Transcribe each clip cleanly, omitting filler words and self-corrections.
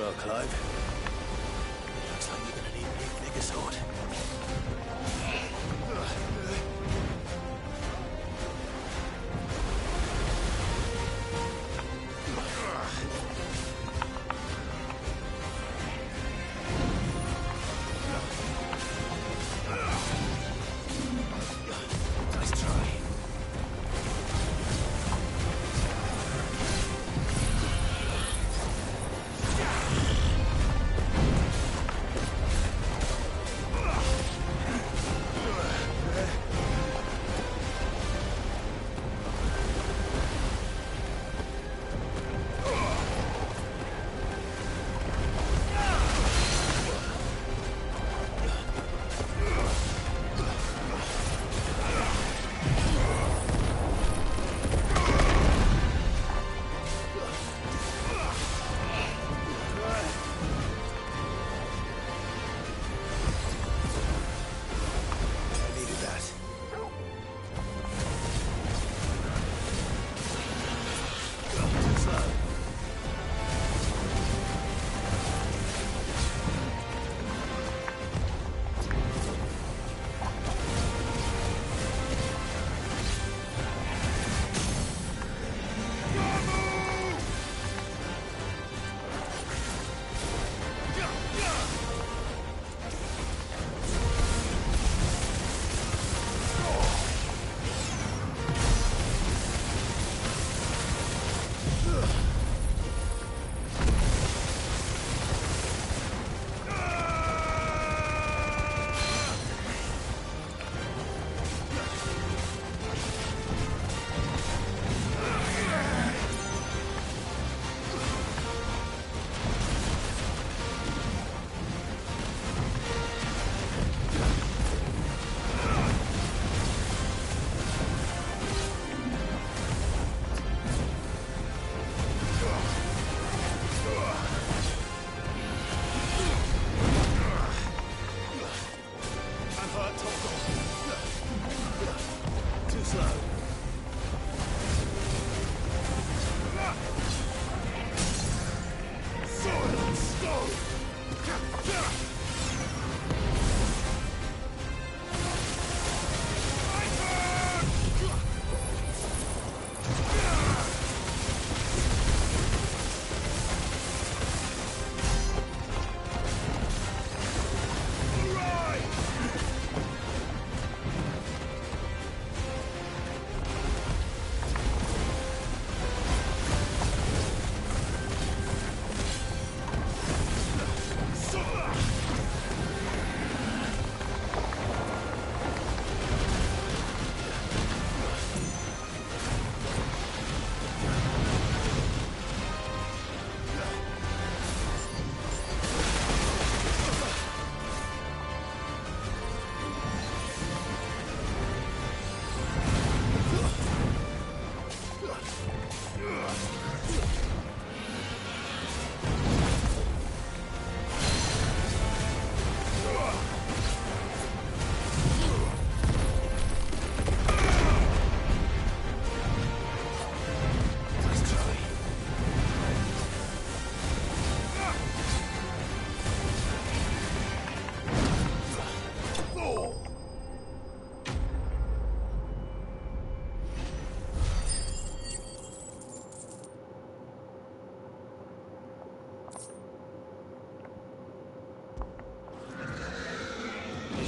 well, Clive. Looks like you're gonna need a bigger sword.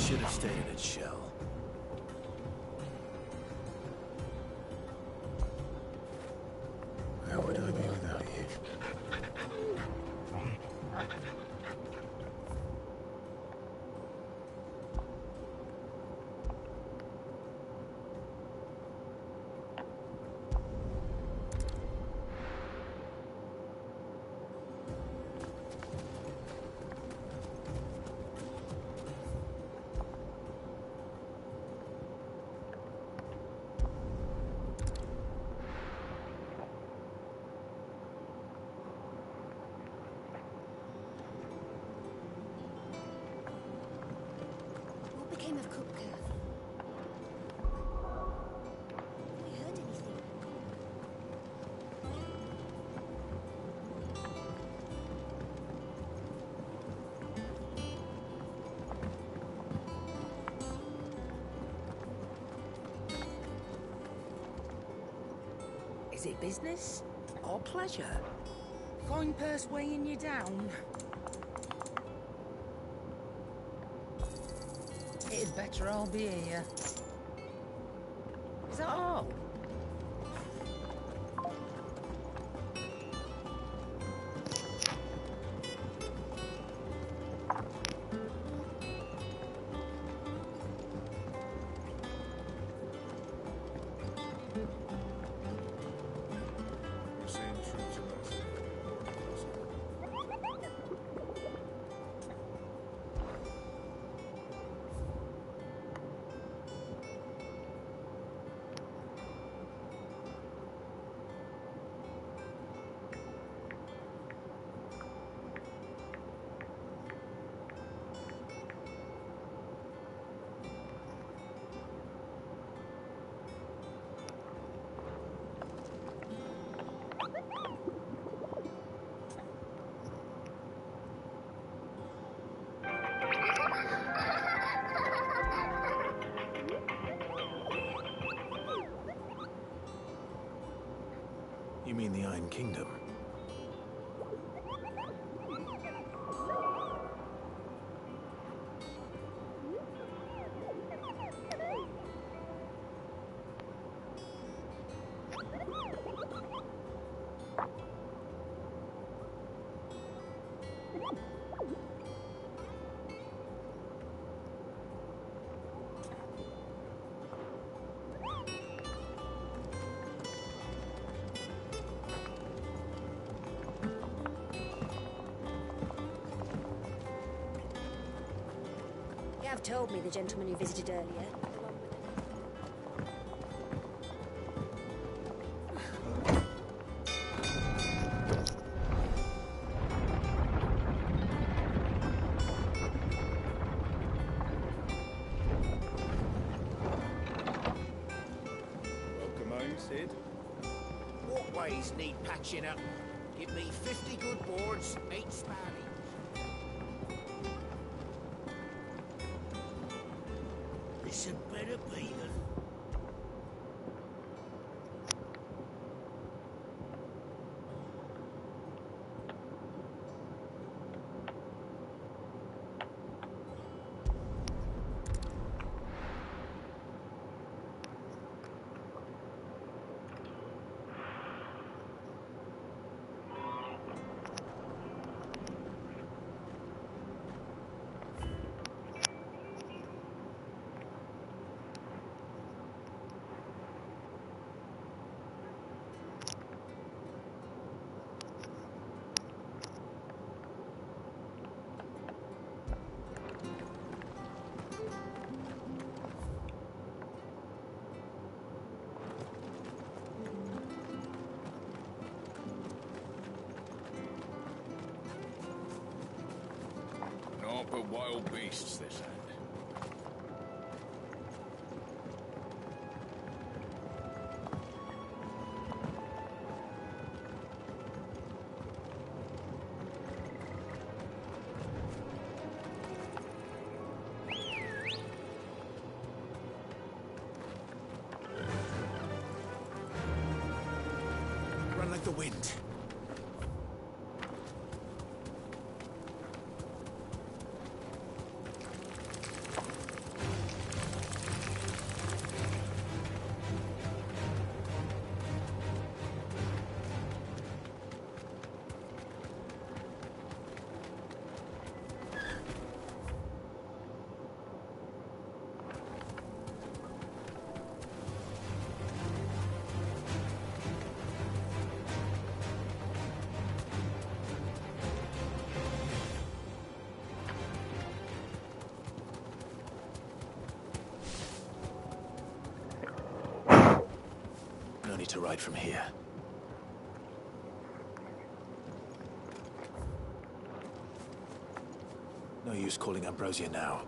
Should have stayed in its shell. Where would I be without you? Is it business or pleasure? Coin purse weighing you down? It'd better all be here. Is that all? You mean the Iron Kingdom? You have told me the gentleman you visited earlier. Welcome home, Sid. Walkways need patching up. Give me 50 good boards, 8 span each. This had better be the... Naught but wild beasts, this end. Run like the wind. No need to ride from here. No use calling Ambrosia now.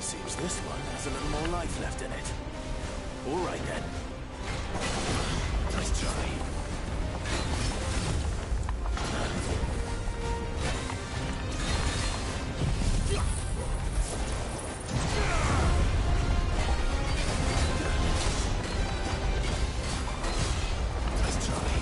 Seems this one has a little more life left in it. All right then. Nice try. Nice try.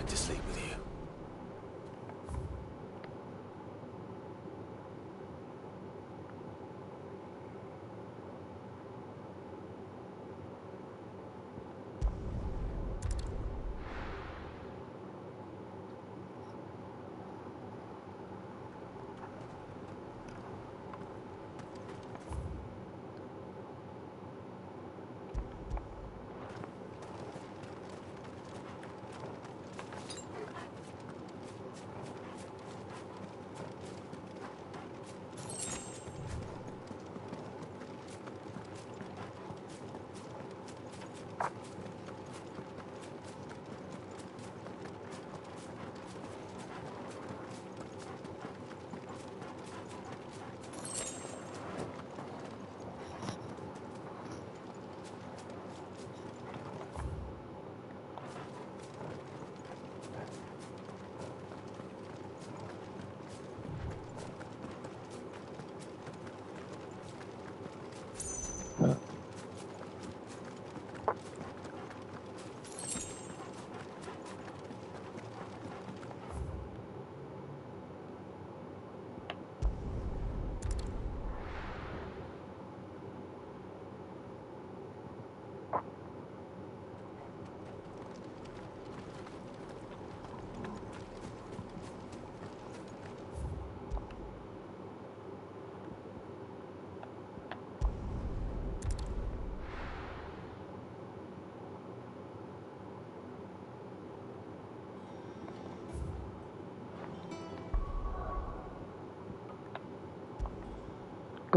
back to sleep with you.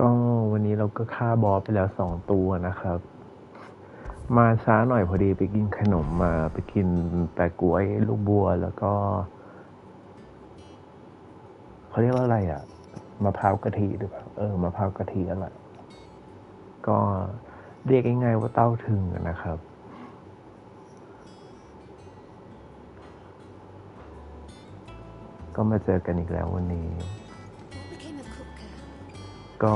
ก็วันนี้เราก็ฆ่าบอสไปแล้ว2 ตัวนะครับมาช้าหน่อยพอดีไปกินขนมมาไปกินแปะก๊วยลูกบัวแล้วก็เขาเรียกว่าอะไรอ่ะมะพร้าวกะทิหรือเปล่ามะพร้าวกะทิอะไรก็เรียกง่ายๆว่าเต้าถึงนะครับก็มาเจอกันอีกแล้ววันนี้ก็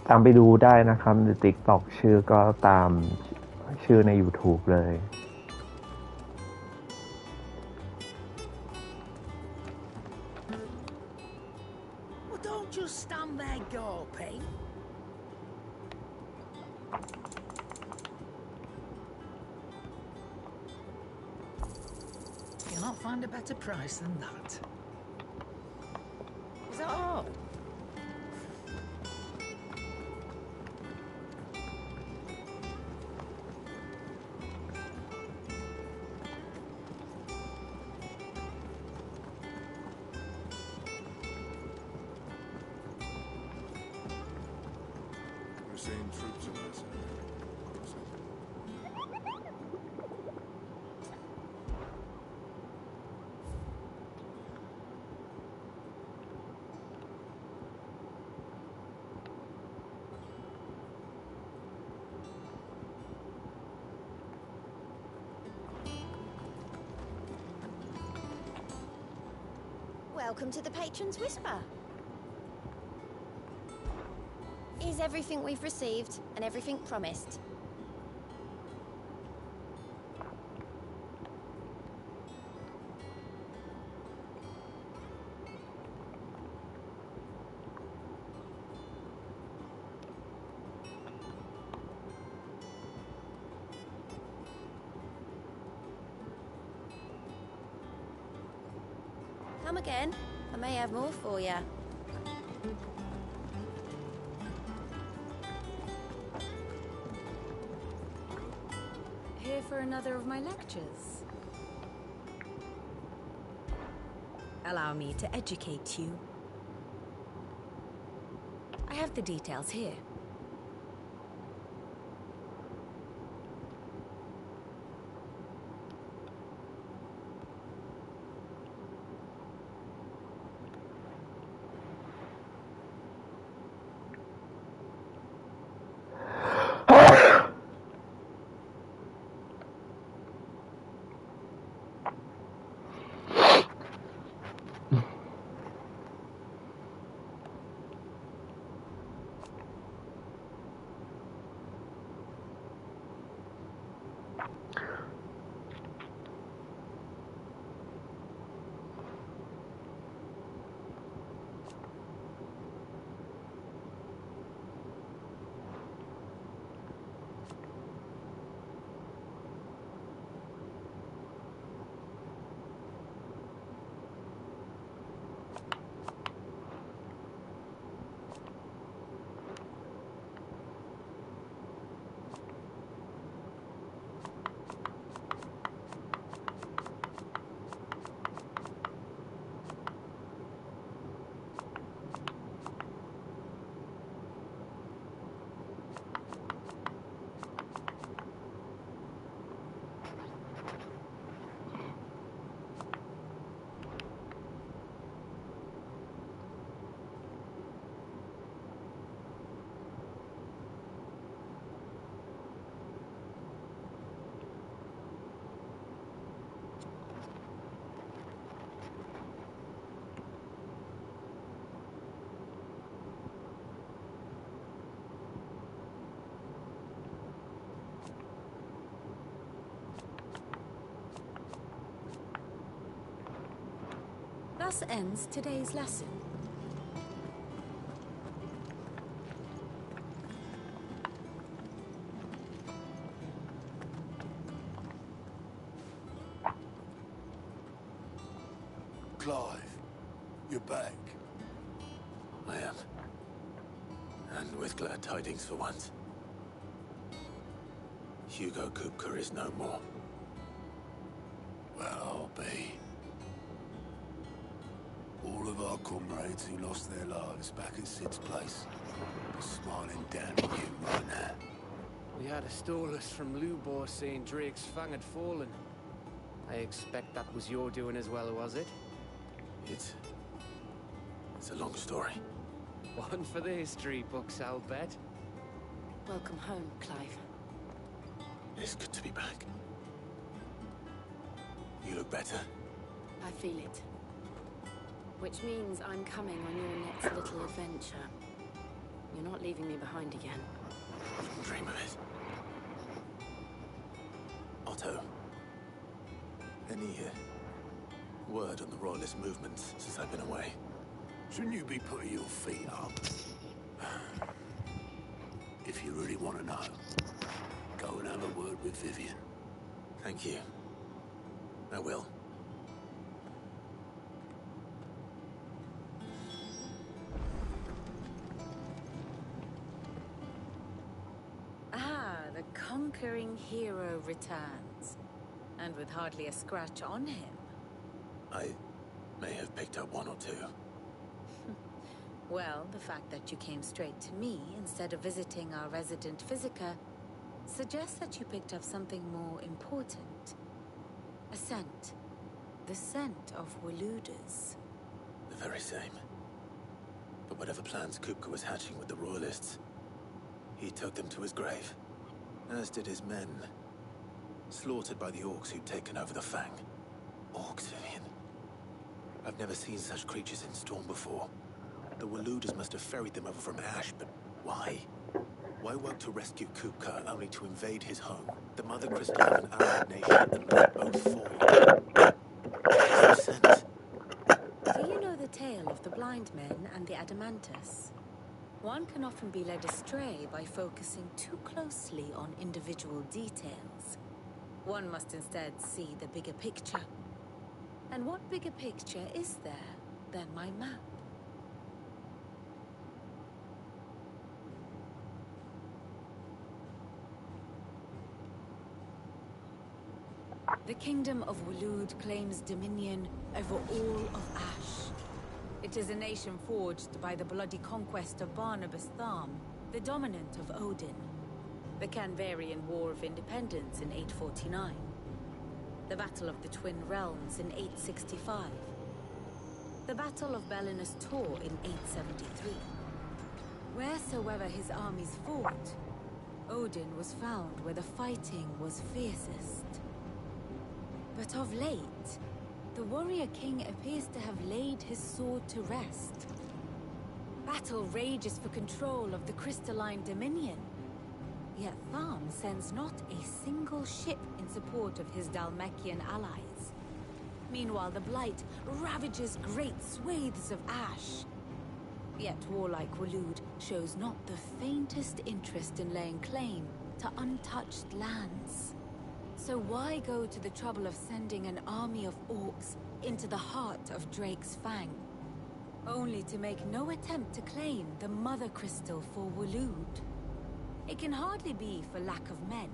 ตามไปดูได้นะครับใน TikTok ชื่อก็ตามชื่อใน YouTube เลย Well, don't just stand there gawping. You'll not find a better price than that. Is that all? Seeing troops of us. Welcome to the Patron's Whisper. Is everything we've received and everything promised? Come again. I may have more for you. Here for another of my lectures. Allow me to educate you. I have the details here. Thus ends today's lesson. Clive, you're back. I am. And with glad tidings for once. Hugo Kupka is no more. Well, I'll be. All of our comrades who lost their lives back at Sid's place are smiling down at you right now. We had a stolus from Lubor saying Drake's fang had fallen. I expect that was your doing as well, was it? It's a long story. One for the history books, I'll bet. Welcome home, Clive. It's good to be back. You look better. I feel it. Which means I'm coming on your next little adventure. You're not leaving me behind again. Wouldn't dream of it. Otto. Any word on the Royalist movements since I've been away? Shouldn't you be putting your feet up? If you really want to know, go and have a word with Vivian. Thank you. I will. Ah, the conquering hero returns. And with hardly a scratch on him. I may have picked up one or two. Well, the fact that you came straight to me instead of visiting our resident physiker suggests that you picked up something more important. A scent. The scent of Waludas. The very same. But whatever plans Kupka was hatching with the Royalists, he took them to his grave. As did his men. Slaughtered by the orcs who'd taken over the Fang. Orcs, Vivian. I've never seen such creatures in Storm before. The Waludas must have ferried them over from Ash, but why? Why work to rescue Kupka only to invade his home? The Mother Crystal of an allied nation and let both fall. What's the sense? Do you know the tale of the blind men and the Adamantus? One can often be led astray by focusing too closely on individual details. One must instead see the bigger picture. And what bigger picture is there than my map? The Kingdom of Walud claims dominion over all of Ash. It is a nation forged by the bloody conquest of Barnabas Tharm, the dominant of Odin. The Canvarian War of Independence in 849. The Battle of the Twin Realms in 865. The Battle of Belinus Tor in 873. Wheresoever his armies fought, Odin was found where the fighting was fiercest. But of late, the warrior king appears to have laid his sword to rest. Battle rages for control of the crystalline dominion. Yet Tharm sends not a single ship in support of his Dhalmekian allies. Meanwhile, the Blight ravages great swathes of Ash. Yet warlike Walud shows not the faintest interest in laying claim to untouched lands. So why go to the trouble of sending an army of orcs into the heart of Drake's Fang? Only to make no attempt to claim the Mother Crystal for Walud. It can hardly be for lack of men.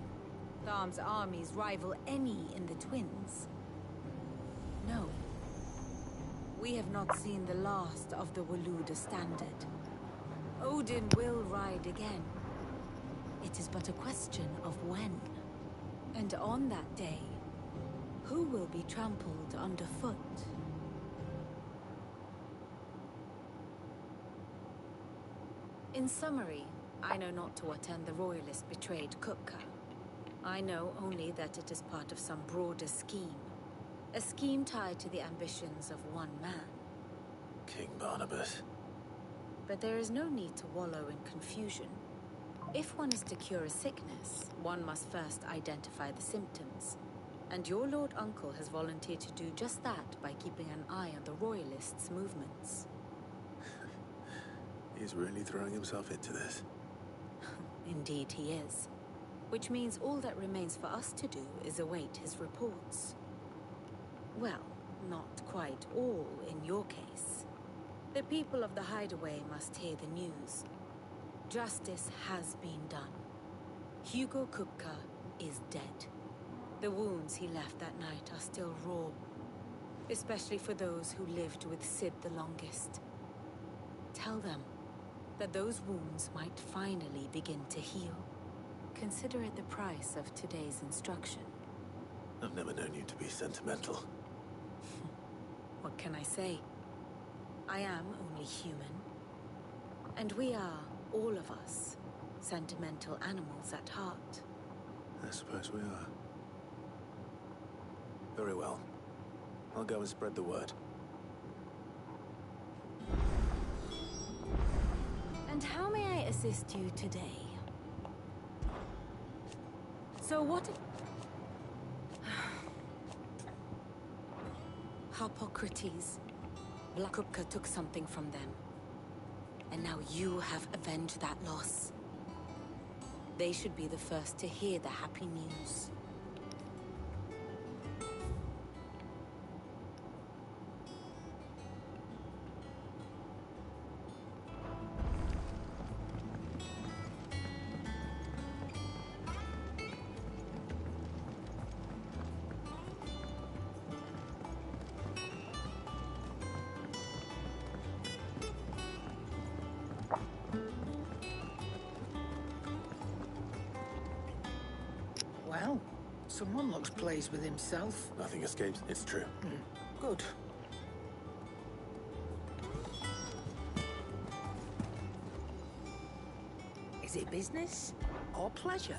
Tharm's armies rival any in the Twins. No. We have not seen the last of the Waluda standard. Odin will ride again. It is but a question of when. And on that day, who will be trampled underfoot? In summary, I know not to what end the Royalists betrayed Kupka. I know only that it is part of some broader scheme. A scheme tied to the ambitions of one man. King Barnabas. But there is no need to wallow in confusion. If one is to cure a sickness, one must first identify the symptoms. And your Lord Uncle has volunteered to do just that by keeping an eye on the Royalists' movements. He's really throwing himself into this. Indeed he is. Which means all that remains for us to do is await his reports. Well, not quite all in your case. The people of the Hideaway must hear the news. Justice has been done. Hugo Kupka is dead. The wounds he left that night are still raw, especially for those who lived with Sid the longest. Tell them that those wounds might finally begin to heal. Consider it the price of today's instruction. I've never known you to be sentimental. What can I say? I am only human. And we are, all of us, sentimental animals at heart. I suppose we are. Very well. I'll go and spread the word. And how may I assist you today? So what... Harpocrates. Blakupka took something from them. And now you have avenged that loss. They should be the first to hear the happy news. Well, someone looks pleased with himself. Nothing escapes. It's true. Good. Is it business or pleasure?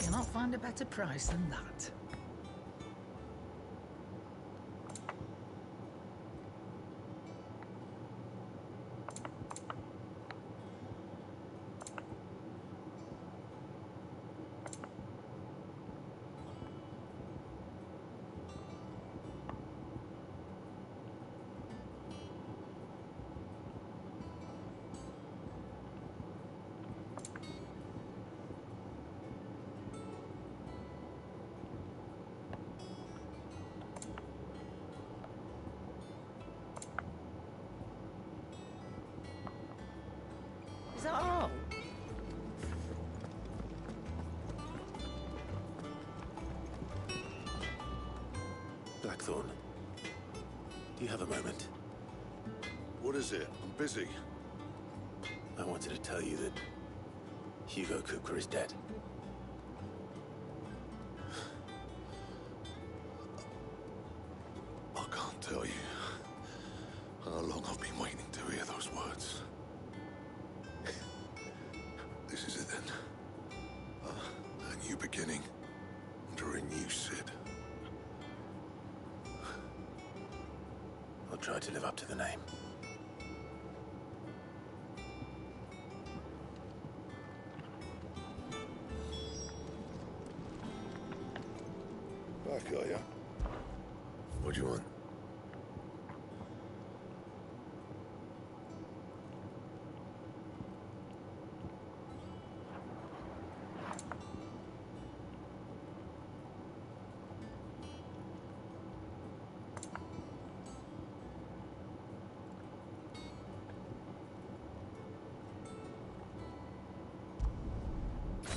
Cannot find a better price than that. Is that all? Blackthorn, do you have a moment? What is it? I'm busy. I wanted to tell you that Hugo Kupka is dead. I can't tell you how long I've been waiting to hear those words. This is it then. A new beginning under a new Sid. I'll try to live up to the name. Back, are ya? What do you want?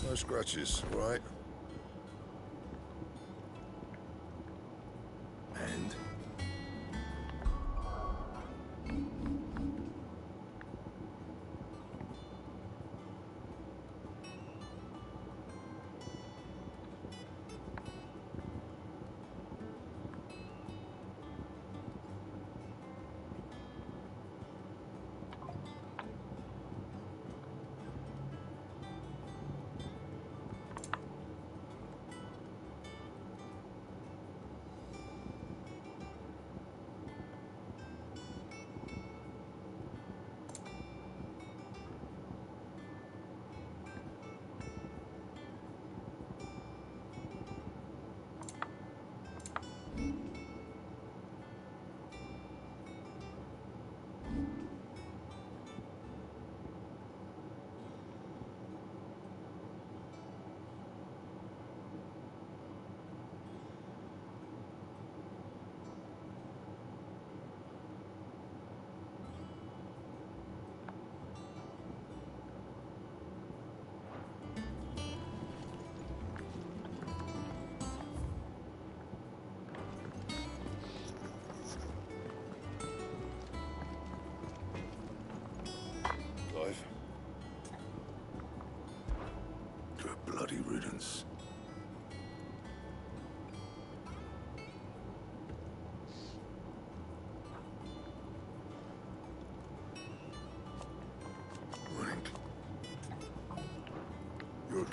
No scratches, right? And?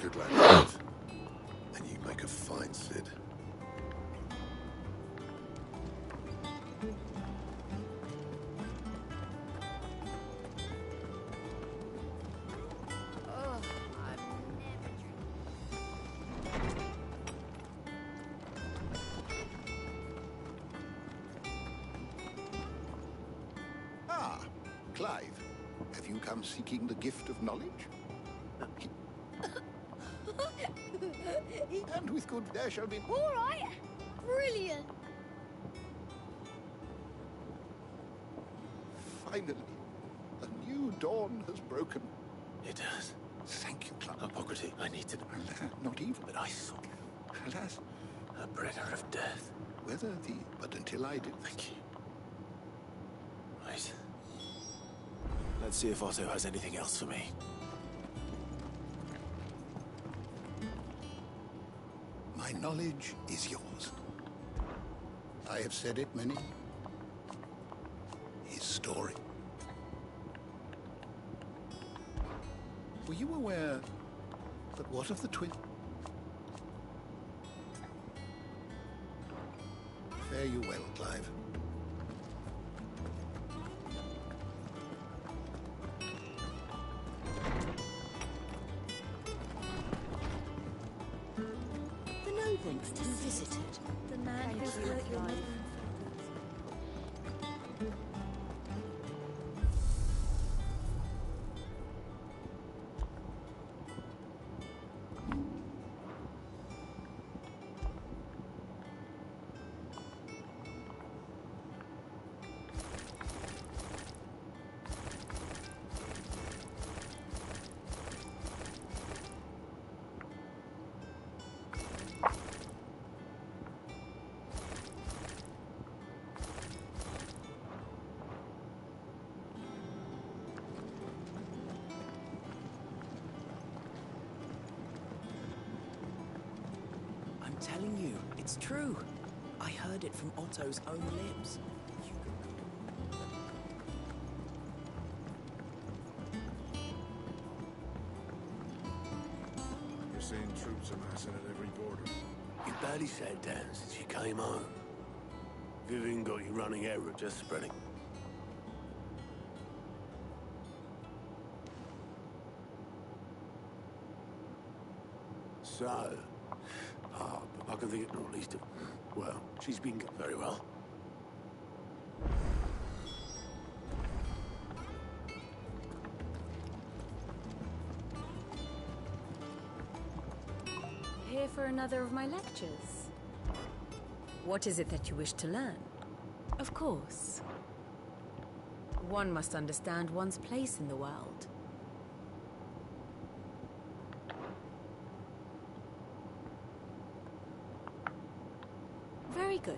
Good lad, Clive. And you make a fine Cid. Ah, Clive. Have you come seeking the gift of knowledge? And with good there shall be... All right. Brilliant. Finally, a new dawn has broken. It has. Thank you, Clive. Hippocrates, I need to know. Not even. But I saw Alas, a bringer of death. whether the... But until I do... Thank you. Right. Let's see if Otto has anything else for me. My knowledge is yours. I have said it many. His story. Were you aware? But what of the twin? Fare you well, Clive. The Novingston visited. The man who hurt your mother. I'm telling you, it's true. I heard it from Otto's own lips. You're seeing troops amassing at every border. You barely sat down since you came home. Vivian got you running errand. Just spreading. So, I can think of at least of... Well, she's been very well. Here for another of my lectures. What is it that you wish to learn? Of course. One must understand one's place in the world. Very good.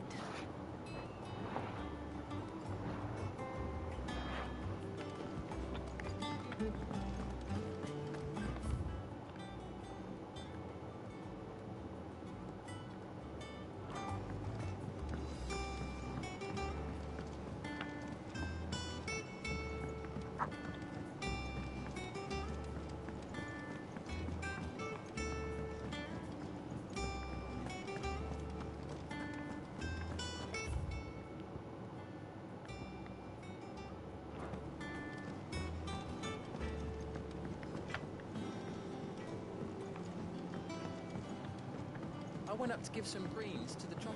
I went up to give some greens to the chocobo.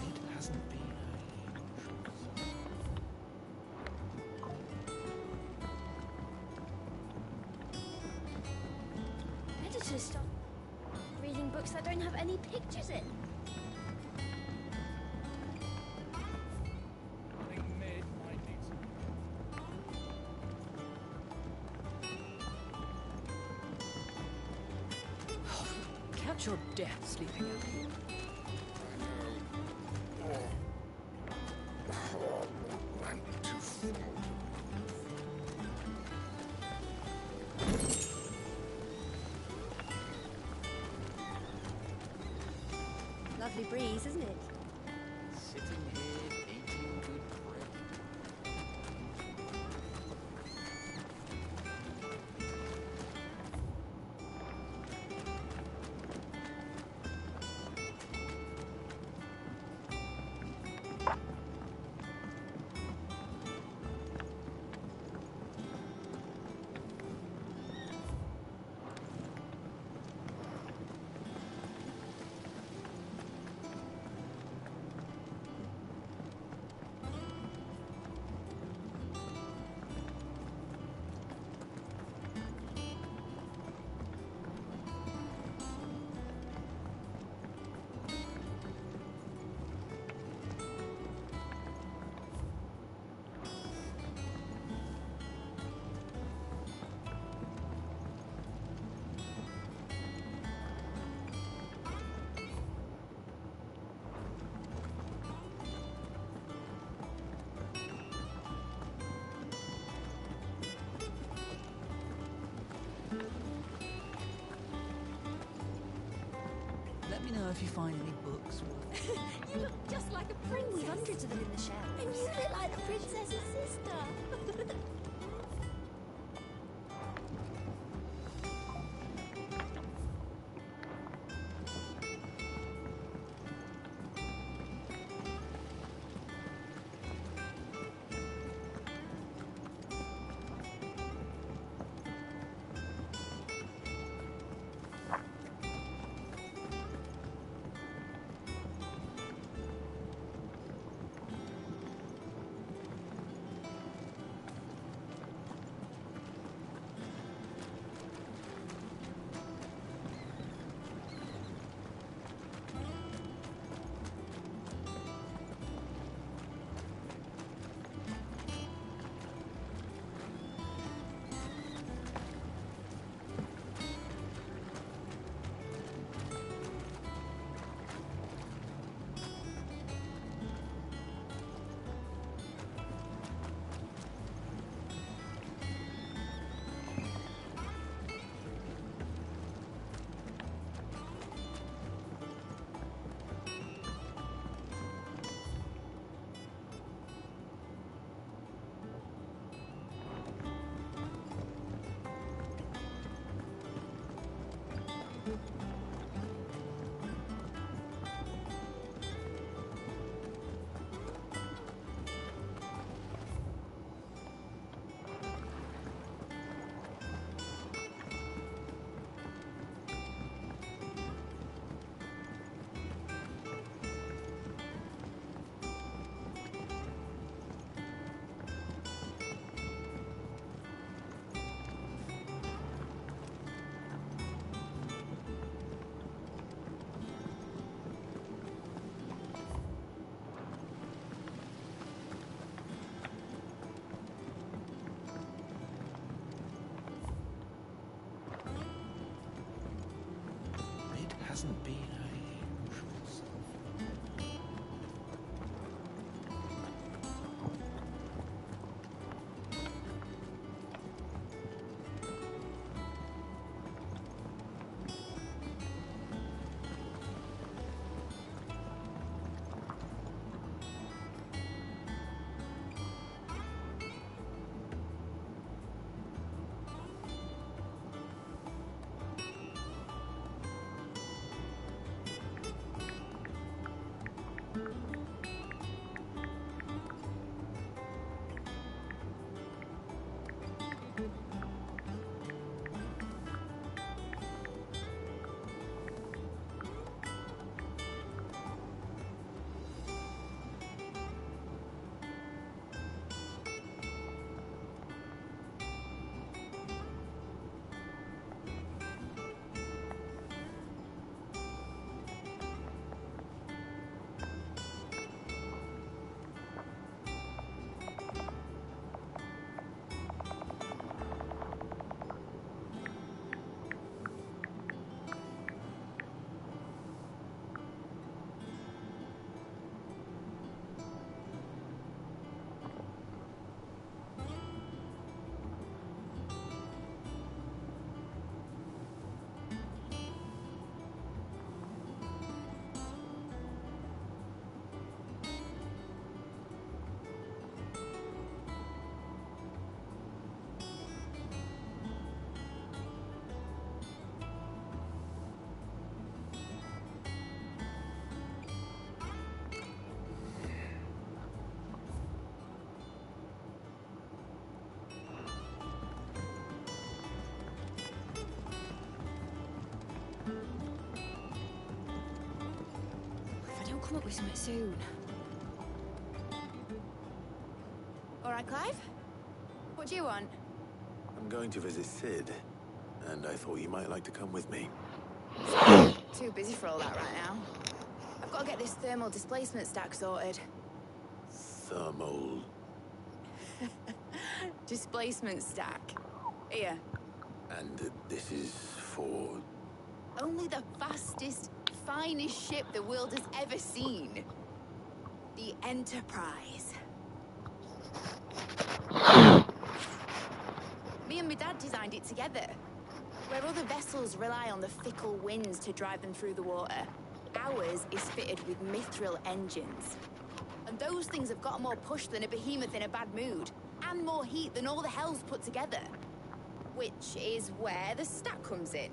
It hasn't been Editors stop reading books that don't have any pictures in. Catch your death sleeping out here. I'm too full. if you find any books. You look just like a princess. We've hundreds of them in the shelves. And you look like the princess's sister. Hasn't been a usual self. Come up with something soon. All right, Clive? What do you want? I'm going to visit Sid, and I thought you might like to come with me. Too busy for all that right now. I've got to get this thermal displacement stack sorted. Thermal... Displacement stack. Here. And this is for... Only the fastest, finest ship the world has ever seen. The Enterprise. Me and my dad designed it together. Where other vessels rely on the fickle winds to drive them through the water, Ours is fitted with mithril engines. And those things have got more push than a behemoth in a bad mood, and more heat than all the hells put together. Which is where the stack comes in.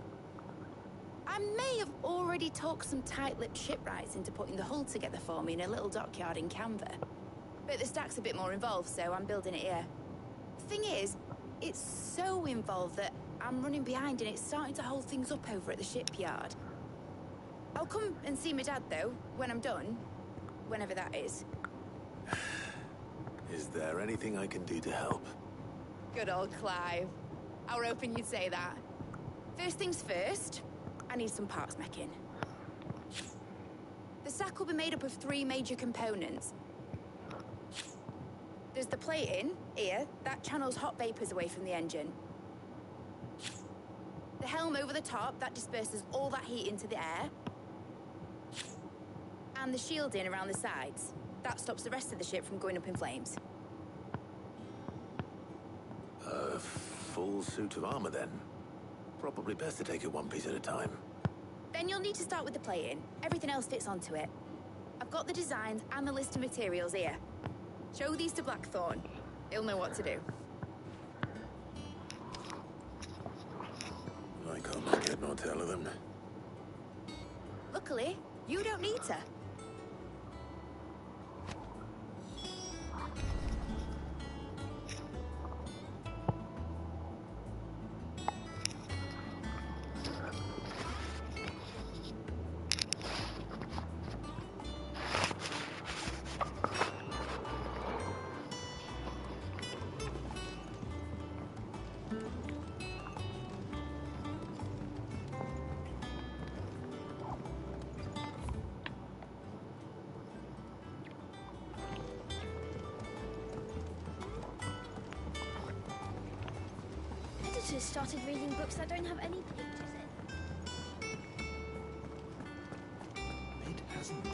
I may have already talked some tight-lipped shipwrights into putting the hull together for me in a little dockyard in Canva. But the stack's a bit more involved, so I'm building it here. Thing is, it's so involved that I'm running behind and it's starting to hold things up over at the shipyard. I'll come and see my dad, though, when I'm done. Whenever that is. Is there anything I can do to help? Good old Clive. I were hoping you'd say that. First things first, I need some parts making. The stack will be made up of 3 major components. There's the plating, here, that channels hot vapors away from the engine. The helm over the top, that disperses all that heat into the air. And the shielding around the sides. That stops the rest of the ship from going up in flames. A full suit of armor, then? Probably best to take it one piece at a time. Then you'll need to start with the plating. Everything else fits onto it. I've got the designs and the list of materials here. Show these to Blackthorn. He'll know what to do. I can't make head nor tail of them. Luckily, you don't need to. Editors started reading books that don't have any pictures in. It hasn't been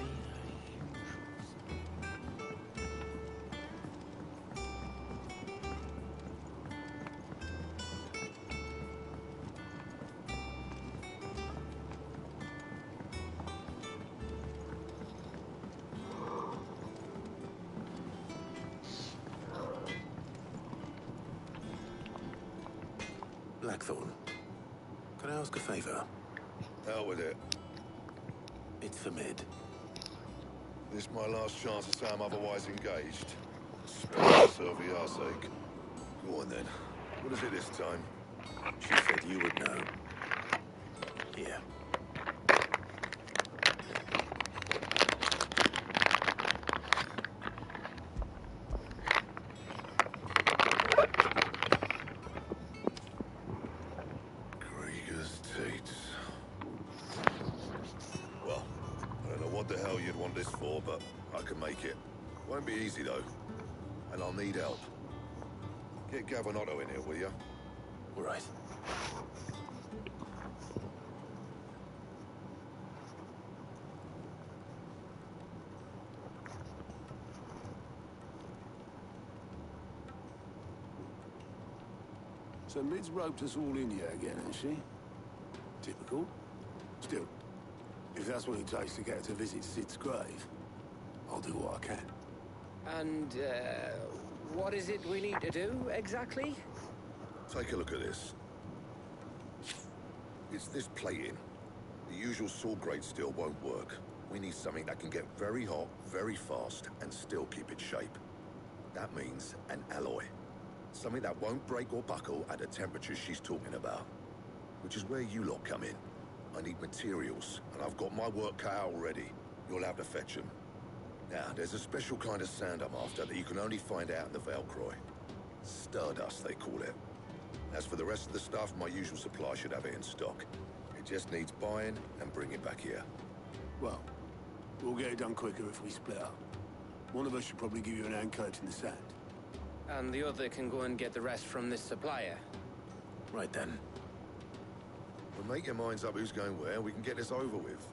Blackthorn, can I ask a favor? Hell with it. It's for Mid. This my last chance to say I'm otherwise engaged. Spare myself for your sake. Go on then. What is it this time? She said you would know. Here. What the hell you'd want this for, but I can make it. Won't be easy, though. And I'll need help. Get Gavinotto in here, will ya? All right. So Mid's roped us all in here again, ain't she? Typical. Still, if that's what it takes to get to visit Sid's grave, I'll do what I can. And, what is it we need to do, exactly? Take a look at this. It's this plating. The usual saw grade steel won't work. We need something that can get very hot, very fast, and still keep its shape. That means an alloy. Something that won't break or buckle at the temperatures she's talking about. Which is where you lot come in. I need materials, and I've got my work cut out already. You'll have to fetch them. Now, there's a special kind of sand I'm after that you can only find out in the Valcroy. Stardust, they call it. As for the rest of the stuff, my usual supply should have it in stock. It just needs buying and bringing back here. Well, we'll get it done quicker if we split up. One of us should probably give you an hand coating the sand. And the other can go and get the rest from this supplier. Right then. Well, make your minds up who's going where, we can get this over with.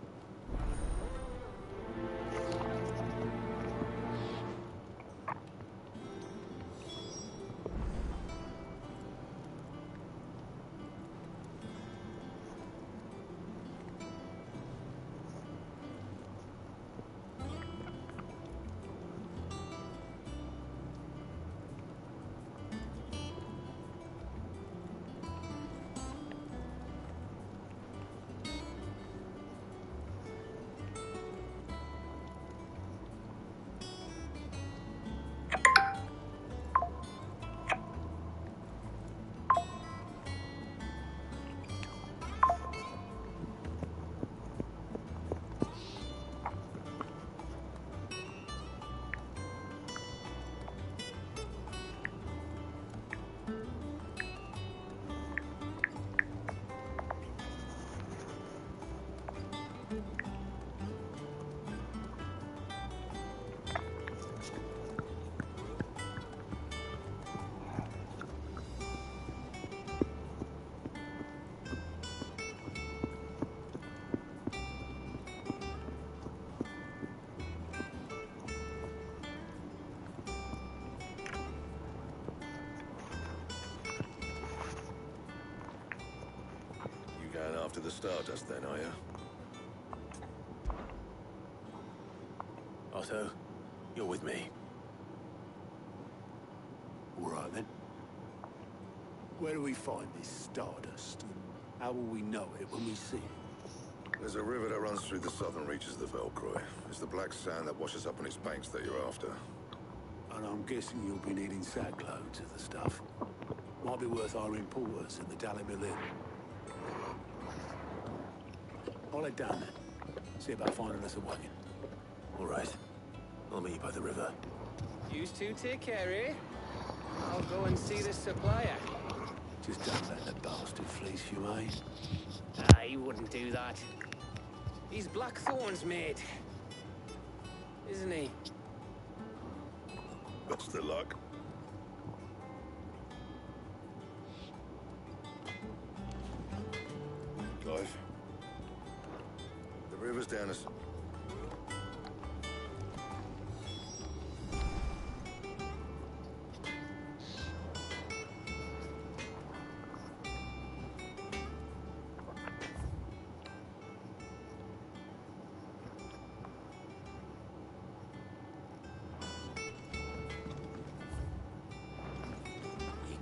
Going after the Stardust then, are you? Otto, you're with me. All right, then. Where do we find this Stardust? How will we know it when we see it? There's a river that runs through the southern reaches of the Velcroy. It's the black sand that washes up on its banks that you're after. And I'm guessing you'll be needing sackloads of the stuff. Might be worth hiring porters at the Dalymil Inn. I'll head down there. See about finding us a wagon. All right. I'll meet you by the river. You two take care, eh? I'll go and see the supplier. Just don't let the bastard fleece you, eh? He wouldn't do that. He's Blackthorn's mate. Isn't he? Best of luck. Clive. The river's down us.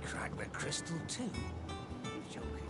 Crack the crystal too? You're joking.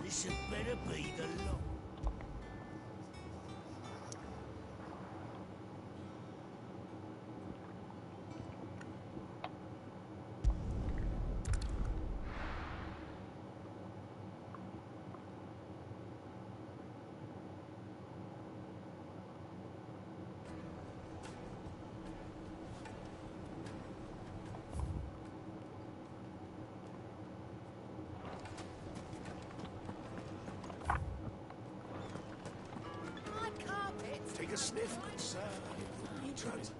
This had better be the lot. Take a sniff, good sir. You try it.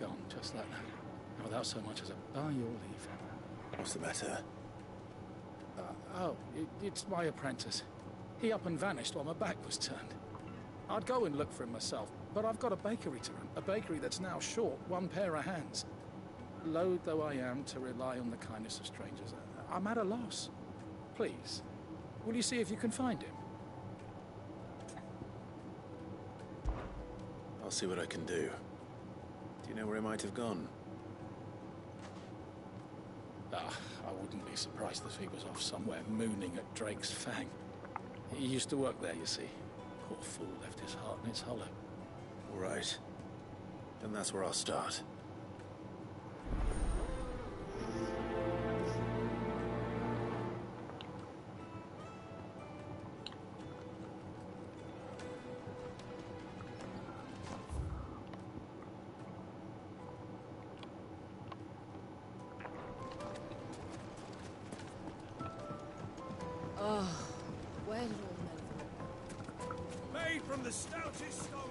Gone, just like that. Without so much as a by your leave. What's the matter? It's my apprentice. He up and vanished while my back was turned. I'd go and look for him myself, but I've got a bakery to run. A bakery that's now short one pair of hands. Loath though I am to rely on the kindness of strangers, I'm at a loss. Please, will you see if you can find him? I'll see what I can do. Do you know where he might have gone? I wouldn't be surprised if he was off somewhere mooning at Drake's Fang. He used to work there, you see. Poor fool left his heart in its hollow. All right. Then that's where I'll start. from the stoutest stoneware.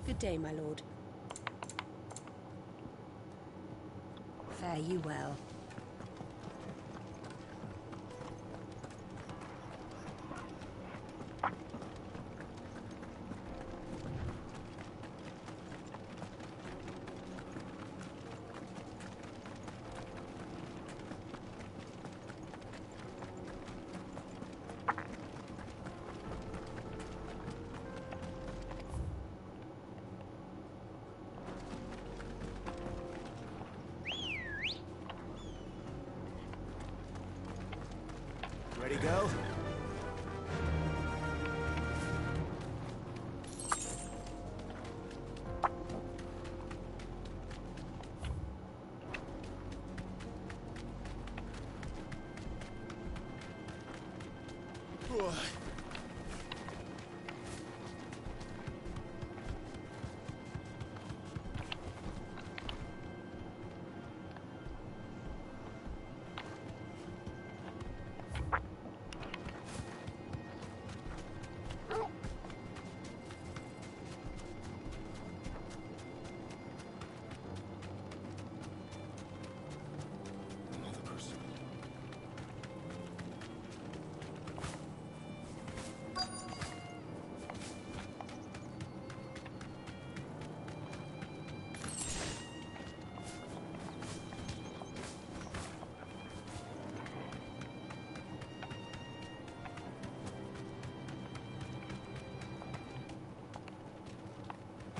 Good day, my lord. Fare you well. Ready, go?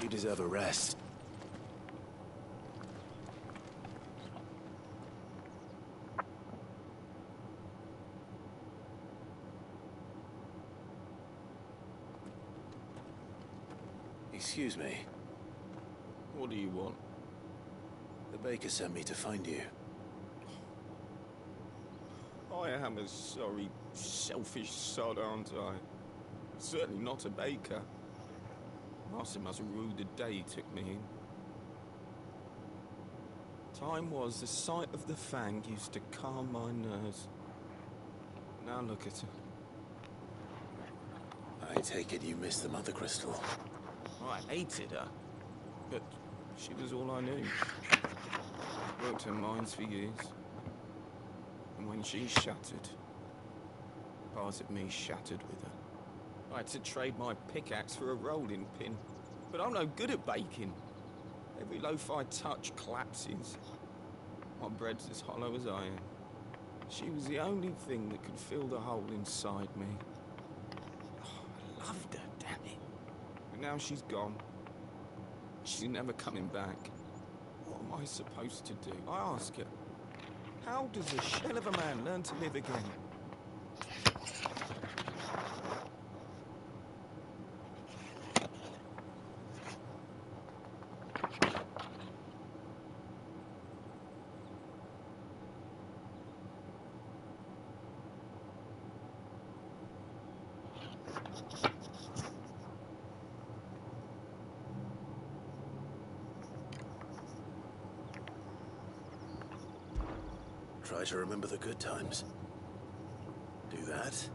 You deserve a rest. Excuse me. What do you want? The baker sent me to find you. I am a sorry, selfish sod, aren't I? Certainly not a baker. Master must have ruled the day he took me in. Time was the sight of the fang used to calm my nerves. Now look at her. I take it you missed the Mother Crystal. I hated her, but she was all I knew. Worked her mines for years. And when she shattered, part of me shattered with her. I had to trade my pickaxe for a rolling pin, but I'm no good at baking. Every loaf I touch collapses. My bread's as hollow as I am. She was the only thing that could fill the hole inside me. Oh, I loved her, damn it. But now she's gone. She's never coming back. What am I supposed to do? I ask her. How does a shell of a man learn to live again? Try to remember the good times. Do that,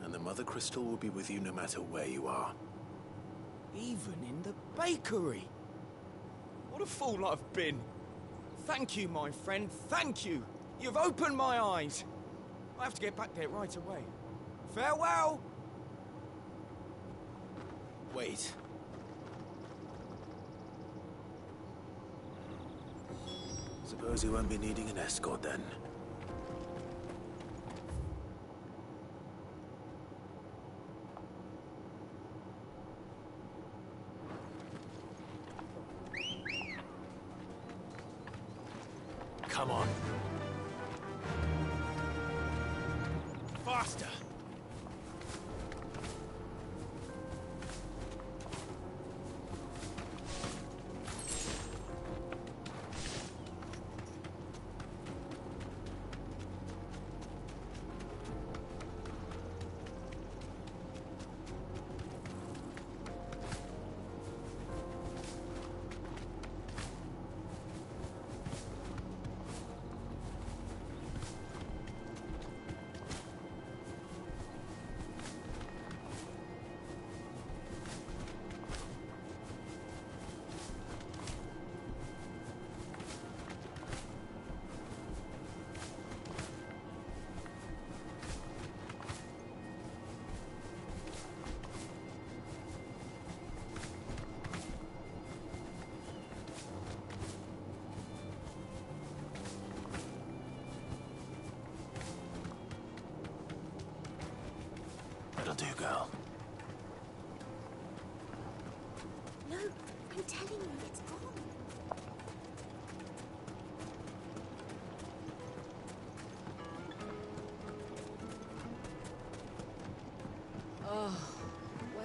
and the Mother Crystal will be with you no matter where you are. Even in the bakery. What a fool I've been. Thank you, my friend, thank you. You've opened my eyes. I have to get back there right away. Farewell! Wait. Suppose you won't be needing an escort then. Come on. faster! It'll do, girl. No, I'm telling you, it's gone. Oh, well,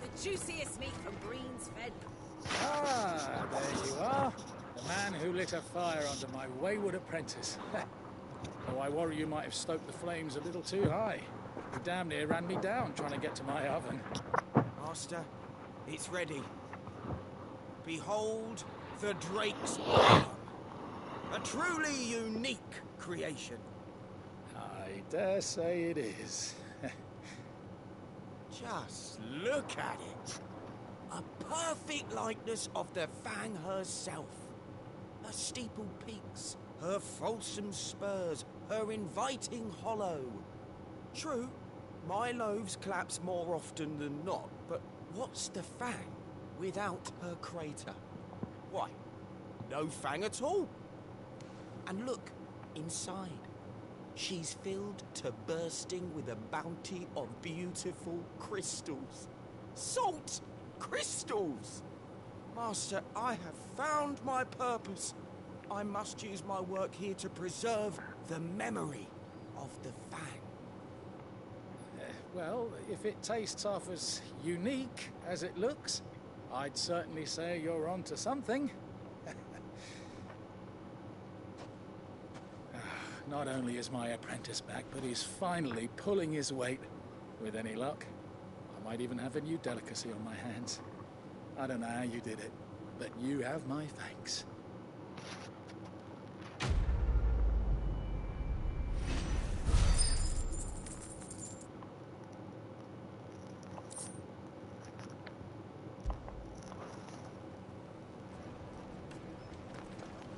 the juiciest meat from Green's Fed. Ah, there you are. The man who lit a fire under my wayward apprentice. Oh, I worry you might have stoked the flames a little too high. You damn near ran me down trying to get to my oven. Master, it's ready. Behold the Drake's Arm. A truly unique creation. I dare say it is. Just look at it. A perfect likeness of the Fang herself. Her steepled peaks, her fulsome spurs, her inviting hollow. True, my loaves collapse more often than not, but what's the Fang without her crater? Why, no Fang at all. And look, inside. She's filled to bursting with a bounty of beautiful crystals. Salt crystals! Master, I have found my purpose. I must use my work here to preserve the memory of the Fang. Well, if it tastes half as unique as it looks, I'd certainly say you're onto something. Not only is my apprentice back, but he's finally pulling his weight. With any luck, I might even have a new delicacy on my hands. I don't know how you did it, but you have my thanks.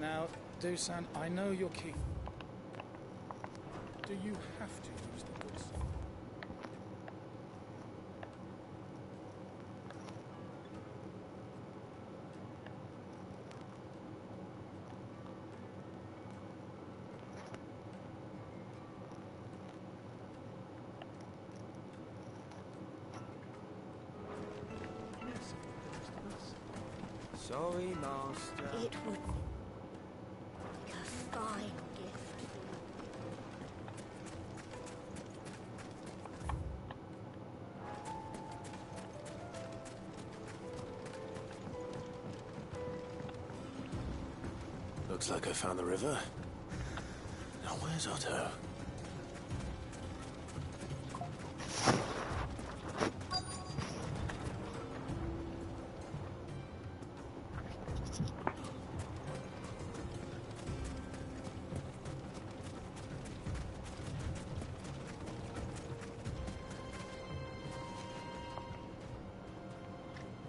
Now, Dusan, I know you're keen. Do you have to use the goods? Sorry, Master. It would make a fine gift. Looks like I found the river. Now where's Otto?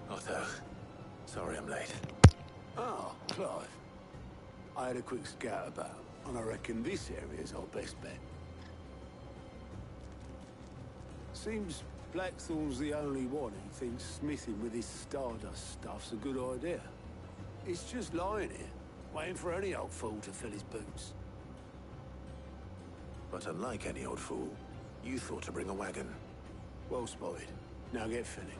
Otto, sorry I'm late. Ah, Clive. I had a quick scout about, and I reckon this area's our best bet. Seems Blackthorn's the only one who thinks smithing with his Stardust stuff's a good idea. It's just lying here, waiting for any old fool to fill his boots. But unlike any old fool, you thought to bring a wagon. Well spotted. Now get filling.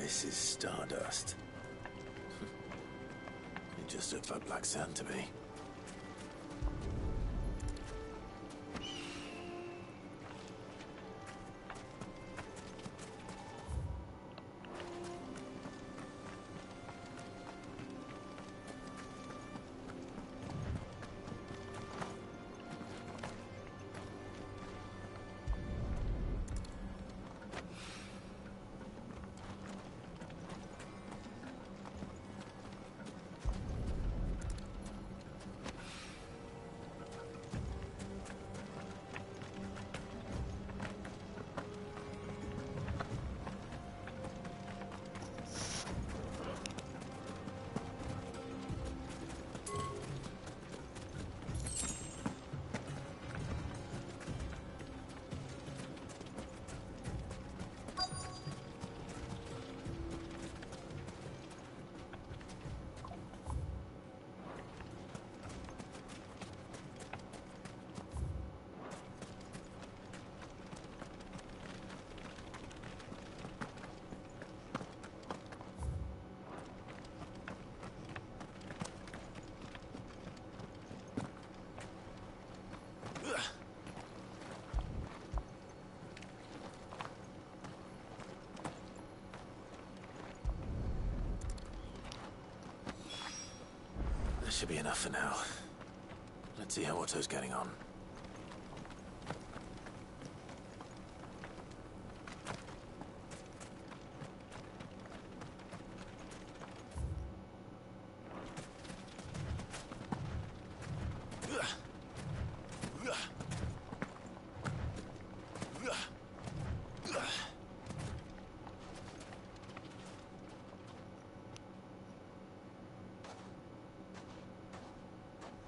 This is stardust. It just looks like black sand to me. That should be enough for now. Let's see how Otto's getting on.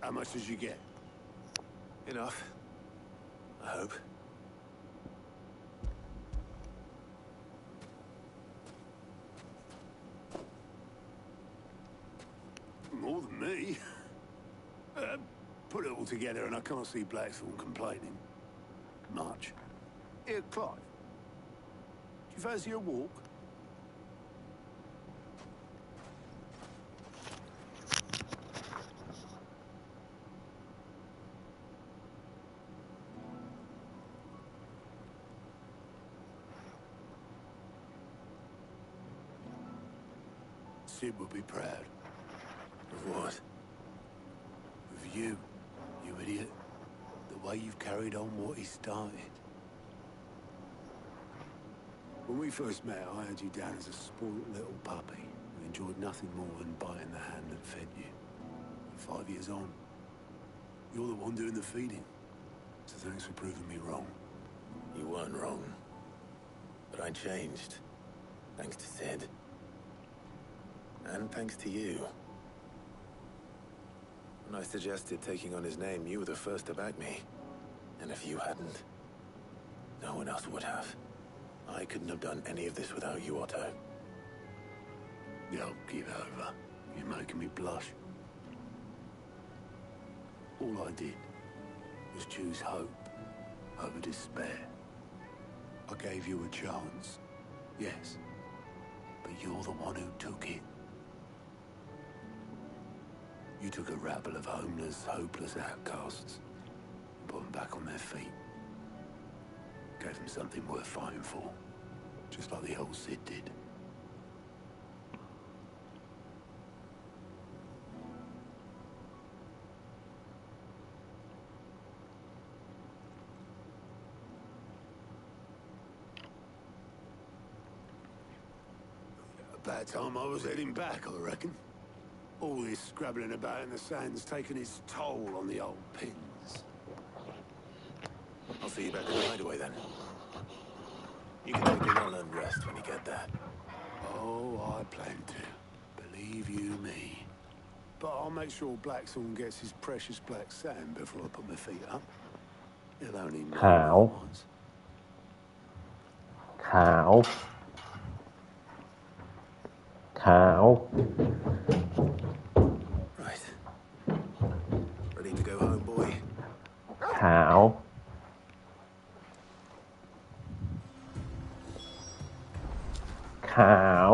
How much did you get? Enough. I hope. More than me. Put it all together and I can't see Blackthorn complaining. Much. Here, Clive. Do you fancy a walk? Sid would be proud. Of what? Of you, you idiot. The way you've carried on what he started. When we first met, I had you down as a spoiled little puppy who enjoyed nothing more than biting the hand that fed you. 5 years on, you're the one doing the feeding. So thanks for proving me wrong. You weren't wrong. But I changed. Thanks to Sid. And thanks to you. When I suggested taking on his name, you were the first to back me. And if you hadn't, no one else would have. I couldn't have done any of this without you, Otto. Yo, give over. You're making me blush. All I did was choose hope over despair. I gave you a chance, yes. But you're the one who took it. You took a rabble of homeless, hopeless outcasts and put them back on their feet. Gave them something worth fighting for, just like the old Sid did. About time I was heading back, I reckon. All this scrabbling about in the sand's taken its toll on the old pins. I'll see you back in the hideaway then. You can take a well-earned rest when you get there. Oh, I plan to. Believe you me. But I'll make sure Blackthorn gets his precious black sand before I put my feet up. He'll only know ขาว once. ขาว ขาว Right. Ready to go home, boy? ขาว ขาว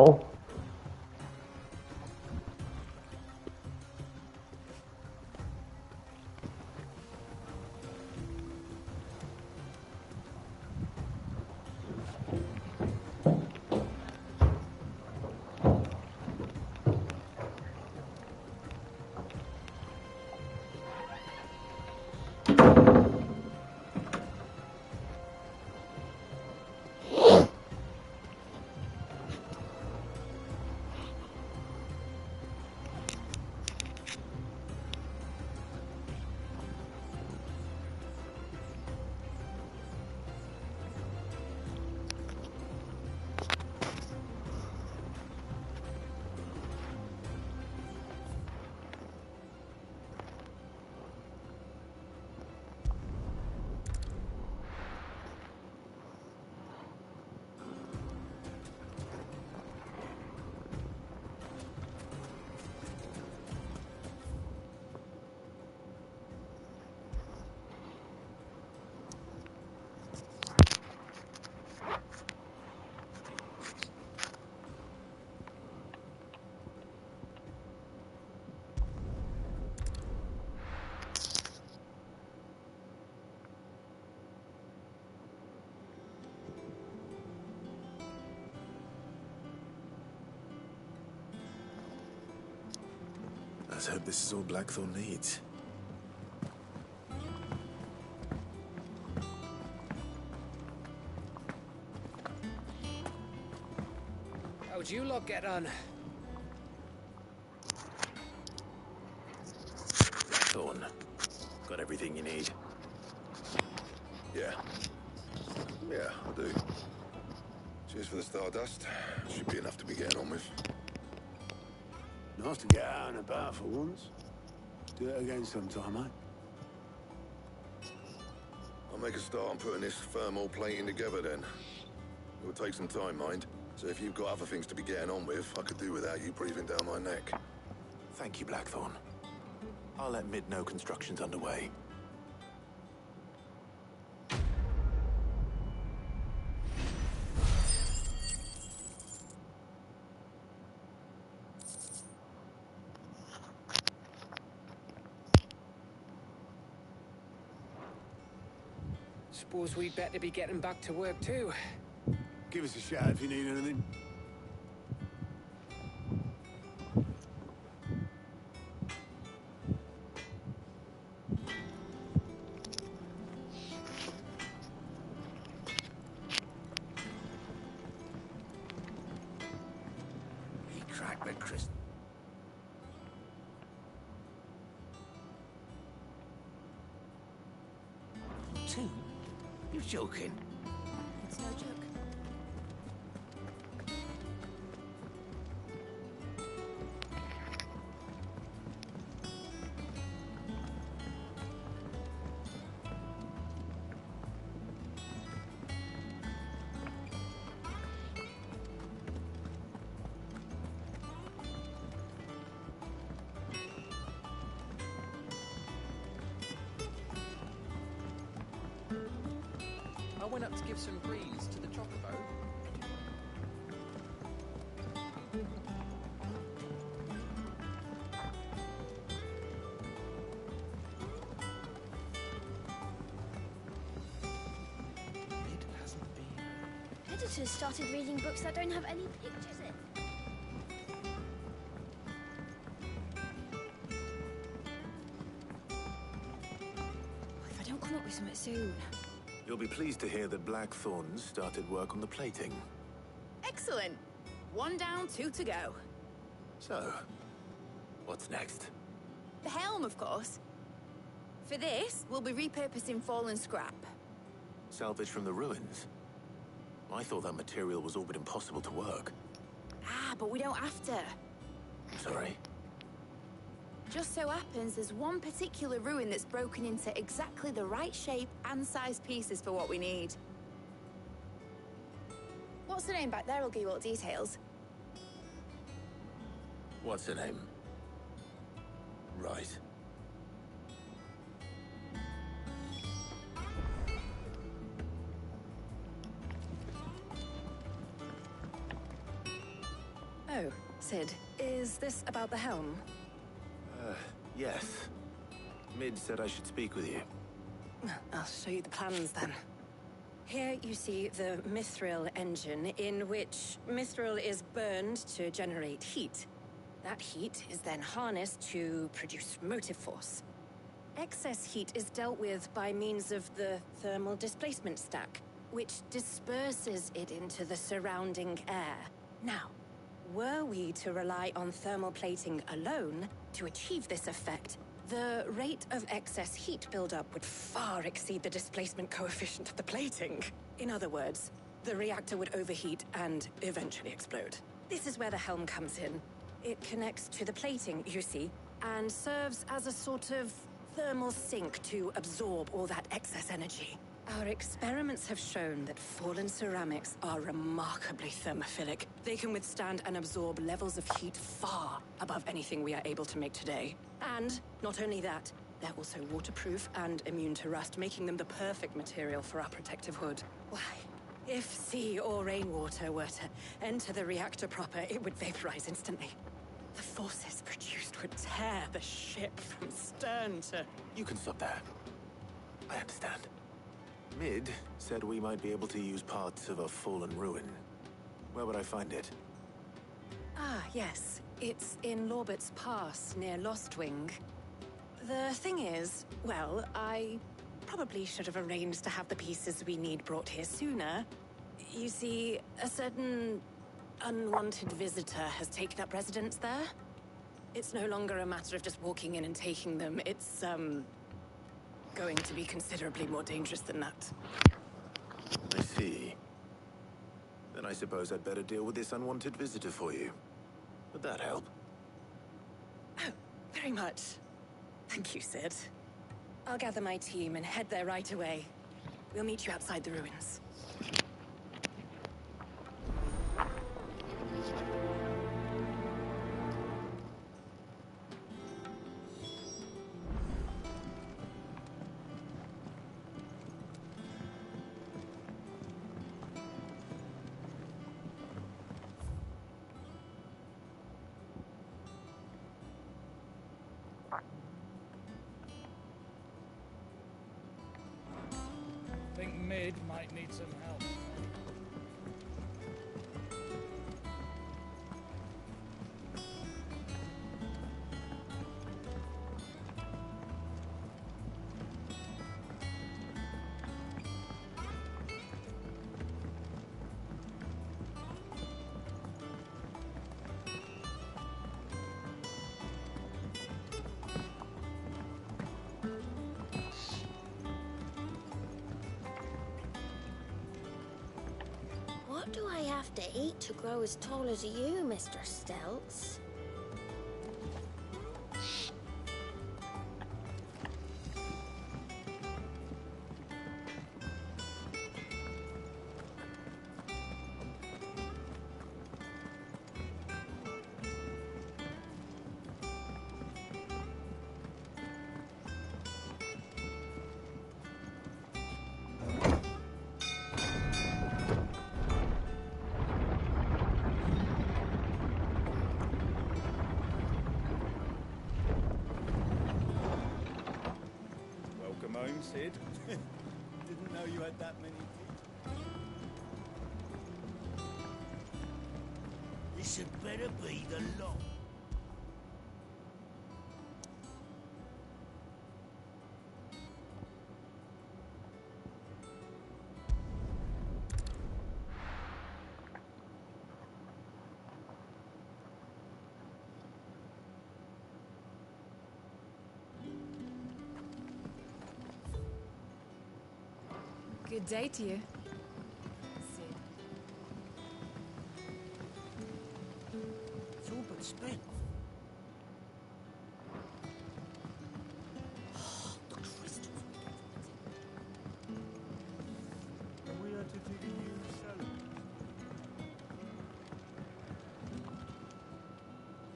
Let's hope this is all Blackthorn needs. How'd you lot get on? Blackthorn. Got everything you need? Yeah. Yeah, I do. Cheers for the stardust. Should be enough to be getting on with. Nice to get out and about for once. Do it again sometime, eh? I'll make a start on putting this thermal plating together then. It will take some time, mind. So if you've got other things to be getting on with, I could do without you breathing down my neck. Thank you, Blackthorn. I'll let Mid know construction's underway. Suppose we'd better be getting back to work too. Give us a shout if you need anything. He cracked the crystal. Two? You're joking. It's no joke. I went up to give some breeze to the chocobo. It hasn't been. Editors started reading books that don't have any pictures in. If I don't come up with something soon. You'll be pleased to hear that Blackthorn started work on the plating. Excellent. 1 down, 2 to go. So, what's next? The helm, of course. For this, we'll be repurposing fallen scrap. Salvage from the ruins? I thought that material was all but impossible to work. Ah, but we don't have to. Sorry? Just so happens there's one particular ruin that's broken into exactly the right shape and size pieces for what we need. What's the name back there? I'll give you all the details. What's her name? Right. Oh, Sid, is this about the helm? Yes. Mid said I should speak with you. I'll show you the plans then. Here you see the mithril engine, in which mithril is burned to generate heat. That heat is then harnessed to produce motive force. Excess heat is dealt with by means of the thermal displacement stack, which disperses it into the surrounding air. Now, were we to rely on thermal plating alone to achieve this effect, the rate of excess heat buildup would far exceed the displacement coefficient of the plating. In other words, the reactor would overheat and eventually explode. This is where the helm comes in. It connects to the plating, you see, and serves as a sort of thermal sink to absorb all that excess energy. Our experiments have shown that fallen ceramics are remarkably thermophilic. They can withstand and absorb levels of heat far above anything we are able to make today. And not only that, they're also waterproof and immune to rust, making them the perfect material for our protective hood. Why, if sea or rainwater were to enter the reactor proper, it would vaporize instantly. The forces produced would tear the ship from stern to... You can stop there. I understand. Mid said we might be able to use parts of a fallen ruin. Where would I find it? Ah, yes. It's in Lorbert's Pass, near Lostwing. The thing is, well, I probably should have arranged to have the pieces we need brought here sooner. You see, a certain unwanted visitor has taken up residence there. It's no longer a matter of just walking in and taking them. It's, going to be considerably more dangerous than that. I see. Then I suppose I'd better deal with this unwanted visitor for you. Would that help? Oh, very much. Thank you, Sid. I'll gather my team and head there right away. We'll meet you outside the ruins. Think Mid might need some help. What do I have to eat to grow as tall as you, Mr. Stelz? Home, Sid. Didn't know you had that many teeth. This had better be the lot. Good day to you. It's all but spent. The crystals. We are to dig a new cellar.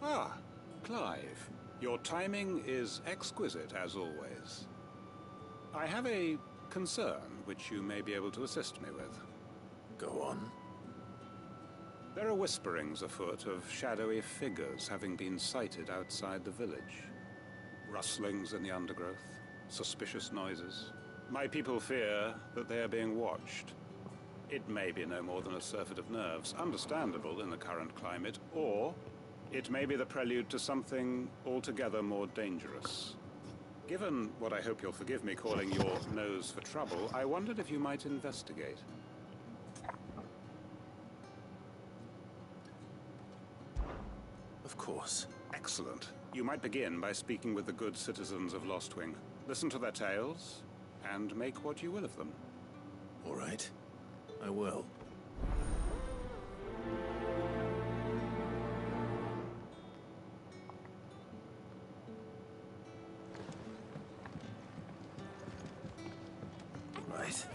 Ah, Clive. Your timing is exquisite, as always. I have a concern which you may be able to assist me with. Go on. There are whisperings afoot of shadowy figures having been sighted outside the village. Rustlings in the undergrowth, suspicious noises. My people fear that they are being watched. It may be no more than a surfeit of nerves, understandable in the current climate, or it may be the prelude to something altogether more dangerous. Given what I hope you'll forgive me calling your nose for trouble, I wondered if you might investigate. Of course. Excellent. You might begin by speaking with the good citizens of Lostwing. Listen to their tales, and make what you will of them. All right. I will. Right.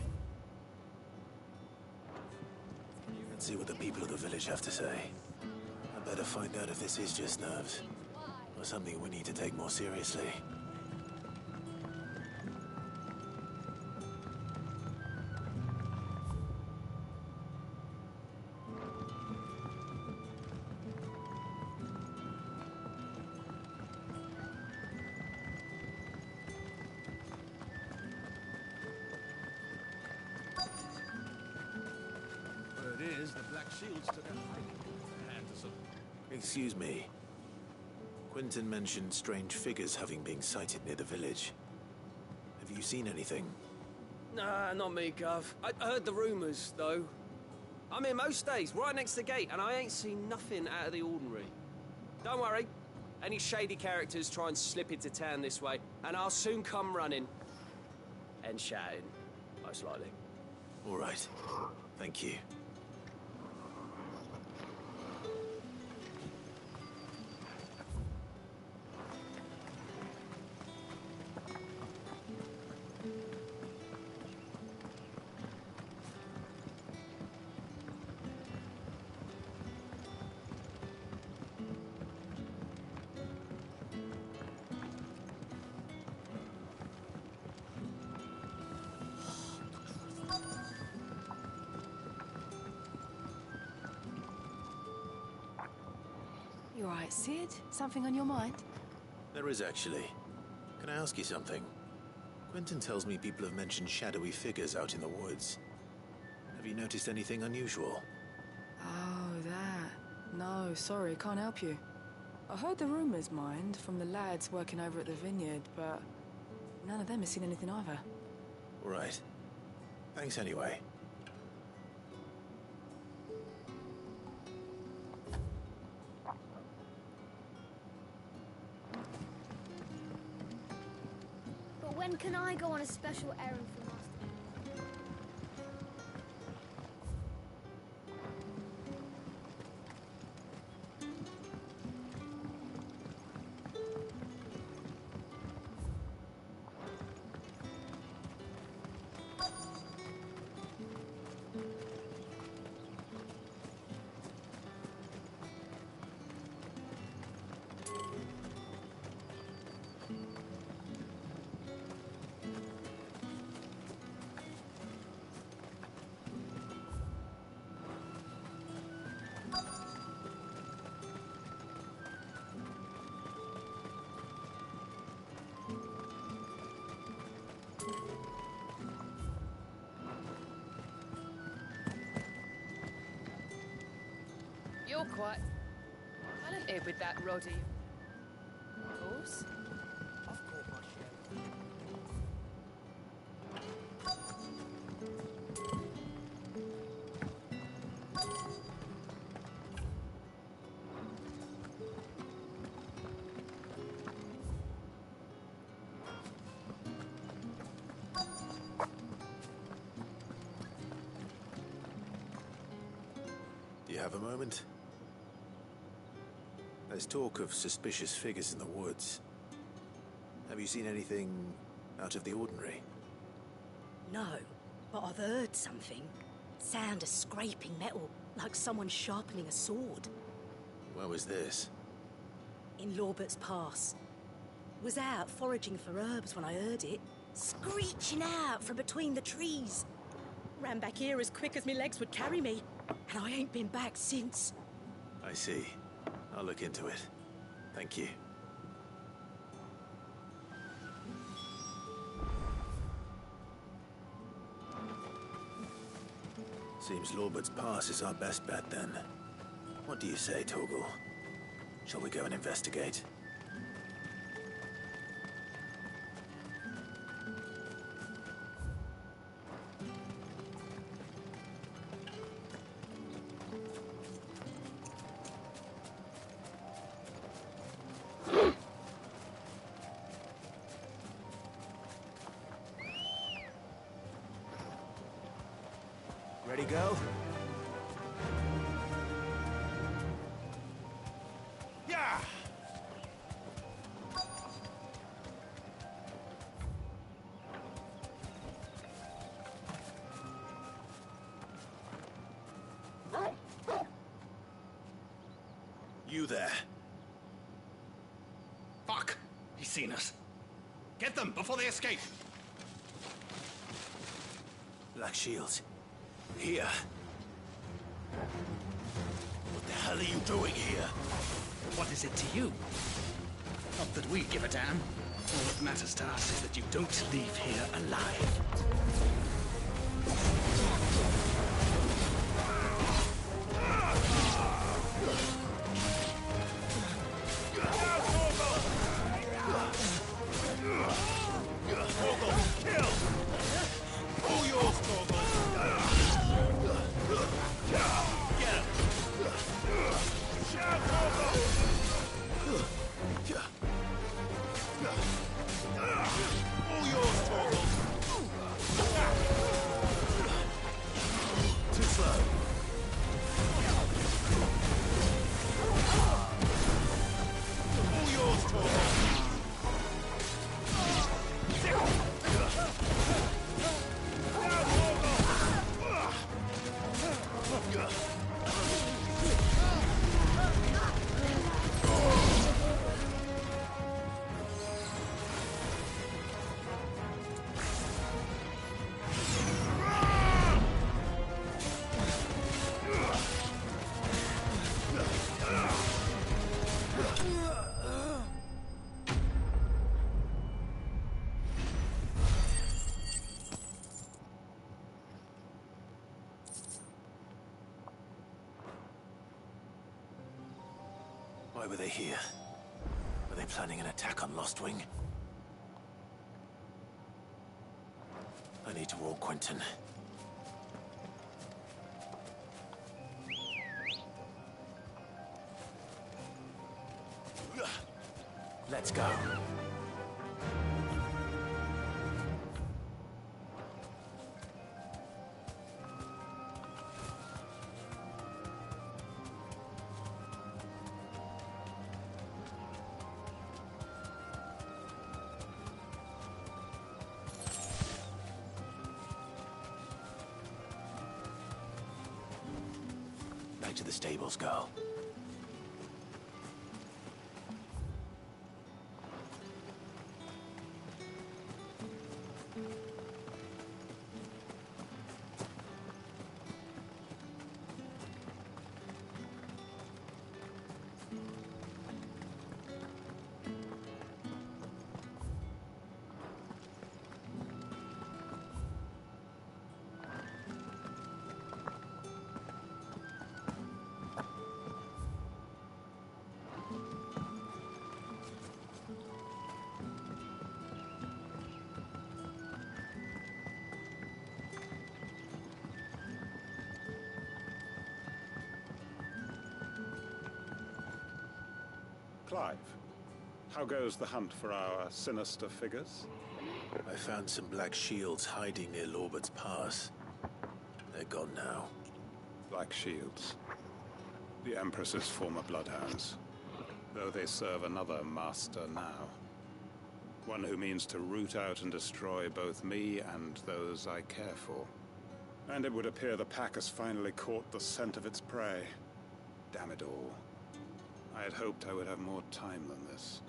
Let's see what the people of the village have to say. I better find out if this is just nerves, or something we need to take more seriously. The Black Shields took a hiding at the hands of some Excuse me. Quentin mentioned strange figures having been sighted near the village. Have you seen anything? Nah, not me, Gov. I heard the rumours, though. I'm here most days, right next to the gate, and I ain't seen nothing out of the ordinary. Don't worry. Any shady characters try and slip into town this way, and I'll soon come running. And shouting, most likely. All right. Thank you. You all right, Sid? Something on your mind? There is actually. Can I ask you something? Quentin tells me people have mentioned shadowy figures out in the woods. Have you noticed anything unusual? Oh, that. No, sorry, can't help you. I heard the rumours, mind, from the lads working over at the vineyard, but none of them has seen anything either. All right. Thanks anyway. But when can I go on a special errand for Master? You're quite talented with that, Roddy. Of course. I've caught my share. Do you have a moment? There's talk of suspicious figures in the woods. Have you seen anything out of the ordinary? No, but I've heard something. Sound of scraping metal, like someone sharpening a sword. Where was this? In Lorbert's Pass. Was out foraging for herbs when I heard it, screeching out from between the trees. Ran back here as quick as my legs would carry me, and I ain't been back since. I see. I'll look into it. Thank you. Seems Lorbert's Pass is our best bet then. What do you say, Torgal? Shall we go and investigate? Ready, go? Yeah! You there. Fuck! He's seen us. Get them before they escape! Black Shields. Here. What the hell are you doing here? What is it to you? Not that we give a damn. All that matters to us is that you don't leave here alive. All yours, Torvald. Too slow. All yours, Torvald. Why were they here? Were they planning an attack on Lostwing? I need to warn Quentin. Let's go. Back to the stables, girl. Clive, how goes the hunt for our sinister figures? I found some black shields hiding near Lorbert's Pass. They're gone now. Black shields. The Empress's former bloodhounds. Though they serve another master now. One who means to root out and destroy both me and those I care for. And it would appear the pack has finally caught the scent of its prey. Damn it all. I had hoped I would have more time than this.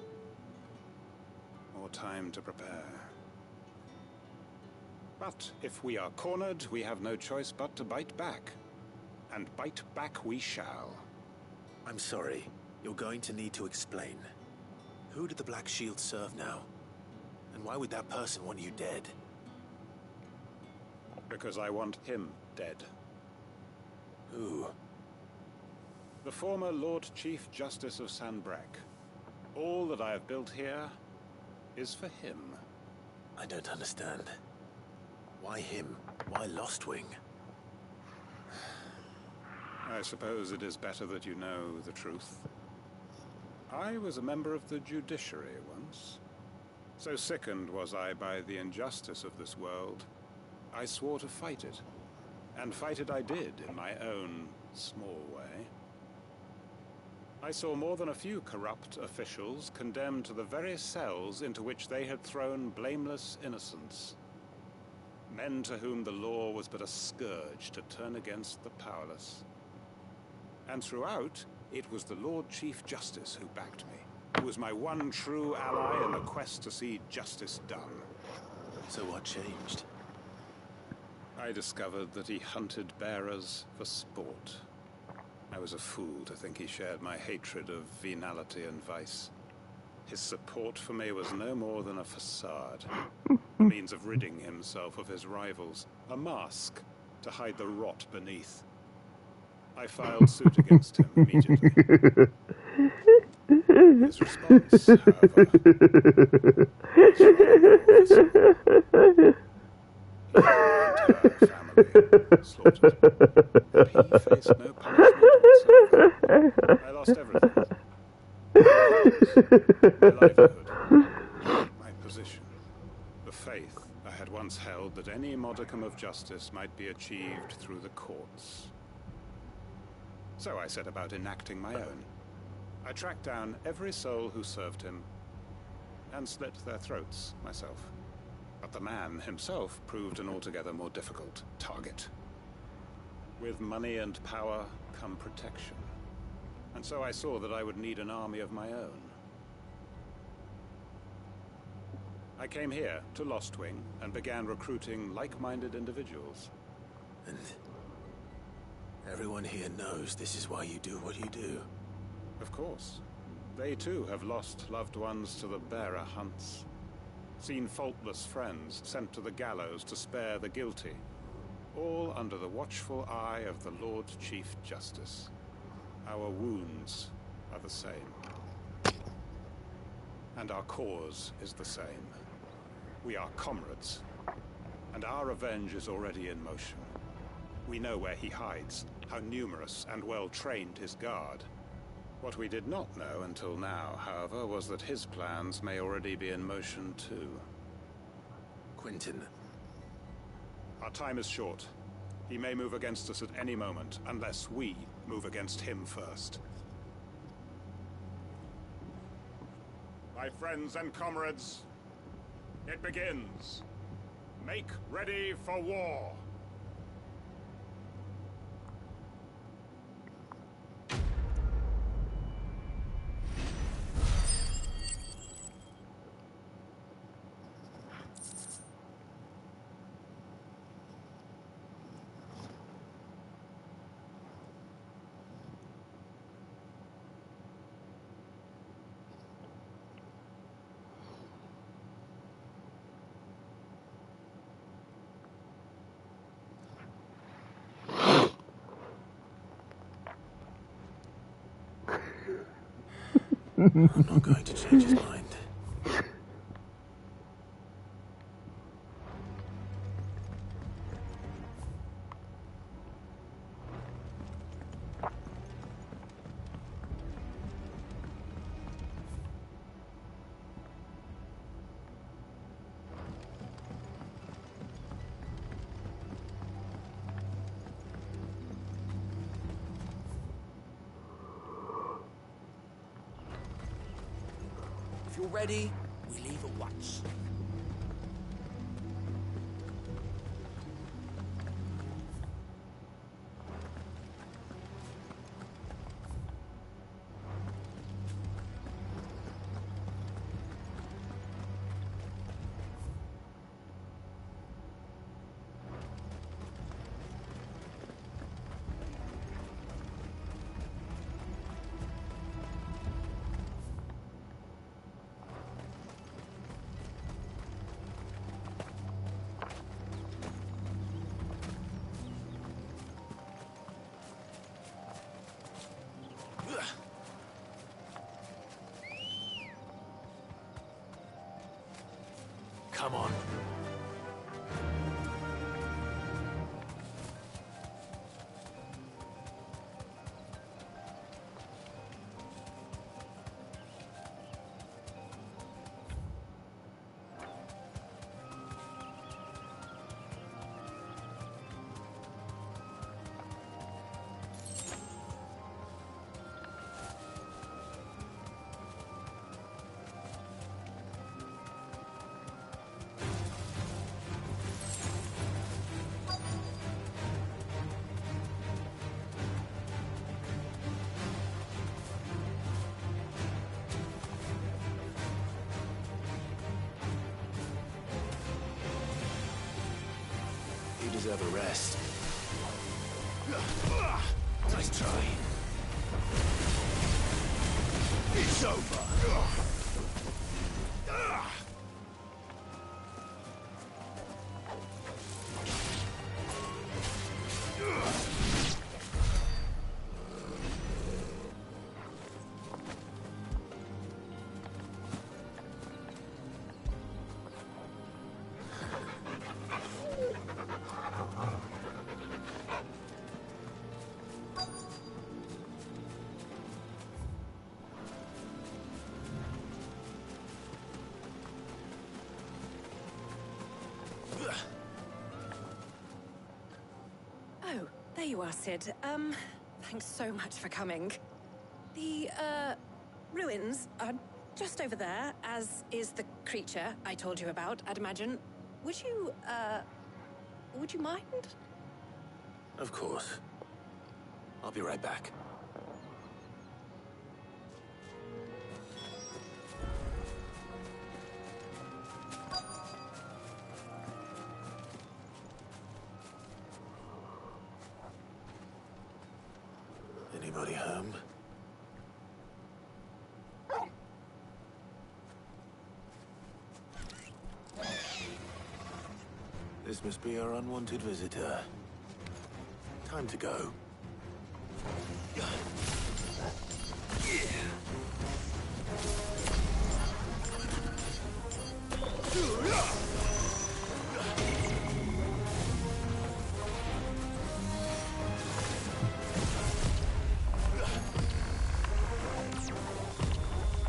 More time to prepare. But if we are cornered, we have no choice but to bite back. And bite back we shall. I'm sorry. You're going to need to explain. Who did the Black Shield serve now? And why would that person want you dead? Because I want him dead. Who? The former Lord Chief Justice of Sanbreque. All that I have built here is for him. I don't understand. Why him? Why Lostwing? I suppose it is better that you know the truth. I was a member of the judiciary once. So sickened was I by the injustice of this world, I swore to fight it. And fight it I did in my own small way. I saw more than a few corrupt officials condemned to the very cells into which they had thrown blameless innocents. Men to whom the law was but a scourge to turn against the powerless. And throughout, it was the Lord Chief Justice who backed me, who was my one true ally in the quest to see justice done. So what changed? I discovered that he hunted bearers for sport. I was a fool to think he shared my hatred of venality and vice. His support for me was no more than a facade, a means of ridding himself of his rivals, a mask to hide the rot beneath. I filed suit against him immediately. His response, however, was the entire family slaughtered. And he faced no punishment whatsoever. I lost everything. My livelihood, my position, the faith I had once held that any modicum of justice might be achieved through the courts. So I set about enacting my own. I tracked down every soul who served him and slit their throats myself. But the man himself proved an altogether more difficult target. With money and power come protection. And so I saw that I would need an army of my own. I came here to Lostwing and began recruiting like-minded individuals. And everyone here knows this is why you do what you do. Of course. They too have lost loved ones to the bearer hunts. Seen faultless friends sent to the gallows to spare the guilty. All under the watchful eye of the Lord Chief Justice. Our wounds are the same. And our cause is the same. We are comrades. And our revenge is already in motion. We know where he hides, how numerous and well-trained his guard. What we did not know until now, however, was that his plans may already be in motion too. Quentin. Our time is short. He may move against us at any moment, unless we move against him first. My friends and comrades, it begins. Make ready for war. I'm not going to change his mind. If you're ready, we leave at once. Come on. You deserve a rest. Nice try. It's over. you are, Sid. Thanks so much for coming. The, ruins are just over there, as is the creature I told you about, I'd imagine. Would you mind? Of course. I'll be right back. Anybody home? This must be our unwanted visitor. Time to go.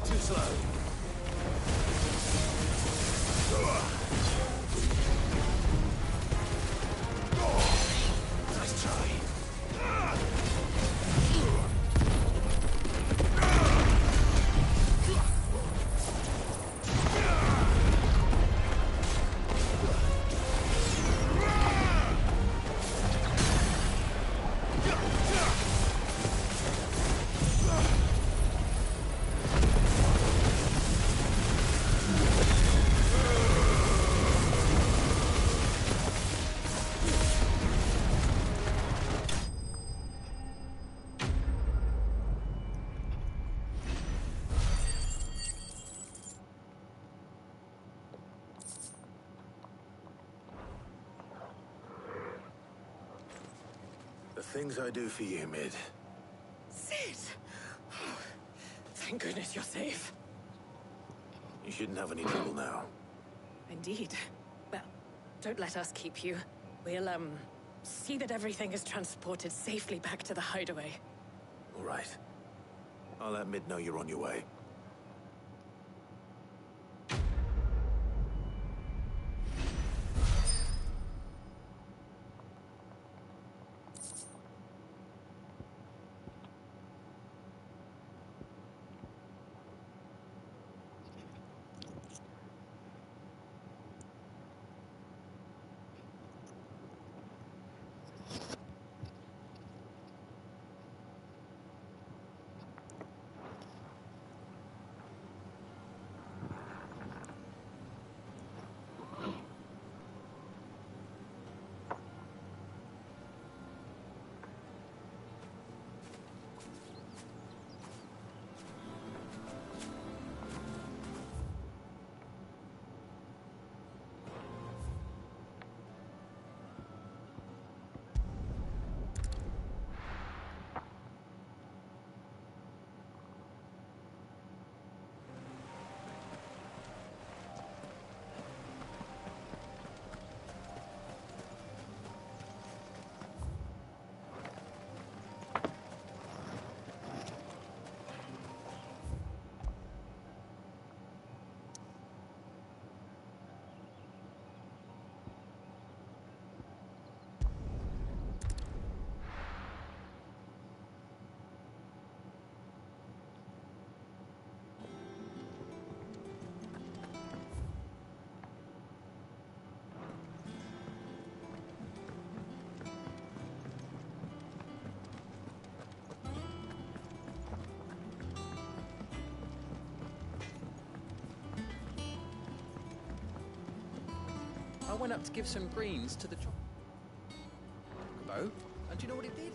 Too slow. Nice try. The things I do for you, Mid. Sid! Oh, thank goodness you're safe. You shouldn't have any trouble now. Indeed. Well, don't let us keep you. We'll, see that everything is transported safely back to the hideaway. All right. I'll let Mid know you're on your way. I went up to give some greens to the chocobo, and do you know what it did?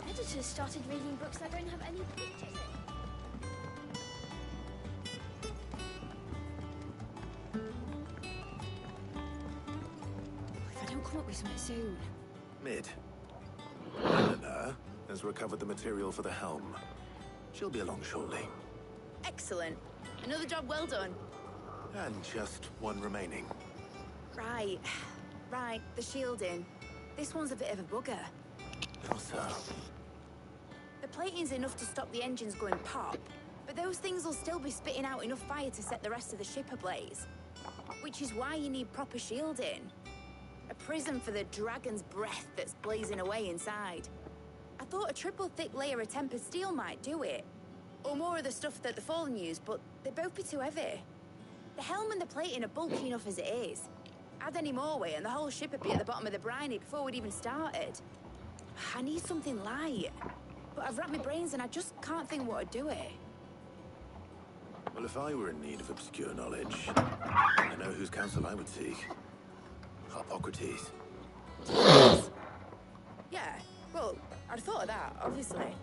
Editors started reading books that don't have any pictures in. Come up with something soon. Mid. Helena has recovered the material for the helm. She'll be along shortly. Excellent. Another job well done. And just one remaining. Right. Right, the shielding. This one's a bit of a bugger. How so? The plating's enough to stop the engines going pop, but those things will still be spitting out enough fire to set the rest of the ship ablaze. Which is why you need proper shielding. A prison for the dragon's breath that's blazing away inside. I thought a triple thick layer of tempered steel might do it. Or more of the stuff that the Fallen use, but they'd both be too heavy. The helm and the plating are bulky enough as it is. Add any more weight and the whole ship would be at the bottom of the briny before we'd even started. I need something light. But I've racked my brains and I just can't think what would do it. Well, if I were in need of obscure knowledge, I know whose counsel I would seek. Hippocrates. Yeah, well, I'd thought of that, obviously.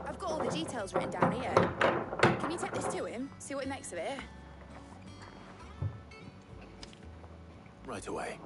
I've got all the details written down here. Can you take this to him? See what he makes of it? Right away.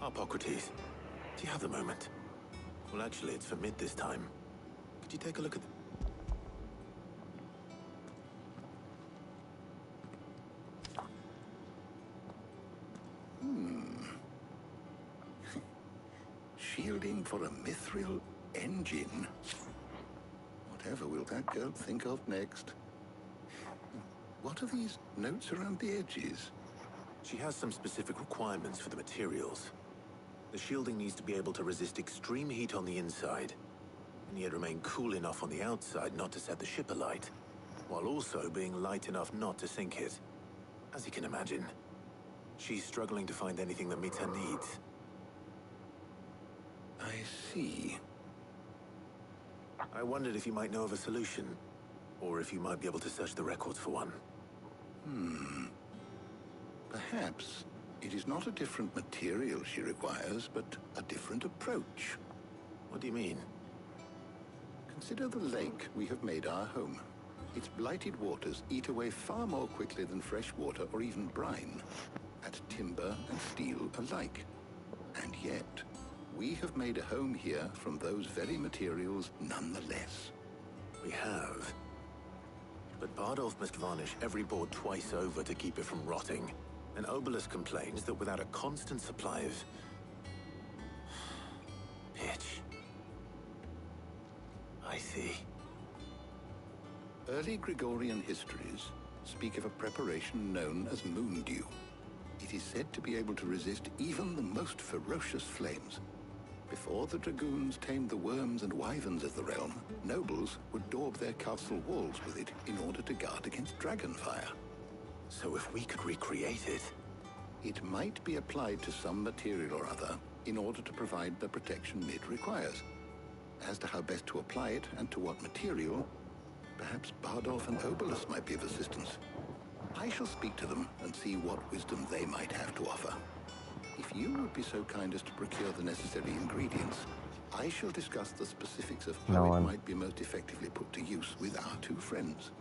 Hippocrates, do you have the moment? Well, actually, it's for mid this time. Could you take a look at the... Shielding for a mithril engine. Whatever will that girl think of next? What are these notes around the edges? She has some specific requirements for the materials. The shielding needs to be able to resist extreme heat on the inside, and yet remain cool enough on the outside not to set the ship alight, while also being light enough not to sink it. As you can imagine, she's struggling to find anything that meets her needs. I see. I wondered if you might know of a solution, or if you might be able to search the records for one. Perhaps it is not a different material she requires, but a different approach. What do you mean? Consider the lake we have made our home. Its blighted waters eat away far more quickly than fresh water or even brine, at timber and steel alike. And yet, we have made a home here from those very materials nonetheless. We have. But Bardolph must varnish every board twice over to keep it from rotting. And Obelisk complains that without a constant supply of... pitch. I see. Early Gregorian histories speak of a preparation known as moon dew. It is said to be able to resist even the most ferocious flames. Before the dragoons tamed the worms and wyverns of the realm, nobles would daub their castle walls with it in order to guard against dragon fire. So if we could recreate it... It might be applied to some material or other in order to provide the protection Mid requires. As to how best to apply it and to what material, perhaps Bardolph and Obolus might be of assistance. I shall speak to them and see what wisdom they might have to offer. If you would be so kind as to procure the necessary ingredients, I shall discuss the specifics of how it might be most effectively put to use with our two friends.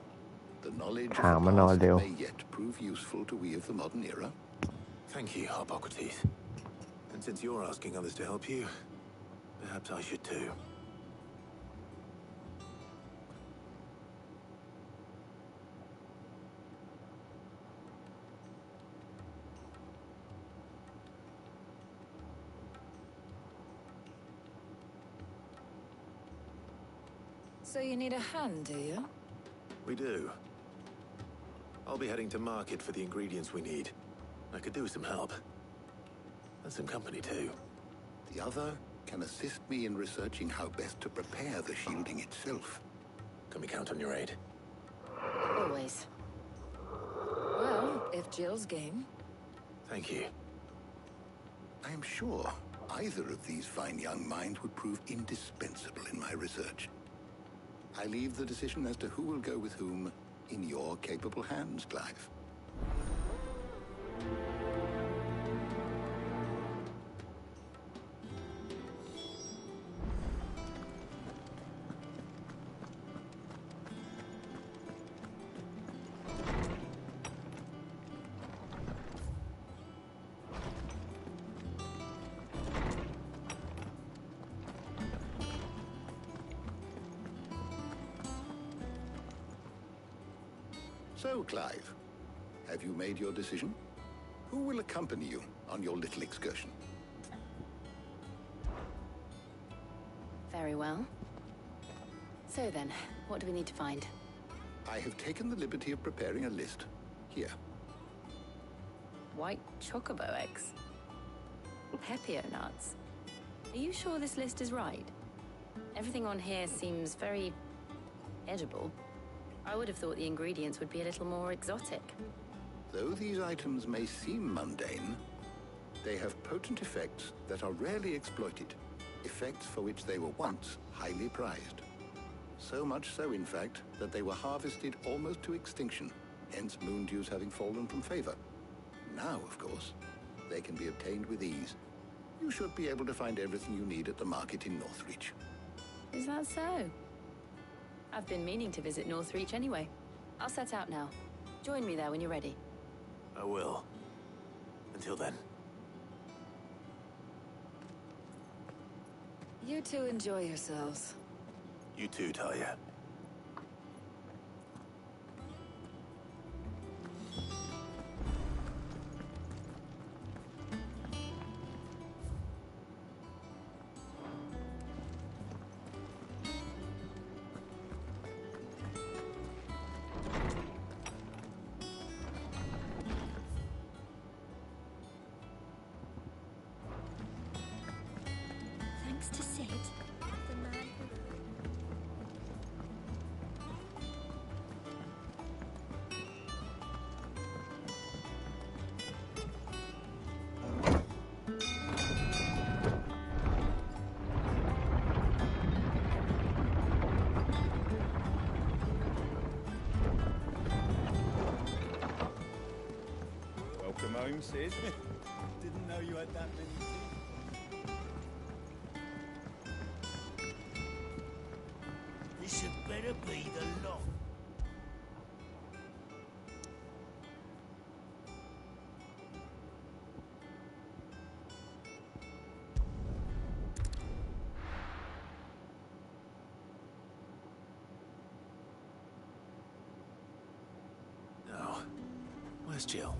The knowledge of the past may yet prove useful to we of the modern era. Thank you, Hippocrates. And since you're asking others to help you, perhaps I should too. So you need a hand, do you? We do. I'll be heading to market for the ingredients we need. I could do with some help. And some company too. The other can assist me in researching how best to prepare the shielding itself. Can we count on your aid? Always. Well, if Jill's game. Thank you. I am sure either of these fine young minds would prove indispensable in my research. I leave the decision as to who will go with whom in your capable hands, Clive. So, Clive, have you made your decision? Who will accompany you on your little excursion? Very well. So then, what do we need to find? I have taken the liberty of preparing a list. Here. White chocobo eggs. Pepio nuts. Are you sure this list is right? Everything on here seems very edible. I would have thought the ingredients would be a little more exotic. Though these items may seem mundane, they have potent effects that are rarely exploited, effects for which they were once highly prized. So much so, in fact, that they were harvested almost to extinction, hence moon dews having fallen from favor. Now, of course, they can be obtained with ease. You should be able to find everything you need at the market in Northreach. Is that so? I've been meaning to visit Northreach anyway. I'll set out now. Join me there when you're ready. I will. Until then. You two enjoy yourselves. You too, Talia. Thanks to Sid, the man who... Welcome home, Sid. Didn't know you had that many teeth. This had better be the lot. Now, where's Jill?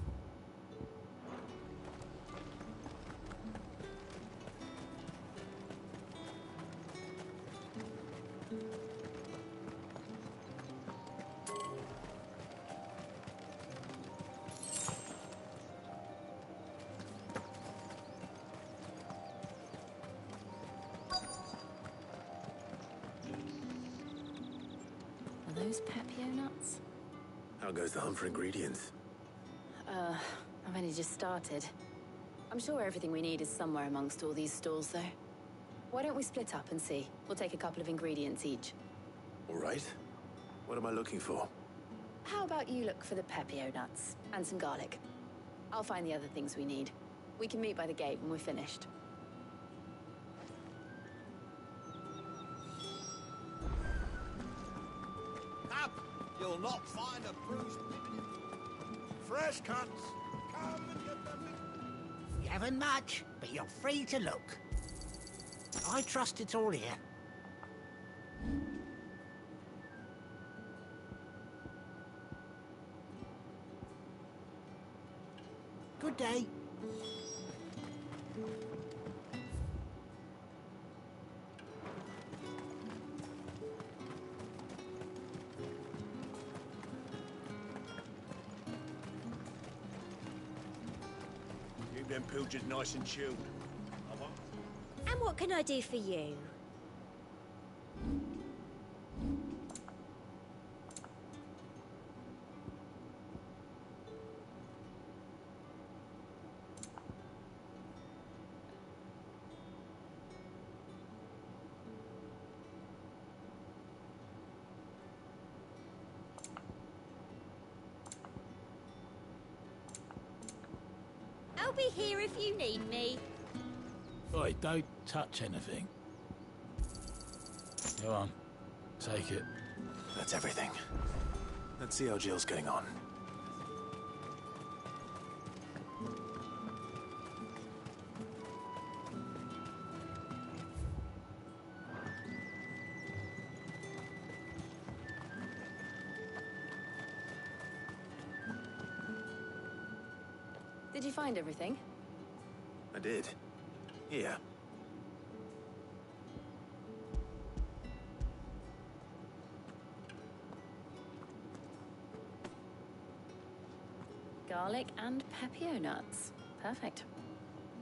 Are those Pepio nuts? How goes the hunt for ingredients? I've only just started. I'm sure everything we need is somewhere amongst all these stalls, though. Why don't we split up and see? We'll take a couple of ingredients each. All right. What am I looking for? How about you look for the pepio nuts and some garlic? I'll find the other things we need. We can meet by the gate when we're finished. Up! You'll not find a bruised pigeon. Fresh cuts. Come and get them. We haven't much, but you're free to look. I trust it's all here. Good day. Keep them pilchards nice and chilled. And what can I do for you? I'll be here if you need me. Oi, don't touch anything. Go on. Take it. That's everything. Let's see how Jill's getting on. Did you find everything? I did. Here. Garlic and pepio nuts. Perfect.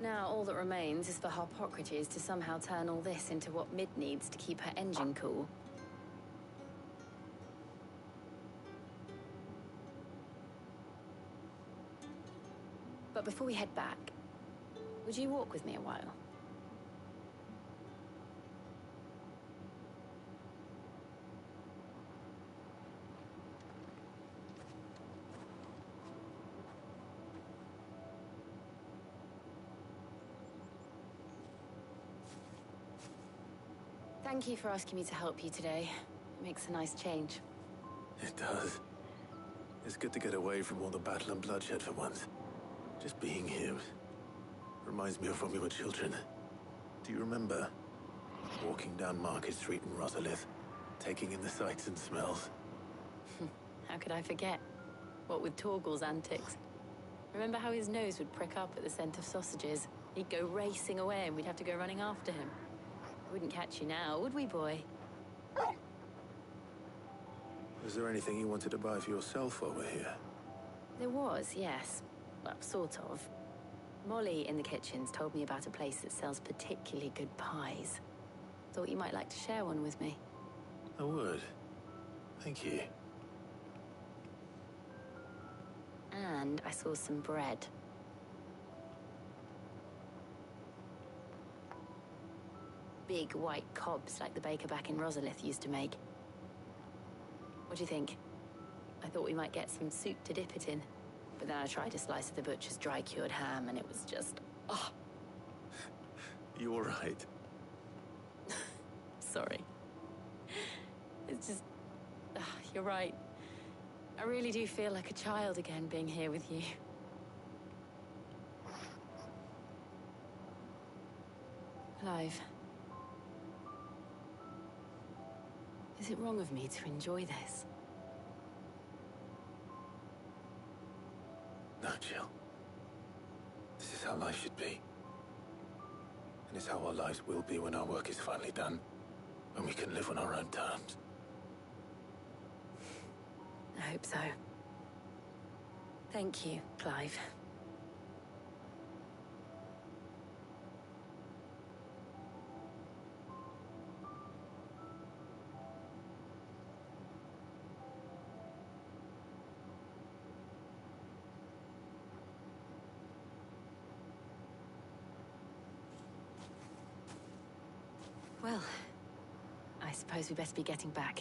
Now all that remains is for Harpocrates to somehow turn all this into what Mid needs to keep her engine cool. But before we head back, would you walk with me a while? Thank you for asking me to help you today. It makes a nice change. It does. It's good to get away from all the battle and bloodshed for once. Just being here reminds me of when we were children. Do you remember? Walking down Market Street in Rosalith, taking in the sights and smells. How could I forget? What with Torgal's antics. Remember how his nose would prick up at the scent of sausages? He'd go racing away and we'd have to go running after him. Wouldn't catch you now, would we, boy? Was there anything you wanted to buy for yourself while we're here? There was, yes. Well, sort of. Molly in the kitchens told me about a place that sells particularly good pies. Thought you might like to share one with me. I would. Thank you. And I saw some bread. Big white cobs like the baker back in Rosalith used to make. What do you think? I thought we might get some soup to dip it in. But then I tried a slice of the butcher's dry-cured ham and it was just... oh. You all right? Sorry. It's just... you're right. I really do feel like a child again being here with you. Clive. Is it wrong of me to enjoy this? No, Jill. This is how life should be. And it's how our lives will be when our work is finally done. When we can live on our own terms. I hope so. Thank you, Clive. Well, I suppose we best be getting back.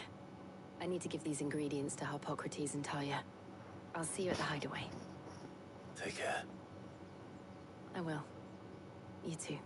I need to give these ingredients to Harpocrates and Talia. I'll see you at the hideaway. Take care. I will. You too.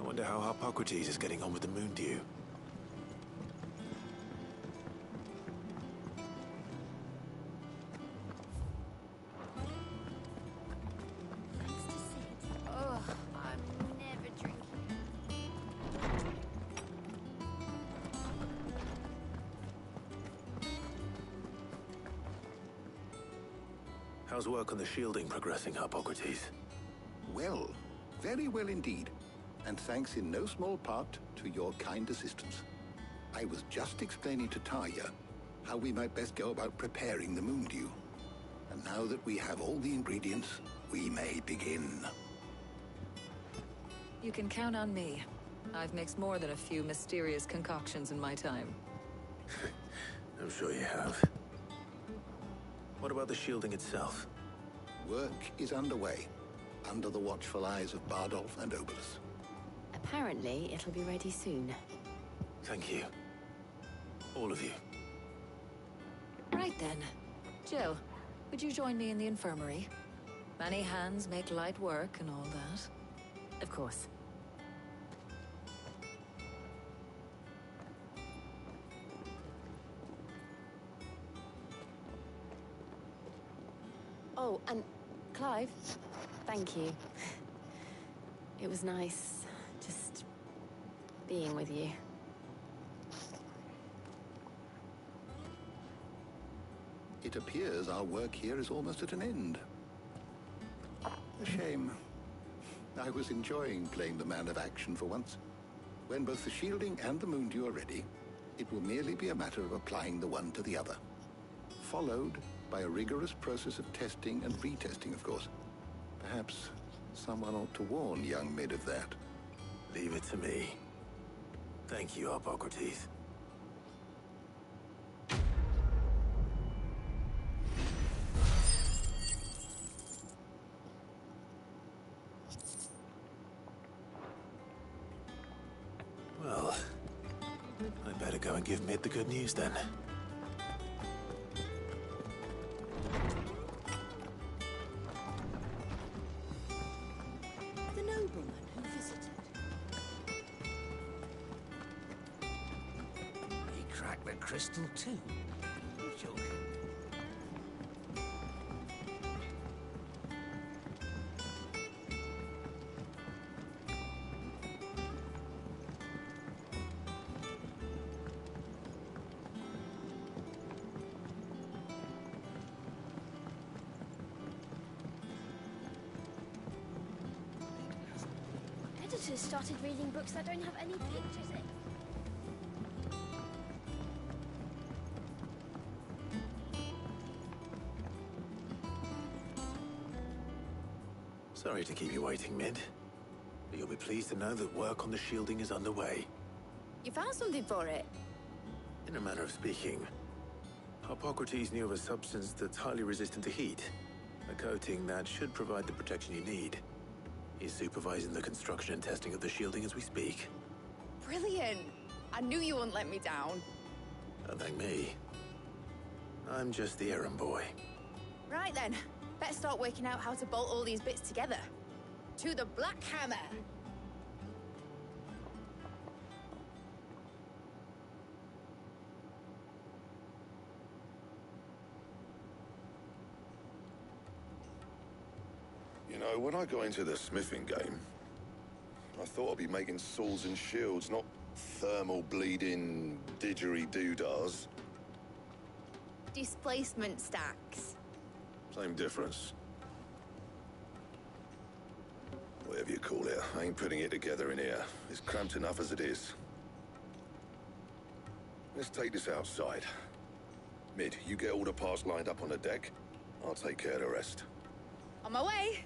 I wonder how Harpocrates is getting on with the moon dew. Oh, I'm never drinking. How's work on the shielding progressing, Harpocrates? Well, very well indeed. And thanks in no small part to your kind assistance. I was just explaining to Talia how we might best go about preparing the moon dew. And now that we have all the ingredients, we may begin. You can count on me. I've mixed more than a few mysterious concoctions in my time. I'm sure you have. What about the shielding itself? Work is underway, under the watchful eyes of Bardolph and Obolus. Apparently, it'll be ready soon. Thank you. All of you. Right then. Jill, would you join me in the infirmary? Many hands make light work and all that. Of course. Oh, and Clive, thank you. It was nice just being with you. It appears our work here is almost at an end. A shame. I was enjoying playing the man of action for once. When both the shielding and the moon dew are ready, it will merely be a matter of applying the one to the other. Followed by a rigorous process of testing and retesting, of course. Perhaps someone ought to warn young Mid of that. Leave it to me. Thank you, Harpocrates. Well, I better go and give Mid the good news then. The nobleman who visited. He cracked the crystal too. You're joking. Editors started reading books that don't have any pictures in. Sorry to keep you waiting, Mid. But you'll be pleased to know that work on the shielding is underway. You found something for it? In a manner of speaking, Harpocrates knew of a substance that's highly resistant to heat. A coating that should provide the protection you need. He's supervising the construction and testing of the shielding as we speak. Brilliant! I knew you wouldn't let me down. Don't thank me. I'm just the errand boy. Right then, let's start working out how to bolt all these bits together. To the Black Hammer! You know, when I got into the smithing game, I thought I'd be making swords and shields, not thermal bleeding didgeridoo-dahs. Displacement stacks. Same difference. Whatever you call it, I ain't putting it together in here. It's cramped enough as it is. Let's take this outside. Mid, you get all the parts lined up on the deck. I'll take care of the rest. On my way.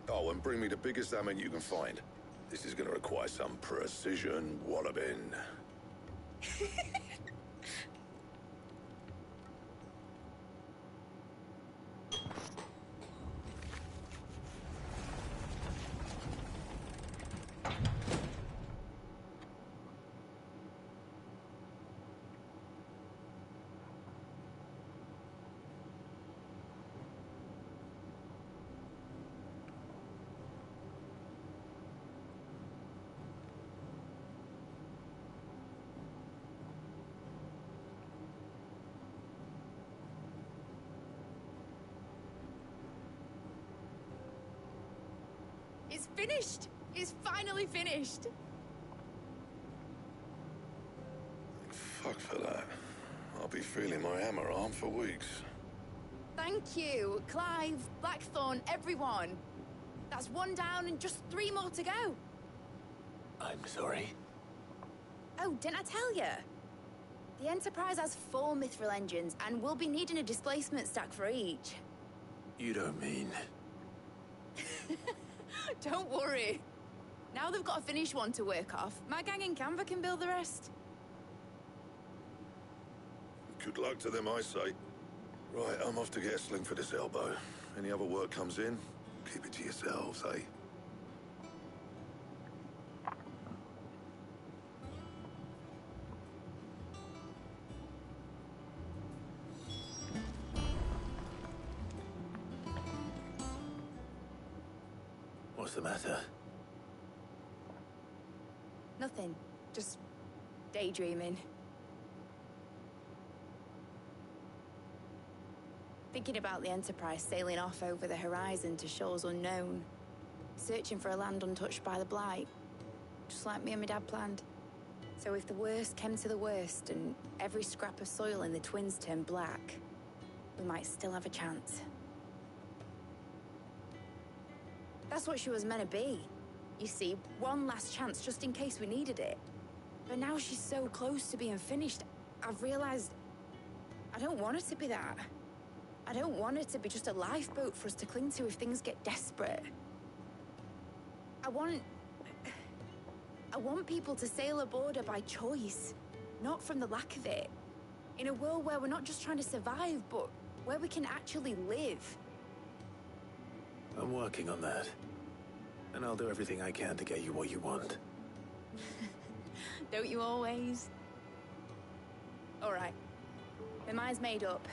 Oh, and bring me the biggest salmon you can find. This is gonna require some precision walloping. It's finished! It's finally finished! Fuck for that. I'll be feeling my hammer arm for weeks. Thank you, Clive, Blackthorn, everyone. That's one down and just 3 more to go. I'm sorry. Oh, didn't I tell you? The Enterprise has 4 mithril engines, and we'll be needing a displacement stack for each. You don't mean... Don't worry. Now they've got a finished one to work off. My gang in Canva can build the rest. Good luck to them, I say. Right, I'm off to get a sling for this elbow. Any other work comes in, keep it to yourselves, eh? What's the matter? Nothing. Just daydreaming. Thinking about the Enterprise sailing off over the horizon to shores unknown. Searching for a land untouched by the Blight. Just like me and my dad planned. So if the worst came to the worst and every scrap of soil in the Twins turned black, we might still have a chance. That's what she was meant to be. You see, one last chance just in case we needed it. But now she's so close to being finished, I've realized I don't want it to be that. I don't want it to be just a lifeboat for us to cling to if things get desperate. I want people to sail aboard her by choice, not from the lack of it. In a world where we're not just trying to survive, but where we can actually live. I'm working on that. And I'll do everything I can to get you what you want. Don't you always? All right. My mind's made up.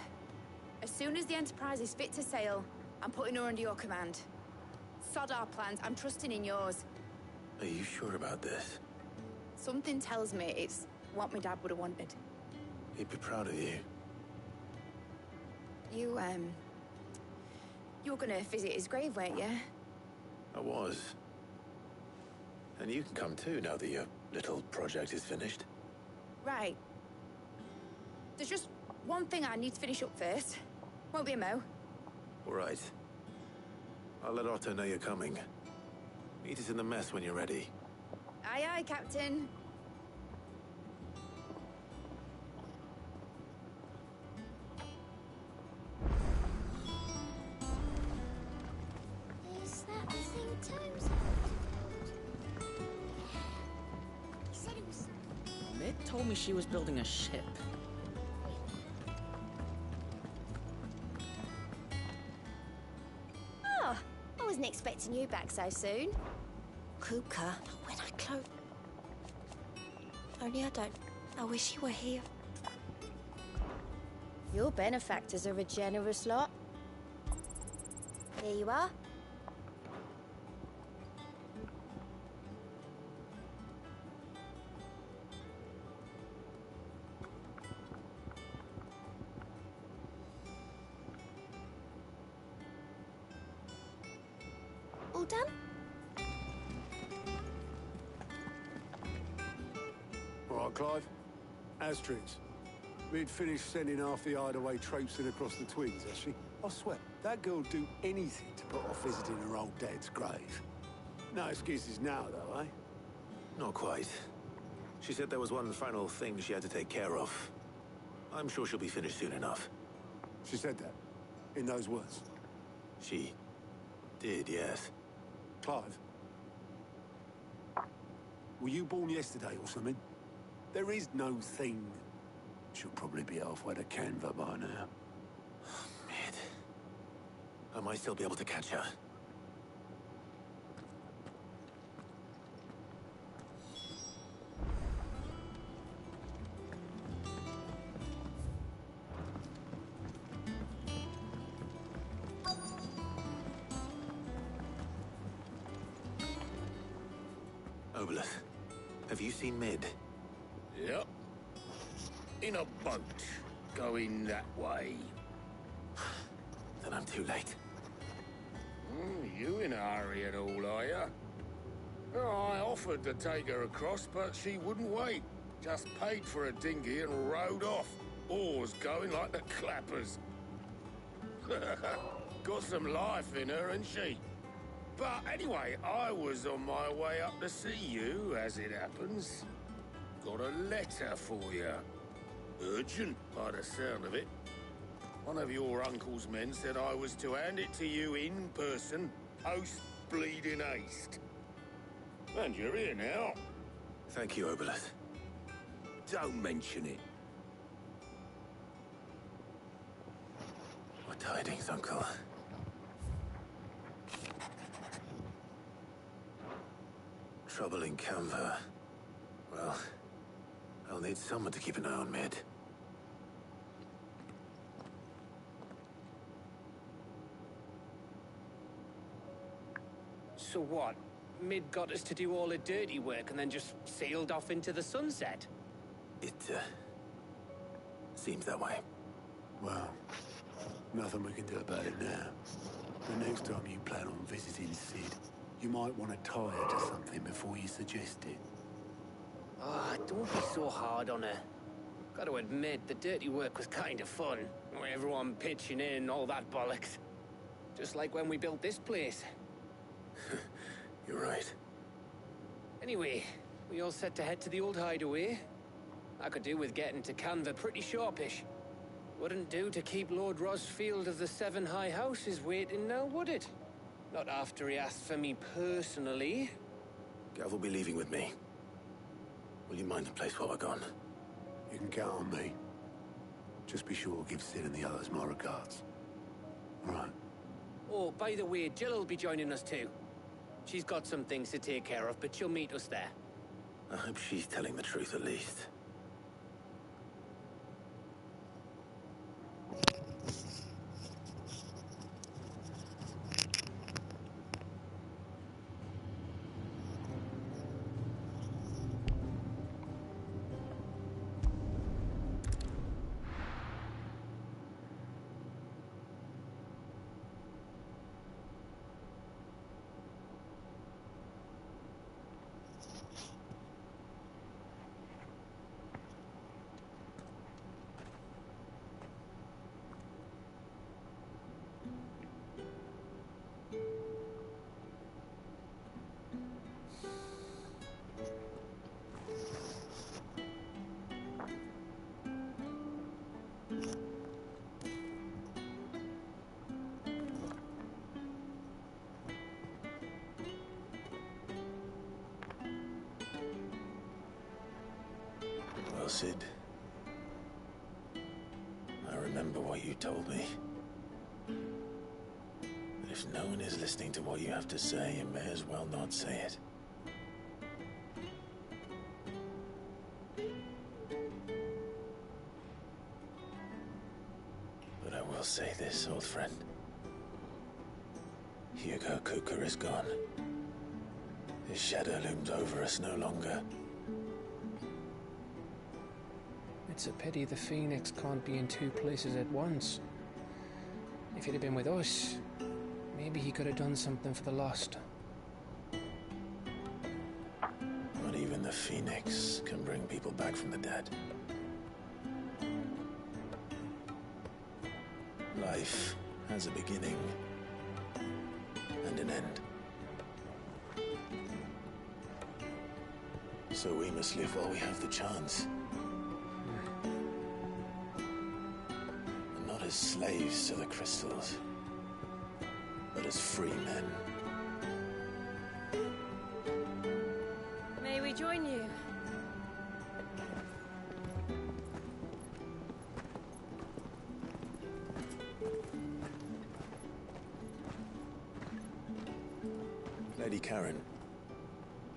As soon as the Enterprise is fit to sail, I'm putting her under your command. Sod our plans, I'm trusting in yours. Are you sure about this? Something tells me it's what my dad would have wanted. He'd be proud of you. You were gonna visit his grave, weren't you? I was. And you can come too now that your little project is finished. Right. There's just one thing I need to finish up first. Won't be a mo. All right. I'll let Otto know you're coming. Meet us in the mess when you're ready. Aye, aye, Captain. Is that the thing times? He said it was... Mid told me she was building a ship. Oh, I wasn't expecting you back so soon. Kupka, when I close... Only I wish you were here. Your benefactors are a generous lot. Here you are. done? All right, Clive. Asterix. We'd finished sending half the hideaway traipsing across the Twins, has she? I swear, that girl'd do anything to put off visiting her old dad's grave. No excuses now, though, eh? Not quite. She said there was one final thing she had to take care of. I'm sure she'll be finished soon enough. She said that? In those words? She did, yes. Clive? Were you born yesterday or something? There is no thing. She'll probably be halfway to Canva by now. Mid. I might still be able to catch her. Obeleth, have you seen Mid? Yep. In a boat, going that way. Then I'm too late. You in a hurry at all, are you? I offered to take her across, but she wouldn't wait. Just paid for a dinghy and rowed off. Oars going like the clappers. Got some life in her, ain't she? But anyway, I was on my way up to see you, as it happens. Got a letter for you. Urgent, by the sound of it. One of your uncle's men said I was to hand it to you in person, post bleeding haste. And you're here now. Thank you, Obeleth. Don't mention it. What tidings, Uncle? Trouble in Canva. Well, I'll need someone to keep an eye on Mid. So what? Mid got us to do all the dirty work and then just sailed off into the sunset? It, seems that way. Well, nothing we can do about it now. The next time you plan on visiting Sid, you might want to tie her to something before you suggest it. Ah, don't be so hard on her. Got to admit, the dirty work was kind of fun. Everyone pitching in, all that bollocks. Just like when we built this place. You're right. Anyway, we all set to head to the old hideaway. I could do with getting to Canva pretty sharpish. Wouldn't do to keep Lord Rosfield of the Seven High Houses waiting now, would it? Not after he asked for me personally. Gav will be leaving with me. Will you mind the place while we're gone? You can count on me. Just be sure to give Sid and the others my regards. All right. Oh, by the way, Jill will be joining us too. She's got some things to take care of, but she'll meet us there. I hope she's telling the truth at least. Well, Sid, I remember what you told me. But if no one is listening to what you have to say, you may as well not say it. But I will say this, old friend. Hugo Kuka is gone. His shadow looms over us no longer. It's a pity the Phoenix can't be in two places at once. If he'd have been with us, maybe he could have done something for the lost. Even the Phoenix can bring people back from the dead. Life has a beginning and an end. So we must live while we have the chance. And not as slaves to the crystals, but as free men. May we join you? Lady Karen,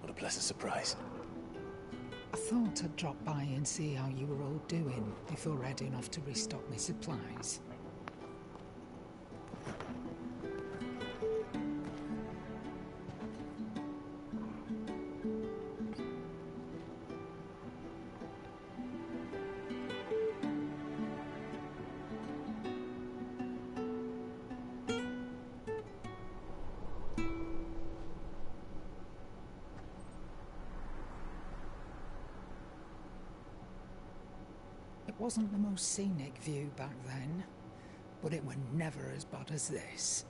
what a pleasant surprise. I thought I'd drop by and see how you were all doing before heading off to restock my supplies. It wasn't the most scenic view back then, but it were never as bad as this.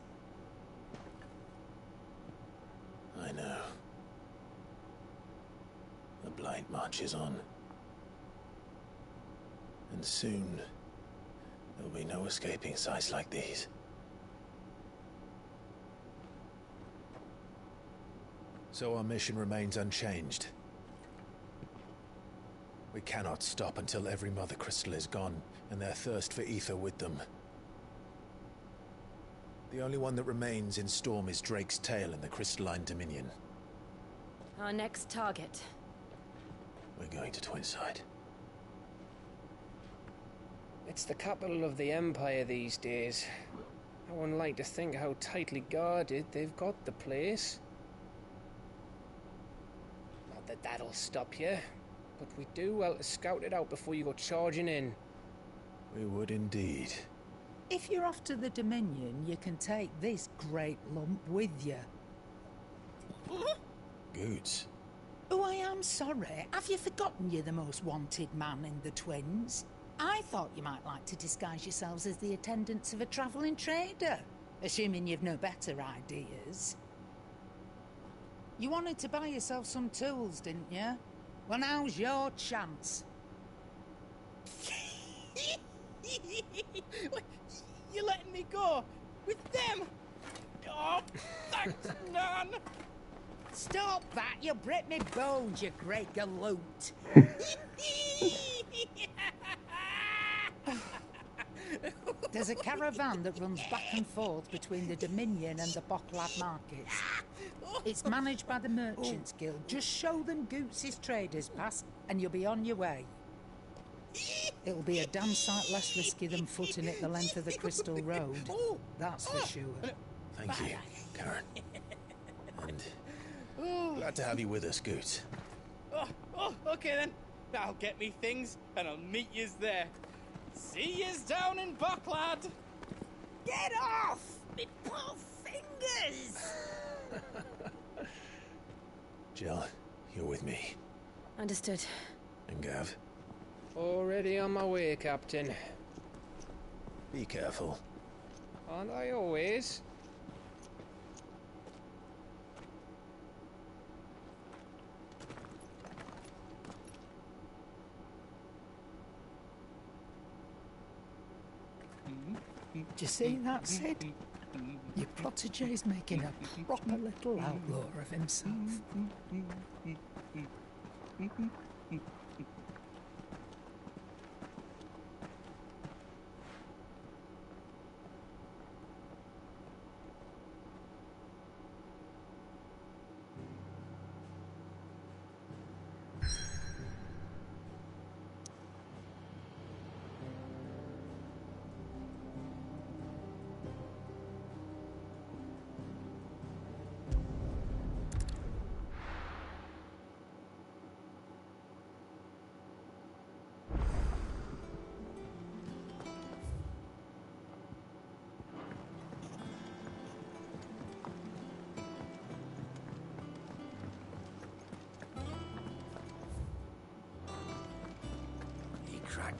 I know. The Blight marches on. And soon, there'll be no escaping sights like these. So our mission remains unchanged. We cannot stop until every Mother Crystal is gone, and their thirst for ether with them. The only one that remains in Storm is Drake's Tail in the Crystalline Dominion. Our next target. We're going to Twinside. It's the capital of the Empire these days. I wouldn't like to think how tightly guarded they've got the place. Not that that'll stop you, but we do well to scout it out before you go charging in. We would indeed. If you're off to the Dominion, you can take this great lump with you. Goods. Oh, I am sorry. Have you forgotten you're the most wanted man in the Twins? I thought you might like to disguise yourselves as the attendants of a travelling trader, assuming you've no better ideas. You wanted to buy yourself some tools, didn't you? Well, now's your chance. You're letting me go? With them? Oh, thanks, Nan! Stop that! You break me bones, you great galoot! There's a caravan that runs back and forth between the Dominion and the Bocklad markets. It's managed by the Merchants Guild. Just show them Goots' traders pass, and you'll be on your way. It'll be a damn sight less risky than footing it the length of the Crystal Road. That's for sure. Thank you, Karen. And glad to have you with us, Goots. Okay then. I'll get me things, and I'll meet yous there. See yous down in Bocklad! Get off! Me poor fingers! Jill, you're with me. Understood. And Gav? Already on my way, Captain. Be careful. Aren't I always? Do you see that, Sid? Your protégé's making a proper little outlaw of himself.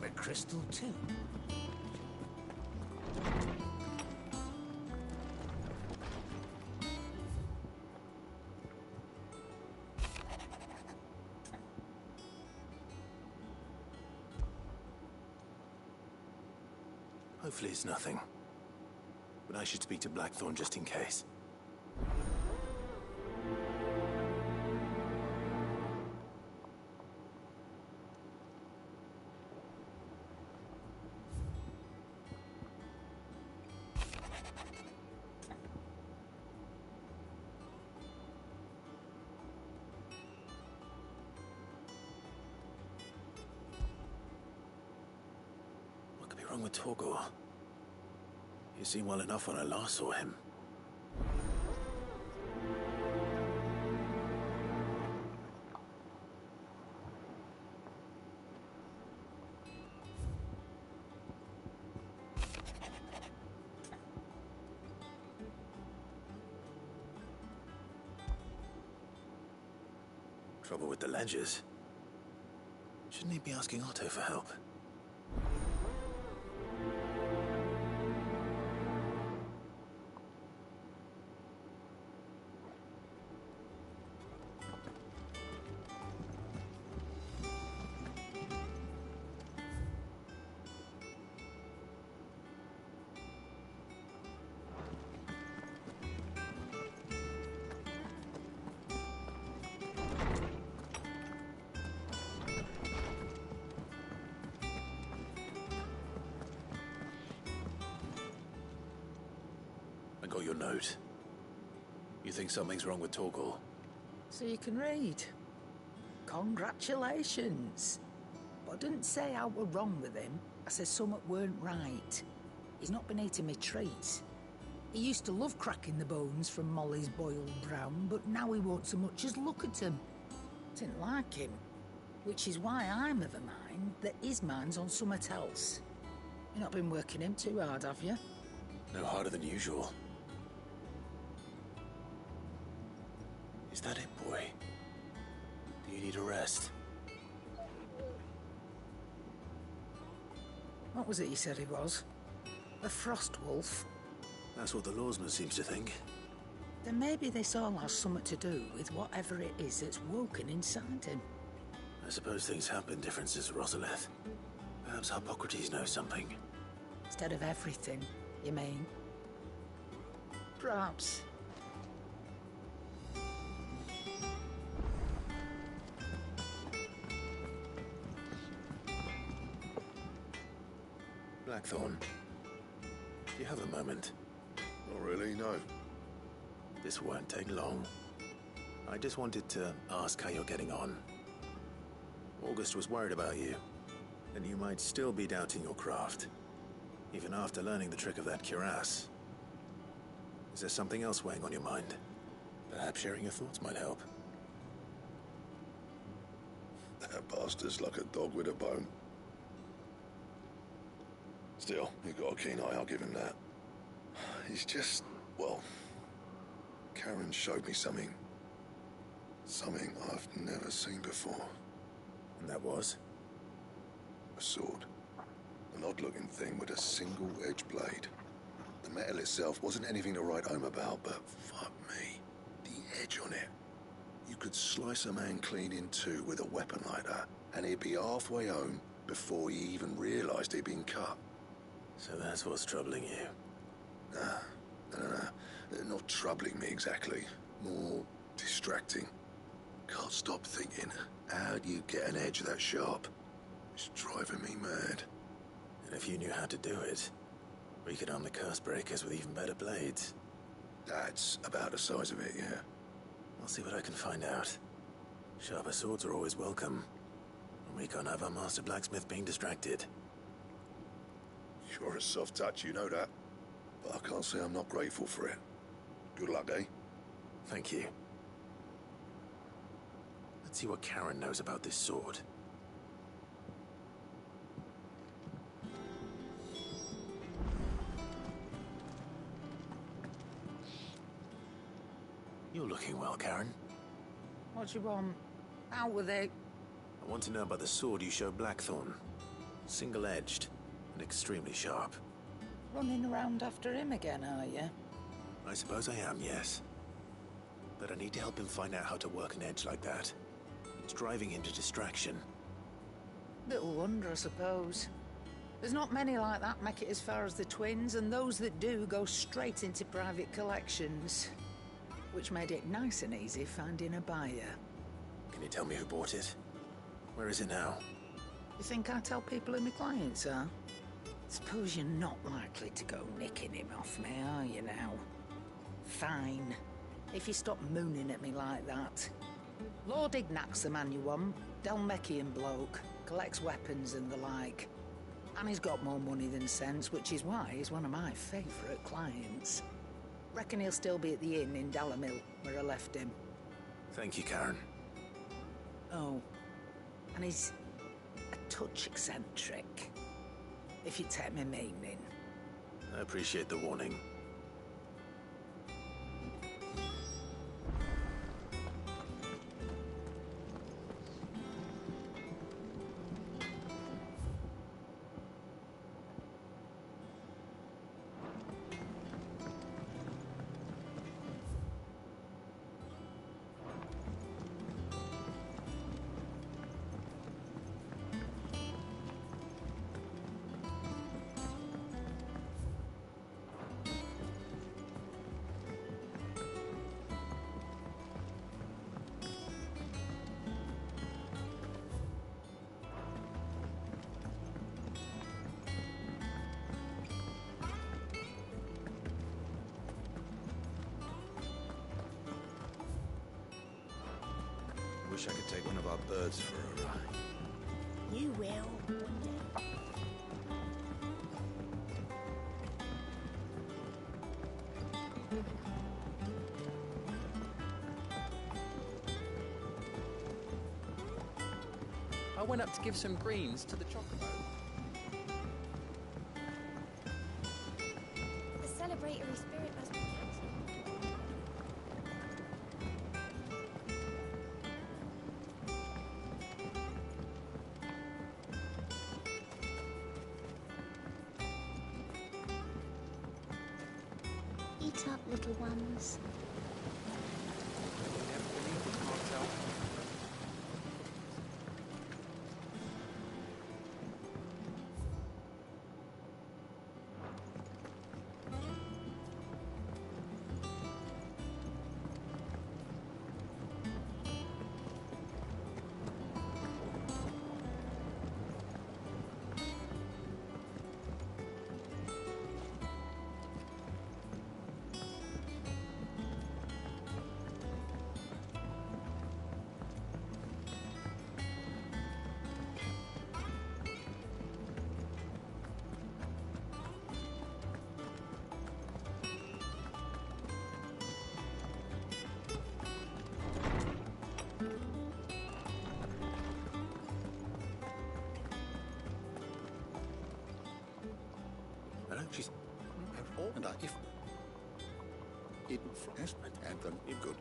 with crystal too. Hopefully it's nothing. But I should speak to Blackthorn just in case. What could be wrong with Torgor? He seemed well enough when I last saw him. Trouble with the ledgers. Shouldn't he be asking Otto for help? I got your note. You think something's wrong with Torgor? So you can read. Congratulations. But I didn't say I were wrong with him. I said something weren't right. He's not been eating me treats. He used to love cracking the bones from Molly's boiled brown, but now he won't so much as look at them. Didn't like him. Which is why I'm of a mind that his mind's on something else. You've not been working him too hard, have you? No harder than usual. Is that it, boy? Do you need a rest? What was it you said he was? A frost wolf? That's what the lawsman seems to think. Then maybe this all has something to do with whatever it is that's woken inside him. I suppose things have been different since Rosalith. Perhaps Hippocrates knows something. Instead of everything, you mean? Perhaps. Blackthorn, do you have a moment? Not really, no. This won't take long. I just wanted to ask how you're getting on. August was worried about you, and you might still be doubting your craft, even after learning the trick of that cuirass. Is there something else weighing on your mind? Perhaps sharing your thoughts might help. That bastard's like a dog with a bone. Still, he's got a keen eye, I'll give him that. He's just, well, Karen showed me something. Something I've never seen before. And that was? A sword. An odd-looking thing with a single-edged blade. The metal itself wasn't anything to write home about, but fuck me. The edge on it. You could slice a man clean in two with a weapon like that, and he'd be halfway home before he even realized he'd been cut. So that's what's troubling you? No. Not troubling me exactly. More distracting. Can't stop thinking, how do you get an edge that sharp? It's driving me mad. And if you knew how to do it, we could arm the curse breakers with even better blades. That's about the size of it, yeah. I'll see what I can find out. Sharper swords are always welcome. And we can't have our master blacksmith being distracted. You're a soft touch, you know that. But I can't say I'm not grateful for it. Good luck, eh? Thank you. Let's see what Karen knows about this sword. You're looking well, Karen. What do you want? Out with it. I want to know about the sword you showed Blackthorn. Single-edged and extremely sharp. Running around after him again, are you? I suppose I am, yes. But I need to help him find out how to work an edge like that. It's driving him to distraction. Little wonder, I suppose. There's not many like that make it as far as the twins, and those that do go straight into private collections. Which made it nice and easy finding a buyer. Can you tell me who bought it? Where is it now? You think I tell people who my clients are? Suppose you're not likely to go nicking him off me, are you now? Fine. If you stop mooning at me like that. Lord Ignac's the man you want. Dalmekian bloke. Collects weapons and the like. And he's got more money than sense, which is why he's one of my favourite clients. Reckon he'll still be at the inn in Dalamil, where I left him. Thank you, Karen. Oh. And he's a touch eccentric. If you take my meaning. I appreciate the warning. Wish I could take one of our birds for a ride. You will, one day. I went up to give some greens to the chocobo. The celebratory spirit must be cancelled. Eat up, little ones. She's... And I, if... It flashed and then it good.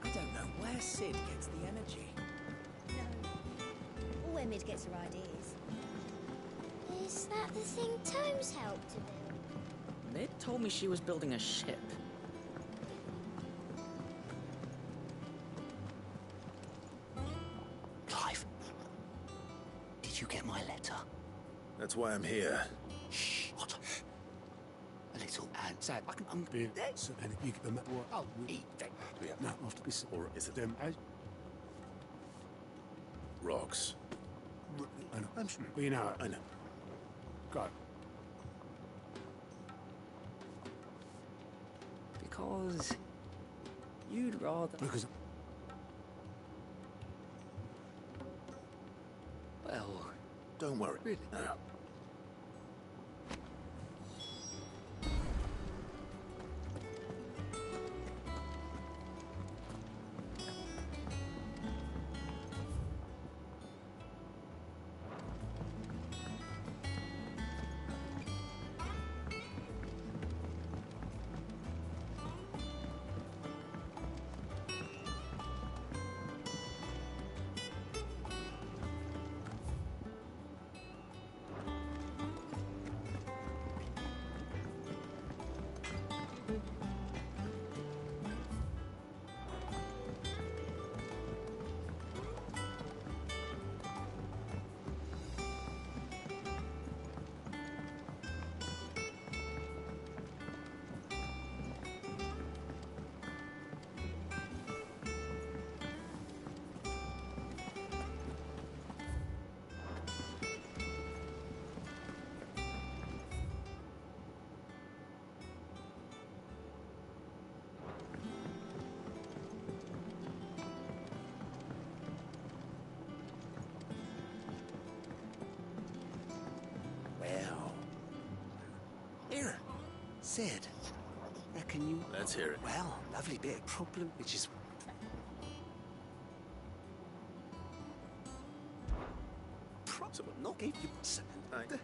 I don't know where Sid gets the energy. Or where Mid gets her ideas. Is that the thing Tomes helped to build? Mid told me she was building a ship. Clive, did you get my letter? That's why I'm here. Shh. What? A little answer. I can... So, and you can... Oh, eat that. No, after this... Or is it them... Rocks. I know. Well, you know it. I know. Go. Because you'd rather... Because... Well... Don't worry. Really? No. Here, Sid. Reckon you... Let's hear it. Well, lovely bit of problem, which is... Problem, not give you... Thanks.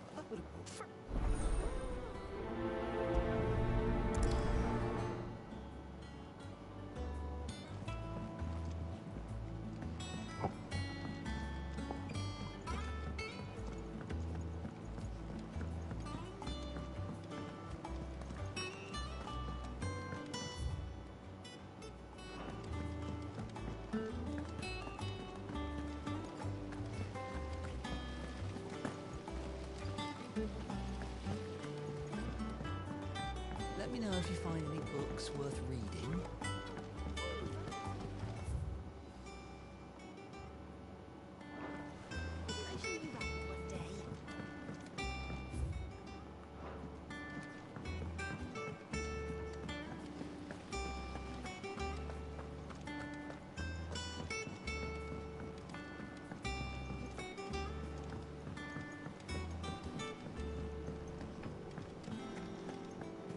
Let me know if you find any books worth reading.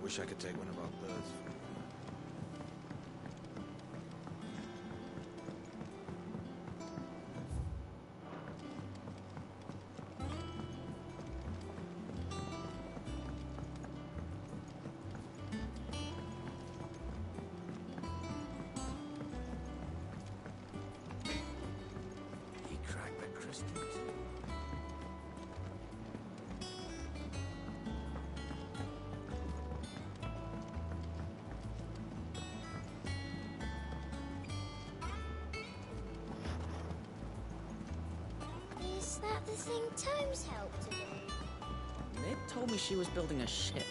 Wish I could take one of our birds. He cracked the crystal too. Is that the thing Tomes helped to do? Ned told me she was building a ship.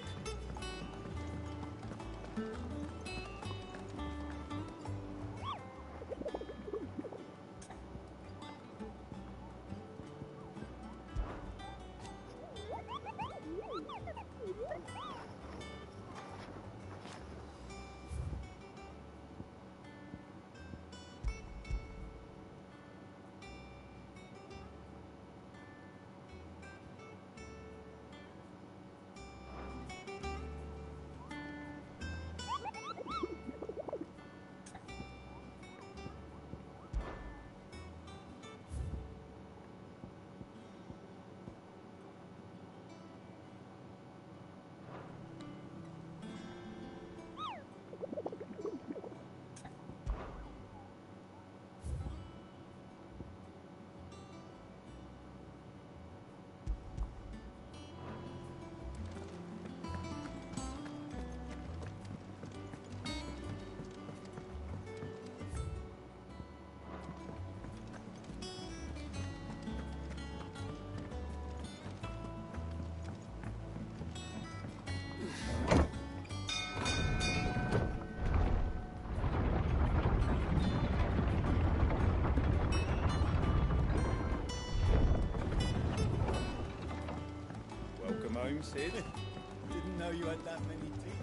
Welcome home, Sid. Didn't know you had that many teeth.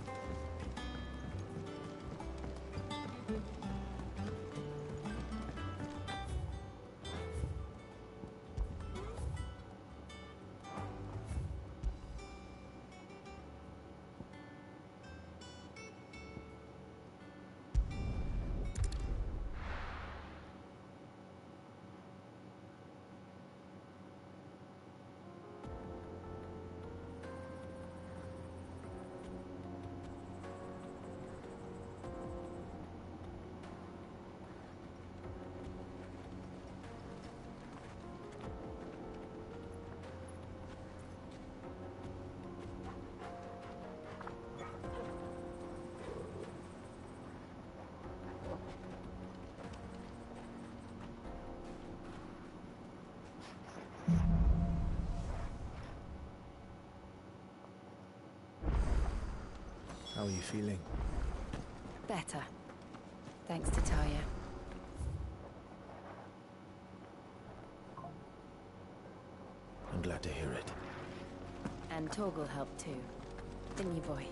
How are you feeling? Better. Thanks to Talia. I'm glad to hear it. And Torgal helped too. Didn't you, boy?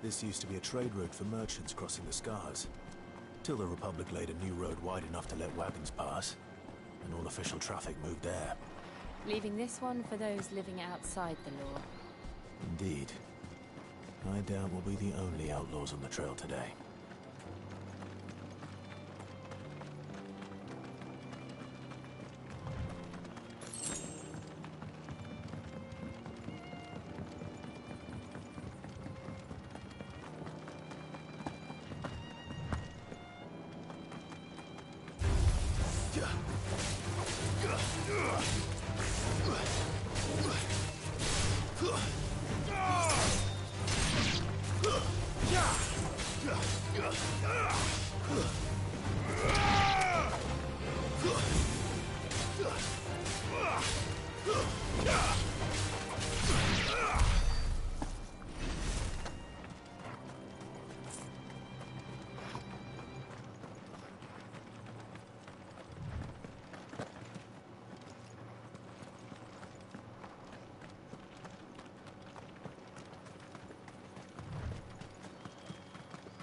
This used to be a trade route for merchants crossing the Scars, till the Republic laid a new road wide enough to let wagons pass, and all official traffic moved there. Leaving this one for those living outside the law. Indeed. I doubt we'll be the only outlaws on the trail today.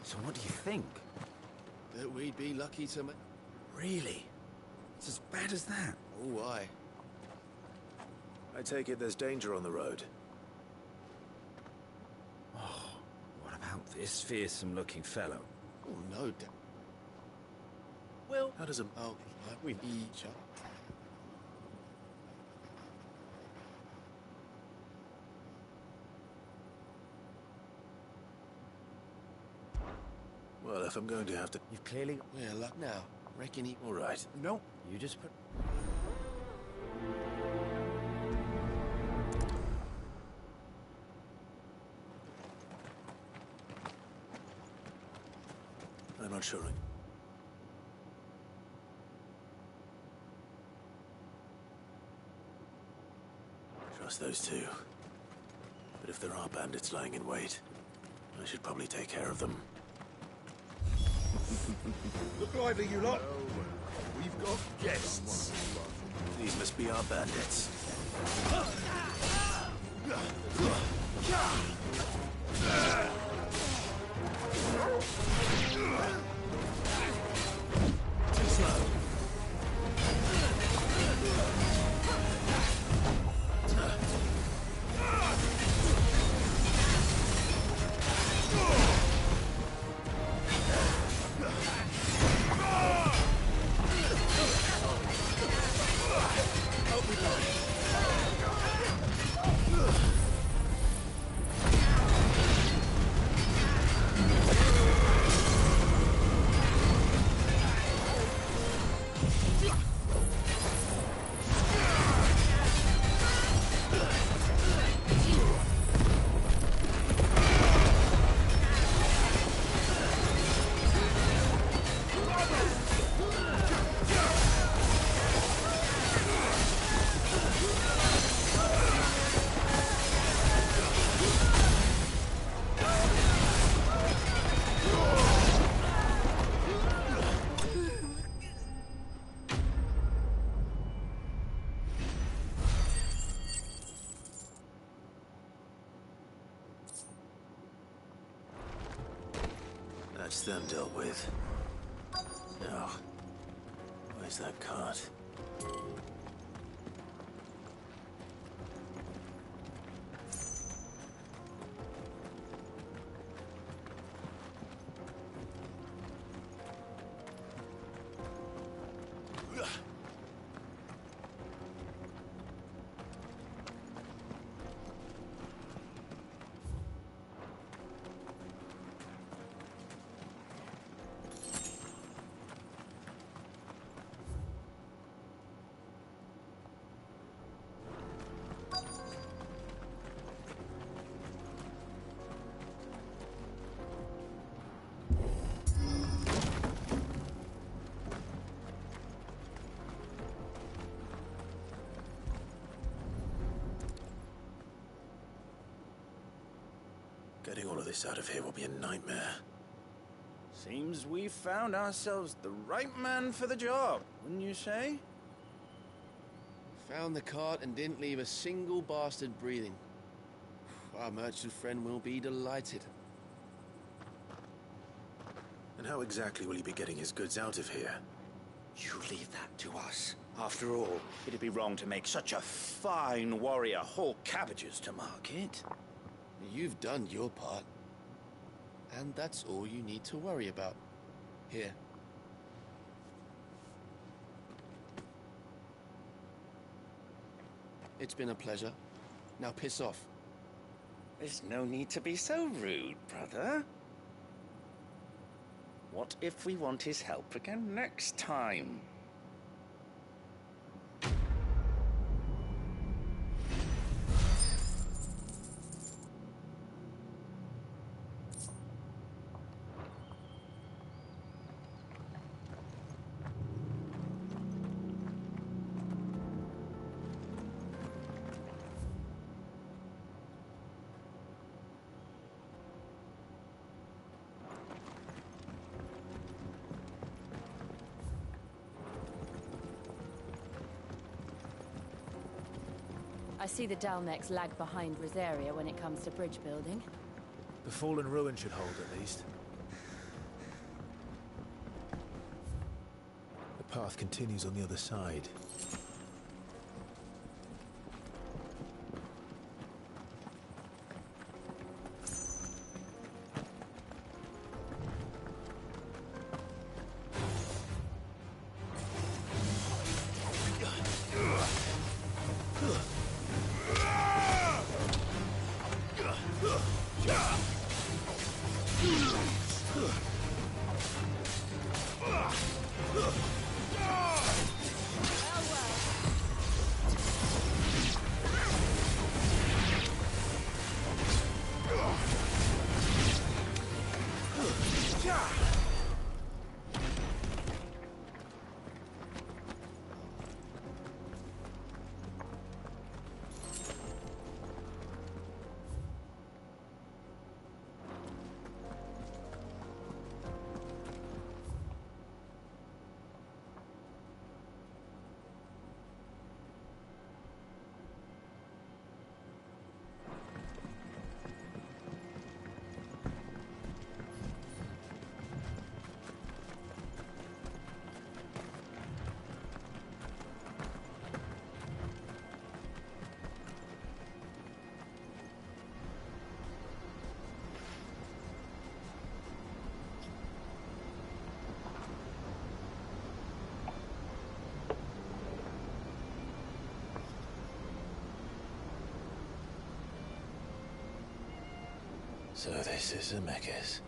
So what do you think? That we'd be lucky to Really? It's as bad as that? Oh, aye. I take it there's danger on the road. Oh, what about this fearsome-looking fellow? Oh, no doubt. Well, how does a... Oh, we each other. Well, if I'm going to have to... You've clearly... We're luck now. Reckon he... All right. No, you just put... I'm not sure. Trust those two. But if there are bandits lying in wait, I should probably take care of them. Look lively, you lot. We've got guests. These must be our bandits. Too slow. That's them dealt with. Now, where's that cart? Getting all of this out of here will be a nightmare. Seems we've found ourselves the right man for the job, wouldn't you say? Found the cart and didn't leave a single bastard breathing. Our merchant friend will be delighted. And how exactly will he be getting his goods out of here? You leave that to us. After all, it'd be wrong to make such a fine warrior haul cabbages to market. You've done your part. And that's all you need to worry about. Here. It's been a pleasure. Now piss off. There's no need to be so rude, brother. What if we want his help again next time? I see the Dalnecs lag behind Rosaria when it comes to bridge building. The fallen ruin should hold, at least. The path continues on the other side. So this is Zemeckis.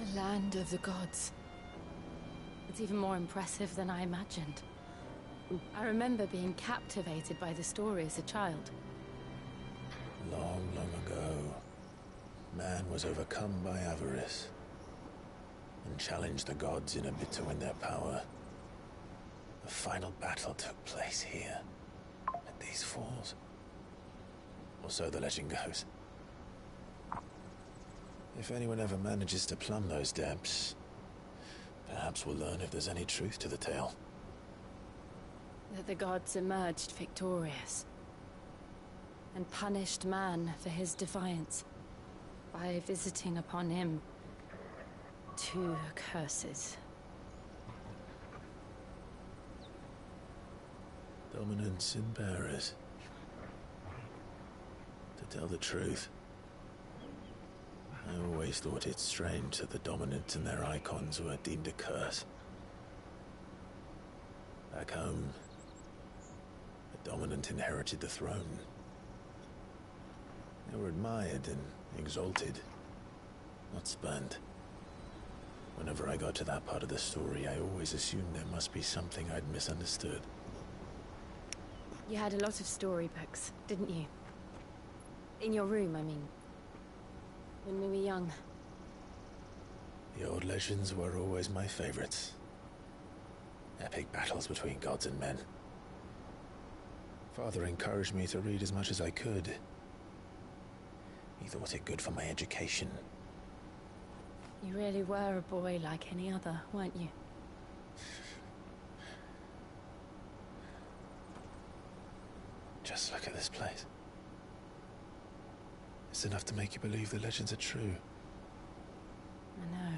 The land of the gods. It's even more impressive than I imagined. I remember being captivated by the story as a child. Long, long ago, man was overcome by avarice and challenged the gods in a bid to win their power. The final battle took place here, at these falls. Or so the legend goes. If anyone ever manages to plumb those depths, perhaps we'll learn if there's any truth to the tale. That the gods emerged victorious and punished man for his defiance by visiting upon him 2 curses. Dominance and bearers. To tell the truth, I always thought it strange that the dominants and their icons were deemed a curse. Back home, the dominant inherited the throne. They were admired and exalted, not spurned. Whenever I got to that part of the story, I always assumed there must be something I'd misunderstood. You had a lot of storybooks, didn't you? In your room, I mean. When we were young. The old legends were always my favorites. Epic battles between gods and men. Father encouraged me to read as much as I could. He thought it good for my education. You really were a boy like any other, weren't you? Just look at this place. It's enough to make you believe the legends are true. I know.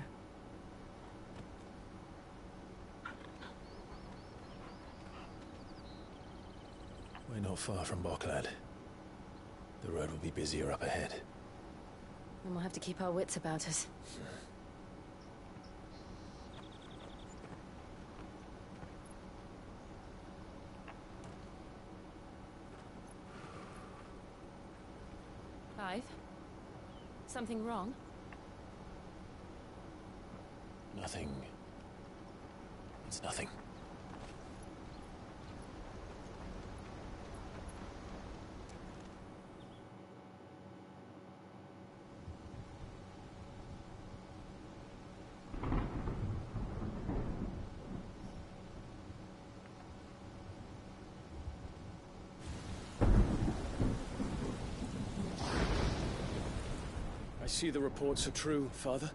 We're not far from Boklad. The road will be busier up ahead. And we'll have to keep our wits about us. Clive? Something wrong? Nothing. It's nothing. I see the reports are true, Father.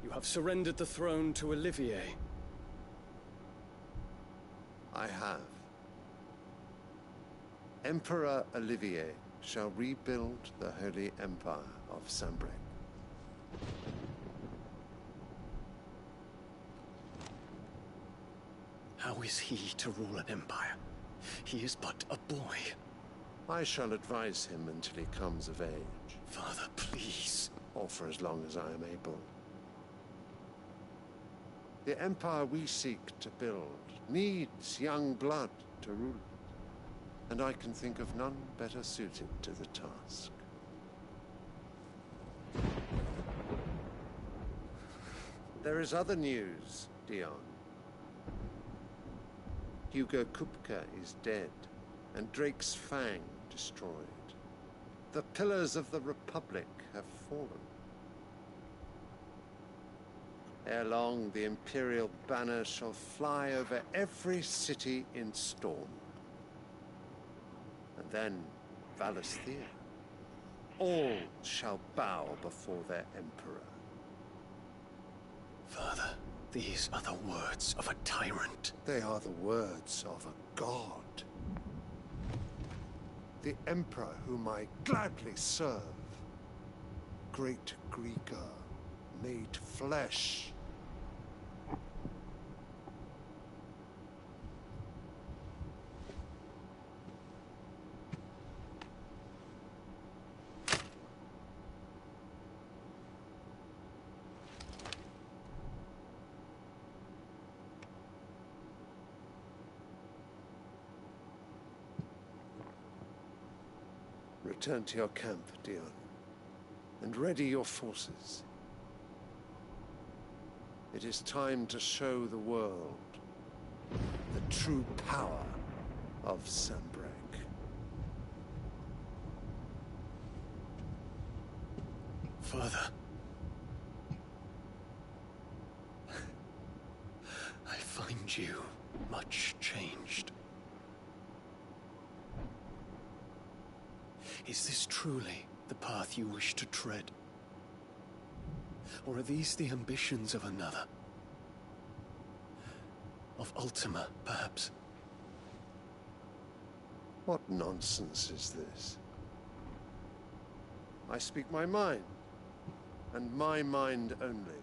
You have surrendered the throne to Olivier. I have. Emperor Olivier shall rebuild the Holy Empire of Sambrec. How is he to rule an empire? He is but a boy. I shall advise him until he comes of age. Father, please. Or for as long as I am able. The empire we seek to build needs young blood to rule it, and I can think of none better suited to the task. There is other news, Dion. Hugo Kupka is dead, and Drake's Fang destroyed. The pillars of the Republic have fallen. Ere long, the Imperial banner shall fly over every city in Storm. And then, Valisthea. All shall bow before their Emperor. Father, these are the words of a tyrant. They are the words of a god. The Emperor whom I gladly serve. Great Greeker, made flesh. Return to your camp, Dion, and ready your forces. It is time to show the world the true power of Sambrec. Father. I find you much changed. Is this truly the path you wish to tread? Or are these the ambitions of another? Of Ultima, perhaps? What nonsense is this? I speak my mind, and my mind only.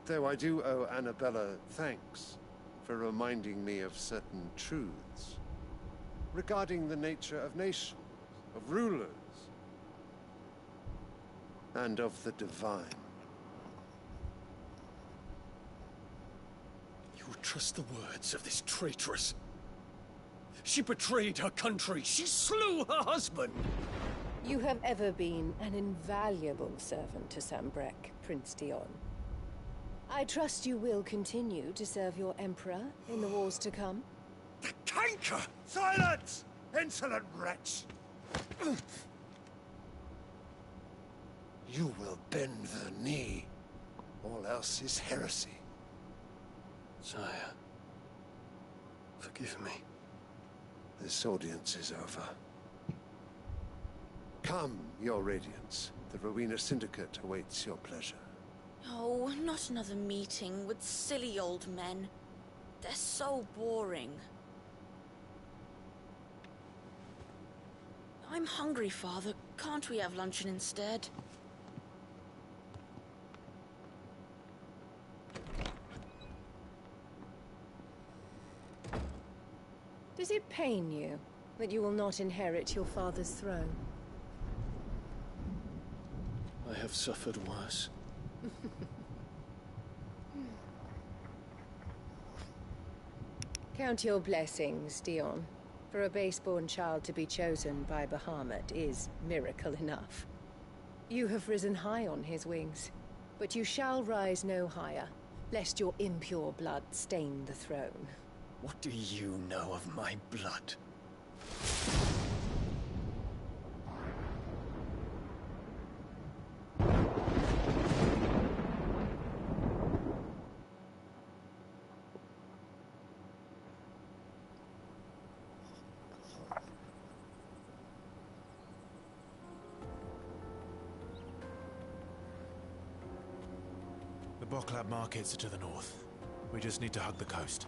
Though I do owe Annabella thanks for reminding me of certain truths regarding the nature of nations, of rulers, and of the divine. You would trust the words of this traitress? She betrayed her country. She slew her husband. You have ever been an invaluable servant to Sambrec, Prince Dion. I trust you will continue to serve your Emperor in the wars to come. The canker! Silence! Insolent wretch! You will bend the knee. All else is heresy. Sire, forgive me. This audience is over. Come, your Radiance. The Rowena Syndicate awaits your pleasure. Oh, not another meeting with silly old men. They're so boring. I'm hungry, Father. Can't we have luncheon instead? Does it pain you that you will not inherit your father's throne? I have suffered worse. Count your blessings, Dion. For a base-born child to be chosen by Bahamut is miracle enough. You have risen high on his wings, but you shall rise no higher, lest your impure blood stain the throne. What do you know of my blood? The Boklab markets are to the north. We just need to hug the coast.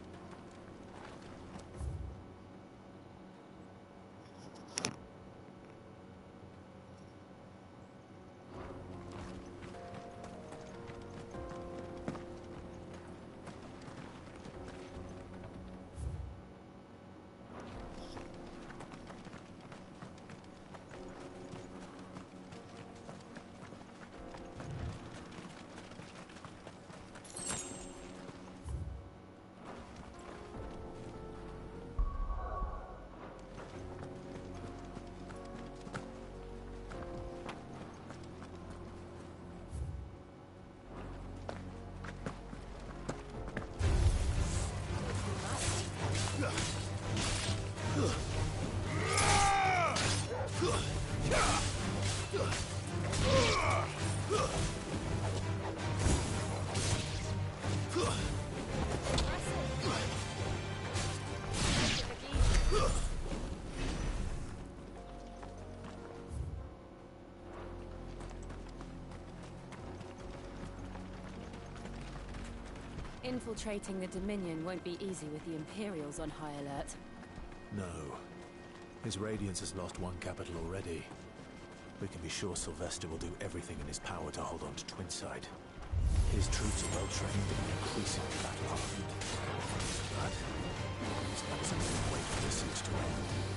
Infiltrating the Dominion won't be easy with the Imperials on high alert. No. His Radiance has lost one capital already. We can be sure Sylvester will do everything in his power to hold on to Twinside. His troops are well-trained and increasingly battle-hardened. But it's not as easy to wait for this siege to end.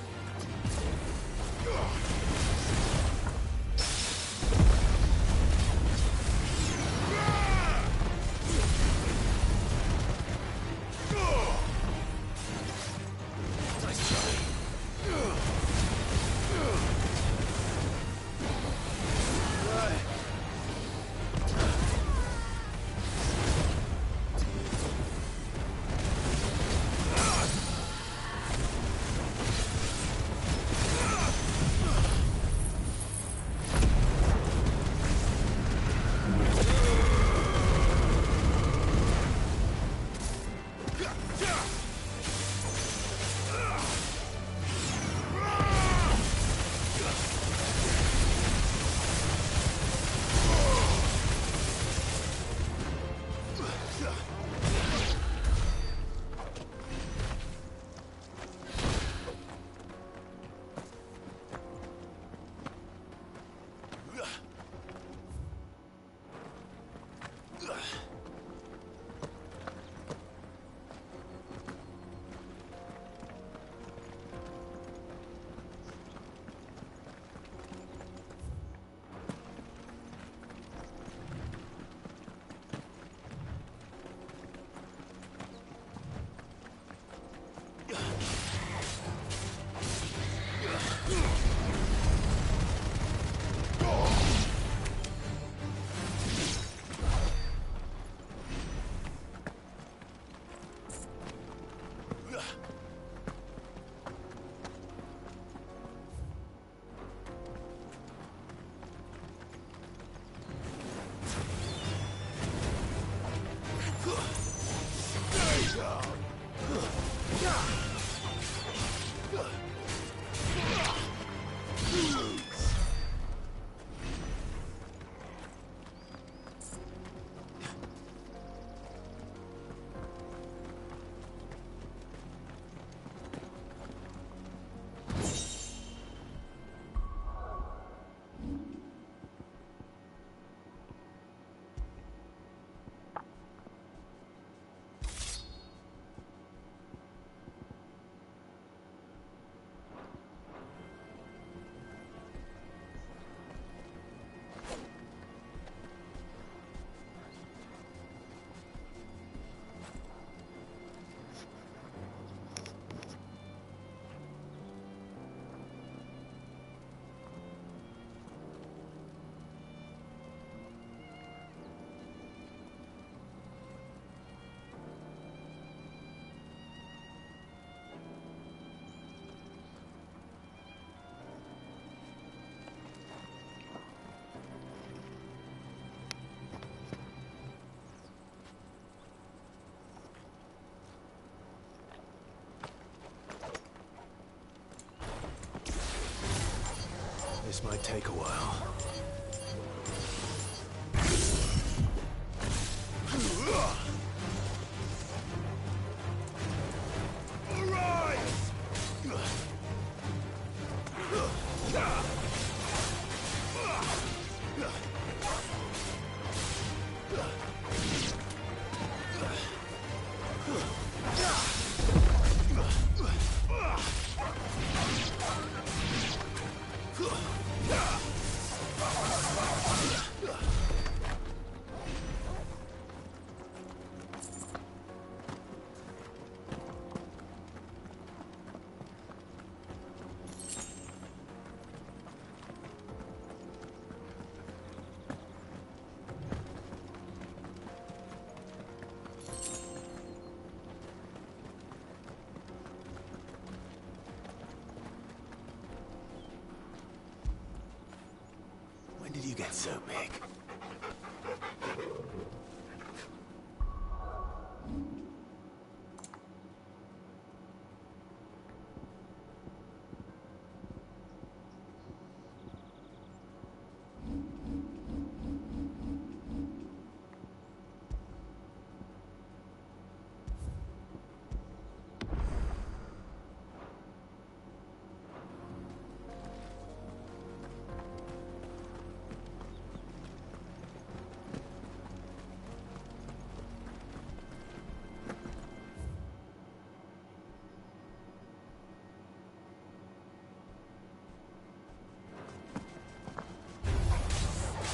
This might take a while. When did you get so big?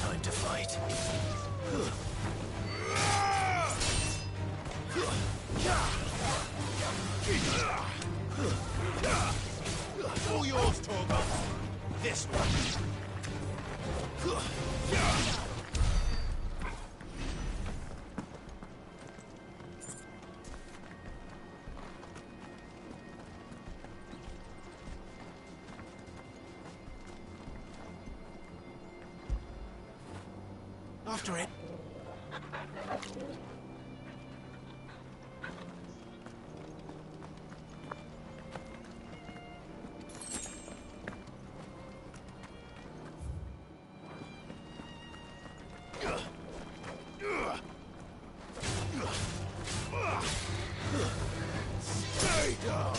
Time to fight. All yours, Torgo. This one. After it. Stay down.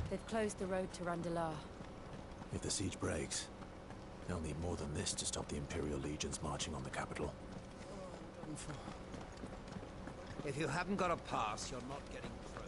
They've closed the road to Randalar. If the siege breaks, they'll need more than this to stop the Imperial legions marching on the capital. If you haven't got a pass, you're not getting through.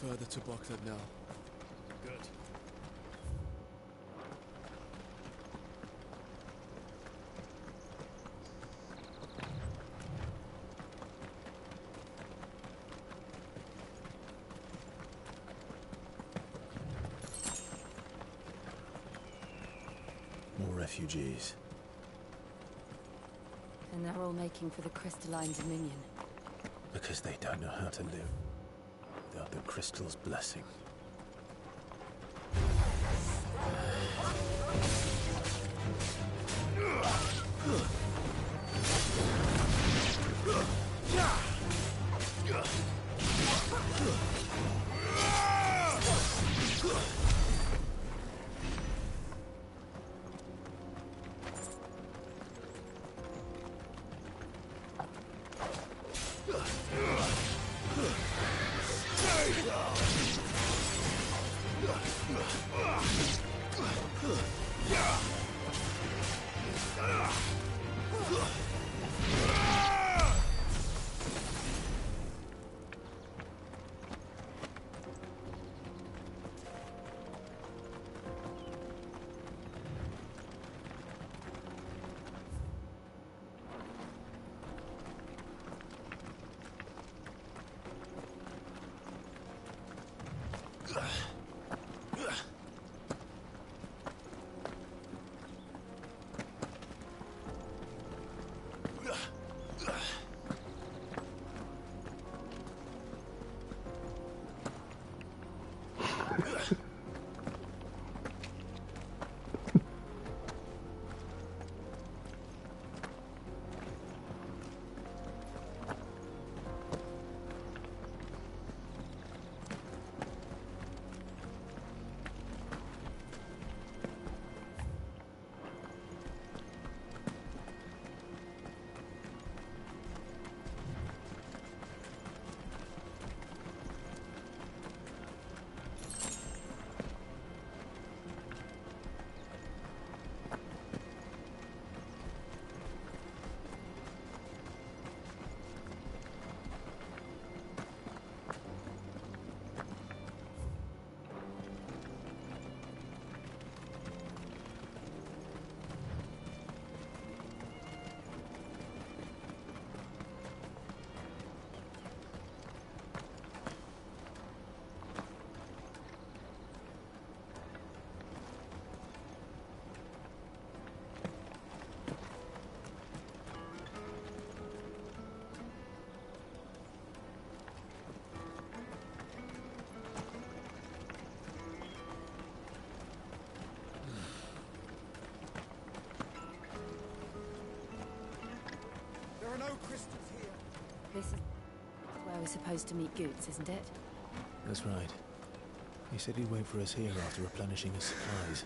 further to Baghdad now. Good. More refugees. And they're all making for the crystalline dominion. Because they don't know how to live without the crystal's blessing. No crystals here. This is where we're supposed to meet Goots, isn't it? That's right. He said he'd wait for us here after replenishing his supplies.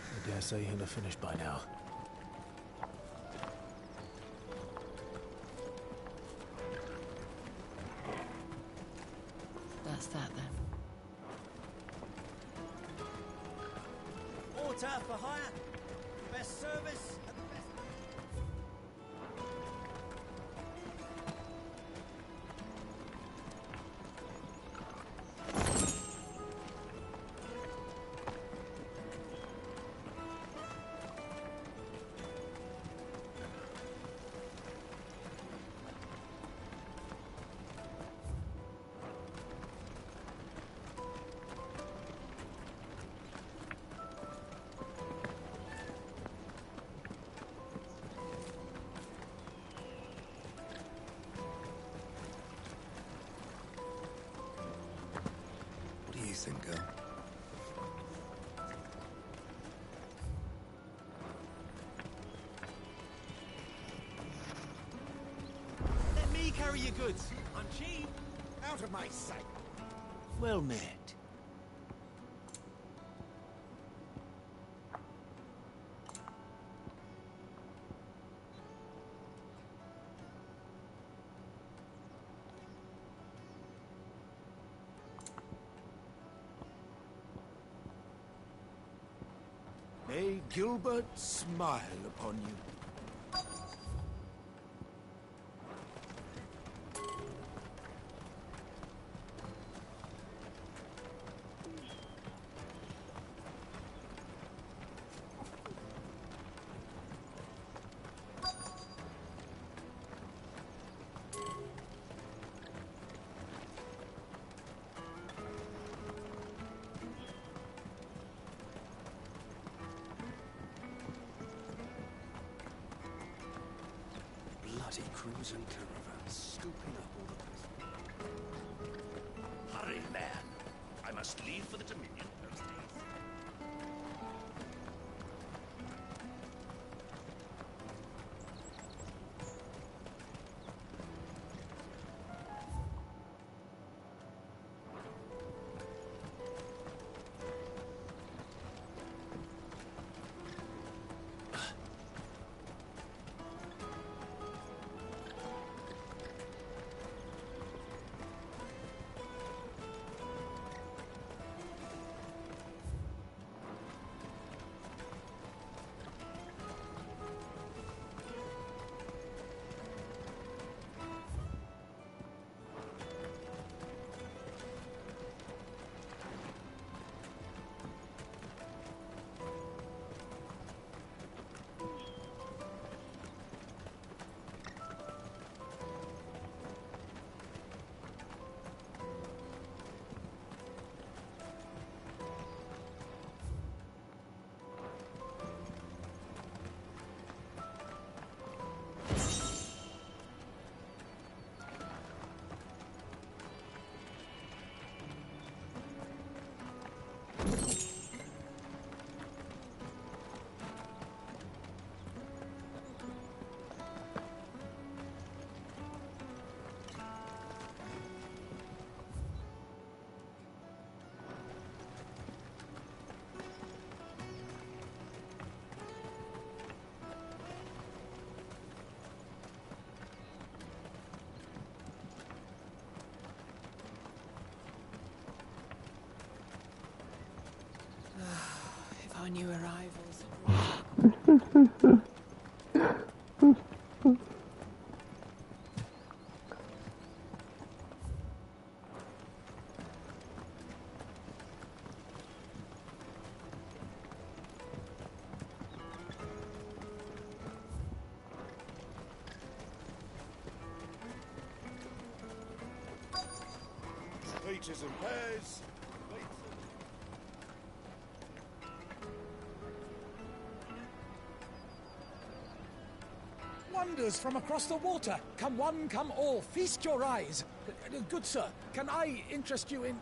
I dare say he'll have finished by now. That's that then. Water for hire. Best service at the best. Girl. Let me carry your goods. I'm cheap. Out of my sight. Well met. May Gilbert smile upon you. crimson caravan, scooping up all the best. Hurry, man. I must leave for the Dominion post haste. If our new arrivals Peaches and pears. Wonders from across the water. Come one, come all. Feast your eyes. Good sir, can I interest you in...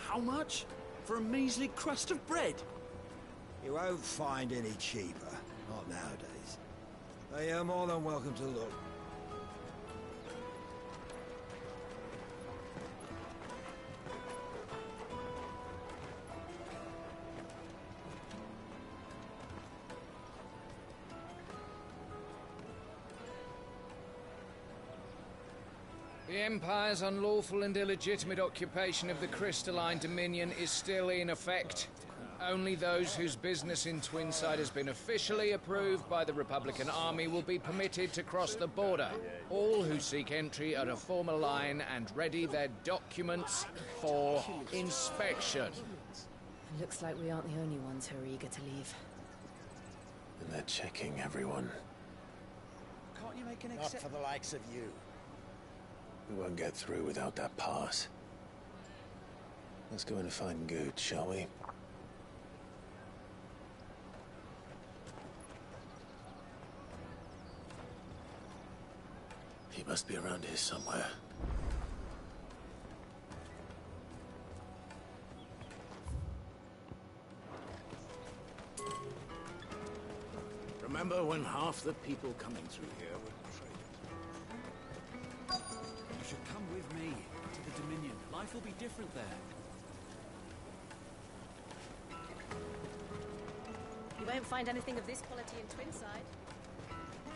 How much? For a measly crust of bread? You won't find any cheaper. Not nowadays. They are more than welcome to look. The Empire's unlawful and illegitimate occupation of the Crystalline Dominion is still in effect. Only those whose business in Twinside has been officially approved by the Republican Army will be permitted to cross the border. All who seek entry are to form a line and ready their documents for inspection. Looks like we aren't the only ones who are eager to leave. And they're checking everyone. Can't you make an Not for the likes of you. We won't get through without that pass. Let's go in and find Good, shall we? He must be around here somewhere. Remember when half the people coming through here were traders? You should come with me to the Dominion. Life will be different there. You won't find anything of this quality in Twinside.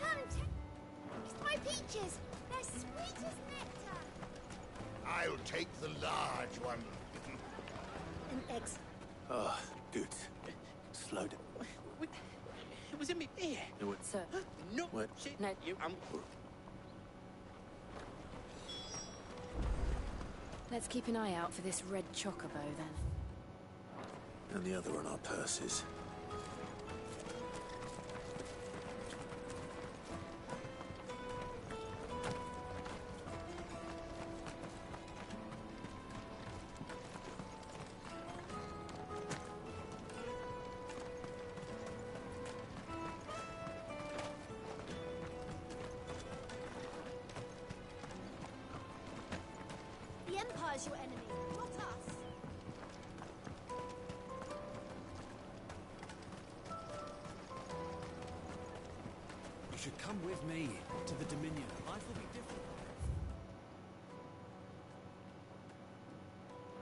Come and taste my peaches. They're sweet as nectar. I'll take the large one. And eggs. Oh, Good. Slow down. It was in me ear. Sir. No. What? No. Let's keep an eye out for this red chocobo, then. And the other on our purses. Empire's your enemy, not us. You should come with me to the Dominion. Life will be different.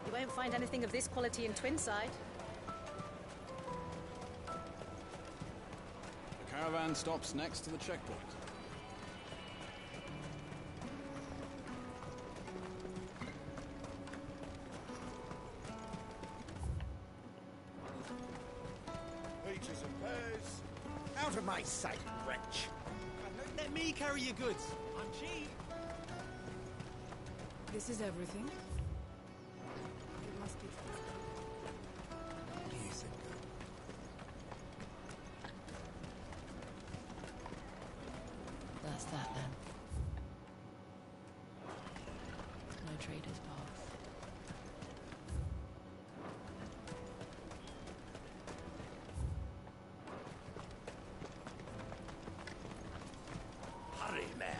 You won't find anything of this quality in Twinside. The caravan stops next to the checkpoint. Peaches and pears. Out of my sight, wretch. Let me carry your goods. I'm cheap. This is everything? It must be. Yes, That's that then. No trader's path. Hurry, man.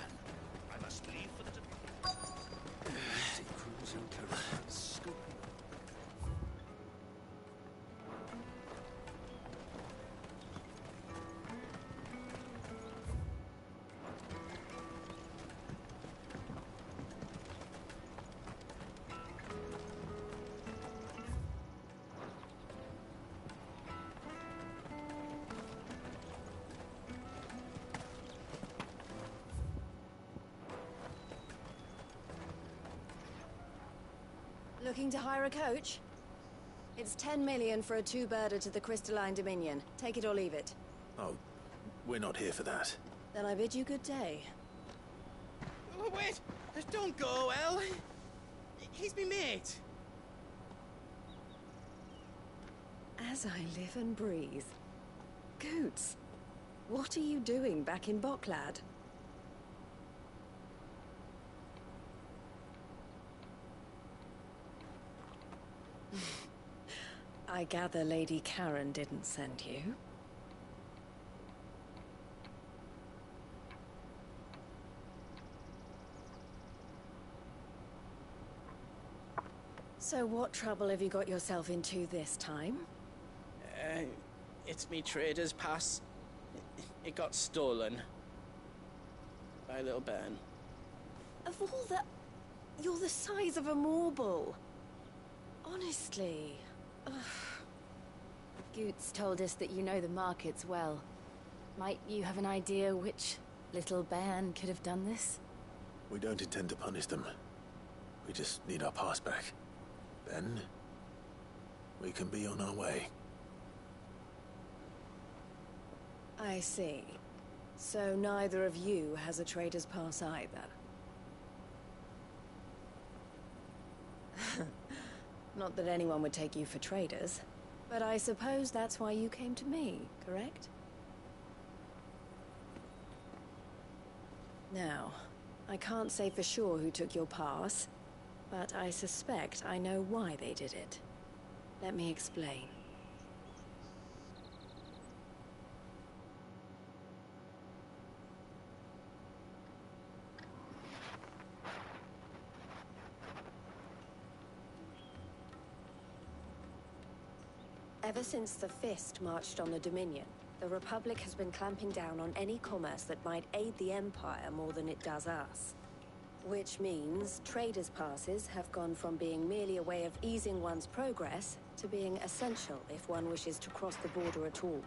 I must leave for the... Looking to hire a coach? It's 10 million for a two-birder to the Crystalline Dominion. Take it or leave it. Oh, we're not here for that. Then I bid you good day. Oh, wait! Don't go, El! He's me mate! As I live and breathe. Goots, what are you doing back in Bocklad? I gather Lady Karen didn't send you. So what trouble have you got yourself into this time? It's me trader's pass. It got stolen. By a little bairn. Of all the... You're the size of a marble. Honestly. Ugh. Goots told us that you know the markets well. Might you have an idea which little bairn could have done this? We don't intend to punish them. We just need our pass back. Then, we can be on our way. I see. So neither of you has a trader's pass either. Not that anyone would take you for traders, but I suppose that's why you came to me, correct? Now, I can't say for sure who took your pass, but I suspect I know why they did it. Let me explain. Ever since the Fist marched on the Dominion, the Republic has been clamping down on any commerce that might aid the Empire more than it does us. Which means traders' passes have gone from being merely a way of easing one's progress to being essential if one wishes to cross the border at all.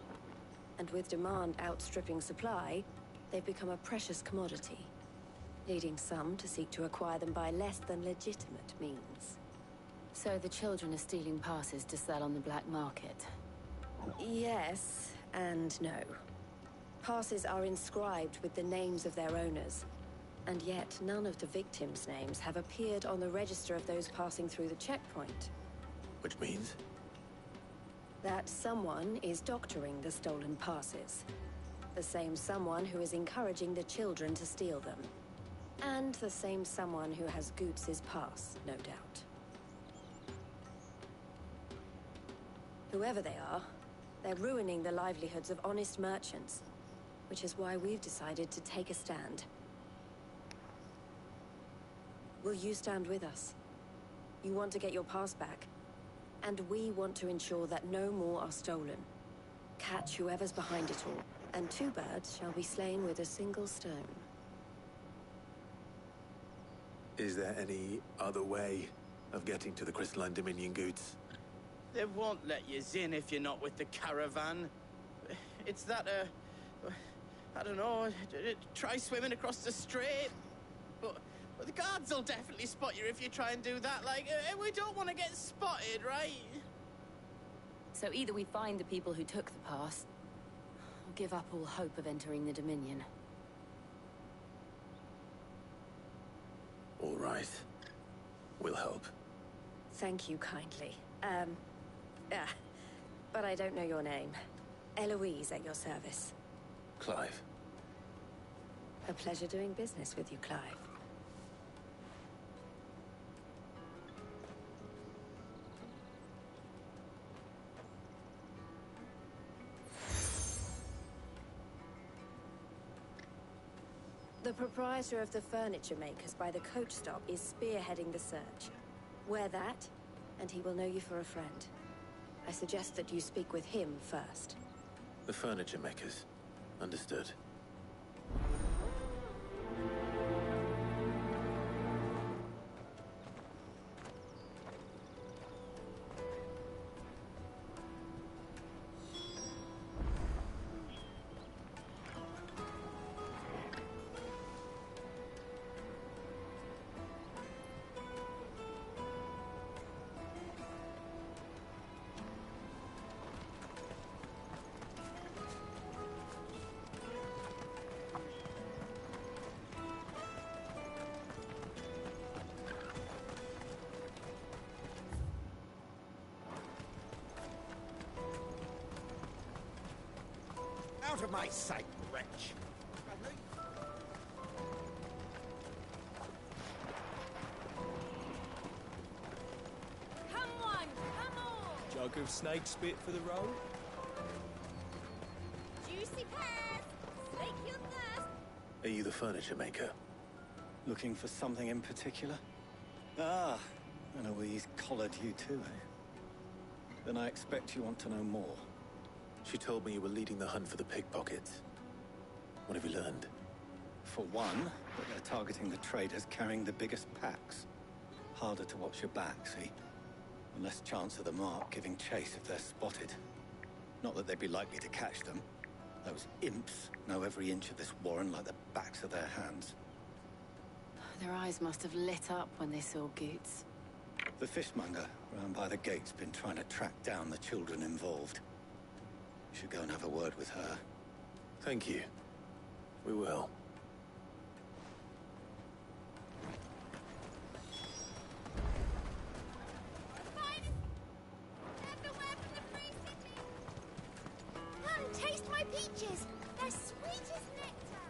And with demand outstripping supply, they've become a precious commodity, leading some to seek to acquire them by less than legitimate means. So the children are stealing passes to sell on the black market? Yes and no. Passes are inscribed with the names of their owners, and yet none of the victims' names have appeared on the register of those passing through the checkpoint. Which means? That someone is doctoring the stolen passes. The same someone who is encouraging the children to steal them. And the same someone who has Goots' pass, no doubt. Whoever they are, they're ruining the livelihoods of honest merchants, which is why we've decided to take a stand. Will you stand with us? You want to get your pass back. And we want to ensure that no more are stolen. Catch whoever's behind it all, and 2 birds shall be slain with a single stone. Is there any other way of getting to the Crystalline Dominion goods? They won't let you in if you're not with the caravan. It's that, I don't know, try swimming across the strait. But the guards will definitely spot you if you try and do that. Like, we don't want to get spotted, right? So either we find the people who took the pass, or give up all hope of entering the Dominion. All right. We'll help. Thank you kindly. But I don't know your name. Eloise at your service. Clive. A pleasure doing business with you, Clive. The proprietor of the furniture makers by the coach stop is spearheading the search. Wear that, and he will know you for a friend. I suggest that you speak with him first. The furniture makers. Understood. Out of my sight, wretch! Come on, come on! Jug of snake spit for the roll? Juicy pears! Slake your thirst! Are you the furniture maker? Looking for something in particular? Ah, Eloise collared you too, eh? Then I expect you want to know more. She told me you were leading the hunt for the pickpockets. What have you learned? For one, that they're targeting the traders carrying the biggest packs. Harder to watch your back, see? And less chance of the mark giving chase if they're spotted. Not that they'd be likely to catch them. Those imps know every inch of this warren like the backs of their hands. Their eyes must have lit up when they saw Goots. The fishmonger round by the gate's been trying to track down the children involved. You should go and have a word with her. Thank you. We will. Come, taste my peaches! They're sweet as nectar!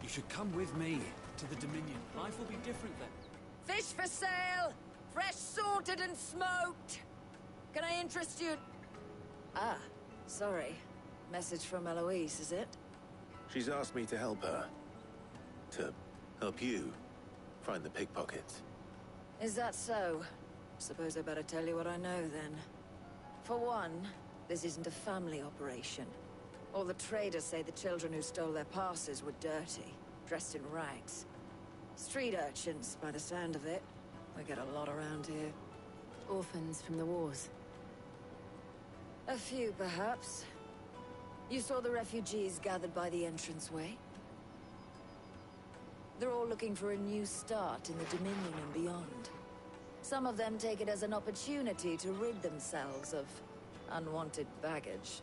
You should come with me to the Dominion. Life will be different then. Fish for sale! Fresh salted and smoked! Can I interest you? Ah, sorry. Message from Eloise, is it? She's asked me to help her. To help you find the pickpockets. Is that so? Suppose I better tell you what I know, then. For one, this isn't a family operation. All the traders say the children who stole their passes were dirty, dressed in rags. Street urchins, by the sound of it. We get a lot around here. Orphans from the wars. A few, perhaps. You saw the refugees gathered by the entranceway? They're all looking for a new start in the Dominion and beyond. Some of them take it as an opportunity to rid themselves of unwanted baggage.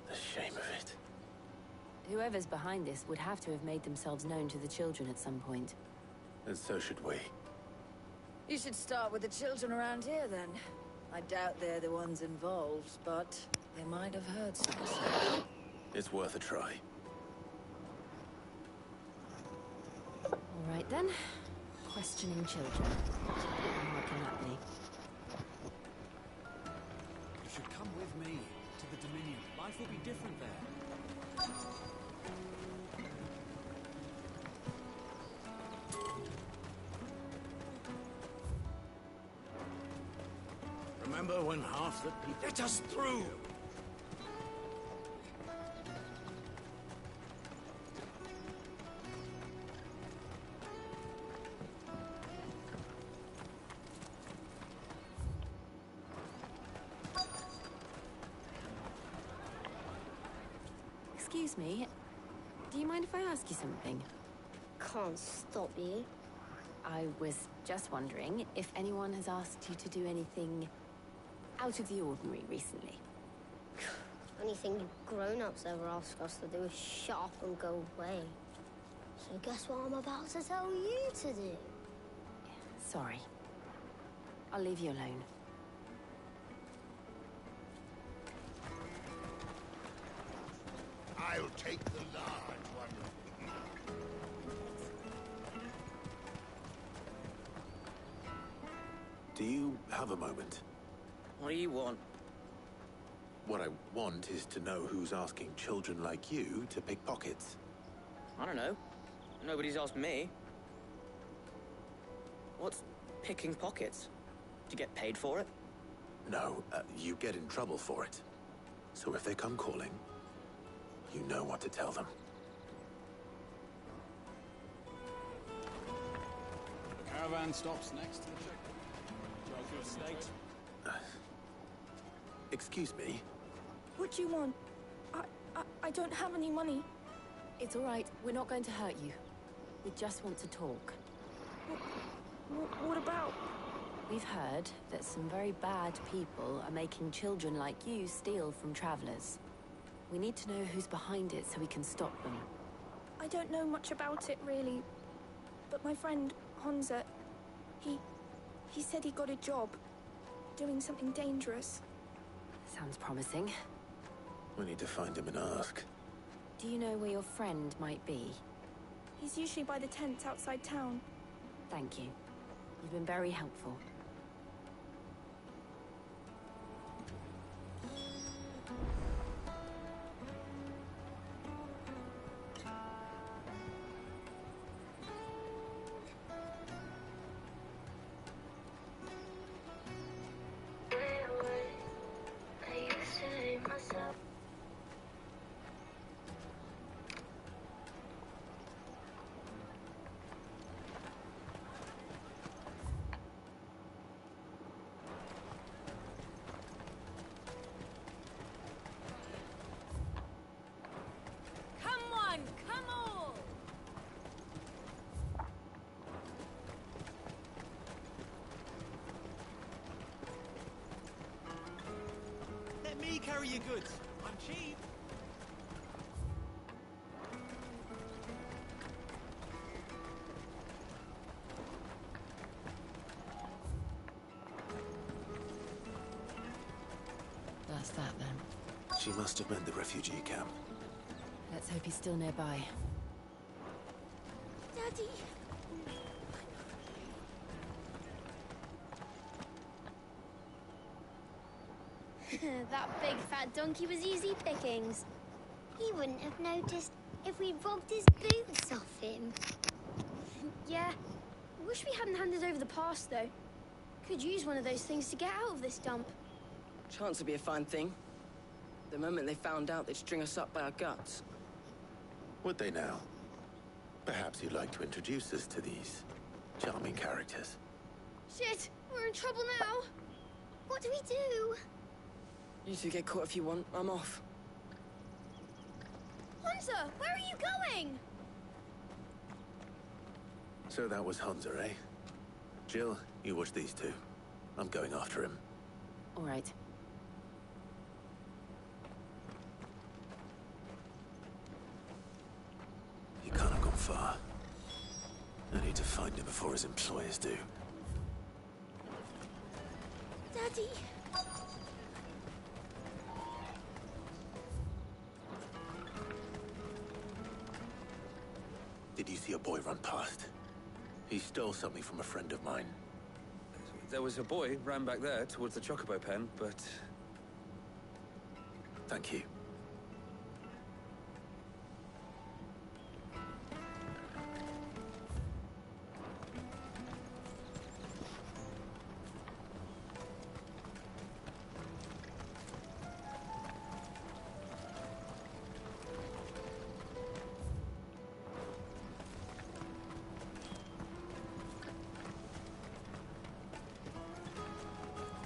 The shame of it. Whoever's behind this would have to have made themselves known to the children at some point. And so should we. You should start with the children around here, then. I doubt they're the ones involved, but they might have heard something. It's worth a try. All right, then. Questioning children. How can that be? You should come with me to the Dominion. Life will be different there. Remember when half the people... Let us through! Excuse me. Do you mind if I ask you something? Can't stop you. I was just wondering if anyone has asked you to do anything out of the ordinary recently. Anything you grown-ups ever ask us to do is shut up and go away. So guess what I'm about to tell you to do? Sorry. I'll leave you alone. I'll take the large one. Do you have a moment? What do you want? What I want is to know who's asking children like you to pick pockets. I don't know. Nobody's asked me. What's picking pockets? Do you get paid for it? No, you get in trouble for it. So if they come calling, you know what to tell them. Caravan stops next to the checkpoint. Judge of State. Excuse me? What do you want? I don't have any money. It's all right. We're not going to hurt you. We just want to talk. What about? We've heard that some very bad people are making children like you steal from travelers. We need to know who's behind it so we can stop them. I don't know much about it, really. But my friend, Honza, he said he got a job doing something dangerous. Sounds promising. We need to find him and ask. Do you know where your friend might be? He's usually by the tents outside town. Thank you. You've been very helpful. Let me carry your goods. I'm cheap. That's that then. She must have meant the refugee camp. Let's hope he's still nearby. Daddy! That big fat donkey was easy pickings. He wouldn't have noticed if we'd robbed his boots off him. Yeah. Wish we hadn't handed over the pass, though. Could use one of those things to get out of this dump. Chance would be a fine thing. The moment they found out, they'd string us up by our guts. Would they now? Perhaps you'd like to introduce us to these charming characters. Shit! We're in trouble now! What do we do? You two get caught if you want. I'm off. Hunter, where are you going? So that was Hunter, eh? Jill, you watch these two. I'm going after him. All right. He can't have gone far. I need to find him before his employers do. Daddy! Did you see a boy run past? He stole something from a friend of mine. There was a boy ran back there towards the chocobo pen, but... Thank you.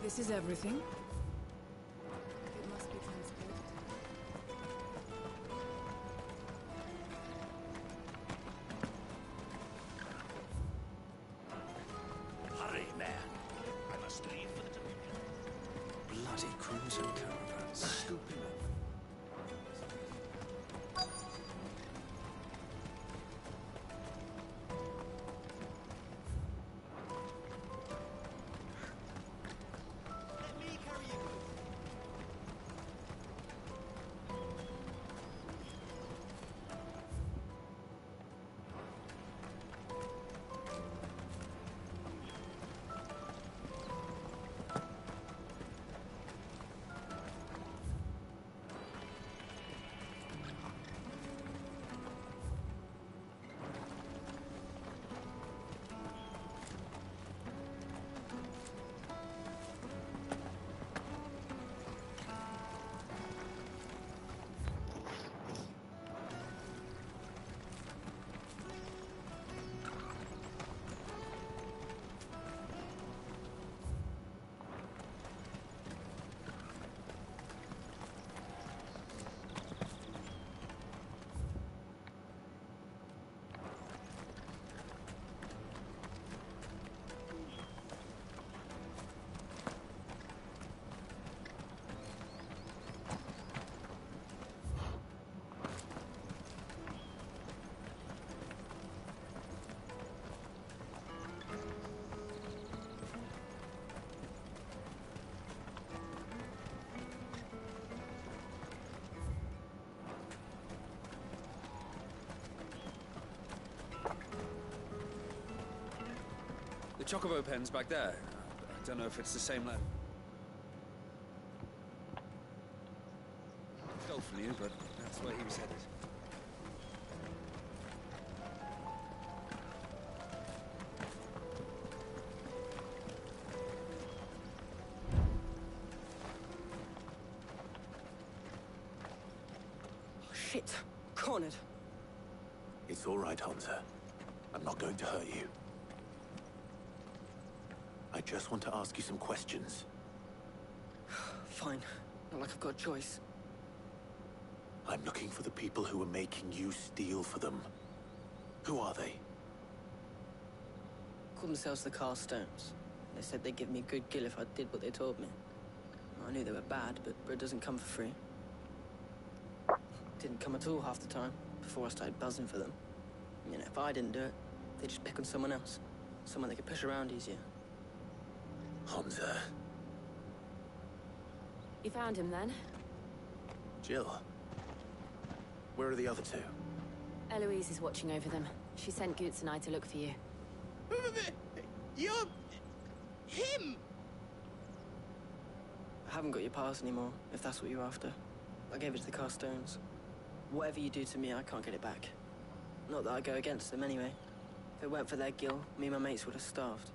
This is everything. It must be transported. Hurry, man. I must leave for the Dominion. Bloody crimson caravan, scooping up. Let me carry your goods. The chocobo pen's back there. I don't know if it's the same land. Stole from you, but that's where he was headed. Shit. Cornered. It's all right, Hansa. I'm not going to hurt you. I just want to ask you some questions. Fine. Not like I've got a choice. I'm looking for the people who are making you steal for them. Who are they? Called themselves the Carstones. They said they'd give me a good gill if I did what they told me. I knew they were bad, but bread doesn't come for free. Didn't come at all half the time, before I started buzzing for them. You know, if I didn't do it, they'd just pick on someone else. Someone they could push around easier. Hansa. You found him then? Jill. Where are the other two? Eloise is watching over them. She sent Goots and I to look for you. You're... him! I haven't got your pass anymore, if that's what you're after. I gave it to the Carstones. Whatever you do to me, I can't get it back. Not that I go against them anyway. If it weren't for their gill, me and my mates would have starved.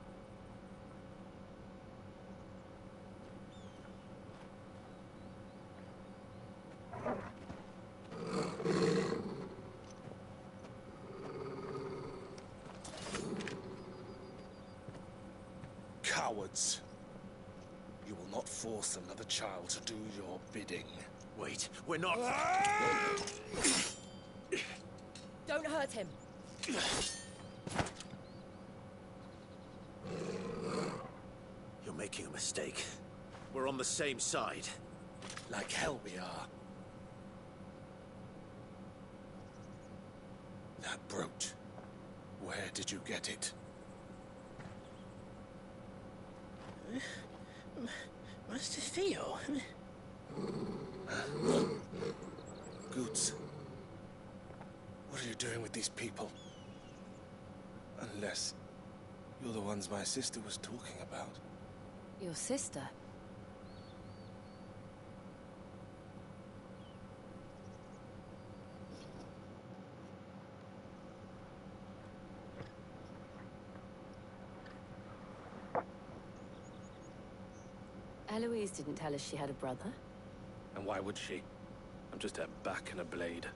Cowards. You will not force another child to do your bidding. Wait, we're not... Don't hurt him. You're making a mistake. We're on the same side. Like hell we are. That brooch. Where did you get it? Master Theo? Goots. What are you doing with these people? Unless you're the ones my sister was talking about. Your sister? Eloise didn't tell us she had a brother. And why would she? I'm just her back and a blade.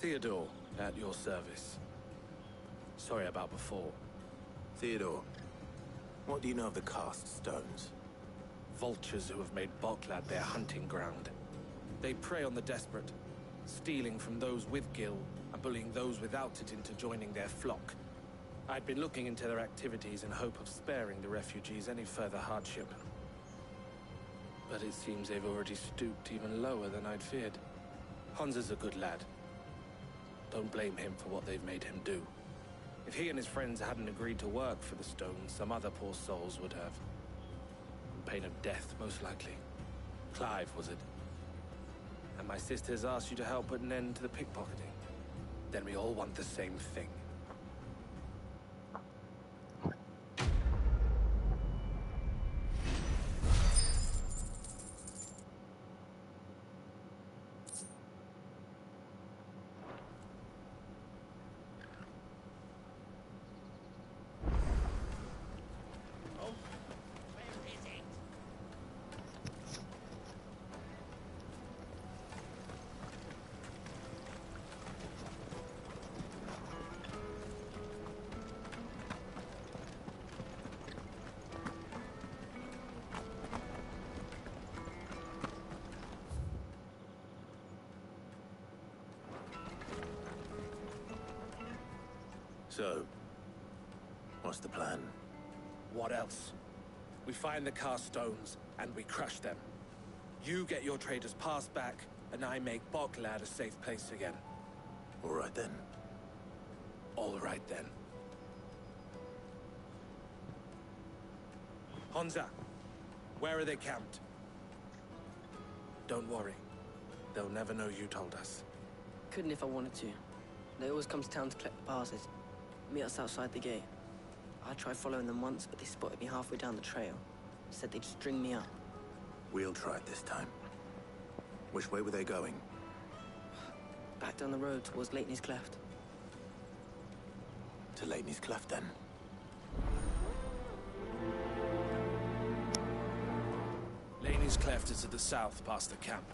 Theodore, at your service. Sorry about before. Theodore, What do you know of the cast stones? Vultures who have made Boklad their hunting ground. They prey on the desperate, stealing from those with gil and bullying those without it into joining their flock. I'd been looking into their activities in hope of sparing the refugees any further hardship. But it seems they've already stooped even lower than I'd feared. Hansa's a good lad. Don't blame him for what they've made him do. If he and his friends hadn't agreed to work for the stones, some other poor souls would have. On pain of death, most likely. Clive, was it? And my sisters asked you to help put an end to the pickpocketing. Then we all want the same thing. So, what's the plan? What else? We find the cast stones, and we crush them. You get your trader's pass back, and I make Boklad a safe place again. All right then. All right then. Hansa, where are they camped? Don't worry. They'll never know you told us. Couldn't if I wanted to. They always come to town to collect the passes. Meet us outside the gate. I tried following them once, but they spotted me halfway down the trail. Said they'd string me up. We'll try it this time. Which way were they going? Back down the road towards Lateney's Cleft. To Lateney's Cleft, then. Lateney's Cleft is to the south, past the camp.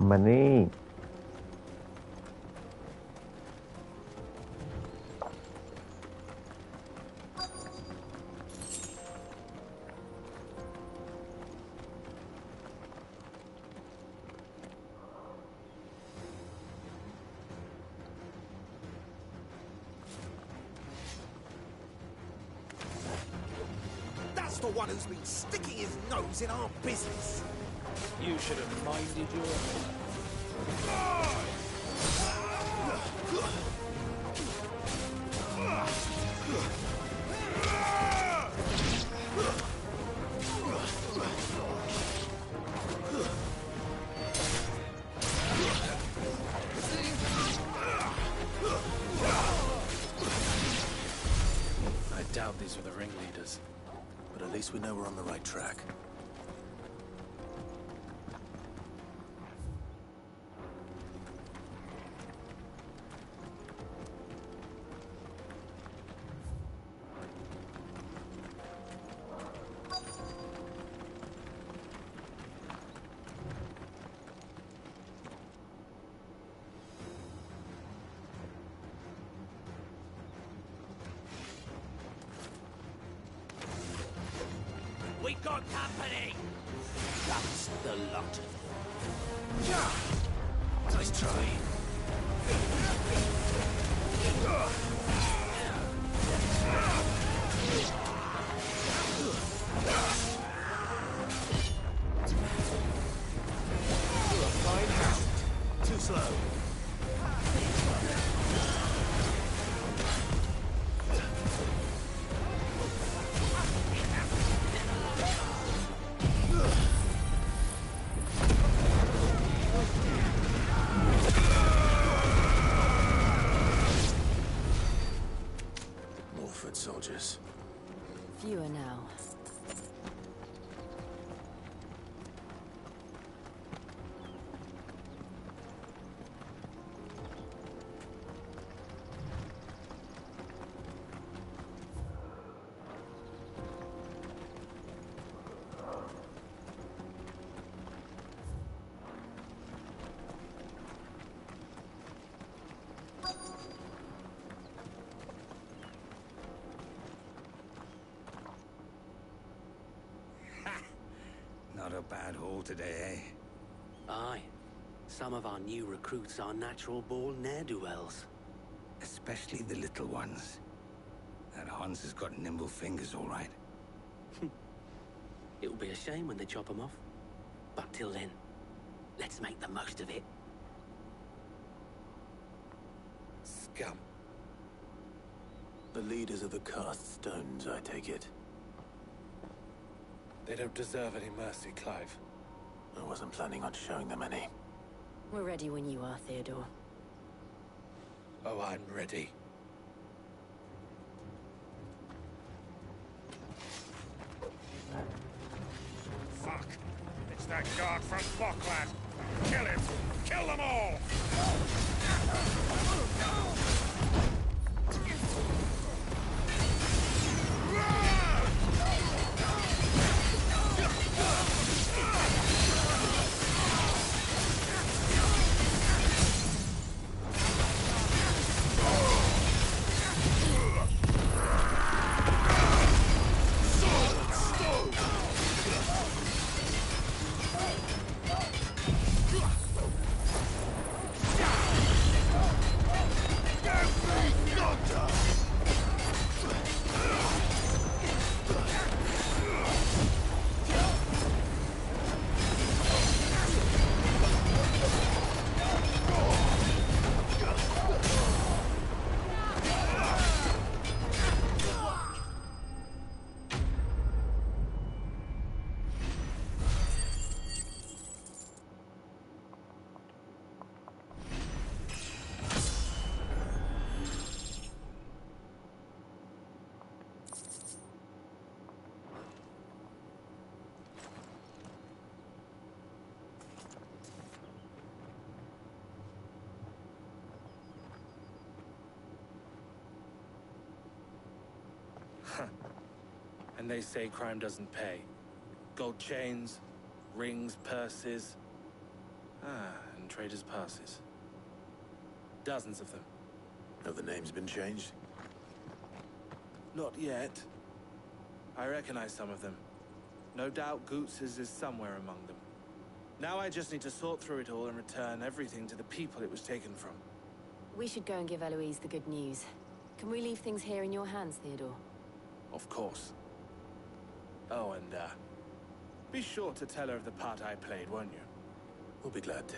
มานี่ That's the one who's been sticking his nose in our business. You should have minded your I doubt these were the ringleaders, but at least we know we're on the right track. We got company! That's the lot of them. Nice try. Fine hound. Too slow. More foot soldiers. Fewer now. Not a bad haul today, eh? Aye. Some of our new recruits are natural-born ne'er-do-wells. Especially the little ones. That Hans has got nimble fingers, all right. It'll be a shame when they chop them off. But till then, let's make the most of it. Scum. The leaders of the cast stones, I take it. They don't deserve any mercy, Clive. I wasn't planning on showing them any. We're ready when you are, Theodore. Oh, I'm ready. Fuck. It's that guard from Bocklad. Kill him. Kill them all. And they say crime doesn't pay. Gold chains, rings, purses. Ah, traders' passes. Dozens of them. Have the names been changed? Not yet. I recognize some of them. No doubt Goots's is somewhere among them. Now I just need to sort through it all and return everything to the people it was taken from. We should go and give Eloise the good news. Can we leave things here in your hands, Theodore? Of course. Oh, and, be sure to tell her of the part I played, won't you? We'll be glad to.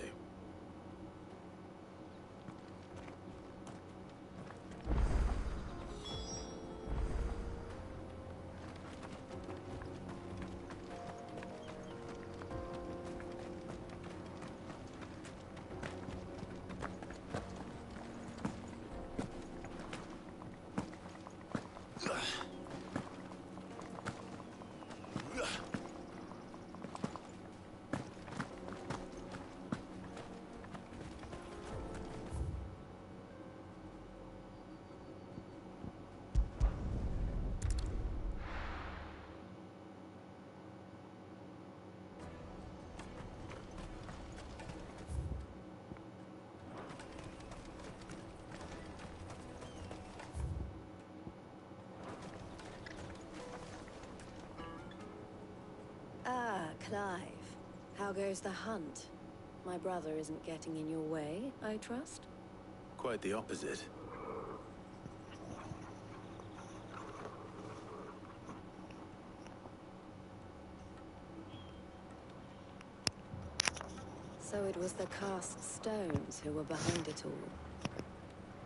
Clive, how goes the hunt? My brother isn't getting in your way, I trust? Quite the opposite. So it was the cast stones who were behind it all.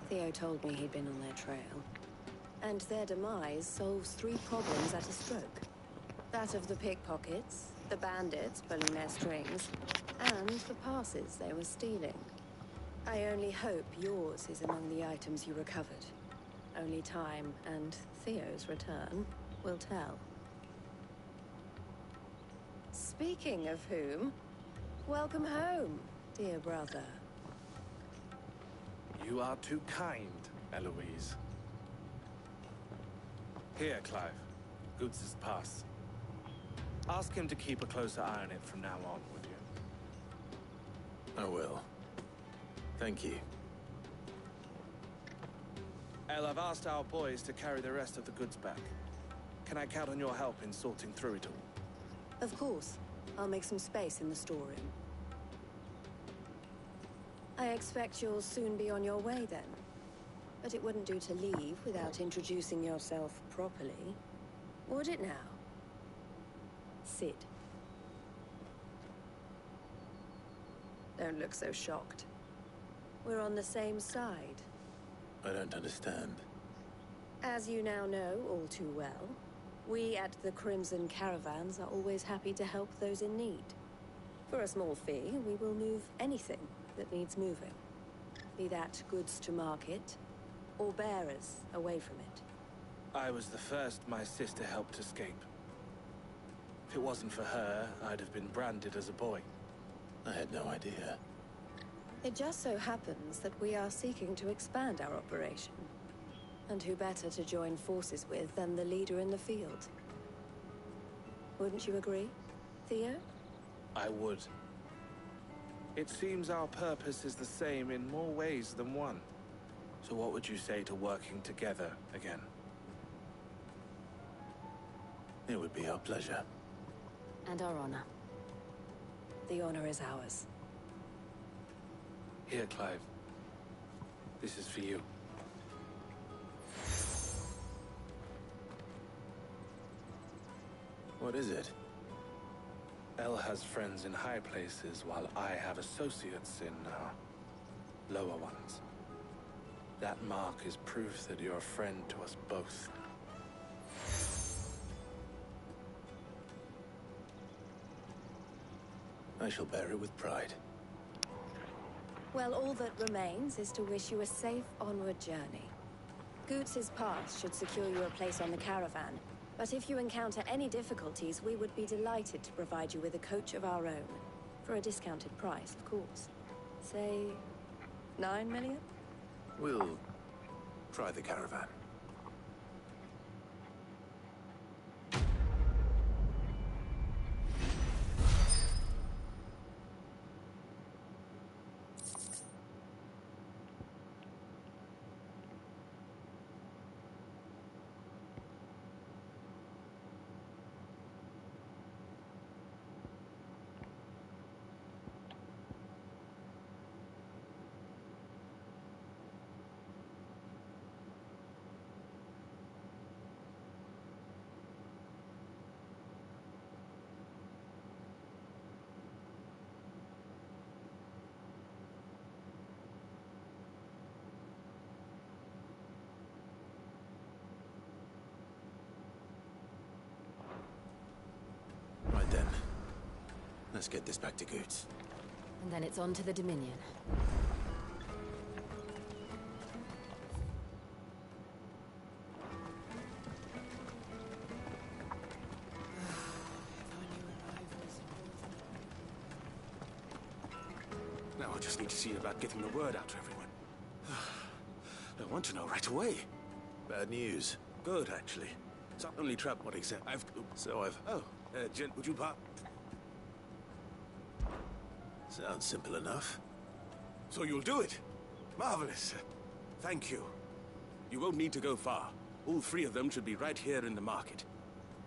Theo told me he'd been on their trail. And their demise solves 3 problems at a stroke. That of the pickpockets, the bandits pulling their strings, and the passes they were stealing. I only hope yours is among the items you recovered. Only time and Theo's return will tell. Speaking of whom, welcome home, dear brother. You are too kind, Eloise. Here, Clive. Goots's pass. Ask him to keep a closer eye on it from now on, would you? I will. Thank you. El, I've asked our boys to carry the rest of the goods back. Can I count on your help in sorting through it all? Of course. I'll make some space in the storeroom. I expect you'll soon be on your way then. But it wouldn't do to leave without introducing yourself properly. Would it now? Sid. Don't look so shocked. We're on the same side. I don't understand. As you now know all too well, we at the Crimson Caravans are always happy to help those in need. For a small fee, we will move anything that needs moving. Be that goods to market, or bearers away from it. I was the first my sister helped escape. If it wasn't for her, I'd have been branded as a boy. I had no idea. It just so happens that we are seeking to expand our operation. And who better to join forces with than the leader in the field? Wouldn't you agree, Theo? I would. It seems our purpose is the same in more ways than one. So what would you say to working together again? It would be our pleasure. And our honor. The honor is ours. Here, Clive. This is for you. What is it? El has friends in high places, while I have associates in, lower ones. That mark is proof that you're a friend to us both. I shall bear it with pride. Well, all that remains is to wish you a safe onward journey. Goots's pass should secure you a place on the caravan, but if you encounter any difficulties, we would be delighted to provide you with a coach of our own. For a discounted price, of course. Say, 9 million? We'll try the caravan. Let's get this back to Goots. And then it's on to the Dominion. Now I just need to see about getting the word out to everyone. I want to know right away. Bad news. Good, actually. It's only trouble. What exactly? Oh, gent, would you pop? Sounds simple enough. So you'll do it? Marvelous. Thank you. You won't need to go far. All three of them should be right here in the market.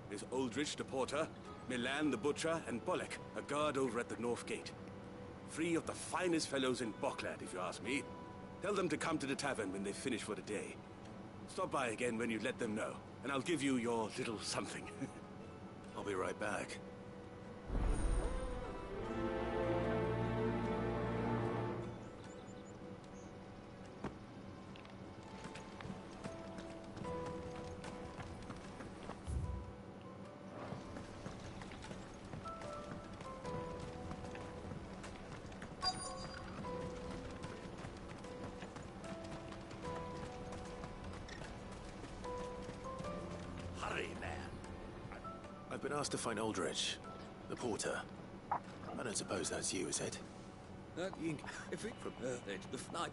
There's Aldrich, the porter, Milan, the butcher, and Bolek, a guard over at the north gate. Three of the finest fellows in Boklad, if you ask me. Tell them to come to the tavern when they finish for the day. Stop by again when you let them know, and I'll give you your little something. I'll be right back. I've been asked to find Aldrich, the porter. I don't suppose that's you, is it? If it from there to the night.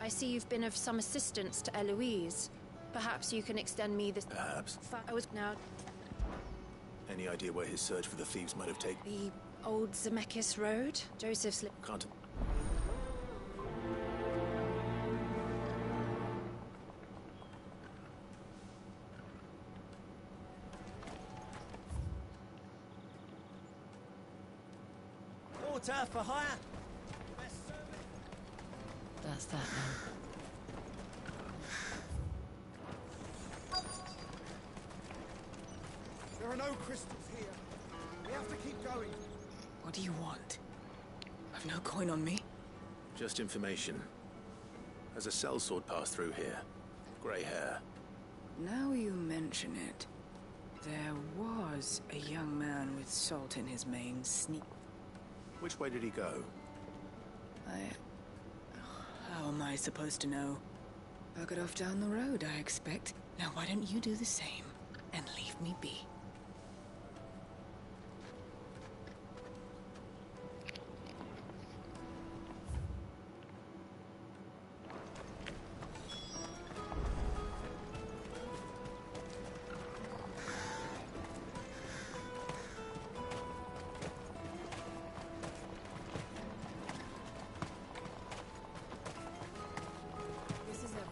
I see you've been of some assistance to Eloise. Perhaps you can extend me this. Perhaps. I was now. Any idea where his search for the thieves might have taken? The old Zemeckis Road? Joseph's. Can't. Porter for hire. That's that then. There are no crystals here. We have to keep going. What do you want? I've no coin on me. Just information. Has a sellsword passed through here? Grey hair. Now you mention it, there was a young man with salt in his mane sneak. Which way did he go? How am I supposed to know? Buggered off down the road, I expect. Now why don't you do the same and leave me be?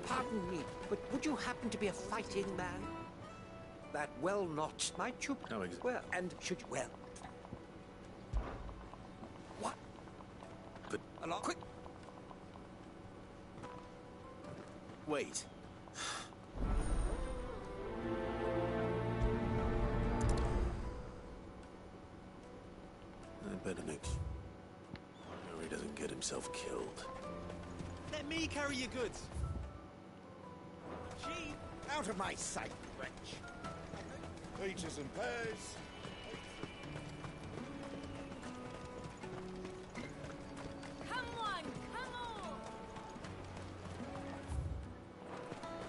Pardon me, but would you happen to be a fighting man? That well-notched might you? No, well, and should you, well. What? But along quick. Wait. I better make sure he doesn't get himself killed. Let me carry your goods. Cheap. Out of my sight, wretch. Peaches and pears. Come on, come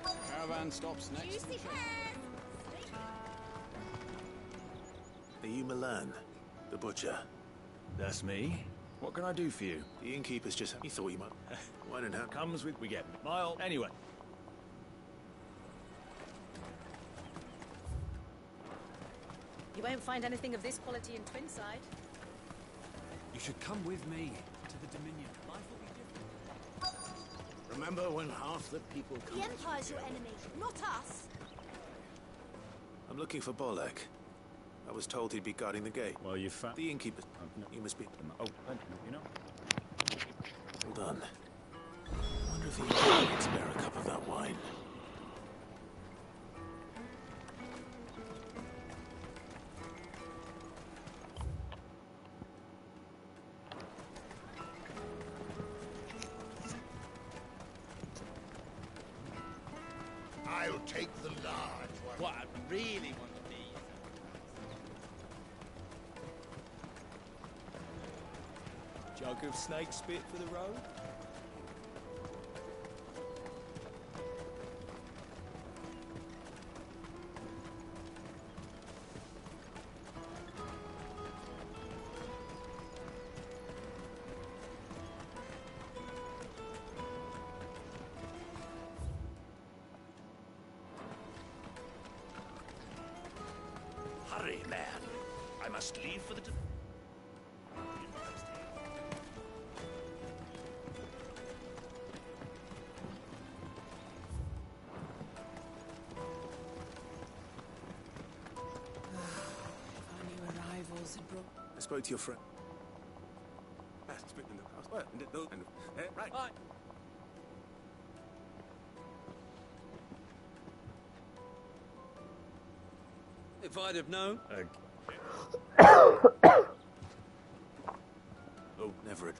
on! Caravan stops next. Juicy pears! Are you Milan, the butcher? That's me. What can I do for you? The innkeeper's just... He thought you might... Wine and how... Comes with... We get mile. Anyway. You won't find anything of this quality in Twinside. You should come with me to the Dominion. Life will be different. Remember when half the people come... The Empire's your enemy, not us. I'm looking for Bolek. I was told he'd be guarding the gate. Well, you found... The innkeeper... You must be... Oh, you know. Hold on. I wonder if the innkeeper can spare a cup of that wine. take the large one. What I really want to be is Jug of snake spit for the road? Hurry, man. I must leave for the... I spoke to your friend. Right. If I'd have known. Oh, never a...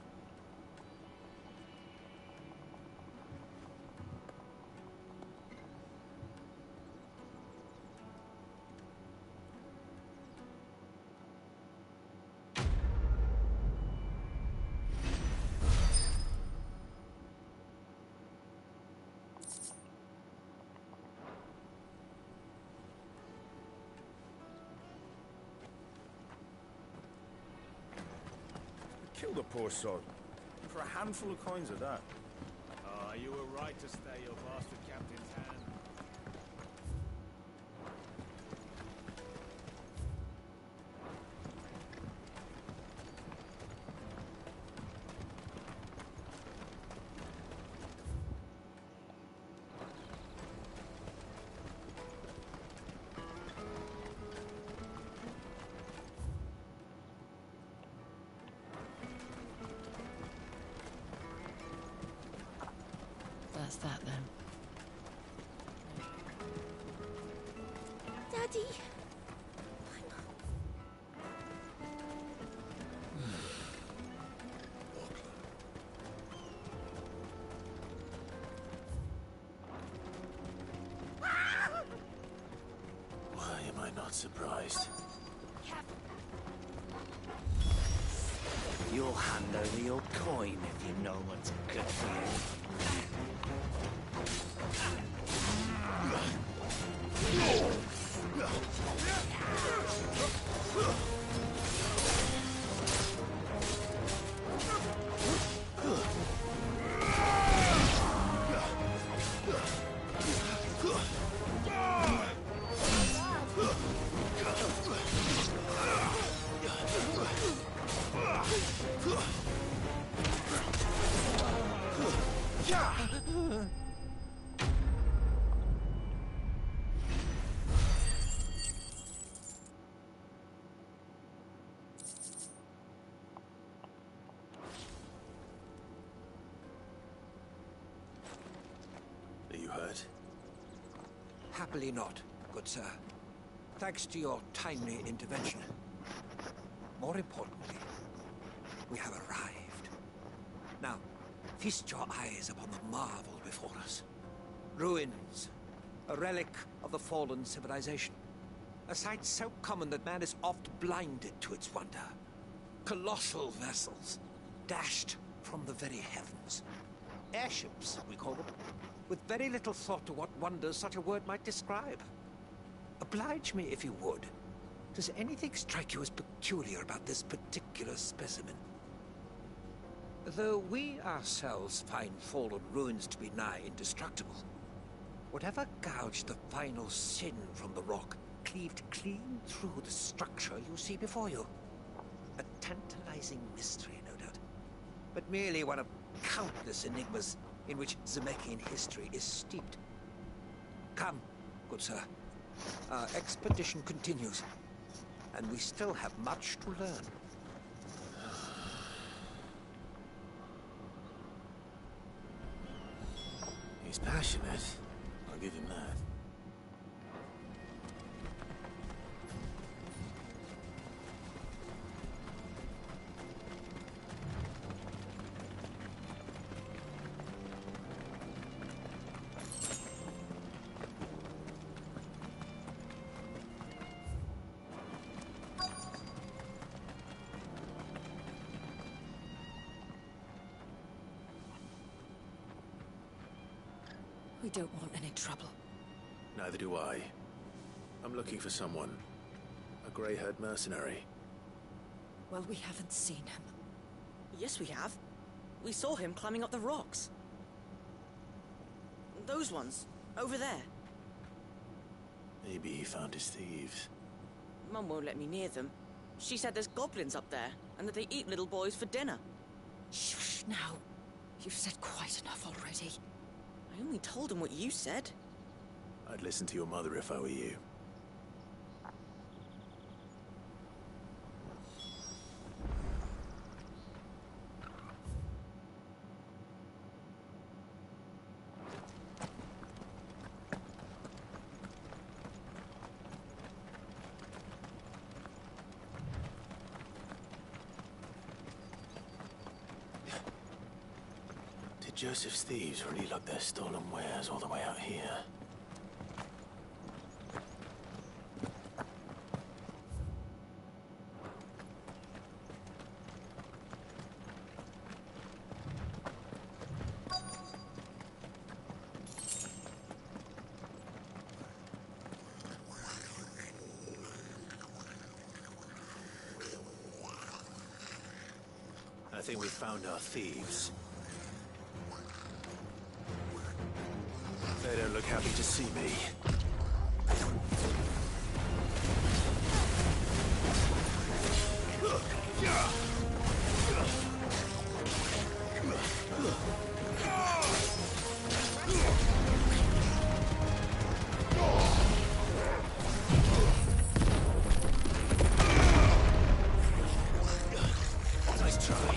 Kill the poor sod. For a handful of coins of that. Ah, you were right to stay your bastard captain's hand. That's that then. Daddy! Why am I not surprised? You'll hand over your coin if you know what's good for you. Are you hurt? Happily not, good sir. Thanks to your timely intervention. More importantly, we have arrived. Now, feast your eyes upon the marvel before us. Ruins, a relic of the fallen civilization. A sight so common that man is oft blinded to its wonder. Colossal vessels, dashed from the very heavens. Airships, we call them, with very little thought to what wonders such a word might describe. Oblige me if you would. Does anything strike you as peculiar about this particular specimen? Though we ourselves find fallen ruins to be nigh indestructible, whatever gouged the final sin from the rock cleaved clean through the structure you see before you. A tantalizing mystery, no doubt, but merely one of countless enigmas in which Zemeckis history is steeped. Come, good sir. Our expedition continues, and we still have much to learn. He's passionate. I'll give him that. We don't want any trouble. Neither do I. I'm looking for someone. A grey-haired mercenary. Well, we haven't seen him. Yes, we have. We saw him climbing up the rocks. Those ones, over there. Maybe he found his thieves. Mum won't let me near them. She said there's goblins up there, and that they eat little boys for dinner. Shush now. You've said quite enough already. I only told him what you said. I'd listen to your mother if I were you. Did Joseph's thieves really lug their stolen wares all the way out here? I think we found our thieves. They don't look happy to see me. Nice try.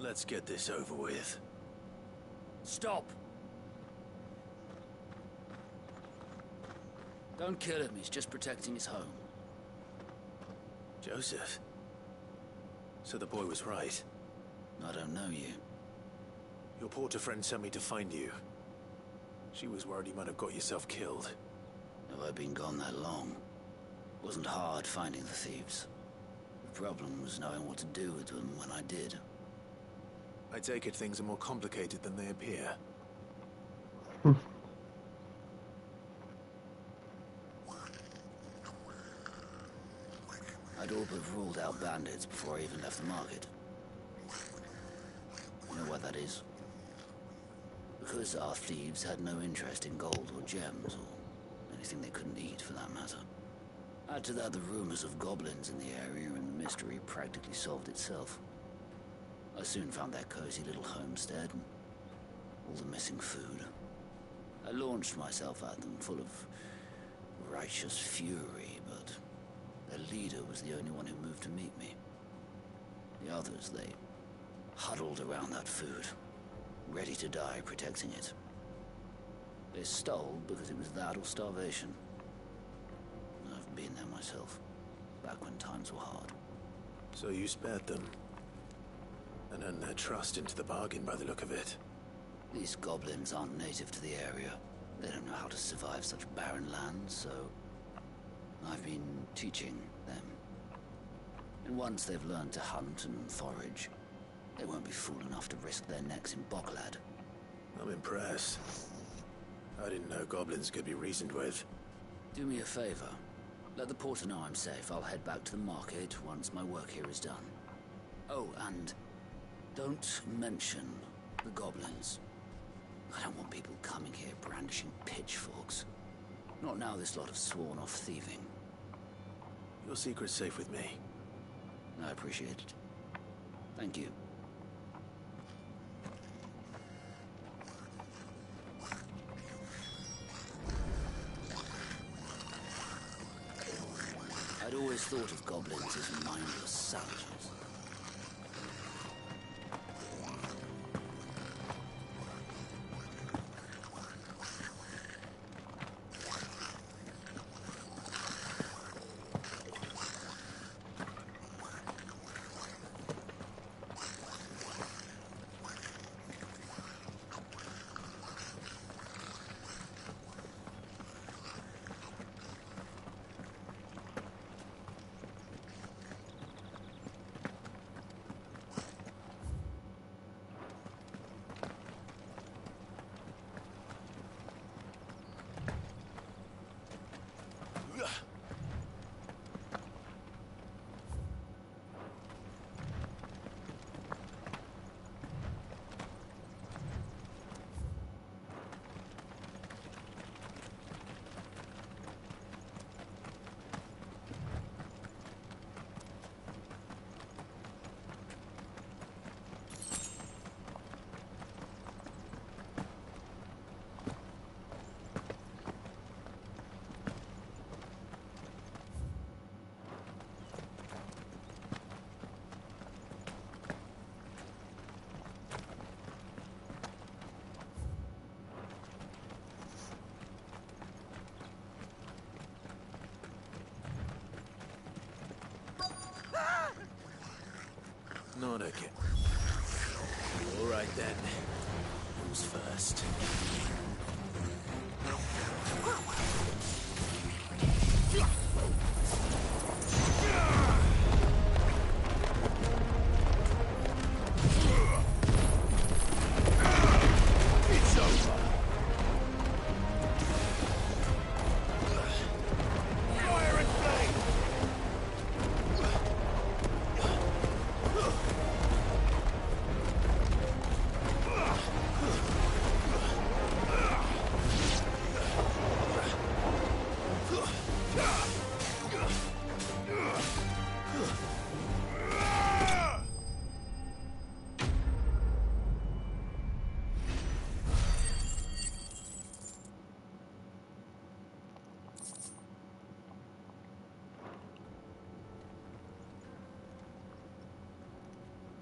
Let's get this over with. Stop! Don't kill him, he's just protecting his home. Joseph? So the boy was right. I don't know you. Your porter friend sent me to find you. She was worried you might have got yourself killed. Have I been gone that long? It wasn't hard finding the thieves. The problem was knowing what to do with them when I did. I take it things are more complicated than they appear. I'd all but ruled out bandits before I even left the market. You know why that is? Because our thieves had no interest in gold or gems, or anything they couldn't eat for that matter. Add to that the rumors of goblins in the area, and the mystery practically solved itself. I soon found their cozy little homestead, and all the missing food. I launched myself at them, full of righteous fury, but their leader was the only one who moved to meet me. The others, they huddled around that food, ready to die protecting it. They stole because it was that or starvation. I've been there myself, back when times were hard. So you spared them? And earned their trust into the bargain by the look of it. These goblins aren't native to the area. They don't know how to survive such barren lands, so I've been teaching them. And once they've learned to hunt and forage, they won't be fool enough to risk their necks in Boklad. I'm impressed. I didn't know goblins could be reasoned with. Do me a favor. Let the porter know I'm safe. I'll head back to the market once my work here is done. Oh, and don't mention the goblins. I don't want people coming here brandishing pitchforks. Not now this lot have sworn off thieving. Your secret's safe with me. I appreciate it. Thank you. I'd always thought of goblins as mindless savages. Not okay. All right then. Who's first? It's over. Fire and flame!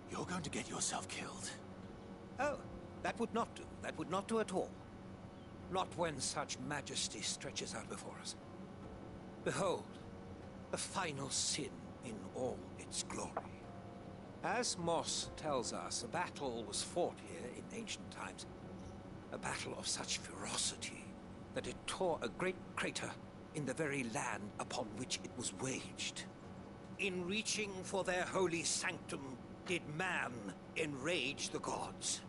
You're going to get yourself killed. Oh, that would not do. That would not do at all. Not when such majesty stretches out before us. Behold, the final sin in all its glory. As Moss tells us, a battle was fought here in ancient times. A battle of such ferocity that it tore a great crater in the very land upon which it was waged. In reaching for their holy sanctum, did man enrage the gods,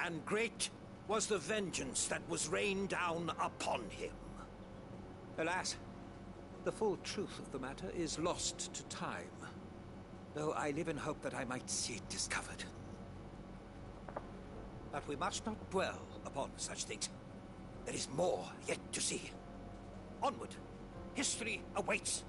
and great was the vengeance that was rained down upon him. Alas, the full truth of the matter is lost to time, though I live in hope that I might see it discovered. But we must not dwell upon such things. There is more yet to see. Onward! History awaits!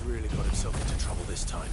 Really got himself into trouble this time.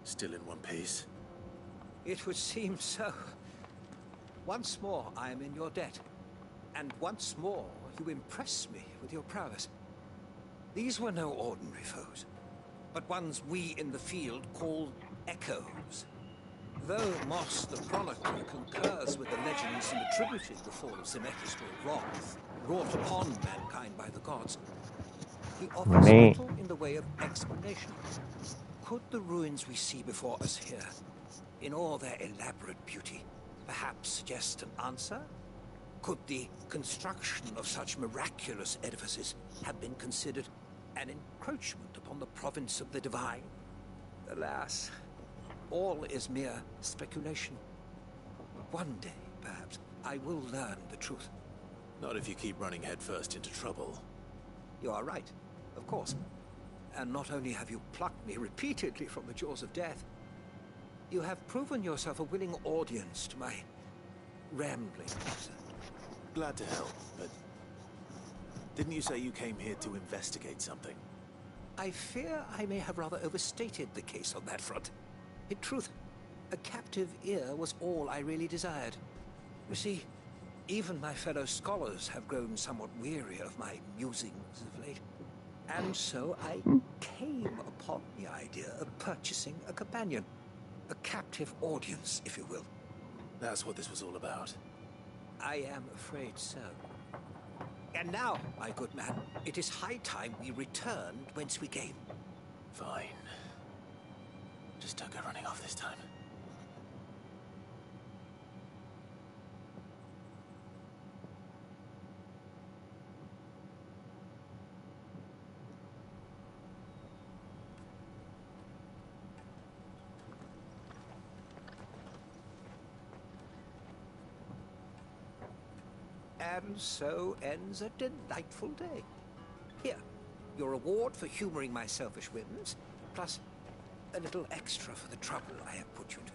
Still in one piece? It would seem so. Once more I am in your debt. And once more you impress me with your prowess. These were no ordinary foes, but ones we in the field call echoes. Though Moss the Chronicler concurs with the legends in attributing the fall of Symmetrical wrath wrought upon mankind by the gods, he offers little in the way of explanation. Could the ruins we see before us here, in all their elaborate beauty, perhaps suggest an answer? Could the construction of such miraculous edifices have been considered an encroachment upon the province of the divine? Alas, all is mere speculation. One day, perhaps, I will learn the truth. Not if you keep running headfirst into trouble. You are right, of course. And not only have you plucked me repeatedly from the jaws of death, you have proven yourself a willing audience to my ramblings. Glad to help, but didn't you say you came here to investigate something? I fear I may have rather overstated the case on that front. In truth, a captive ear was all I really desired. You see, even my fellow scholars have grown somewhat weary of my musings of late. And so I came upon the idea of purchasing a companion. A captive audience, if you will. That's what this was all about. I am afraid so. And now, my good man, it is high time we returned whence we came. Fine. Just don't go running off this time. And so ends a delightful day. Here, your reward for humoring my selfish whims, plus a little extra for the trouble I have put you to.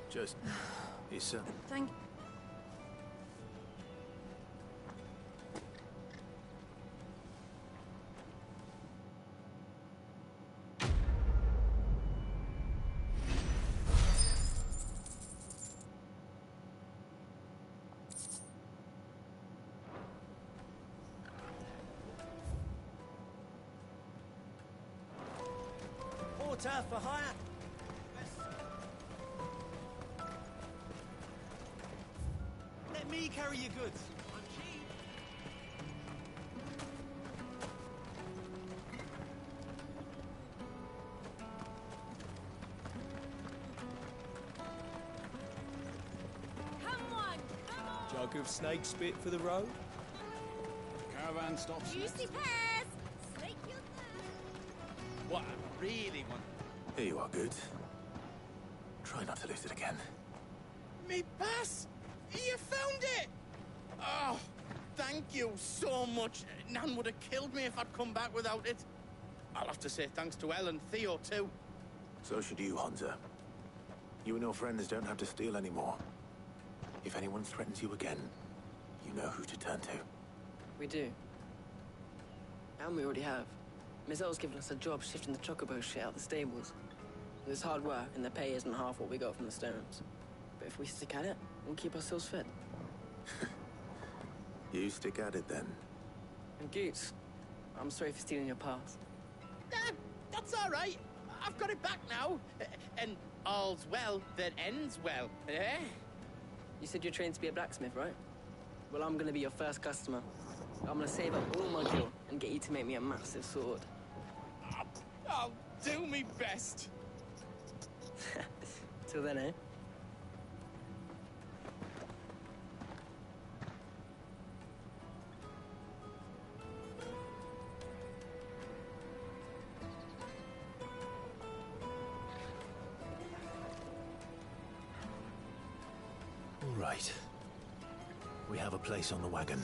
Just... he's, Thank... Porter for hire. Let me carry your goods. I'm cheap. Come on! Jug of snake spit for the road? Caravan stops next. Juicy pears! Snake your thirst! What I really want. Here you are, Good. Try not to lose it again. Me pass! You found it! Oh, thank you so much. Nan would have killed me if I'd come back without it. I'll have to say thanks to Elle and Theo, too. So should you, Honza. You and your friends don't have to steal anymore. If anyone threatens you again, you know who to turn to. We do. And we already have. Mizelle's given us a job shifting the chocobo shit out the stables. It's hard work, and the pay isn't half what we got from the stones. But if we stick at it, we'll keep ourselves fed. You stick at it, then. And Goots, I'm sorry for stealing your pass. That's all right. I've got it back now. And all's well that ends well, eh? You said you're trained to be a blacksmith, right? Well, I'm gonna be your first customer. I'm gonna save up all my gil and get you to make me a massive sword. I'll do me best. Till then, eh? All right. We have a place on the wagon.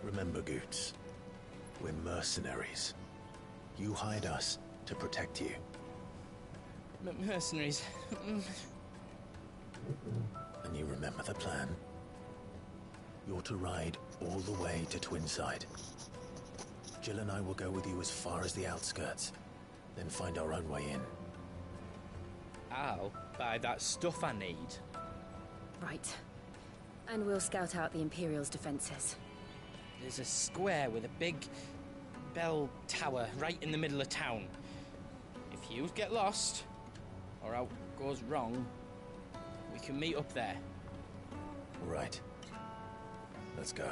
Remember, Goots, we're mercenaries. You hired us to protect you. Mercenaries. And you remember the plan? You're to ride all the way to Twinside. Jill and I will go with you as far as the outskirts, then find our own way in. I'll buy that stuff I need. Right. And we'll scout out the Imperial's defenses. There's a square with a big bell tower right in the middle of town. If you get lost, or out goes wrong, we can meet up there. All right. Let's go.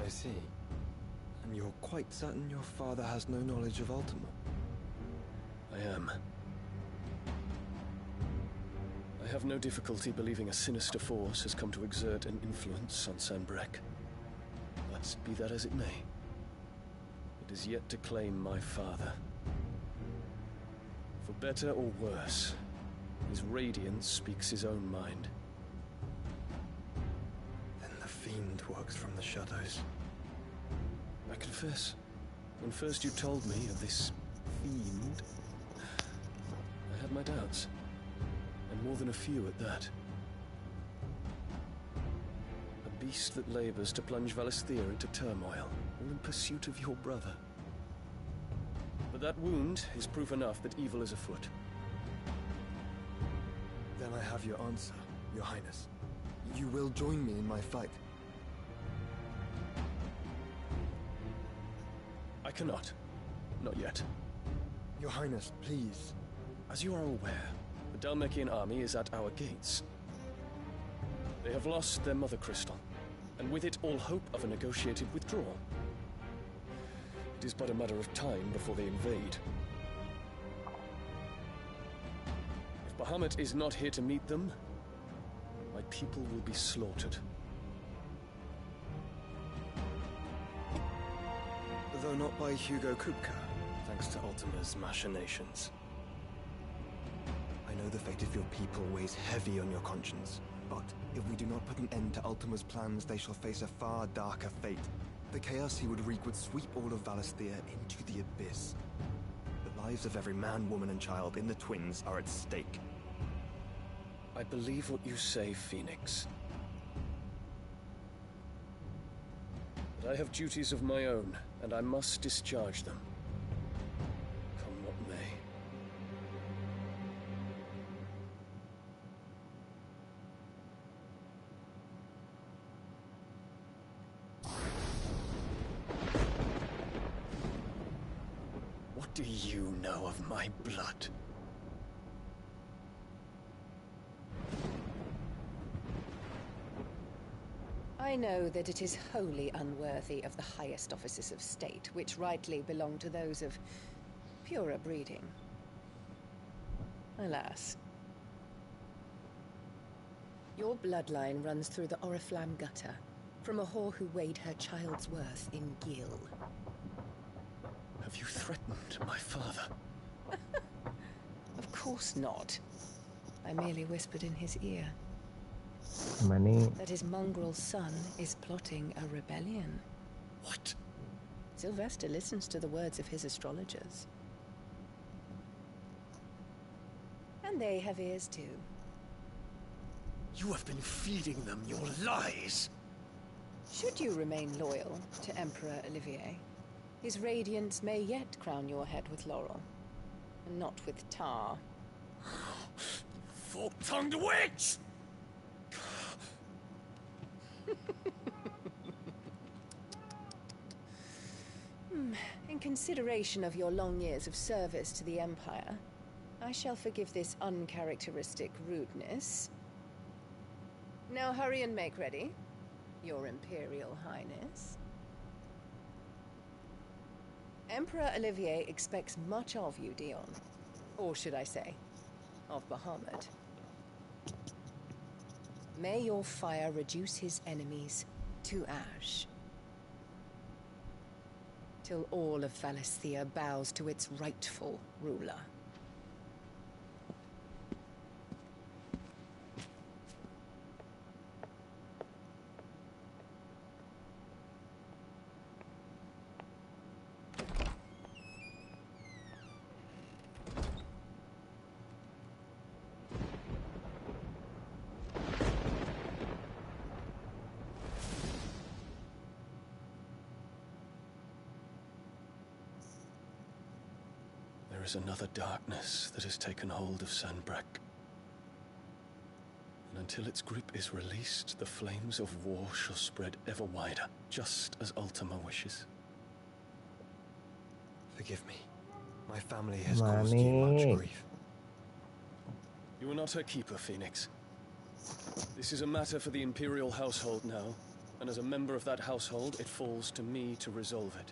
I see. And you're quite certain your father has no knowledge of Ultima? I am. I have no difficulty believing a sinister force has come to exert an influence on Sanbreque. But be that as it may, it is yet to claim my father. For better or worse, his radiance speaks his own mind. Then the Fiend works from the shadows. I confess, when first you told me of this fiend, I had my doubts. And more than a few at that. A beast that labors to plunge Valisthea into turmoil, all in pursuit of your brother. But that wound is proof enough that evil is afoot. Then I have your answer, Your Highness. You will join me in my fight. I cannot. Not yet. Your Highness, please. As you are aware, the Dhalmekian army is at our gates. They have lost their mother crystal, and with it all hope of a negotiated withdrawal. It is but a matter of time before they invade. If Bahamut is not here to meet them, my people will be slaughtered. Though not by Hugo Kupka, thanks to Ultima's machinations. I know the fate of your people weighs heavy on your conscience, but if we do not put an end to Ultima's plans, they shall face a far darker fate. The chaos he would wreak would sweep all of Valisthea into the abyss. The lives of every man, woman, and child in the Twins are at stake. I believe what you say, Phoenix. But I have duties of my own, and I must discharge them. Come what may. What do you know of my blood? I know that it is wholly unworthy of the highest offices of state, which rightly belong to those of purer breeding. Alas. Your bloodline runs through the Oriflamme gutter, from a whore who weighed her child's worth in gil. Have you threatened my father? Of course not. I merely whispered in his ear. That his mongrel son is plotting a rebellion. What? Sylvester listens to the words of his astrologers. And they have ears too. You have been feeding them your lies! Should you remain loyal to Emperor Olivier, his radiance may yet crown your head with laurel, and not with tar. Fork-tongued witch! In consideration of your long years of service to the Empire, I shall forgive this uncharacteristic rudeness. Now hurry and make ready, Your Imperial Highness. Emperor Olivier expects much of you, Dion. Or should I say, of Bahamut. May your fire reduce his enemies to ash. Till all of Valisthea bows to its rightful ruler. There is another darkness that has taken hold of Sanbreque. And until its grip is released, the flames of war shall spread ever wider, just as Ultima wishes. Forgive me. My family has caused you much grief. You are not her keeper, Phoenix. This is a matter for the Imperial household now, and as a member of that household, it falls to me to resolve it.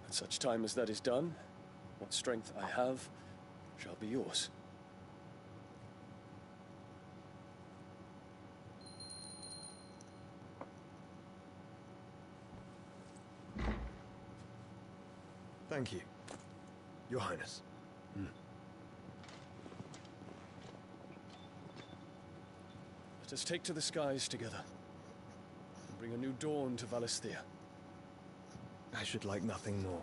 At such time as that is done, what strength I have shall be yours. Thank you, Your Highness. Let us take to the skies together, and bring a new dawn to Valisthea. I should like nothing more.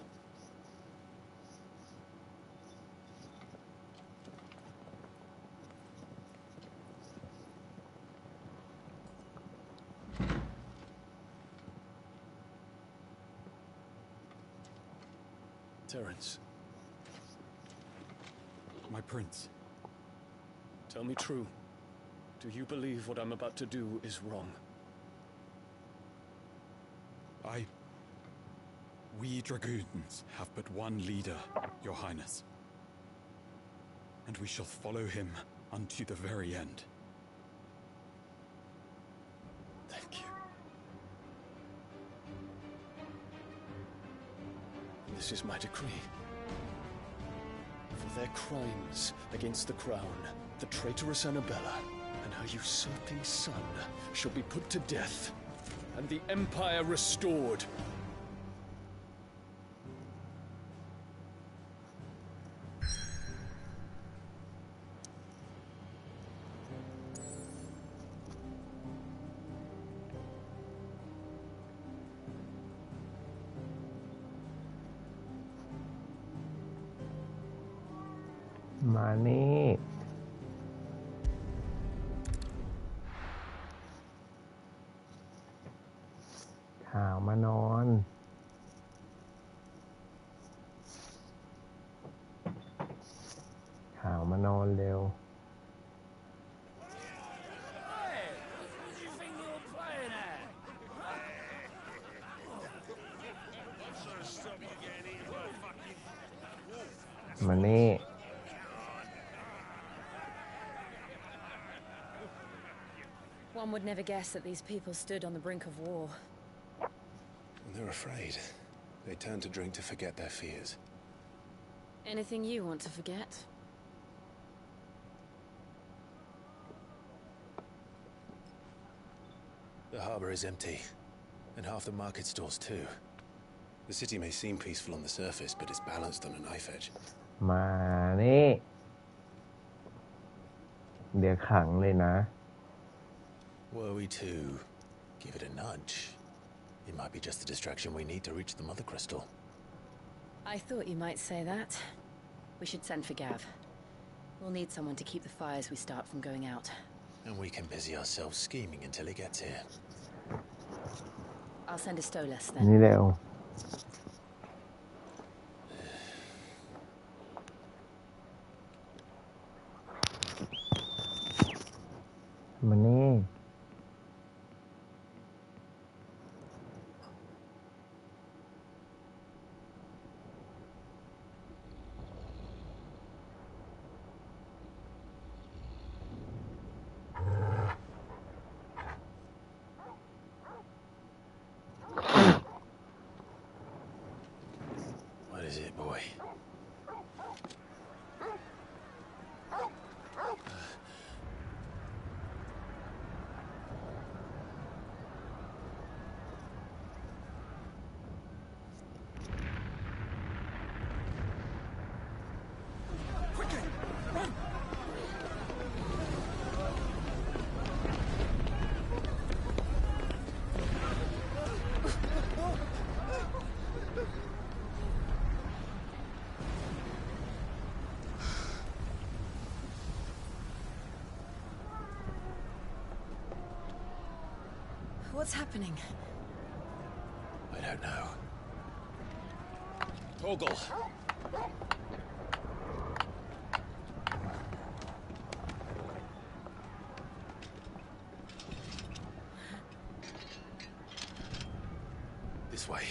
Terence. My prince. Tell me true. Do you believe what I'm about to do is wrong? We dragoons have but one leader, Your Highness. And we shall follow him unto the very end. Thank you. This is my decree. For their crimes against the crown, the traitorous Annabella and her usurping son shall be put to death, and the Empire restored.มานี่ข่าวมานอนข่าวมานอนเร็วมานี่ One would never guess that these people stood on the brink of war. When they're afraid, they turn to drink to forget their fears. Anything you want to forget? The harbor is empty, and half the market stalls too. The city may seem peaceful on the surface, but it's balanced on a knife edge. มานี่เดี๋ยวขังเลยนะ Were we to give it a nudge, it might be just the distraction we need to reach the Mother Crystal. I thought you might say that. We should send for Gav. We'll need someone to keep the fires we start from going out. And we can busy ourselves scheming until he gets here. I'll send a Stolas นี่ then. เร็วมานี่ What is it, boy? What's happening? I don't know. Torgal. This way.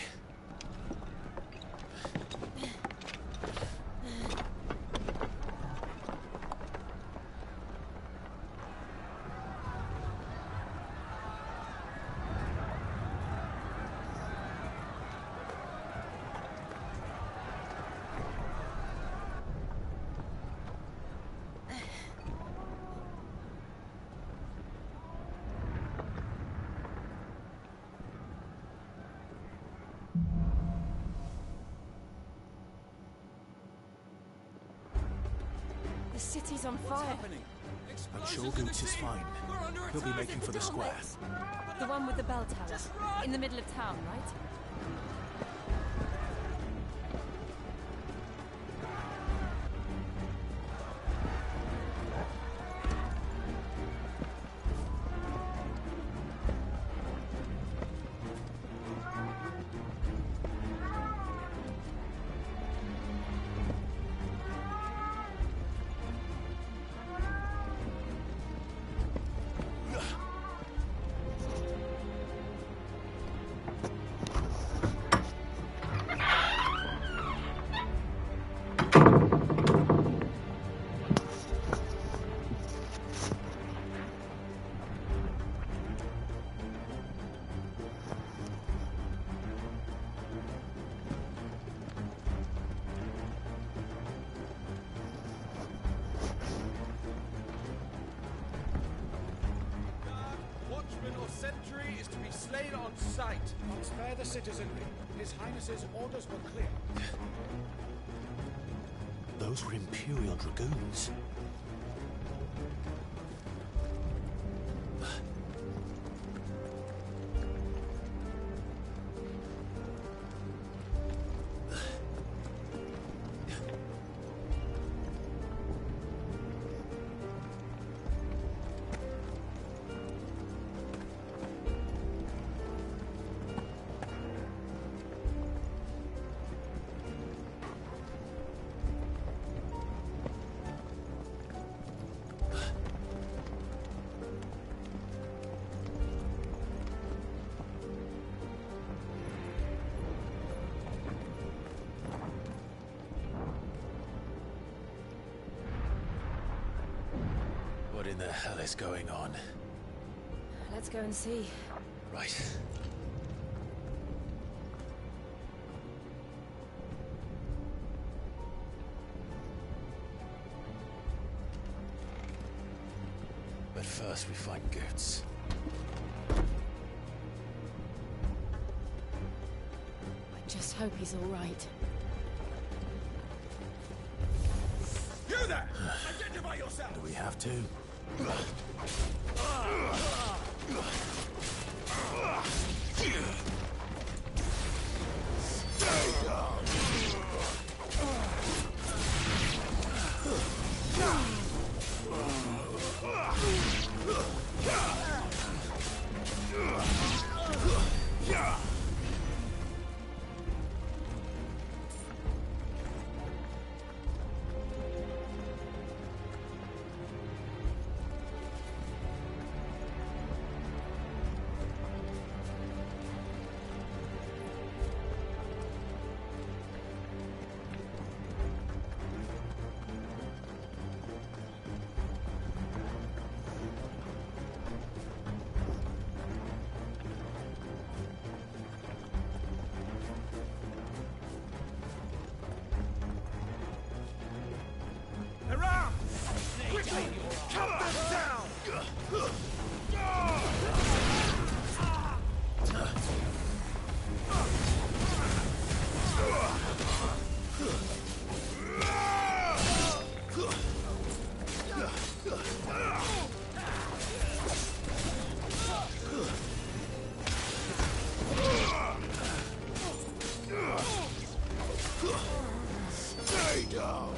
The city's on fire. I'm sure Goots is fine. He'll be making for the square. The one with the bell tower. In the middle of town, right? Sentry is to be slain on sight. Not spare the citizenry. His Highness's orders were clear. Those were Imperial Dragoons. What in the hell is going on? Let's go and see. Right. But first we find Goots. I just hope he's all right. You there! Identify yourself! Do we have to? Stay down! Around! Quickly! Cut them down! Stay down!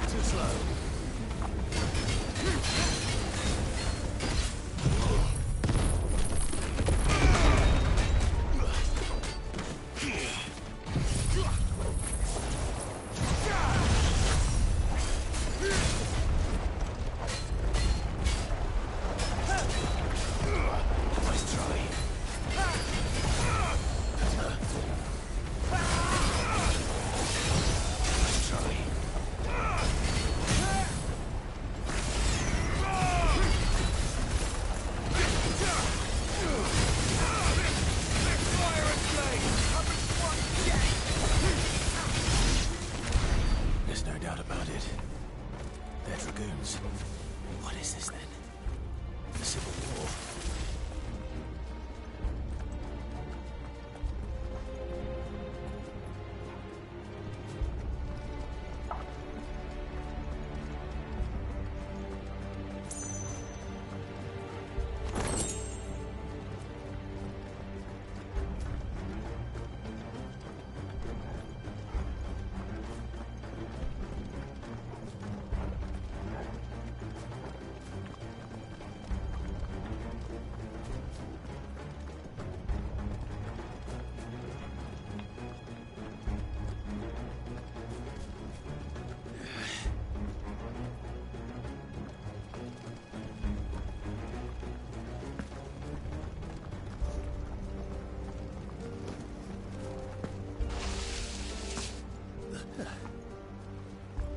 Too slow. What is this then? The Civil War?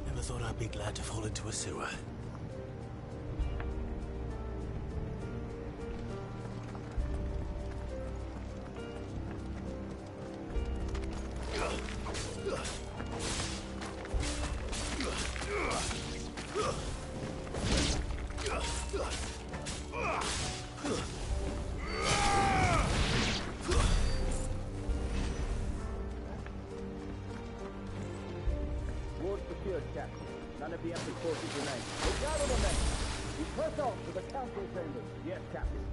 Never thought I'd be glad to fall into a sewer. Ward secured, Captain. None of the Emperor's forces remain. We gather the men. We press on to the council chambers. Yes, Captain.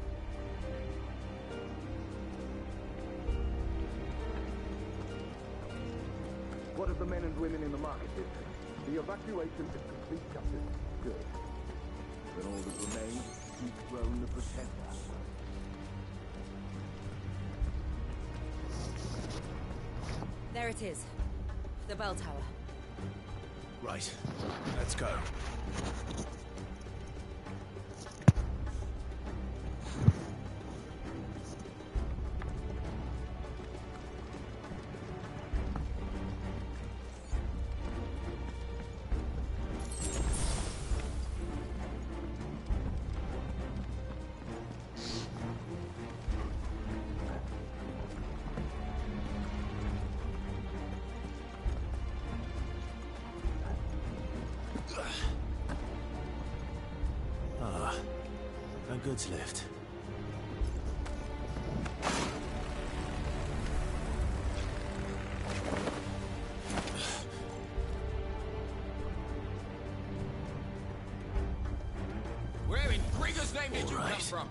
What of the men and women in the market district? The evacuation is complete, Captain. Good. Then all that remains is to keep throne to protect us. There it is. The bell tower. Right. Let's go. Ah, a goods lift. Where in Gregor's name did you come from?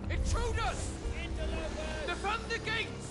Intruders! Defend the gates!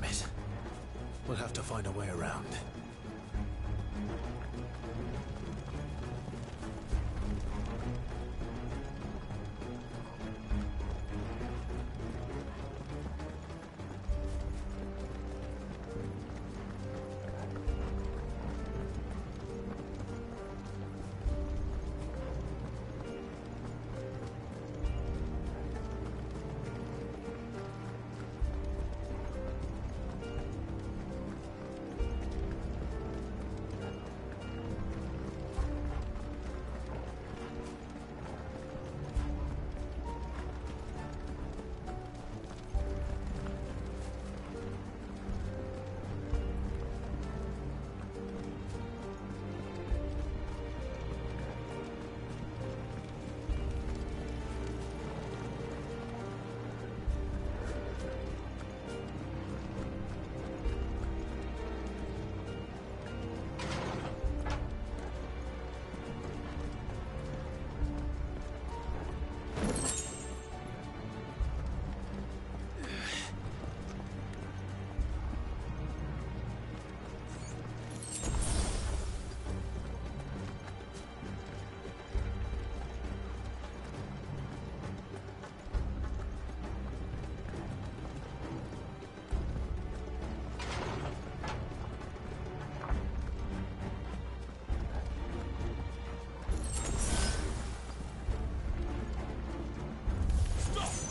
Damn it. We'll have to find a way around.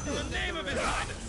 In the name of His Highness!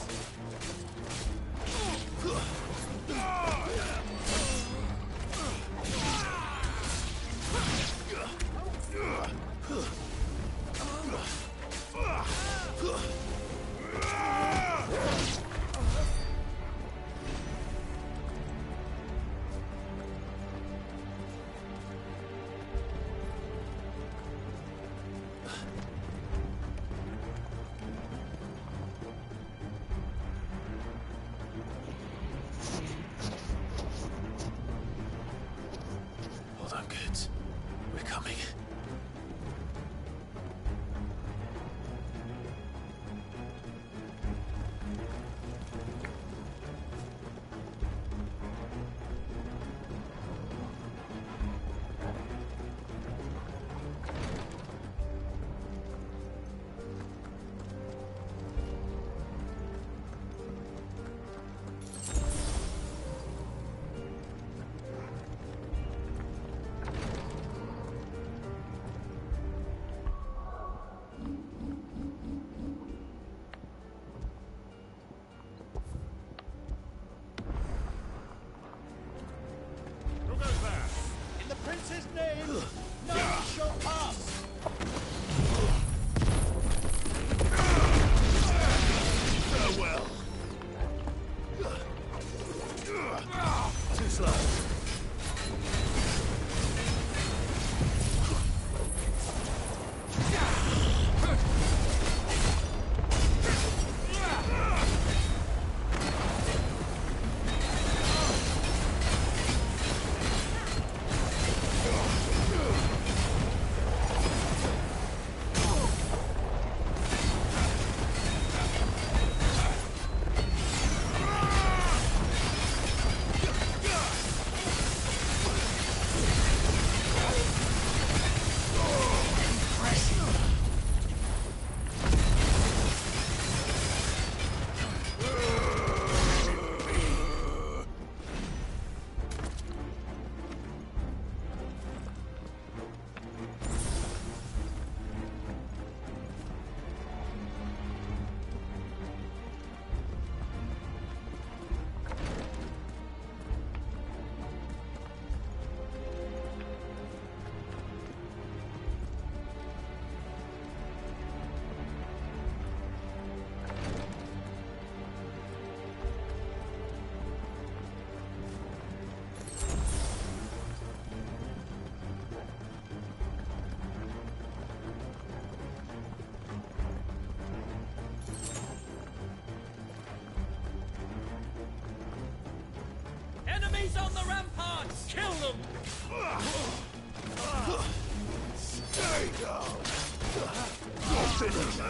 Hold on, kids. We're coming. Who goes there? In the prince's name, none shall pass! Farewell. Too slow. Enemies on the ramparts! Kill them! Stay down. You're finished.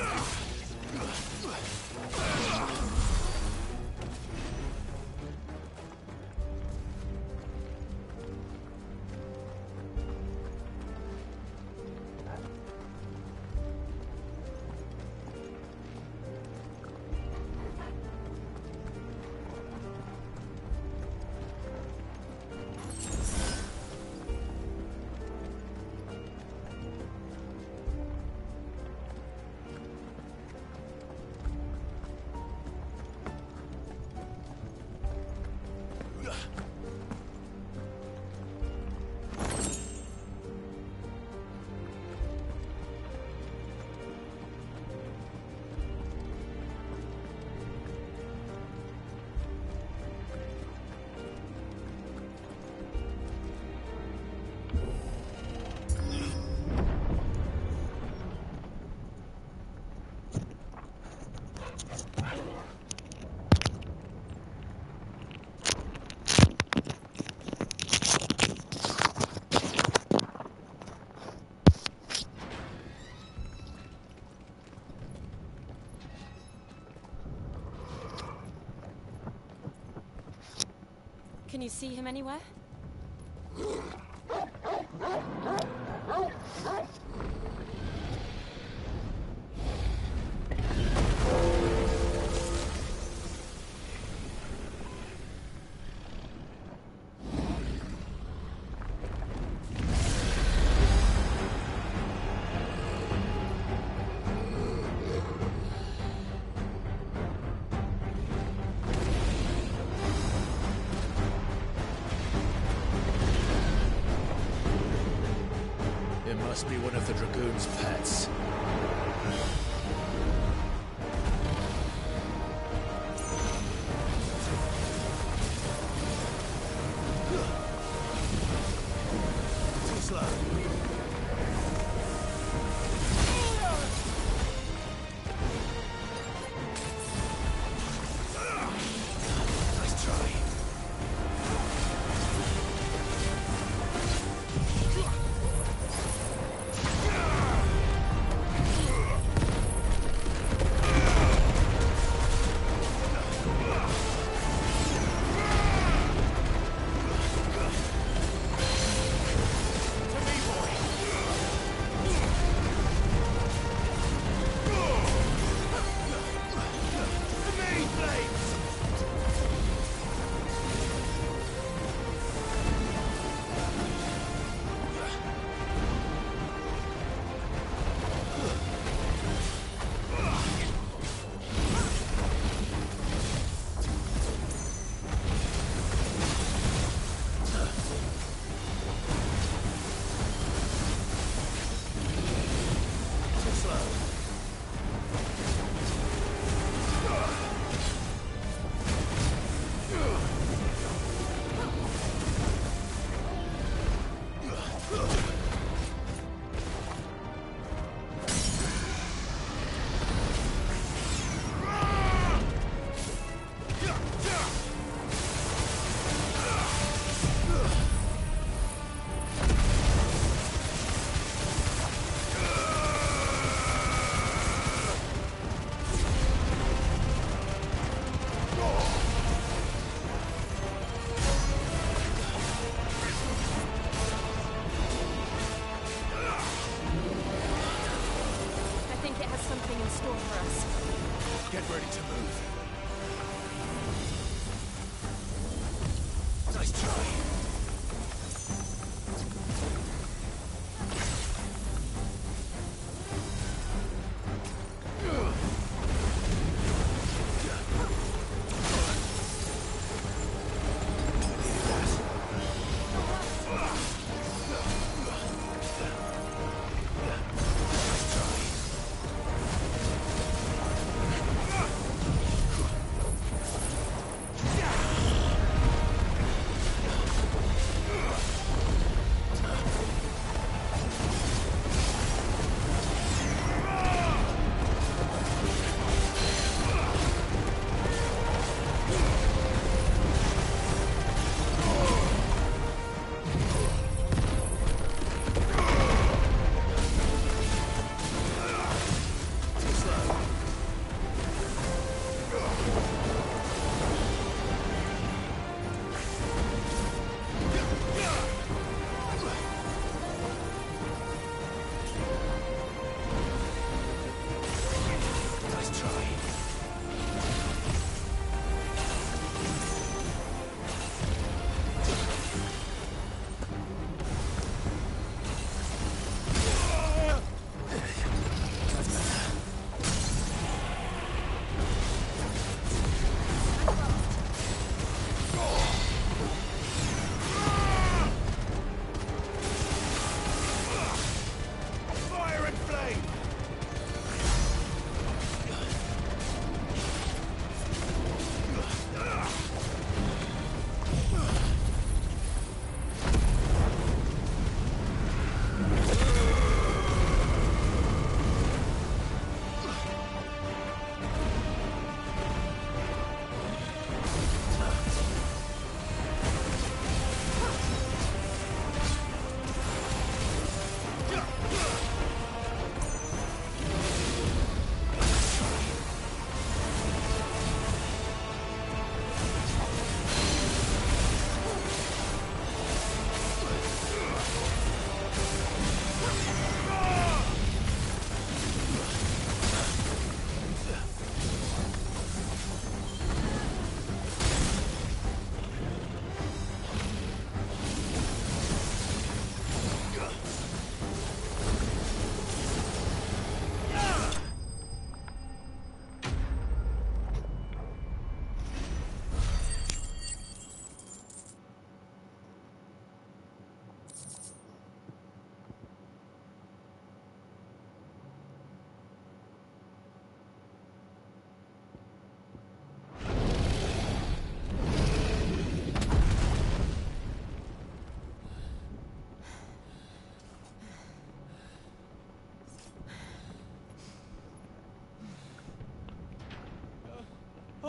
see him anywhere? It must be one of the Dragoon's pets. Too slow. Nice try. Get ready to move. Nice try.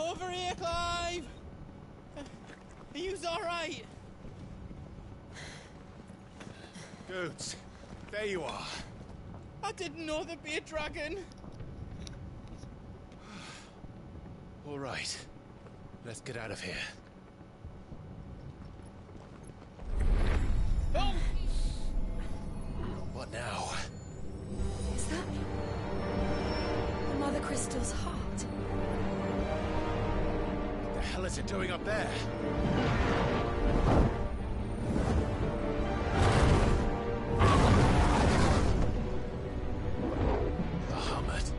Over here, Clive! Are you alright? Goods, there you are. I didn't know there'd be a dragon. All right. Let's get out of here. Oh! What now? Is that the Mother Crystal's heart? What the hell is it doing up there? Bahamut.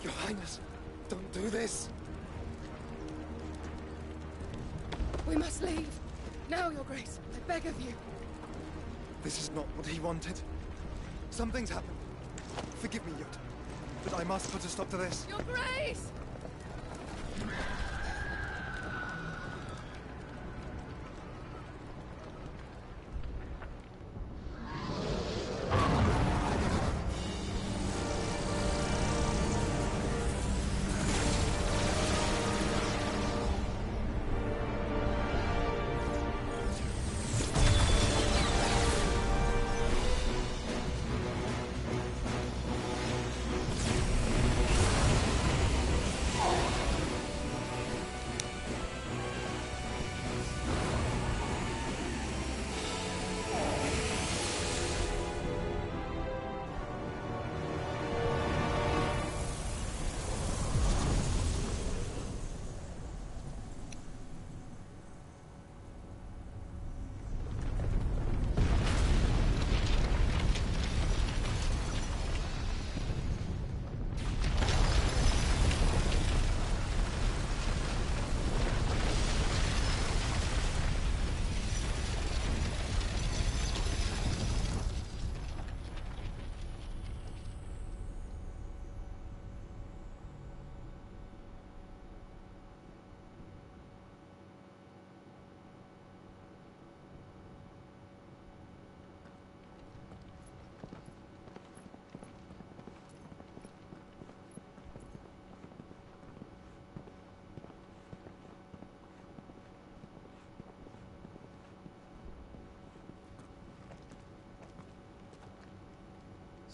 Your Highness, don't do this. We must leave. Now, Your Grace. I beg of you. This is not what he wanted. Something's happened. Forgive me, Yod, but I must put a stop to this. Your Grace!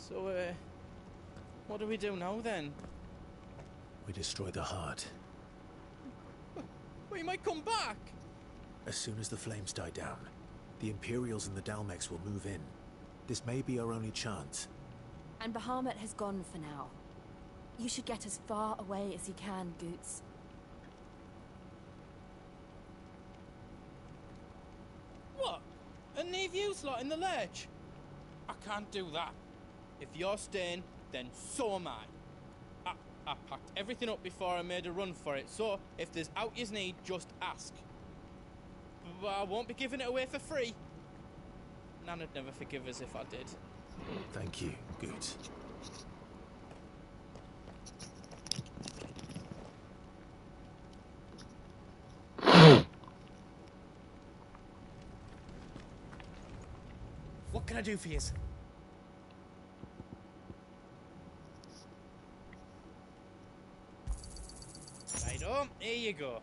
So, what do we do now then? We destroy the heart. We might come back! As soon as the flames die down, the Imperials and the Dalmex will move in. This may be our only chance. And Bahamut has gone for now. You should get as far away as you can, Goots. What? And leave you slot in the ledge? I can't do that. If you're staying, then so am I. I packed everything up before I made a run for it, so if there's out you need, just ask. But I won't be giving it away for free. Nana'd never forgive us if I did. Thank you, Goots. What can I do for you? Right on, here you go.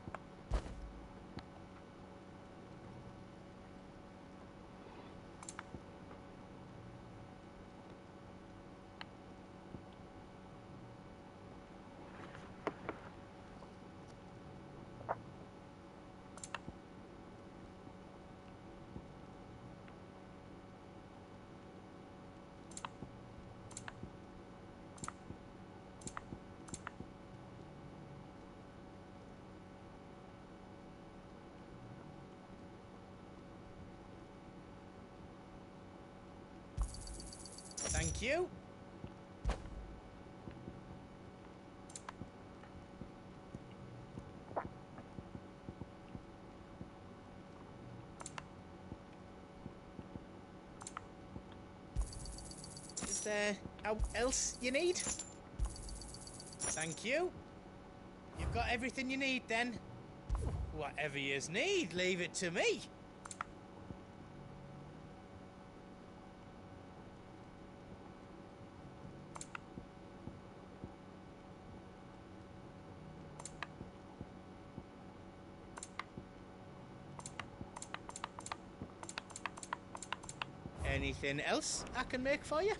Thank you. Is there else you need? Thank you. You've got everything you need then. Whatever you need, leave it to me. Anything else I can make for you?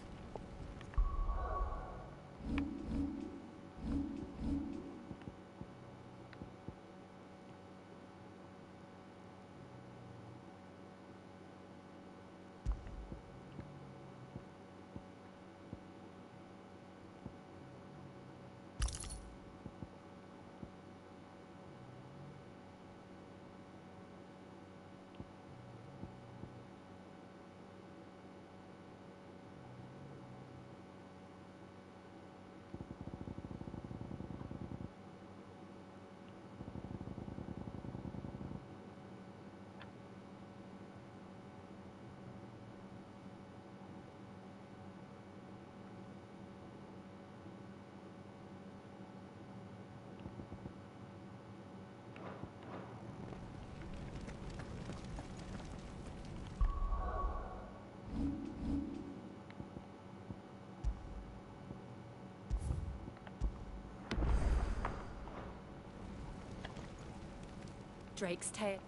Drake's tail.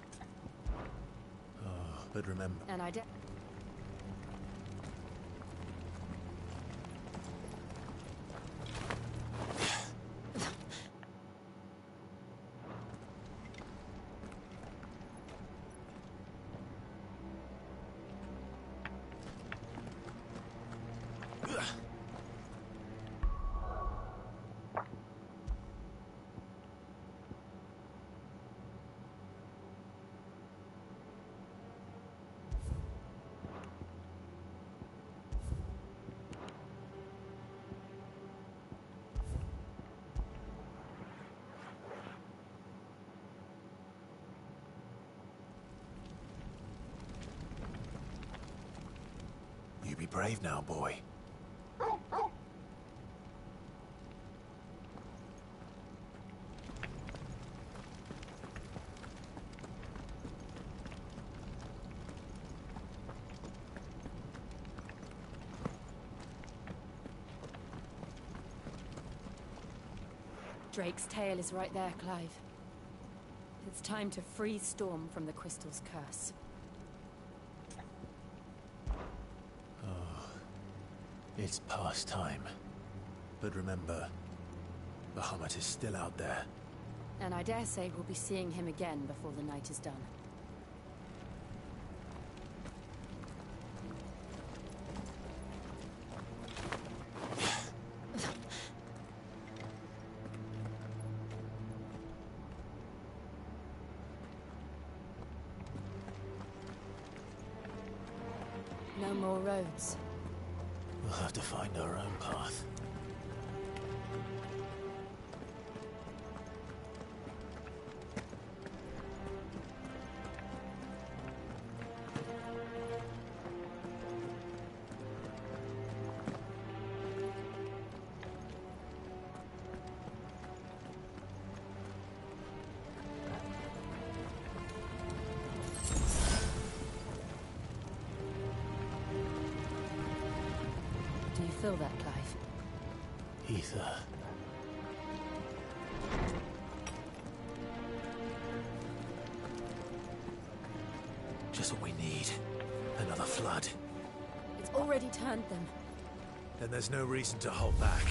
Oh, but remember... And I did. You be brave now, boy. Drake's tail is right there, Clive. It's time to free Storm from the crystal's curse. It's past time. But remember, Bahamut is still out there. And I dare say we'll be seeing him again before the night is done. No more roads. We'll have to find our own path. Do you feel that, Clive? Ether. Just what we need. Another flood. It's already turned them. Then there's no reason to hold back.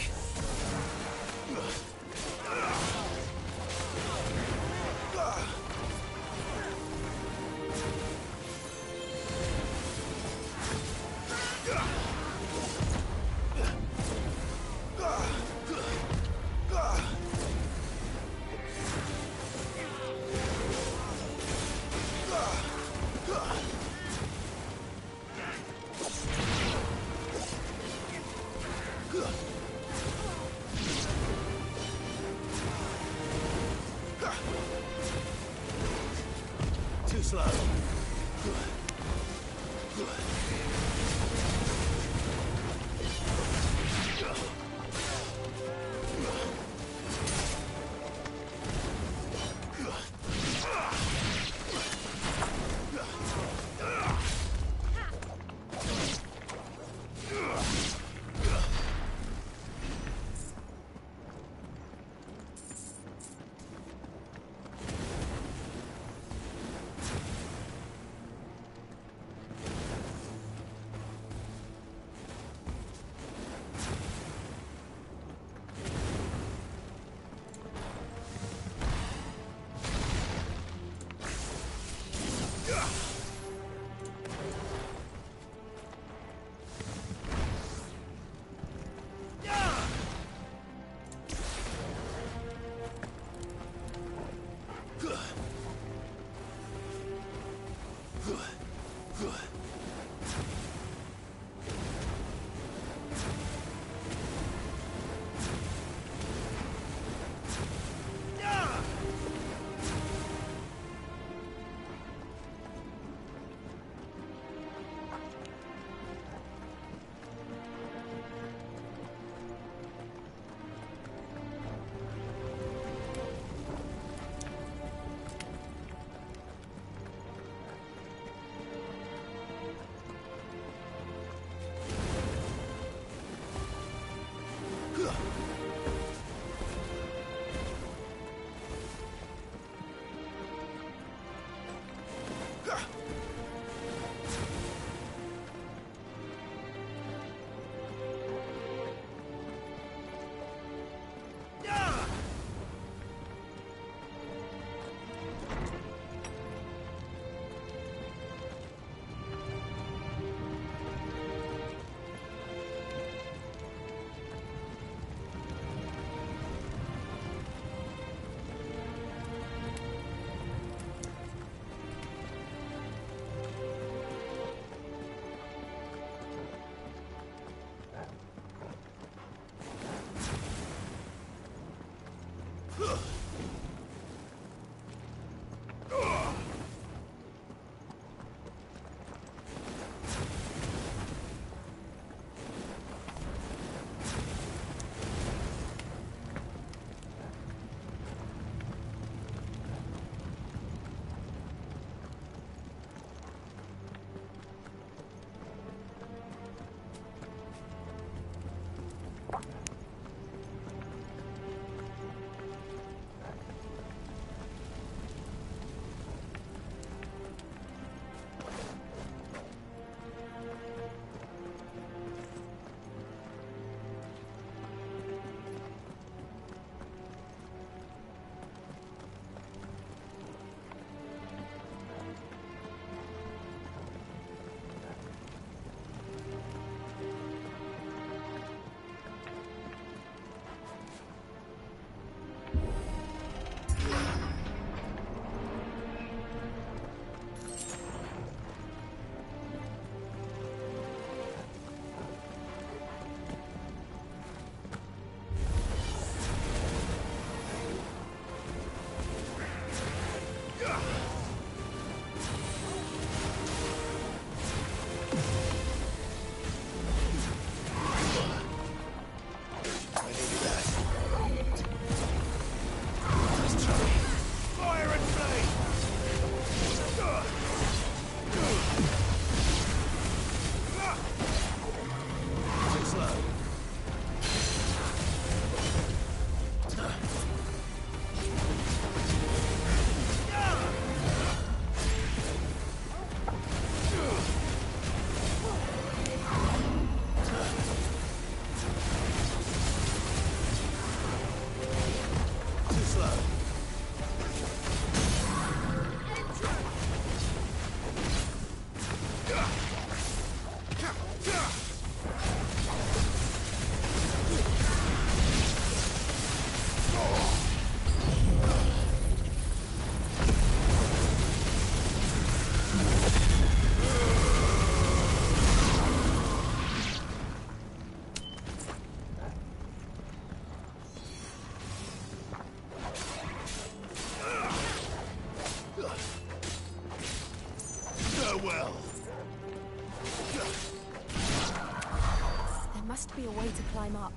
must be a way to climb up.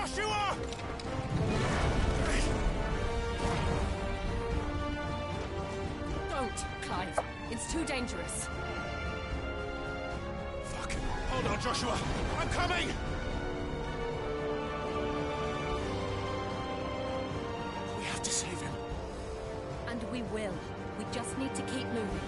Joshua! Don't, Clive. It's too dangerous. Fuck. Hold on, Joshua. I'm coming! We have to save him. And we will. We just need to keep moving.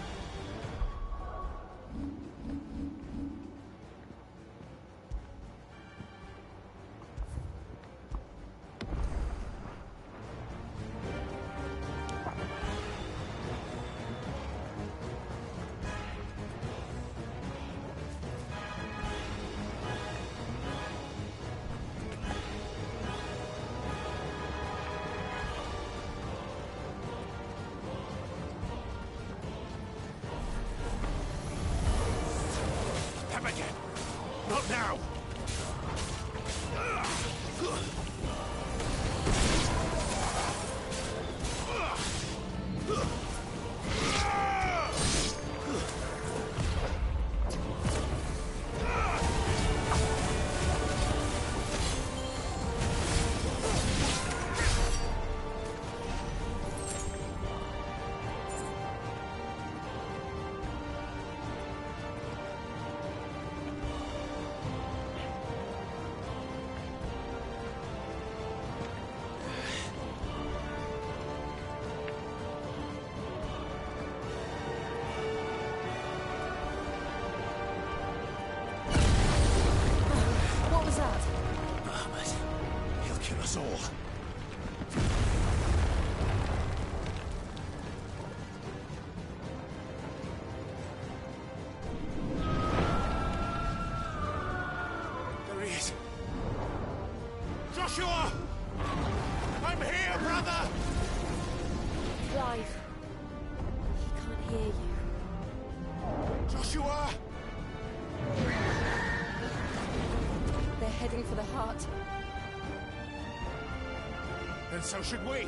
Them again. Not now. What was that? Ahmed, he'll kill us all. There he is. Joshua! I'm here, brother! Clive. He can't hear you. Joshua! They're heading for the heart. And so should we.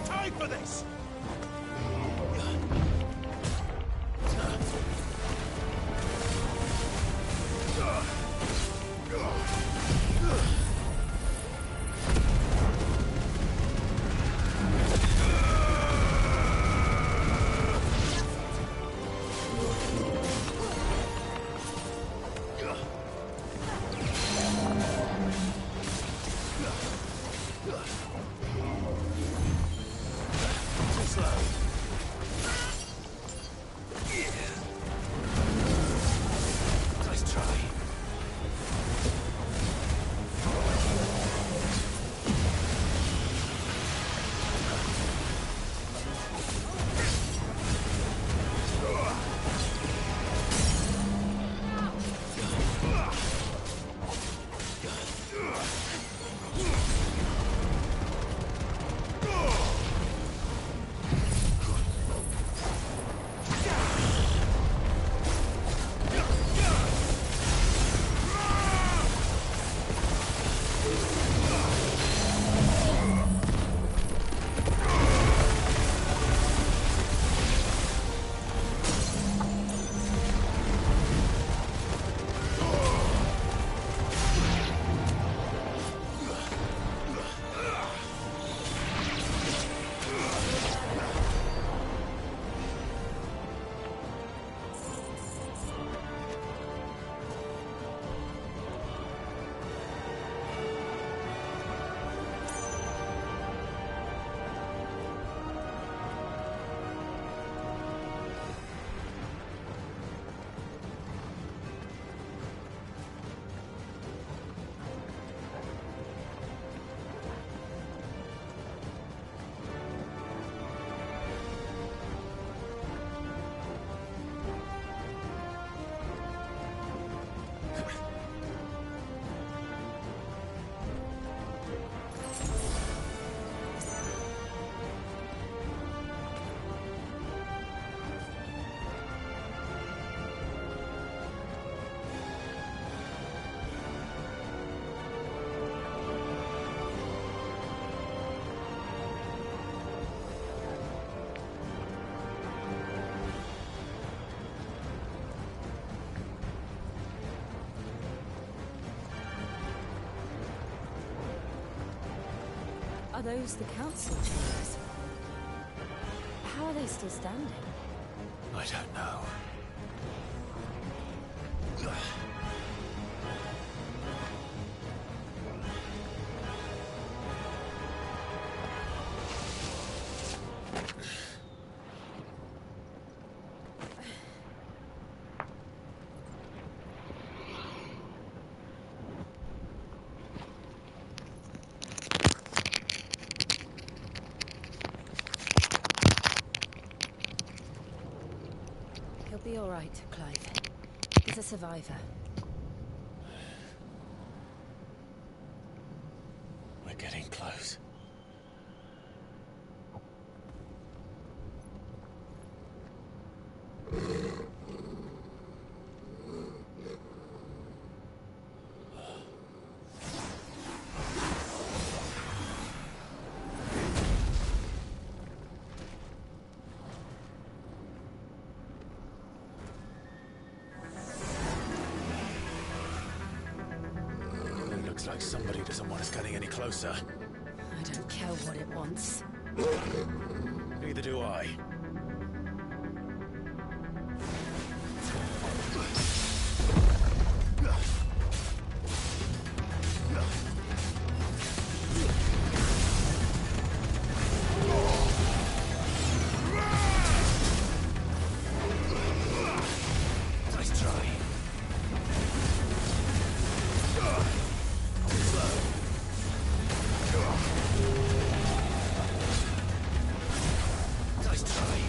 Time for this! Are those the council chambers? How are they still standing? I don't know. He'll be all right, Clive. He's a survivor. We're getting close. Looks like somebody doesn't want us getting any closer. I don't care what it wants. Neither do I. Nice try. Nice try.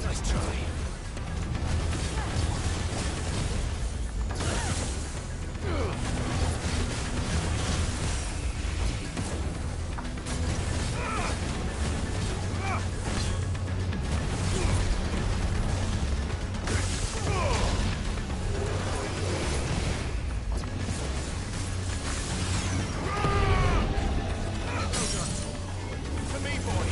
Nice try. To me, boy.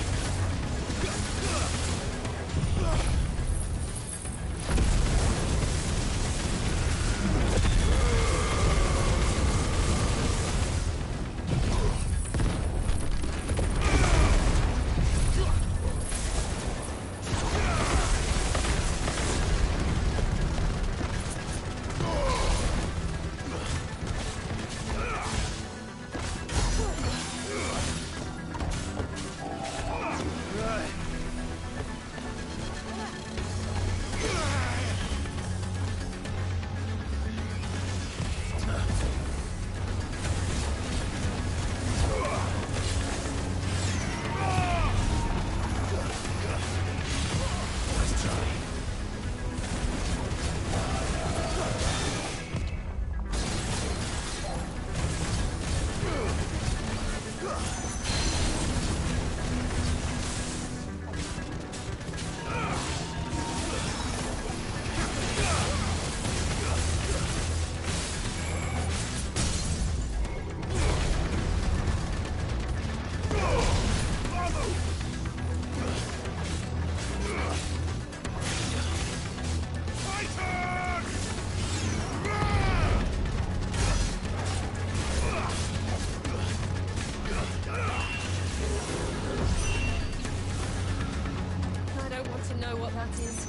I don't want to know what that is.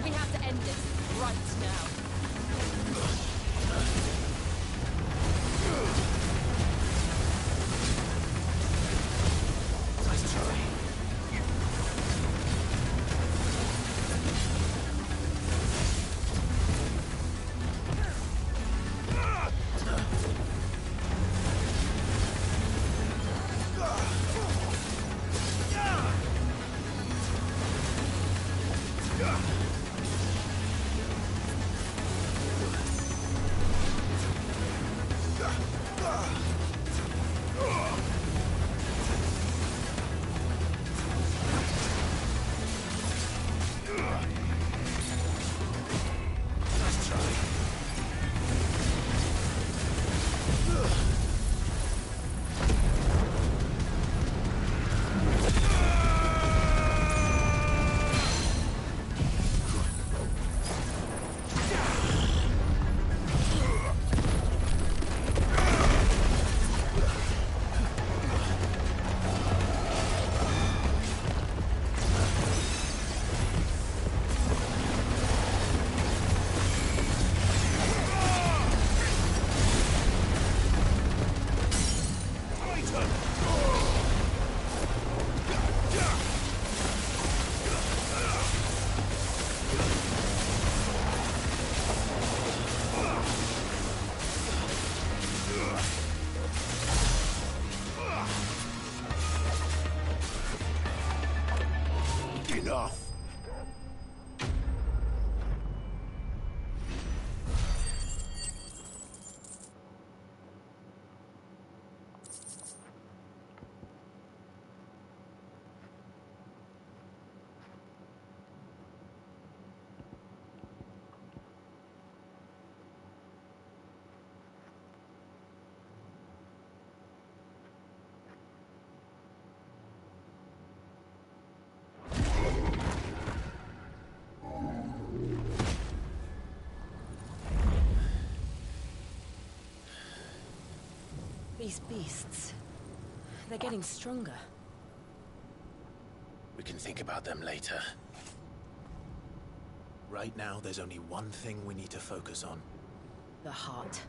We have to end it right now. Nice try. Enough! These beasts, they're getting stronger. We can think about them later. Right now, there's only one thing we need to focus on. The heart.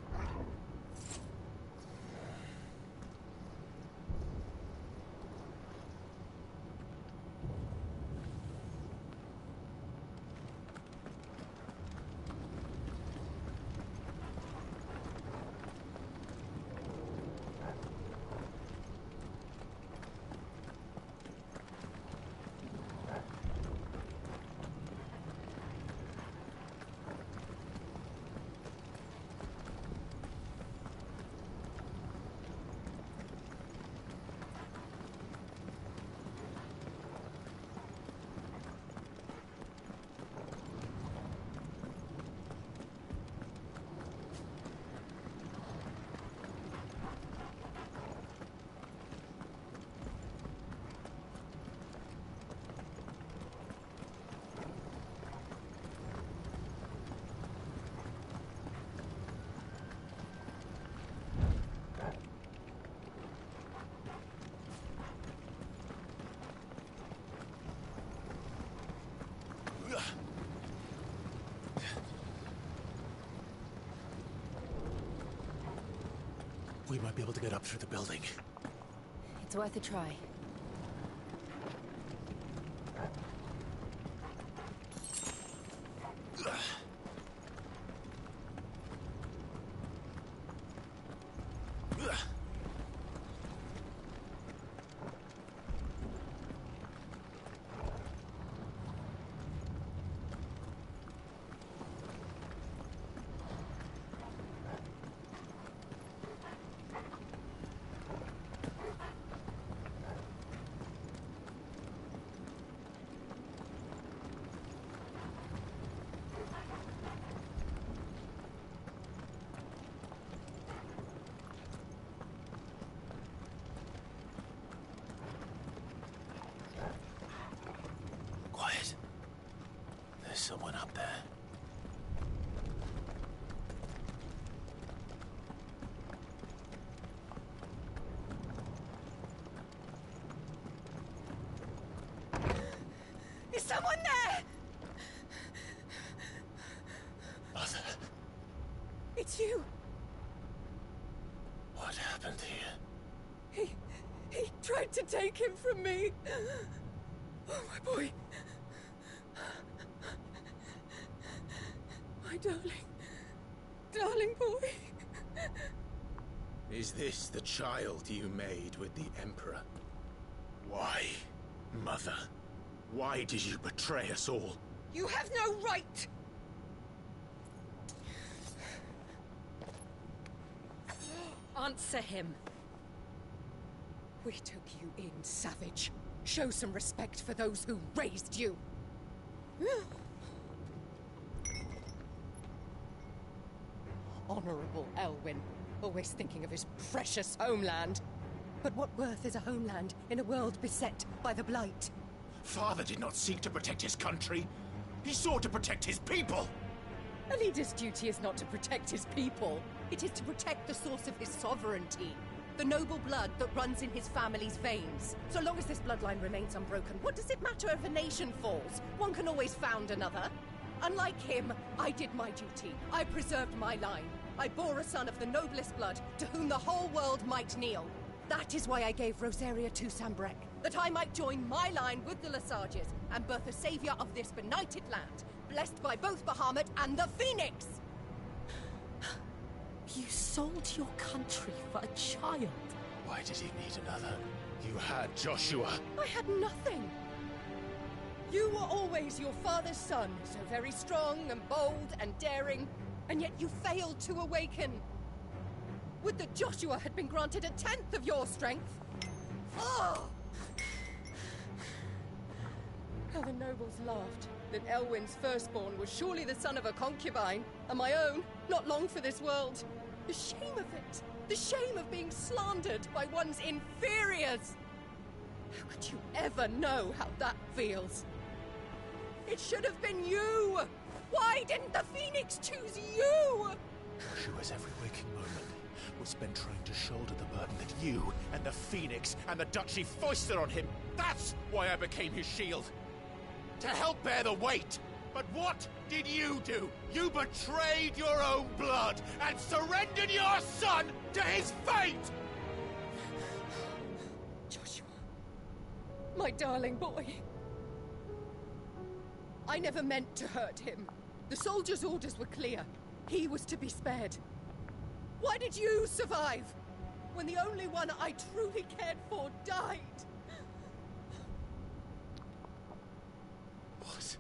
We might be able to get up through the building. It's worth a try. Someone up there. Is someone there? Mother. It's you. What happened here? He tried to take him from me. Oh, my boy. My darling boy. Is this the child you made with the Emperor? Why, Mother? Why did you betray us all? You have no right! Answer him. We took you in, savage. Show some respect for those who raised you. Honorable Elwyn, always thinking of his precious homeland. But what worth is a homeland in a world beset by the Blight? Father did not seek to protect his country. He sought to protect his people. A leader's duty is not to protect his people. It is to protect the source of his sovereignty. The noble blood that runs in his family's veins. So long as this bloodline remains unbroken, what does it matter if a nation falls? One can always found another. Unlike him, I did my duty. I preserved my line. I bore a son of the noblest blood, to whom the whole world might kneel. That is why I gave Rosaria to Sambrek, that I might join my line with the Lesages and birth a savior of this benighted land, blessed by both Bahamut and the Phoenix! You sold your country for a child. Why did he need another? You had Joshua. I had nothing. You were always your father's son, so very strong and bold and daring, and yet you failed to awaken. Would that Joshua had been granted a tenth of your strength? Oh! How the nobles laughed that Elwyn's firstborn was surely the son of a concubine, and my own, not long for this world. The shame of it! The shame of being slandered by one's inferiors! How could you ever know how that feels? It should have been you! Why didn't the Phoenix choose you? Joshua's every waking moment was spent trying to shoulder the burden that you and the Phoenix and the Duchy foisted on him. That's why I became his shield. To help bear the weight. But what did you do? You betrayed your own blood and surrendered your son to his fate! Joshua, my darling boy. I never meant to hurt him. The soldiers' orders were clear. He was to be spared. Why did you survive when the only one I truly cared for died? What?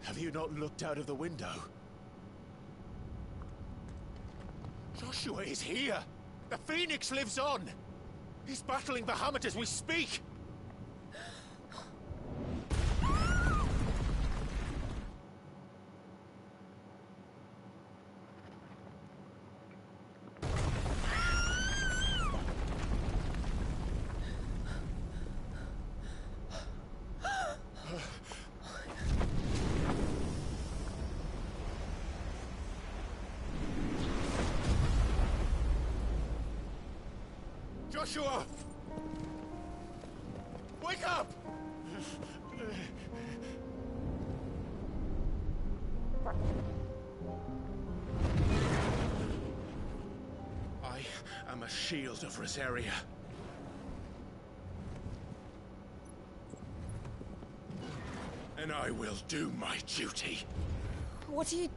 Have you not looked out of the window? Joshua is here! The Phoenix lives on! He's battling Bahamut as we speak! Joshua! Wake up! I am a shield of Rosaria. And I will do my duty. What are you...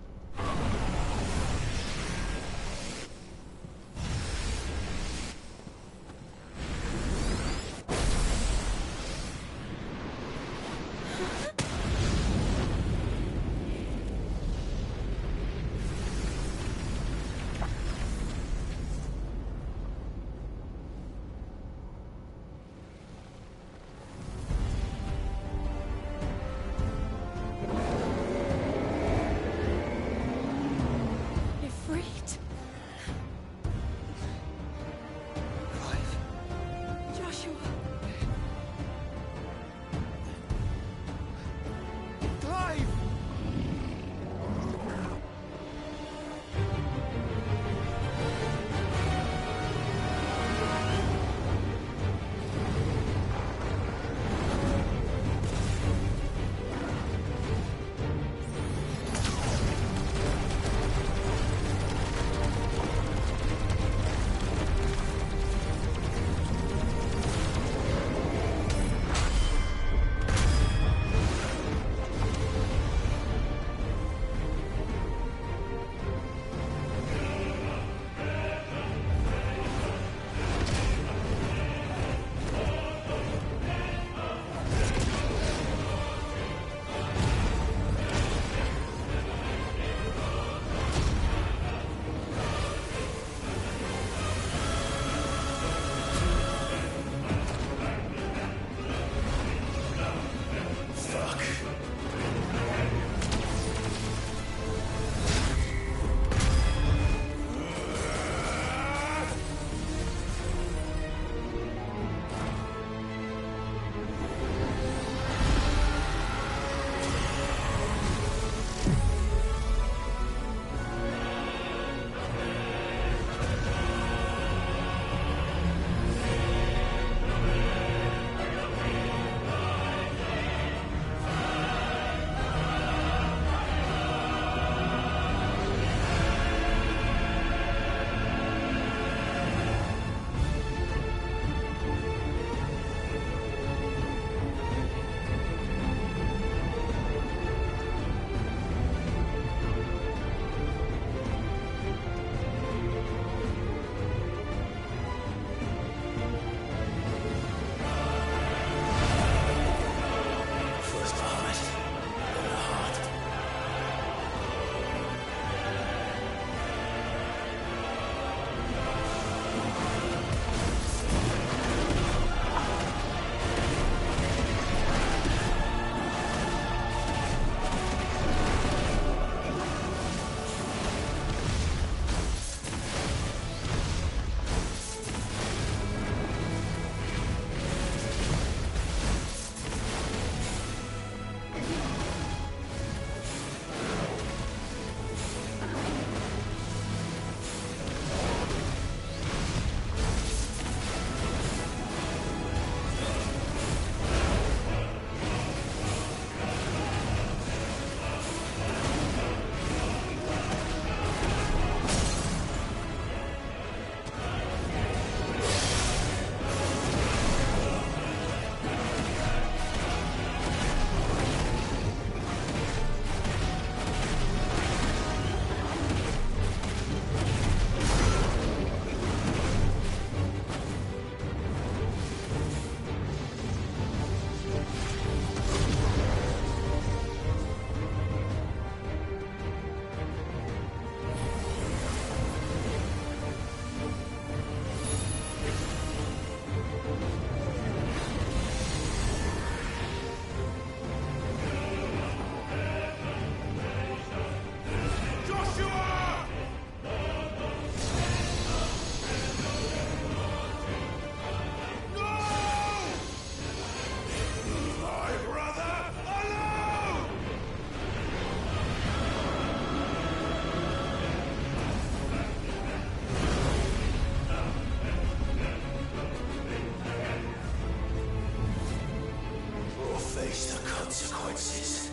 forces.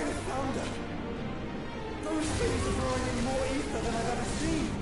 By the founder! Those things are drawing in more ether than I've ever seen!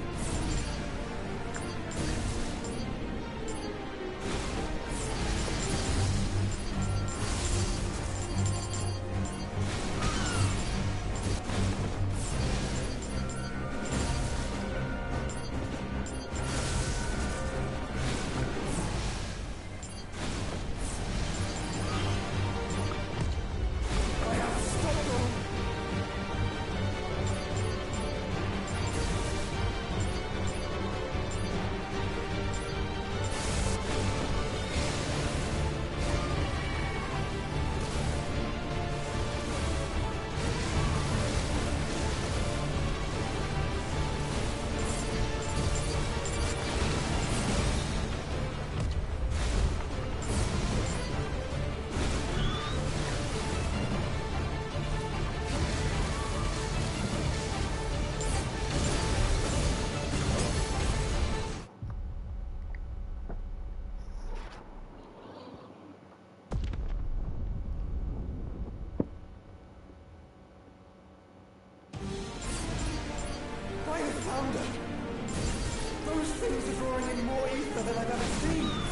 Those things are drawing in more ether than I've ever seen!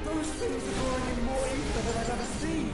Those things are drawing in more ether than I've ever seen!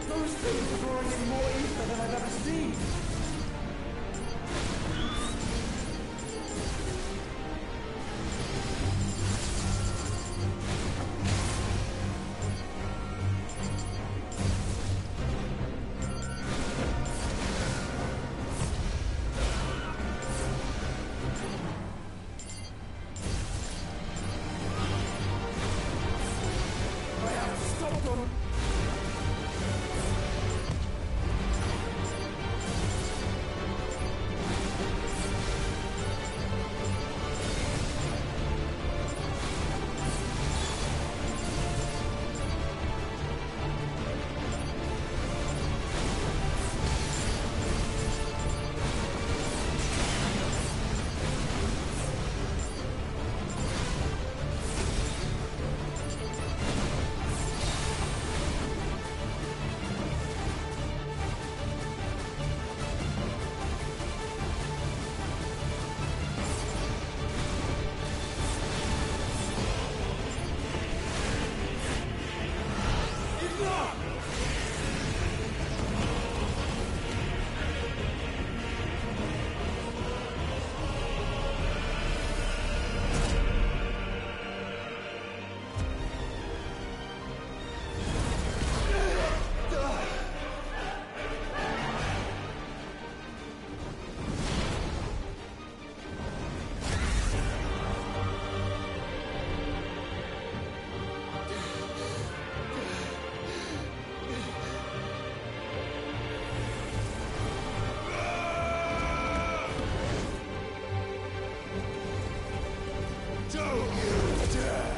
Those things are drawing in more ether than I've ever seen! Don't you dare!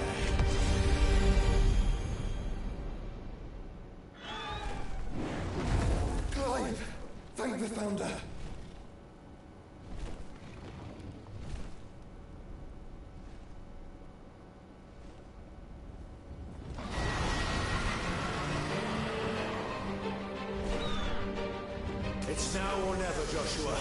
Clive! Thank the Founder! It's now or never, Joshua.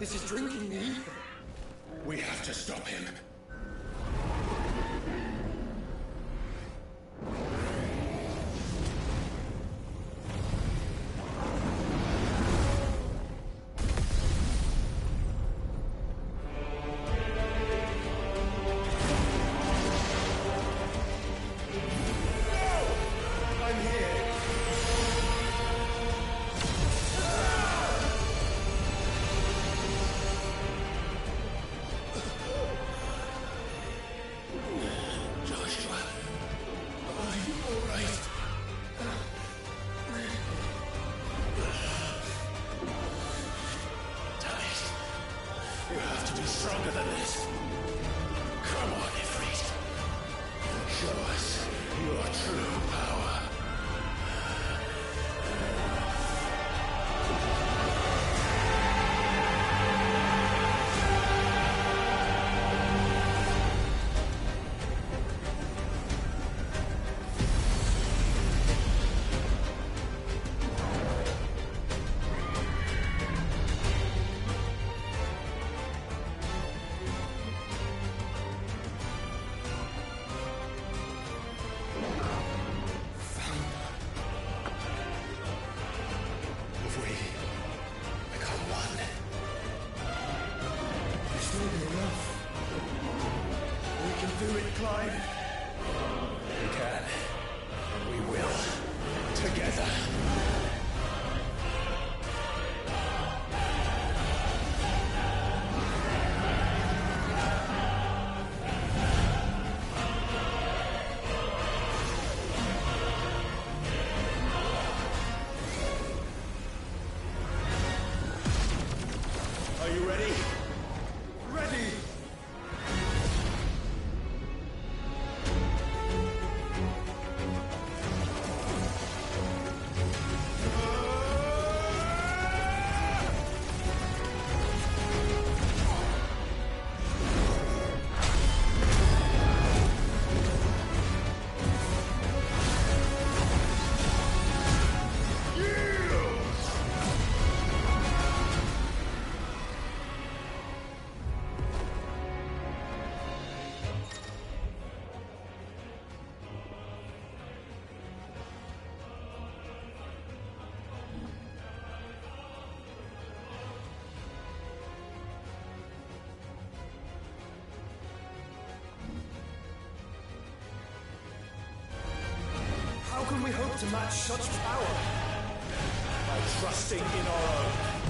This is drinking me. We have to stop him. Stronger than this. Come on, Ifrit. Show us your true power. Are you ready? Ready! How can we hope to match such power? By trusting in our own.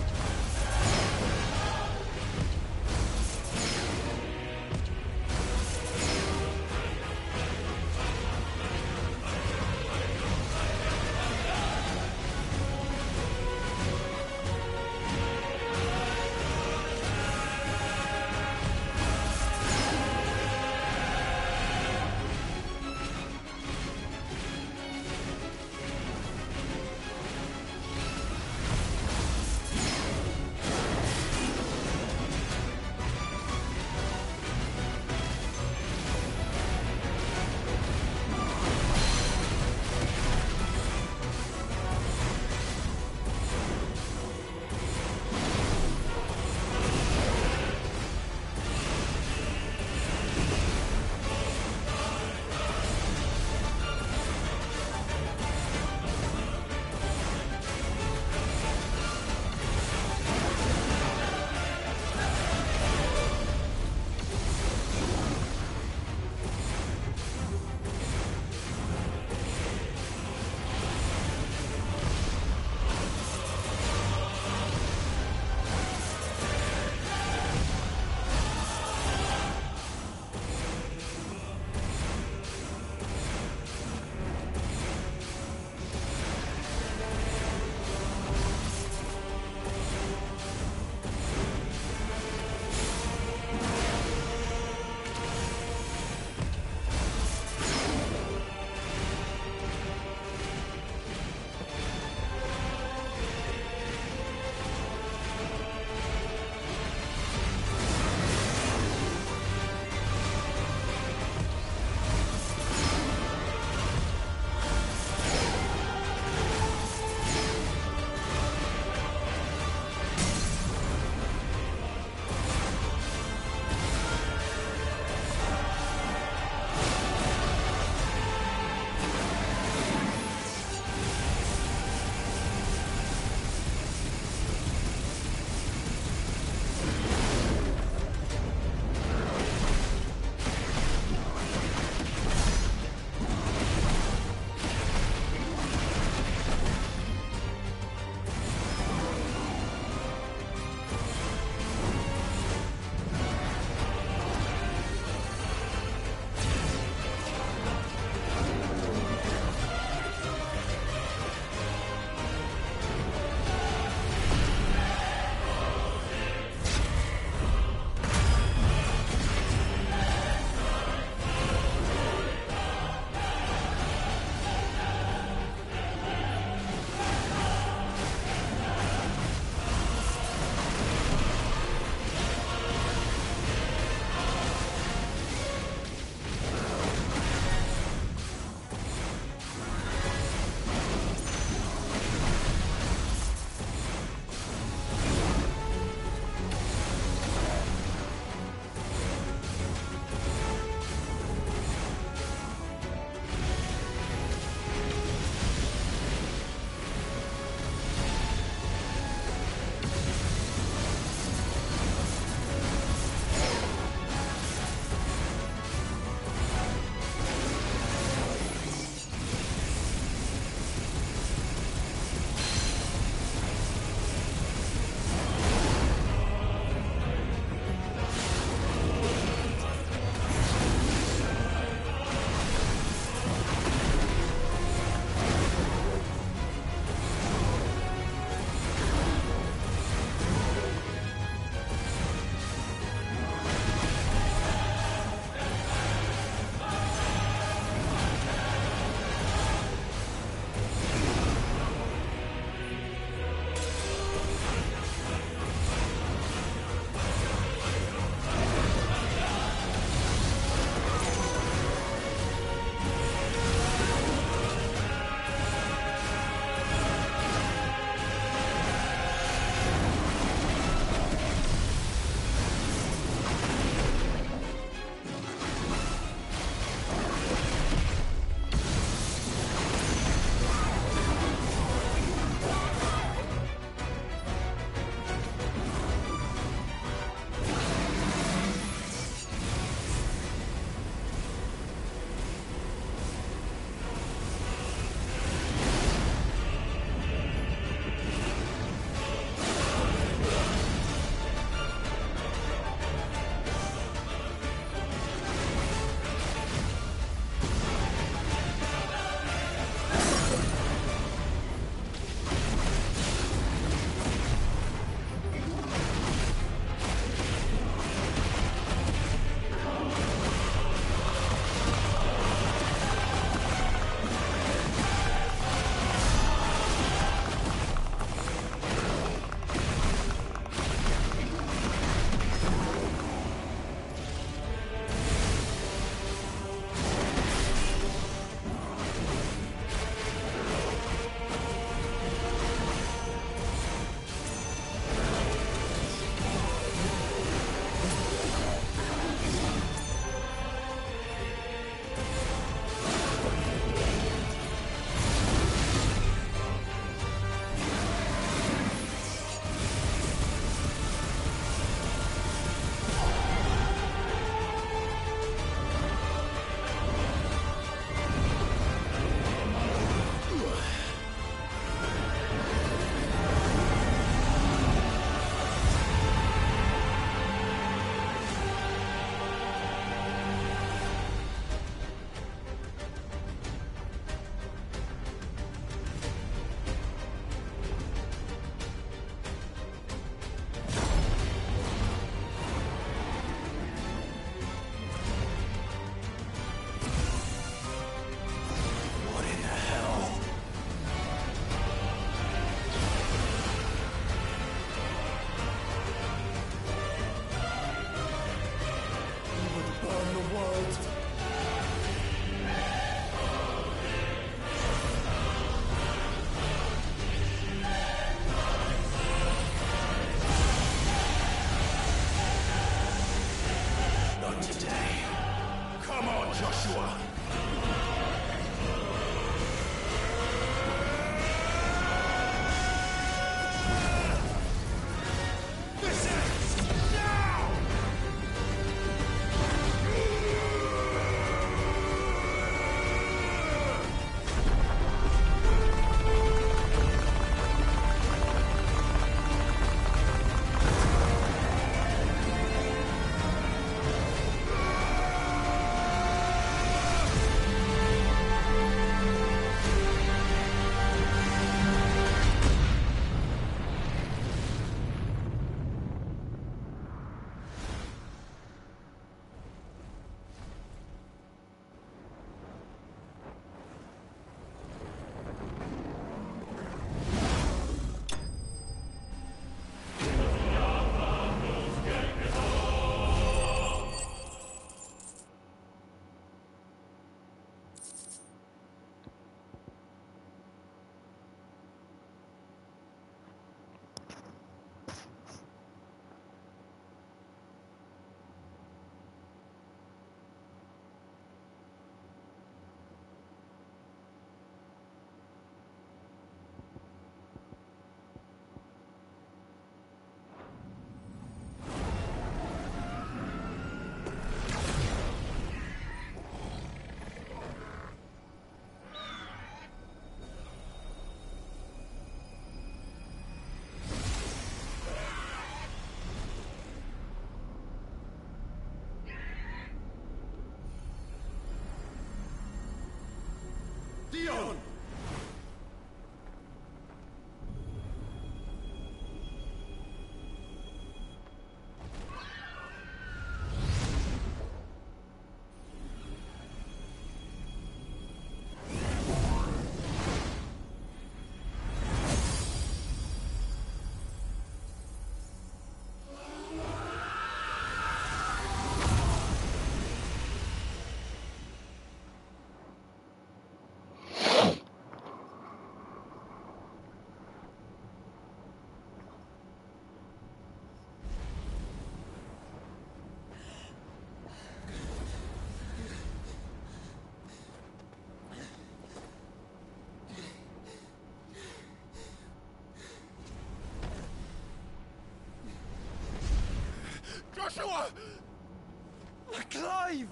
Clive!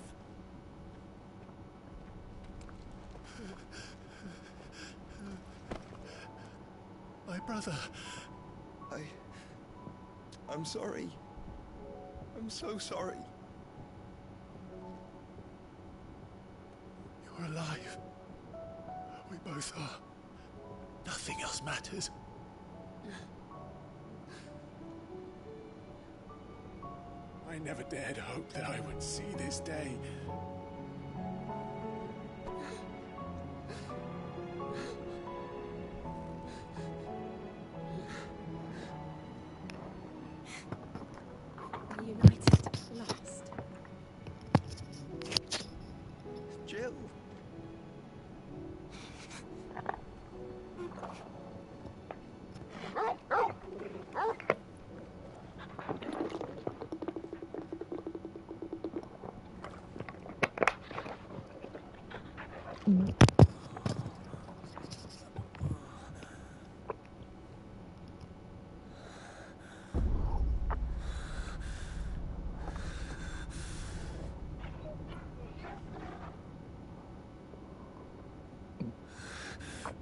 My brother. I'm sorry. I'm so sorry. You're alive. We both are. Nothing else matters. I never dared hope that I would see this day. United at last. Jill.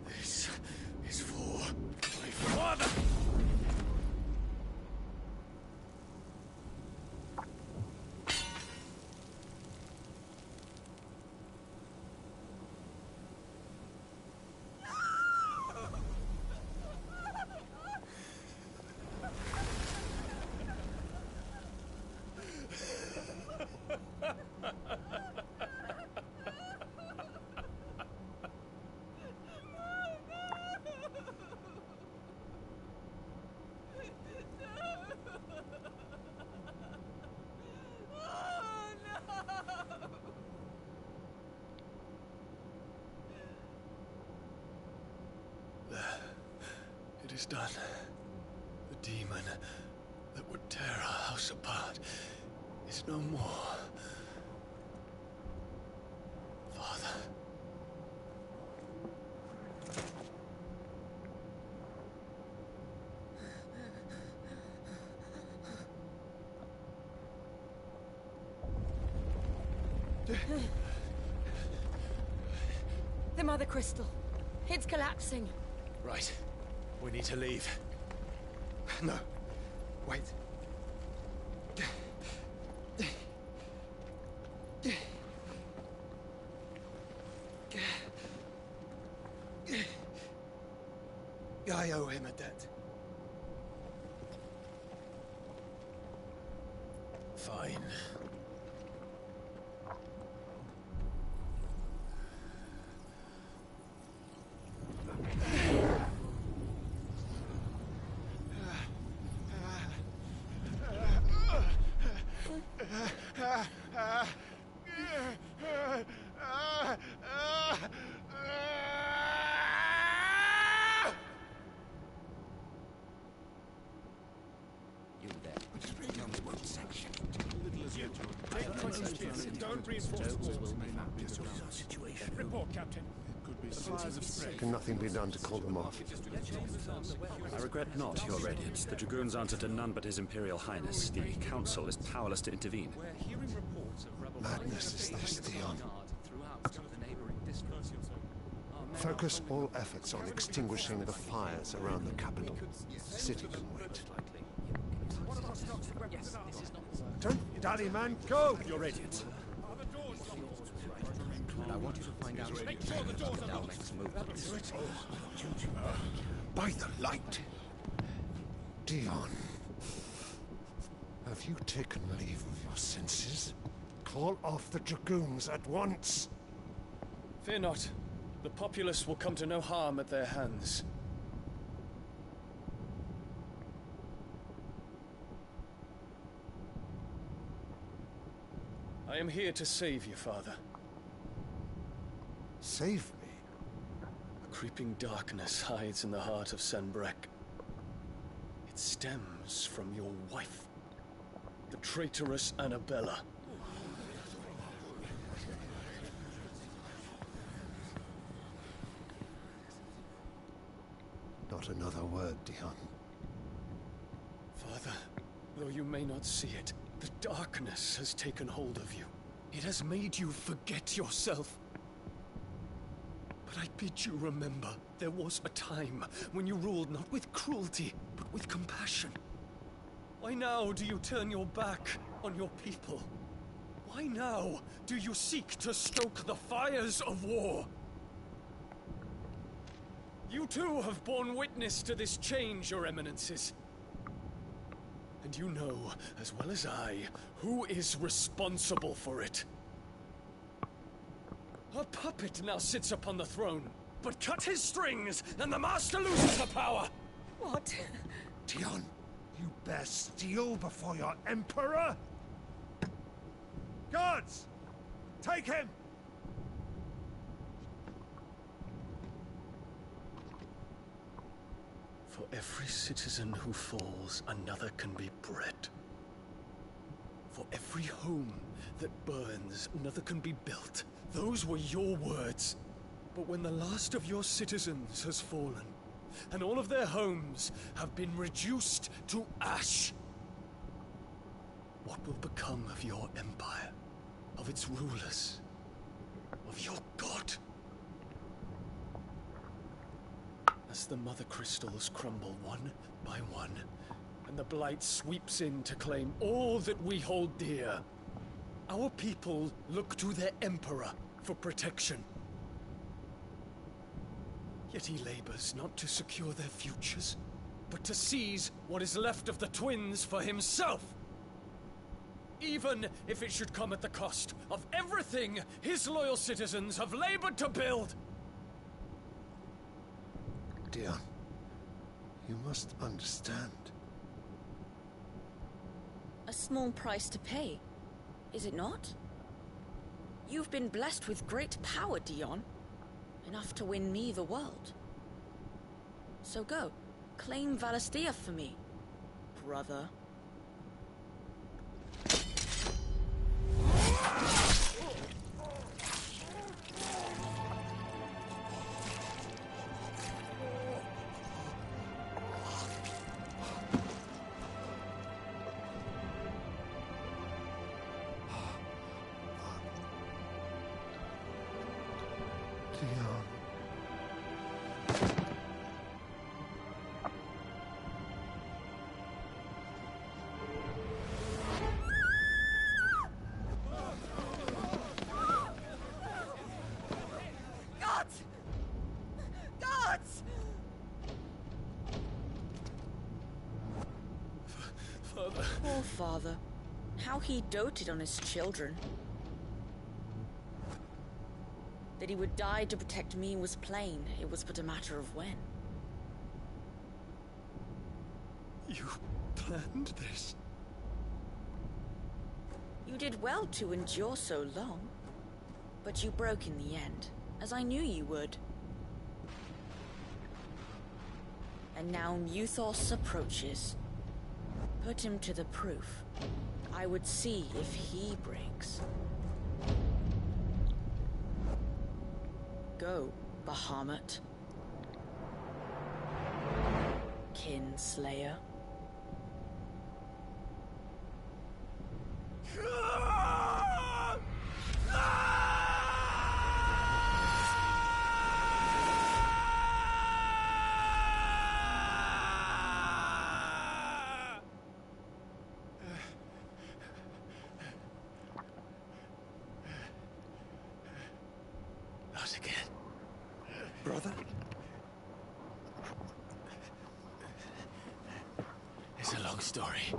This is for my father. It is done. The demon that would tear our house apart is no more. Father. The Mother Crystal. It's collapsing. Right. We need to leave. No. Wait. I owe him a debt. Fine. You there. Don't reinforce the walls. Situation. Report, Captain. Can nothing be done to call them off? I regret not, Your Radiance. The Dragoons answer to none but His Imperial Highness. The Council is powerless to intervene. Madness is this, Theon. Focus all efforts on extinguishing the fires around the capital. The city can wait. Don't dally, man, go! Your Radiance. And I want you to find out our next move. By the light! Dion, have you taken leave of your senses? Call off the Dragoons at once! Fear not. The populace will come to no harm at their hands. I am here to save you, Father. Save me? A creeping darkness hides in the heart of Senbrek. It stems from your wife, the traitorous Annabella. Not another word, Dion. Father, though you may not see it, the darkness has taken hold of you. It has made you forget yourself. But I bid you remember, there was a time when you ruled not with cruelty, but with compassion. Why now do you turn your back on your people? Why now do you seek to stoke the fires of war? You too have borne witness to this change, your eminences. And you know, as well as I, who is responsible for it. A puppet now sits upon the throne, but cut his strings, and the master loses the power! What? Dion, you bear steel before your emperor? Guards! Take him! For every citizen who falls, another can be bred. For every home that burns, another can be built. Those were your words. But when the last of your citizens has fallen, and all of their homes have been reduced to ash, what will become of your empire, of its rulers, of your god? As the mother crystals crumble one by one, and the blight sweeps in to claim all that we hold dear, our people look to their emperor for protection. Yet he labors not to secure their futures, but to seize what is left of the twins for himself. Even if it should come at the cost of everything his loyal citizens have labored to build. Dion, you must understand. A small price to pay, is it not? You've been blessed with great power, Dion. Enough to win me the world. So go, claim Valisthea for me, brother. Poor father. How he doted on his children. That he would die to protect me was plain. It was but a matter of when. You planned this? You did well to endure so long. But you broke in the end, as I knew you would. And now Muthos approaches. Put him to the proof. I would see if he breaks. Go, Bahamut. Kinslayer. Not again. Brother? It's a long story.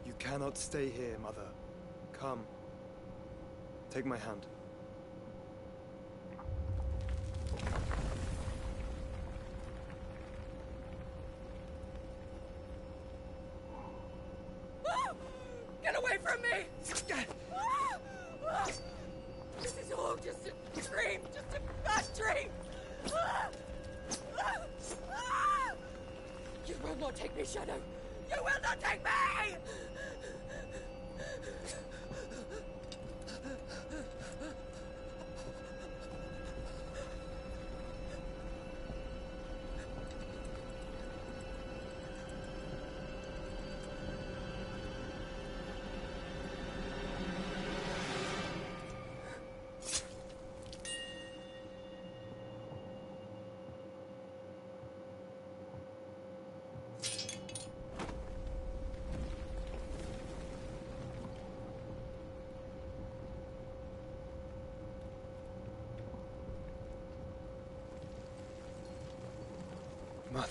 You cannot stay here, Mother. Come. Take my hand. Get away from me! This is all just a dream, just a bad dream! You will not take me, Shadow! You will not take me! Mother.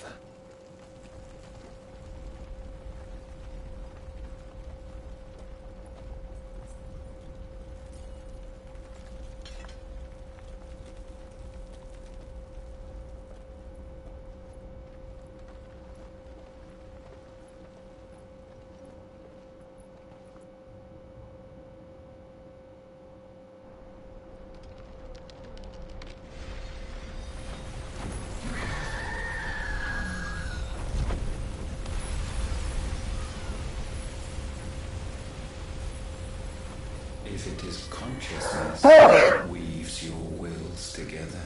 If it is consciousness that weaves your wills together,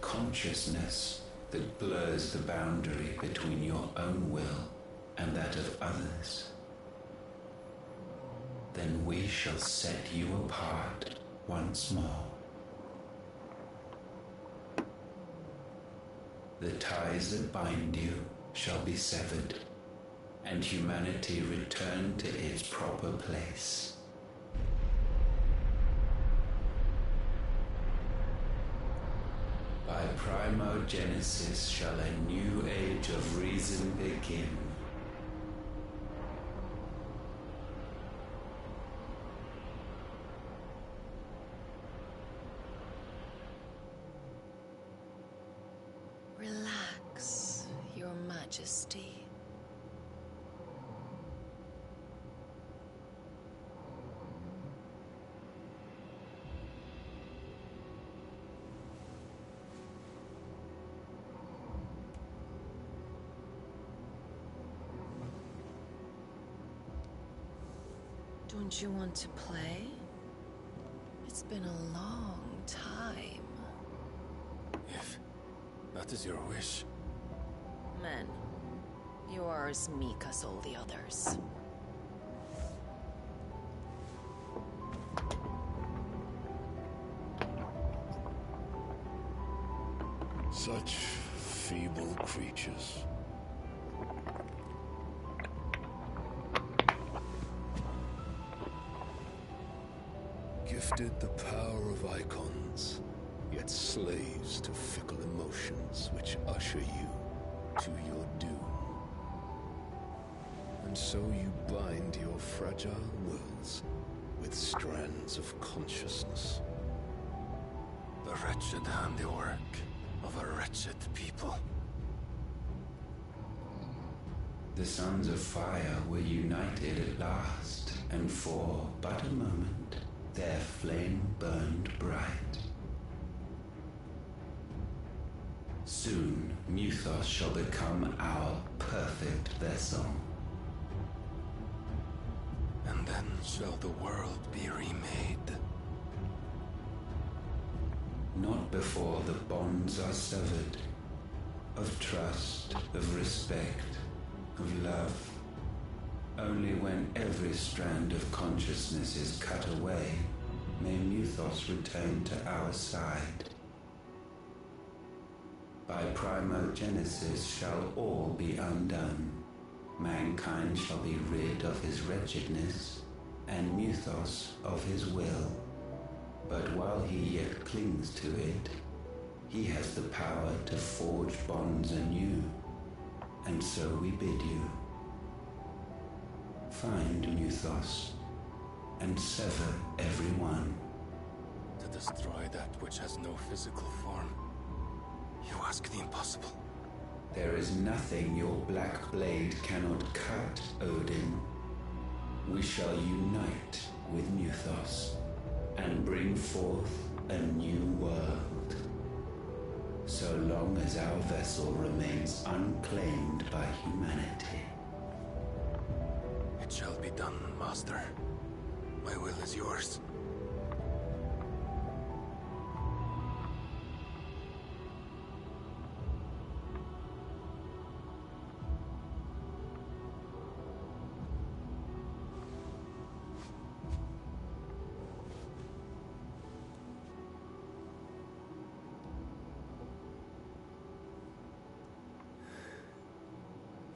consciousness that blurs the boundary between your own will and that of others, then we shall set you apart once more. The ties that bind you shall be severed, and humanity return to its proper place. By primogenesis shall a new age of reason begin. Relax, Your Majesty. Don't you want to play? It's been a long time. If that is your wish. Men, you are as meek as all the others. Such feeble creatures. Gifted the power of icons, yet slaves to fickle emotions which usher you to your doom. And so you bind your fragile wills with strands of consciousness. The wretched handiwork of a wretched people. The sons of fire were united at last, and for but a moment their flame burned bright. Soon Muthos shall become our perfect vessel. And then shall the world be remade. Not before the bonds are severed, of trust, of respect, of love. Only when every strand of consciousness is cut away, may Muthos return to our side. By primogenesis shall all be undone. Mankind shall be rid of his wretchedness, and Muthos of his will. But while he yet clings to it, he has the power to forge bonds anew. And so we bid you, find Muthos, and sever everyone. To destroy that which has no physical form. You ask the impossible. There is nothing your black blade cannot cut, Odin. We shall unite with Muthos, and bring forth a new world. So long as our vessel remains unclaimed by humanity. It shall be done, Master. My will is yours.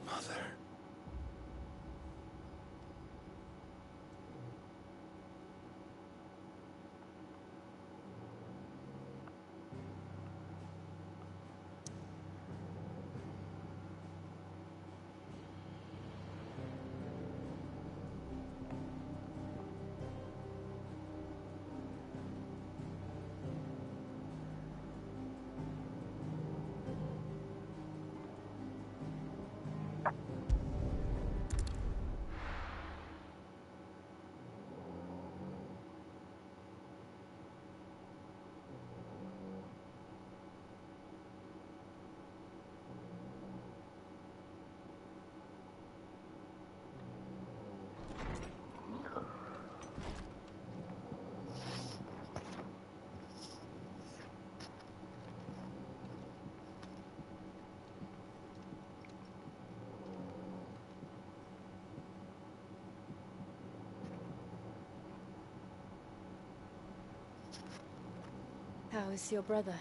Mother. How is your brother?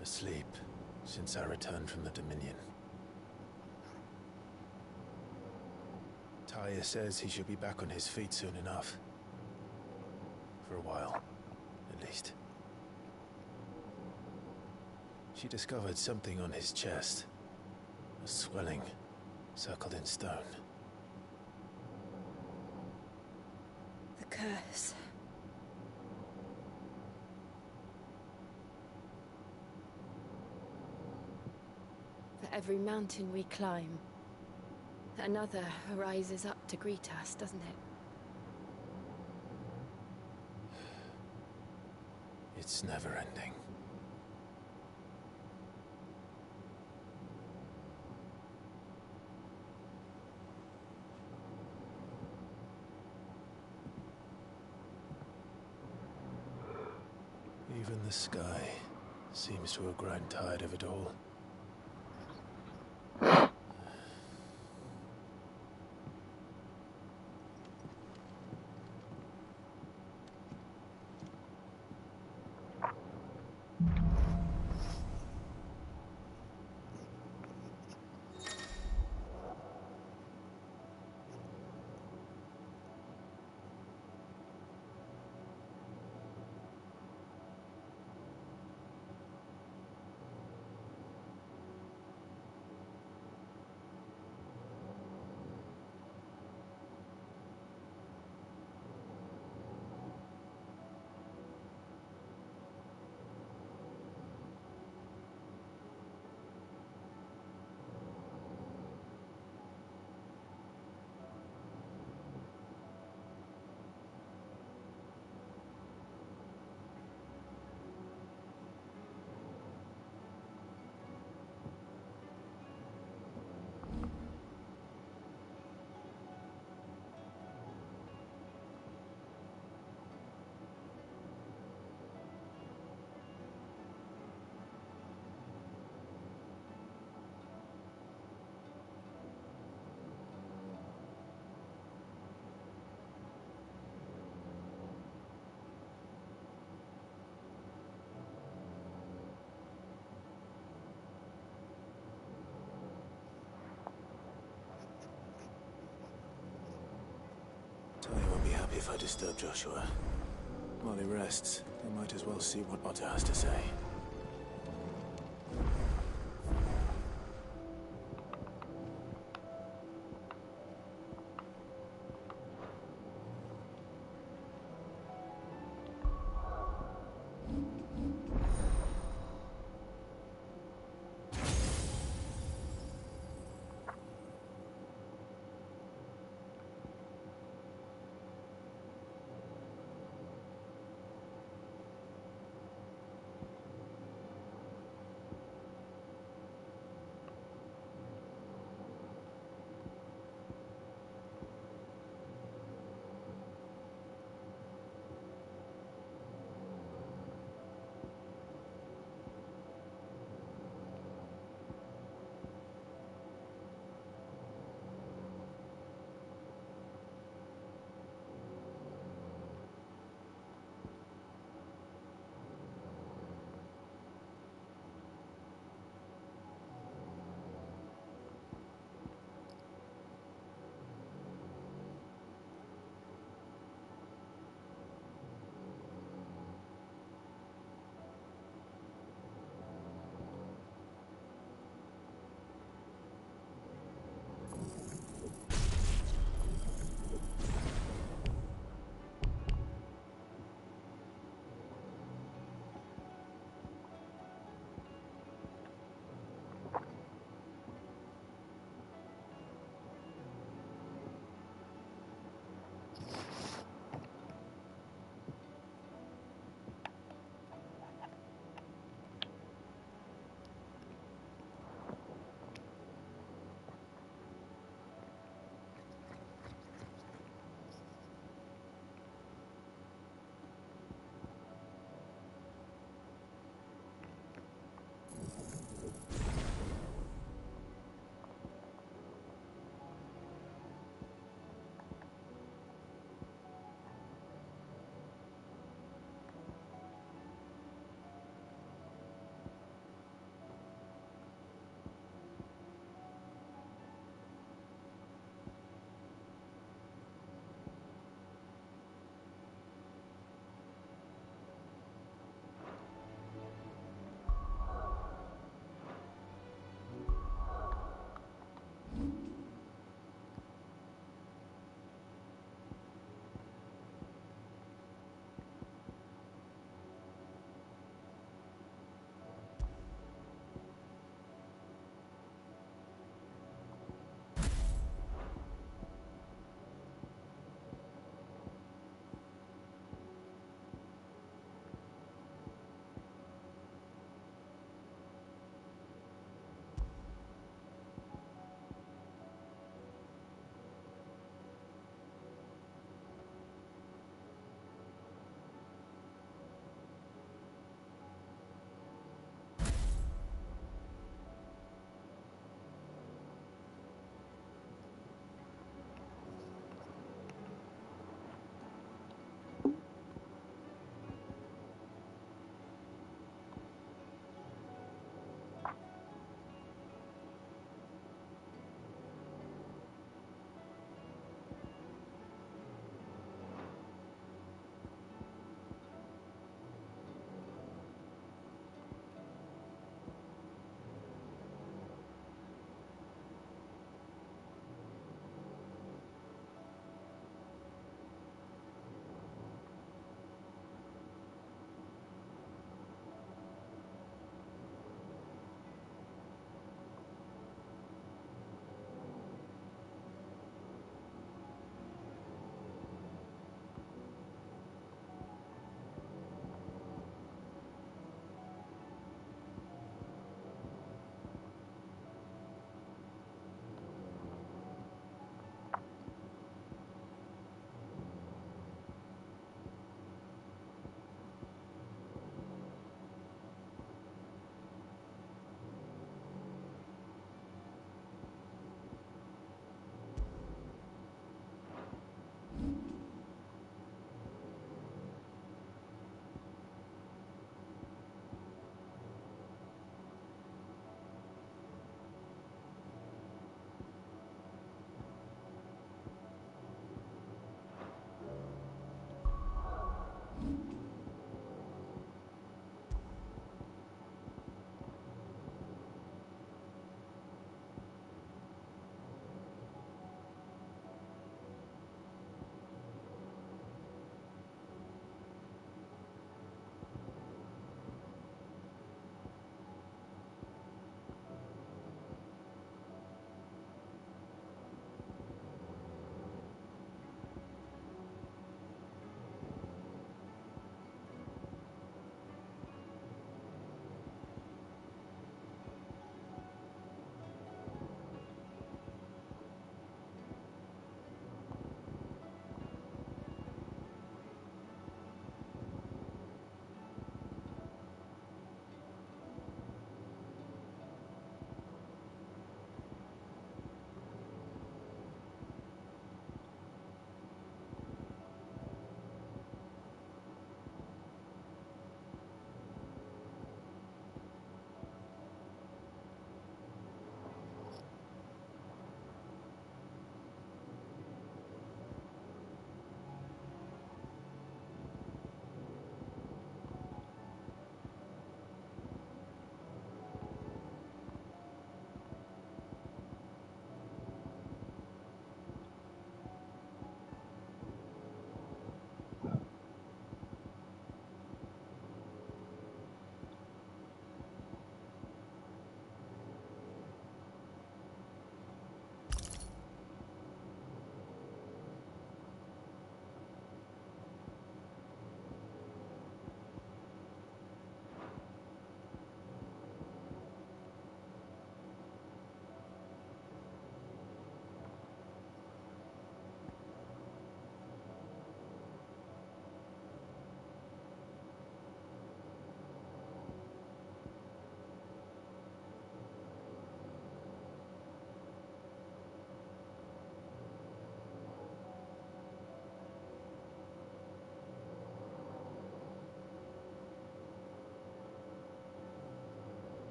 Asleep since I returned from the Dominion. Taya says he should be back on his feet soon enough. For a while, at least. She discovered something on his chest. A swelling, circled in stone. The curse. For every mountain we climb, another rises up to greet us, doesn't it? It's never ending. Even the sky seems to have grown tired of it all. Tony won't be happy if I disturb Joshua. While he rests, I might as well see what Otter has to say.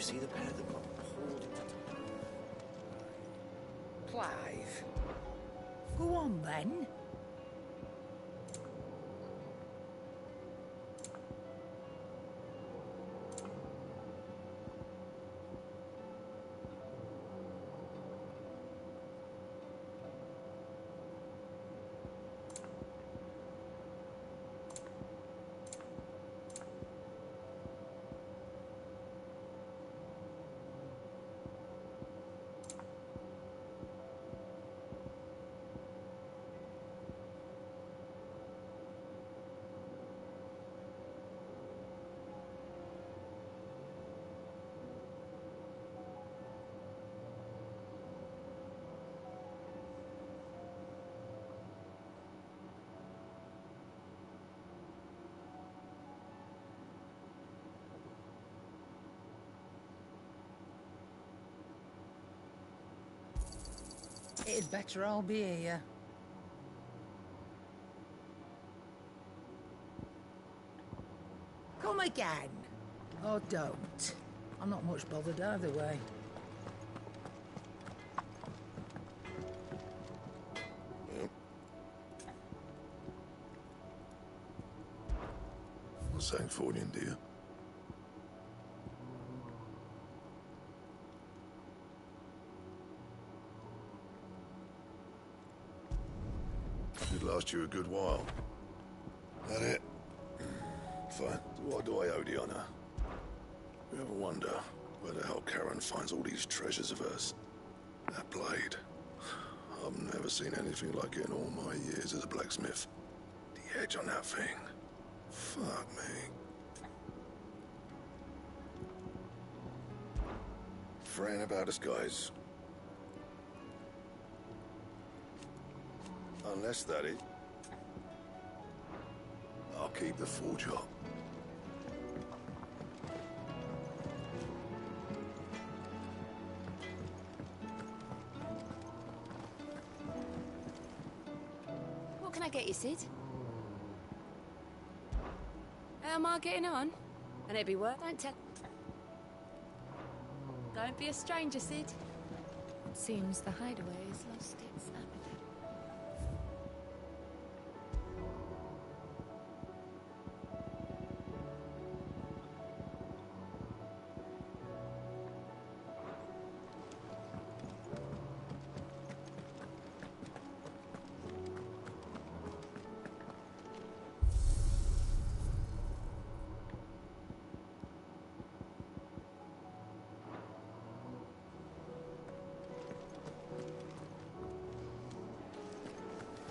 you see the pair that got pulled into... Clive. Go on, then. It'd better all be here. Come again. Or don't. I'm not much bothered either way. Sancthornian, dear. Should last you a good while. That it? Fine. Why do I owe the honor? You ever wonder where the hell Karen finds all these treasures of hers? That blade. I've never seen anything like it in all my years as a blacksmith. The edge on that thing. Fuck me. Fretting about us, guys. Unless that is, I'll keep the forge up. What can I get you, Sid? How am I getting on? And it'd be worth. Don't tell. Don't be a stranger, Sid. It seems the hideaway has lost its appetite.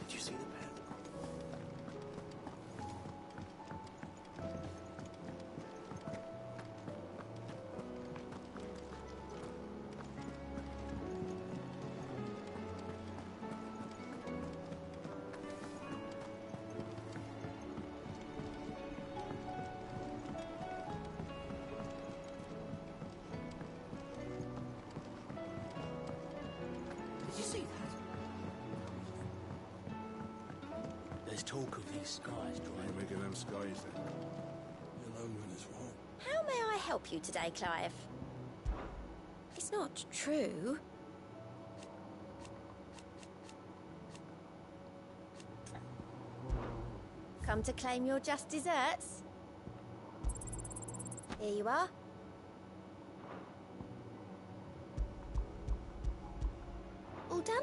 Did you see the pair? Did you see that? There's talk of these skies drying. Making them skies then. You'll know when it's wrong. How may I help you today, Clive? It's not true. Come to claim your just desserts? Here you are. All done?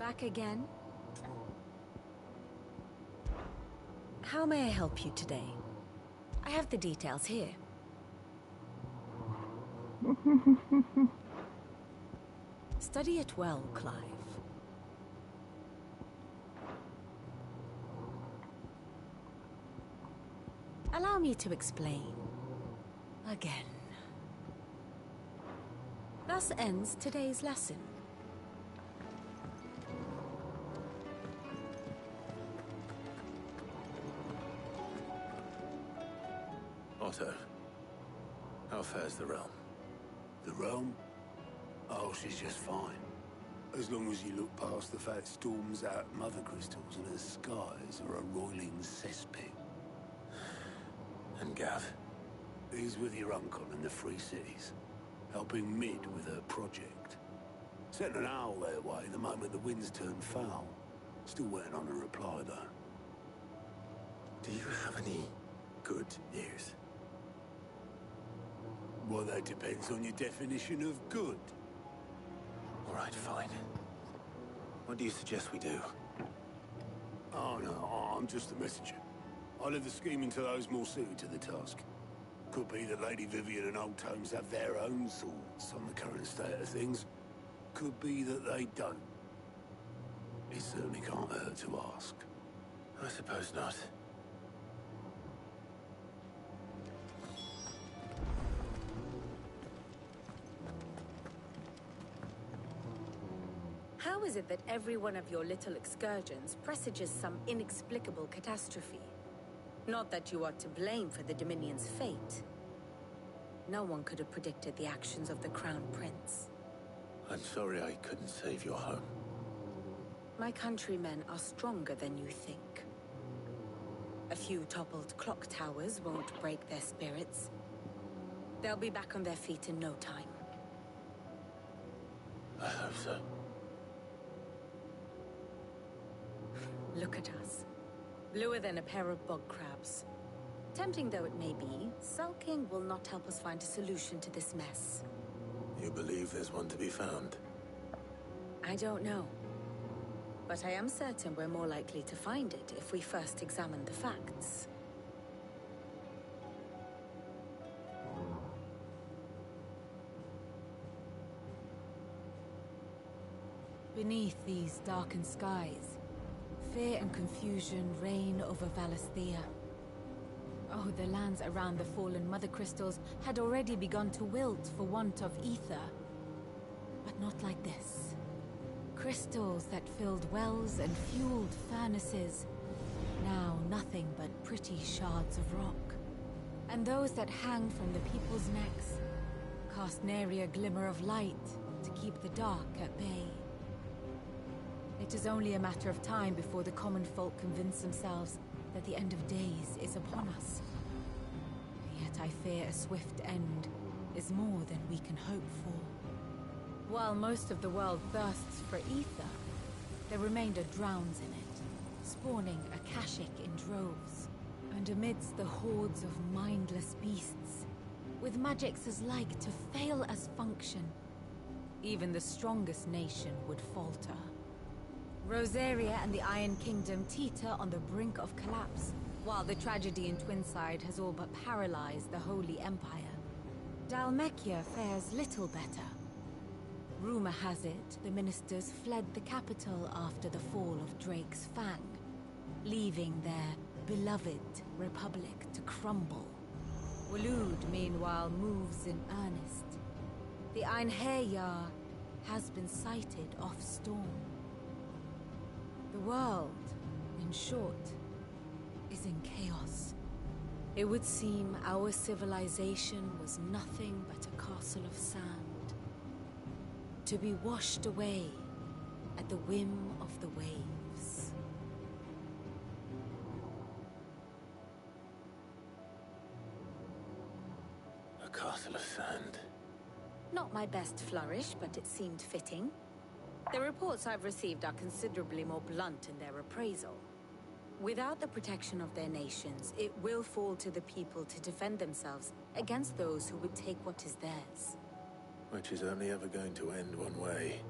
Back again? How may I help you today? I have the details here. Study it well, Clive. Allow me to explain. Again. Thus ends today's lesson. Otto, how fares the realm? The realm? Oh, she's just fine. As long as you look past the fat storms out at Mother Crystals and her skies are a roiling cesspit. And Gav? He's with your uncle in the Free Cities, helping Mid with her project. Sent an owl their way the moment the winds turned foul. Still waiting on a reply, though. Do you have any good news? Well, that depends on your definition of good. All right, fine. What do you suggest we do? Oh, no, I'm just the messenger. I'll leave the scheming to those more suited to the task. Could be that Lady Vivian and Old Tomes have their own thoughts on the current state of things. Could be that they don't. It certainly can't hurt to ask. I suppose not. How is it that every one of your little excursions presages some inexplicable catastrophe? Not that you are to blame for the Dominion's fate. No one could have predicted the actions of the Crown Prince. I'm sorry I couldn't save your home. My countrymen are stronger than you think. A few toppled clock towers won't break their spirits. They'll be back on their feet in no time. I hope so. Look at us. Bluer than a pair of bog crabs. Tempting though it may be, sulking will not help us find a solution to this mess. You believe there's one to be found? I don't know. But I am certain we're more likely to find it if we first examine the facts. Beneath these darkened skies, fear and confusion reign over Valisthea. Oh, the lands around the fallen Mother Crystals had already begun to wilt for want of ether. But not like this. Crystals that filled wells and fueled furnaces. Now nothing but pretty shards of rock. And those that hang from the people's necks cast nary a glimmer of light to keep the dark at bay. It is only a matter of time before the common folk convince themselves that the end of days is upon us. Yet I fear a swift end is more than we can hope for. While most of the world thirsts for ether, the remainder drowns in it, spawning Akashic in droves. And amidst the hordes of mindless beasts, with magics as like to fail as function, even the strongest nation would falter. Rosaria and the Iron Kingdom teeter on the brink of collapse, while the tragedy in Twinside has all but paralyzed the Holy Empire. Dalmekia fares little better. Rumor has it the ministers fled the capital after the fall of Drake's Fang, leaving their beloved republic to crumble. Waloed, meanwhile, moves in earnest. The Einherjar has been sighted off Storm. The world, in short, is in chaos. It would seem our civilization was nothing but a castle of sand, to be washed away at the whim of the waves. A castle of sand. Not my best flourish, but it seemed fitting. The reports I've received are considerably more blunt in their appraisal. Without the protection of their nations, it will fall to the people to defend themselves against those who would take what is theirs. Which is only ever going to end one way.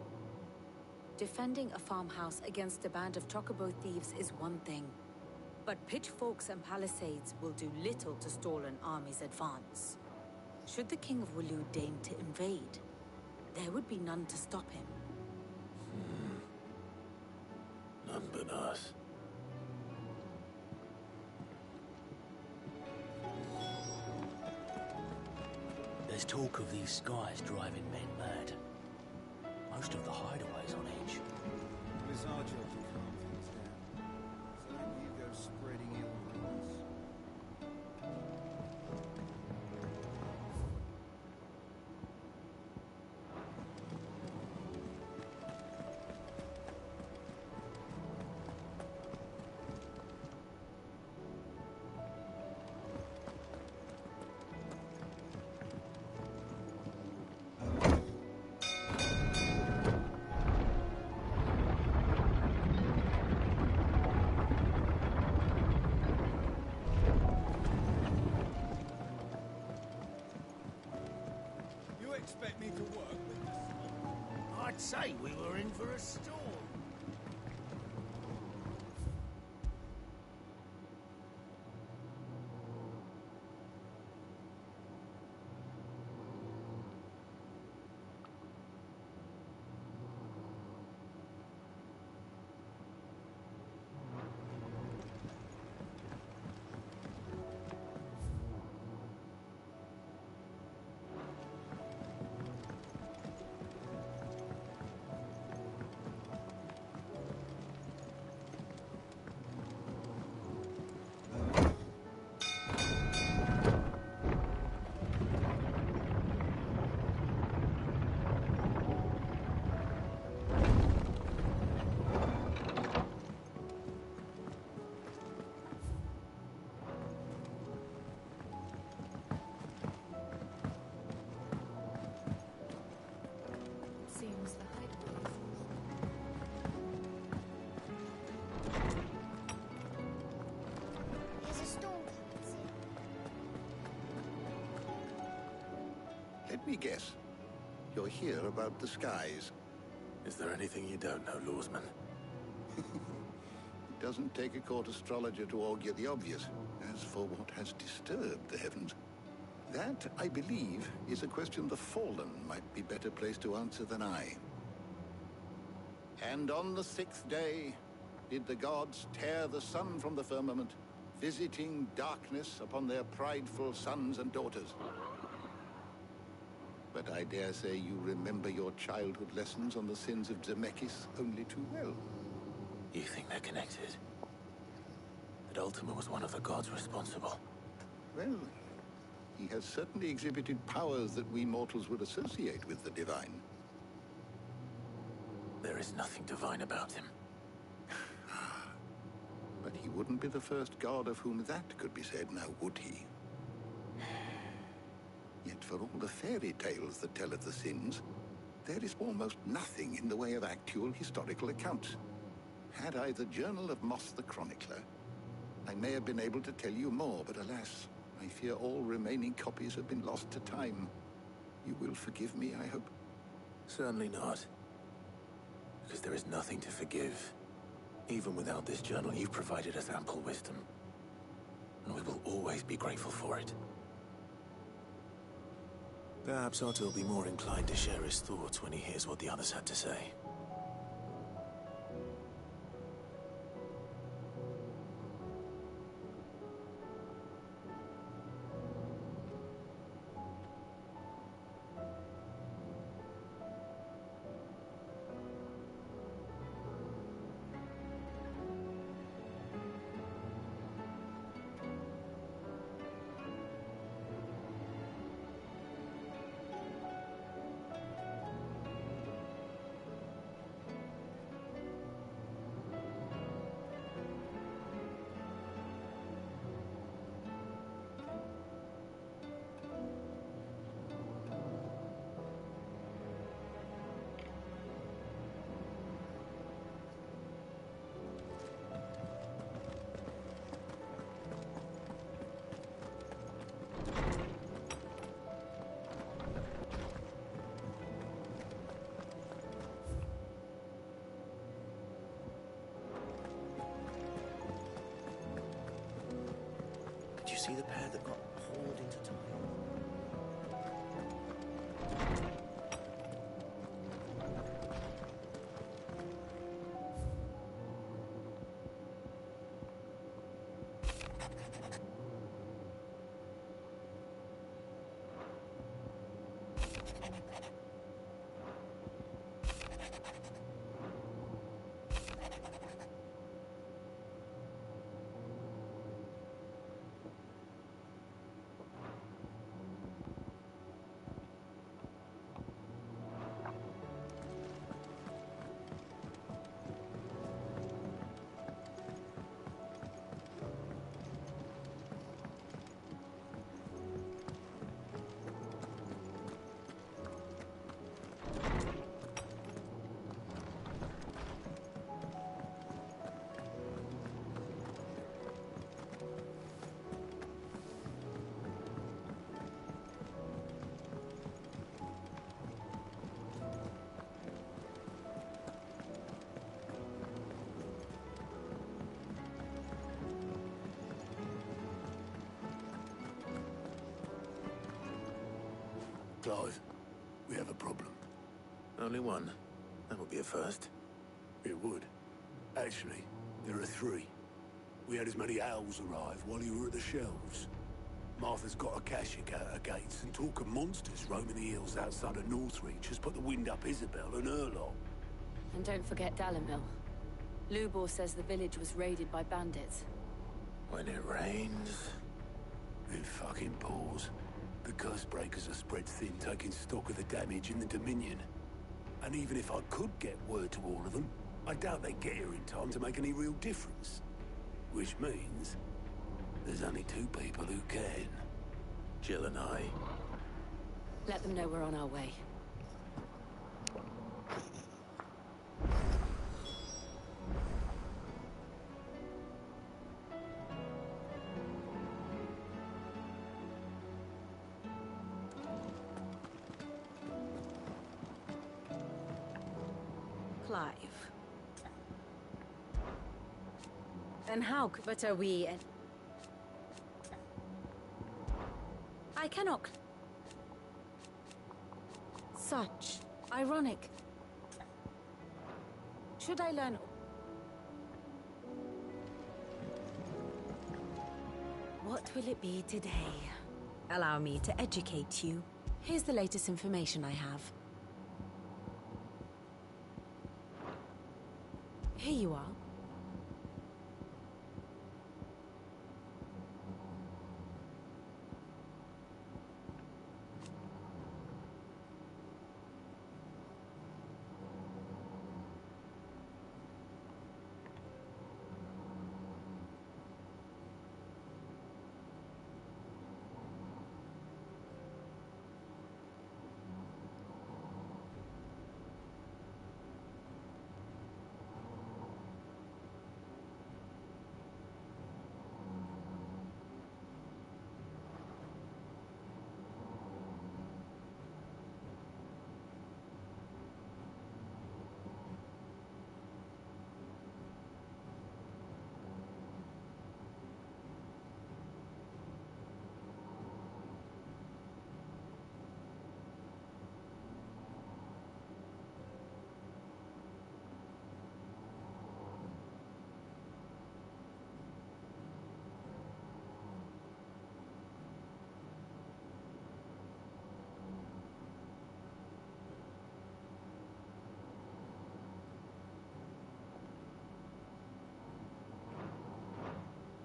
Defending a farmhouse against a band of chocobo thieves is one thing, but pitchforks and palisades will do little to stall an army's advance. Should the King of Wulu deign to invade, there would be none to stop him. None but us. There's talk of these skies driving men mad. Most of the hideaways on edge. It is our job to calm things down. So don't you go spreading ill rumors. Expect me to work with the storm? I'd say we were in for a storm. Seems the hideaways. There's a storm coming soon. Let me guess. You're here about the skies. Is there anything you don't know, Lawsman? It doesn't take a court astrologer to augur the obvious. As for what has disturbed the heavens, that, I believe, is a question the Fallen might be better placed to answer than I. And on the 6th day did the gods tear the sun from the firmament, visiting darkness upon their prideful sons and daughters. But I dare say you remember your childhood lessons on the sins of Zemeckis only too well. You think they're connected? That Ultima was one of the gods responsible? Well, he has certainly exhibited powers that we mortals would associate with the divine. There is nothing divine about him. But he wouldn't be the first god of whom that could be said, now would he? Yet for all the fairy tales that tell of the sins, there is almost nothing in the way of actual historical accounts. Had I the Journal of Moss the Chronicler, I may have been able to tell you more, but alas, I fear all remaining copies have been lost to time. You will forgive me, I hope? Certainly not. Because there is nothing to forgive. Even without this journal, you've provided us ample wisdom. And we will always be grateful for it. Perhaps Otto will be more inclined to share his thoughts when he hears what the others had to say. you see the pair that got hauled into time? Clive, we have a problem. Only one. That would be a first. It would. Actually, there are three. We had as many owls arrive while you were at the shelves. Martha's got a cache at her gates, and talk of monsters roaming the hills outside of Northreach has put the wind up Isabel and her lot. And don't forget Dalimil. Lubor says the village was raided by bandits. When it rains... It fucking pours. The curse breakers are spread thin, taking stock of the damage in the Dominion. And even if I could get word to all of them, I doubt they'd get here in time to make any real difference. Which means there's only two people who can. Jill and I. Let them know we're on our way. Clive. And how but are we and I cannot. Such ironic. Should I learn? What will it be today? Allow me to educate you. Here's the latest information I have. Here you are.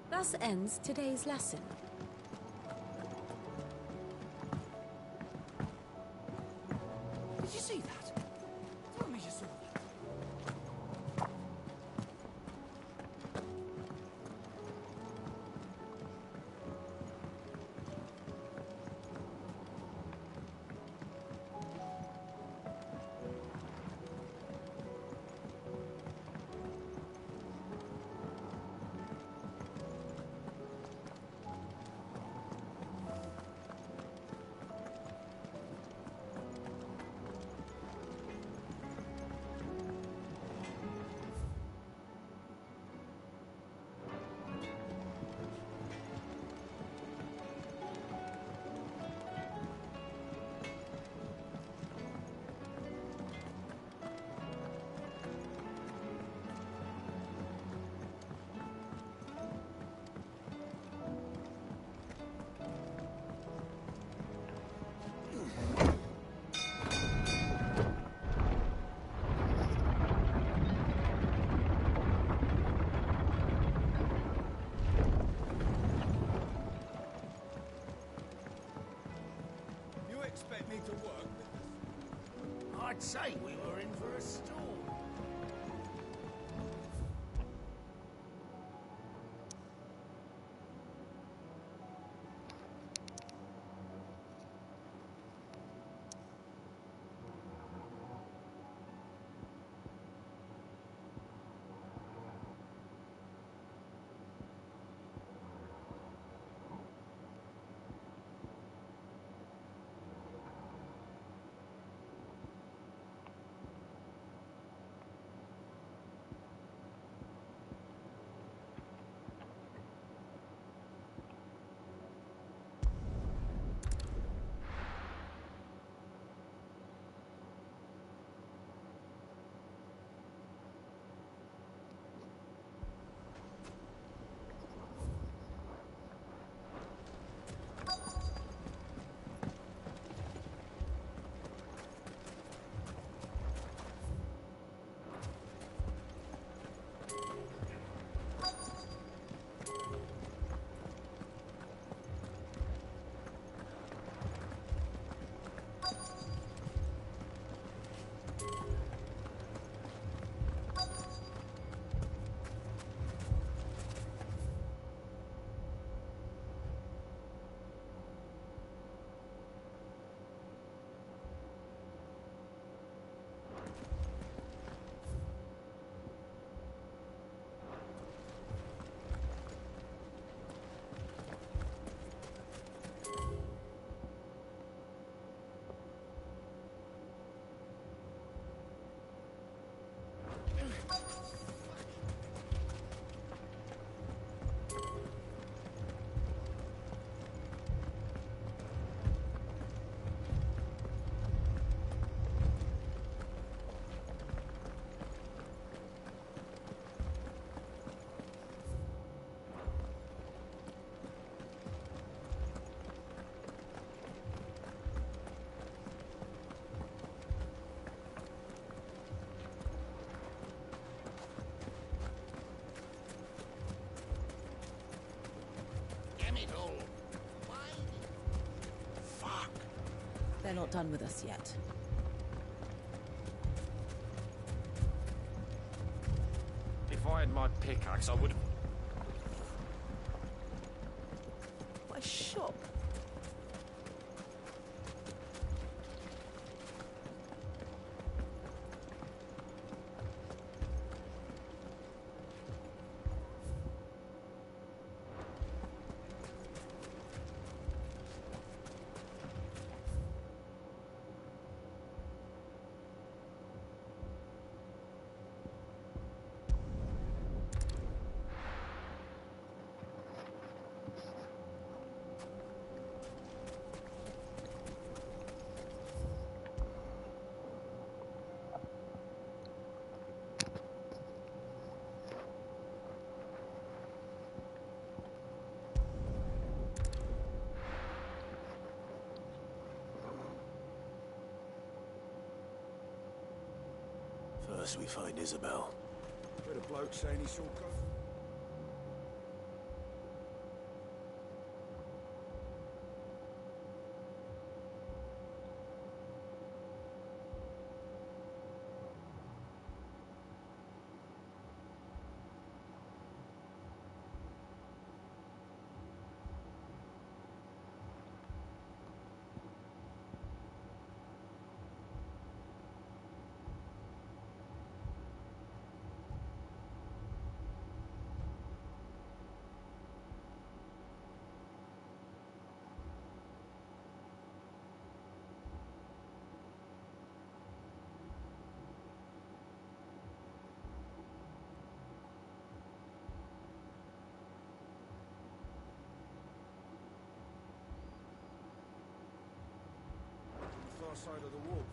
Thus ends today's lesson. Did you see that? Tell me you saw that. me to work? I'd say we were in for a storm. They're not done with us yet. If I had my pickaxe, I would have... What a shop! First we find Isabel. Where the bloke saying he saw ghosts? Far side of the wall.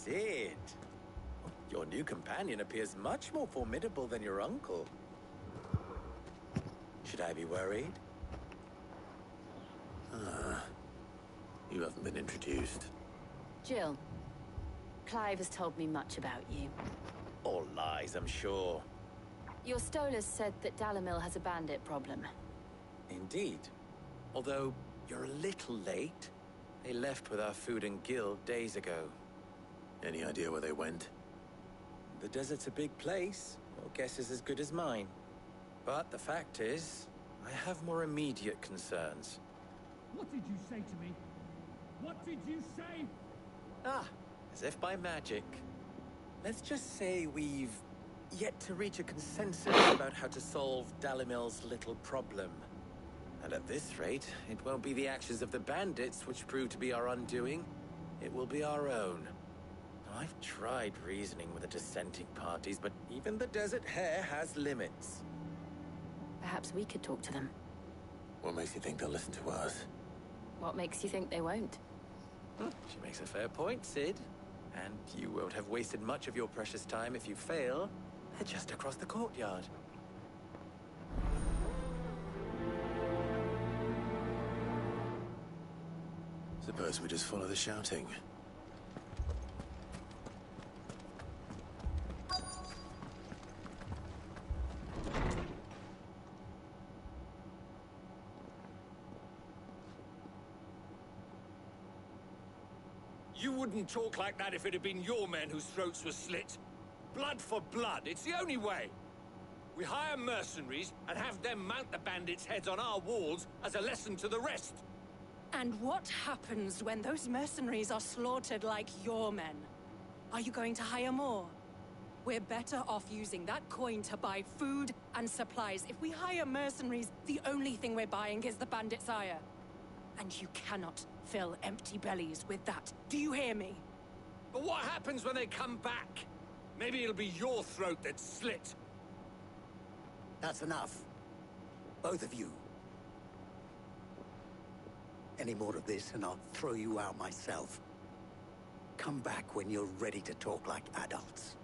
Sid. Your new companion appears much more formidable than your uncle. Should I be worried? You haven't been introduced. Jill, Clive has told me much about you. All lies, I'm sure. Your Stolas said that Dalamil has a bandit problem. Indeed. Although, you're a little late. They left with our food and guild days ago. Any idea where they went? The desert's a big place. Your guess is as good as mine. But the fact is, I have more immediate concerns. What did you say to me? What did you say? As if by magic. Let's just say we've yet to reach a consensus about how to solve Dalimil's little problem. And at this rate, it won't be the actions of the bandits which prove to be our undoing. It will be our own. I've tried reasoning with the dissenting parties, but even the Desert Hare has limits. Perhaps we could talk to them. What makes you think they'll listen to us? What makes you think they won't? She makes a fair point, Sid. And you won't have wasted much of your precious time if you fail. They're just across the courtyard. Suppose we just follow the shouting. You wouldn't talk like that if it had been your men whose throats were slit. Blood for blood, it's the only way. We hire mercenaries and have them mount the bandits' heads on our walls as a lesson to the rest. And what happens when those mercenaries are slaughtered like your men? Are you going to hire more? We're better off using that coin to buy food and supplies. If we hire mercenaries, the only thing we're buying is the bandits' ire. And you cannot fill empty bellies with that. Do you hear me? But what happens when they come back? Maybe it'll be your throat that's slit. That's enough. Both of you. Any more of this and I'll throw you out myself. Come back when you're ready to talk like adults.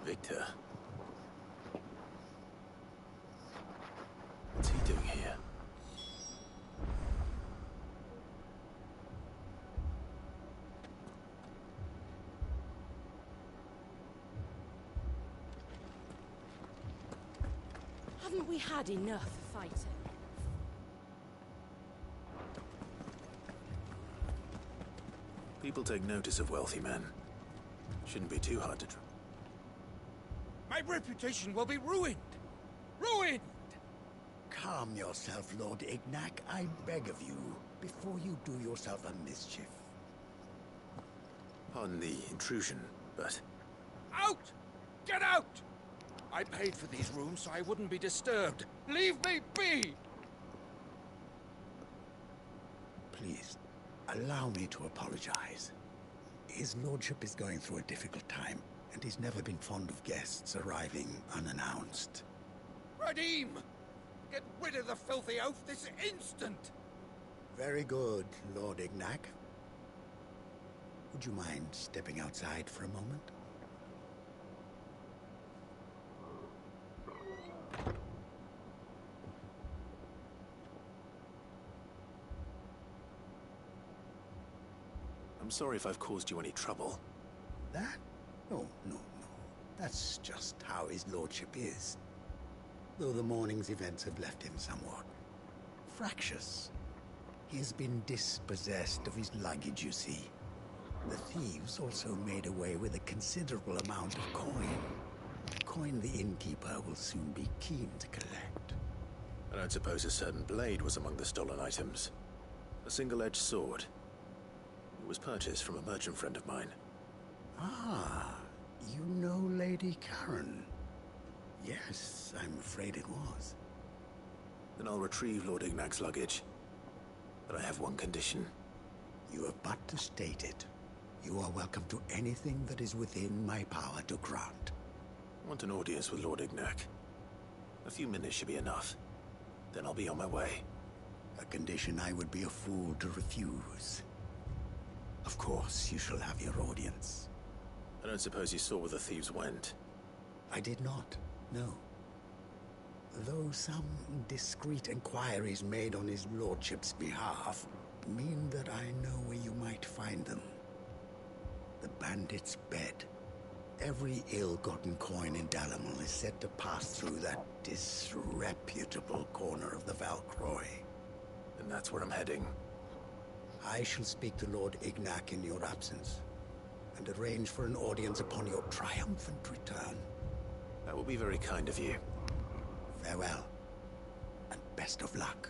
Victor. What's he doing here? Haven't we had enough fighting? People take notice of wealthy men. Shouldn't be too hard to trust. My reputation will be ruined! Ruined! Calm yourself, Lord Ignac, I beg of you, before you do yourself a mischief. Pardon the intrusion, but... Out! Get out! I paid for these rooms so I wouldn't be disturbed. Leave me be! Please, allow me to apologize. His lordship is going through a difficult time, and he's never been fond of guests arriving unannounced. Radim! Get rid of the filthy oaf this instant! Very good, Lord Ignac. Would you mind stepping outside for a moment? I'm sorry if I've caused you any trouble. That? Oh, no. That's just how his lordship is. Though the morning's events have left him somewhat fractious. He has been dispossessed of his luggage, you see. The thieves also made away with a considerable amount of coin. Coin the innkeeper will soon be keen to collect. I don't suppose a certain blade was among the stolen items. A single-edged sword. It was purchased from a merchant friend of mine. Ah, you know Lady Karen. Yes, I'm afraid it was. Then I'll retrieve Lord Ignac's luggage. But I have one condition. You have but to state it. You are welcome to anything that is within my power to grant. Want an audience with Lord Ignac. A few minutes should be enough. Then I'll be on my way. A condition I would be a fool to refuse. Of course, you shall have your audience. I don't suppose you saw where the thieves went? I did not, no. Though some discreet inquiries made on his lordship's behalf mean that I know where you might find them. The bandit's bed. Every ill-gotten coin in Dalimil is said to pass through that disreputable corner of the Valcroy. And that's where I'm heading. I shall speak to Lord Ignac in your absence, and arrange for an audience upon your triumphant return. That will be very kind of you. Farewell, and best of luck.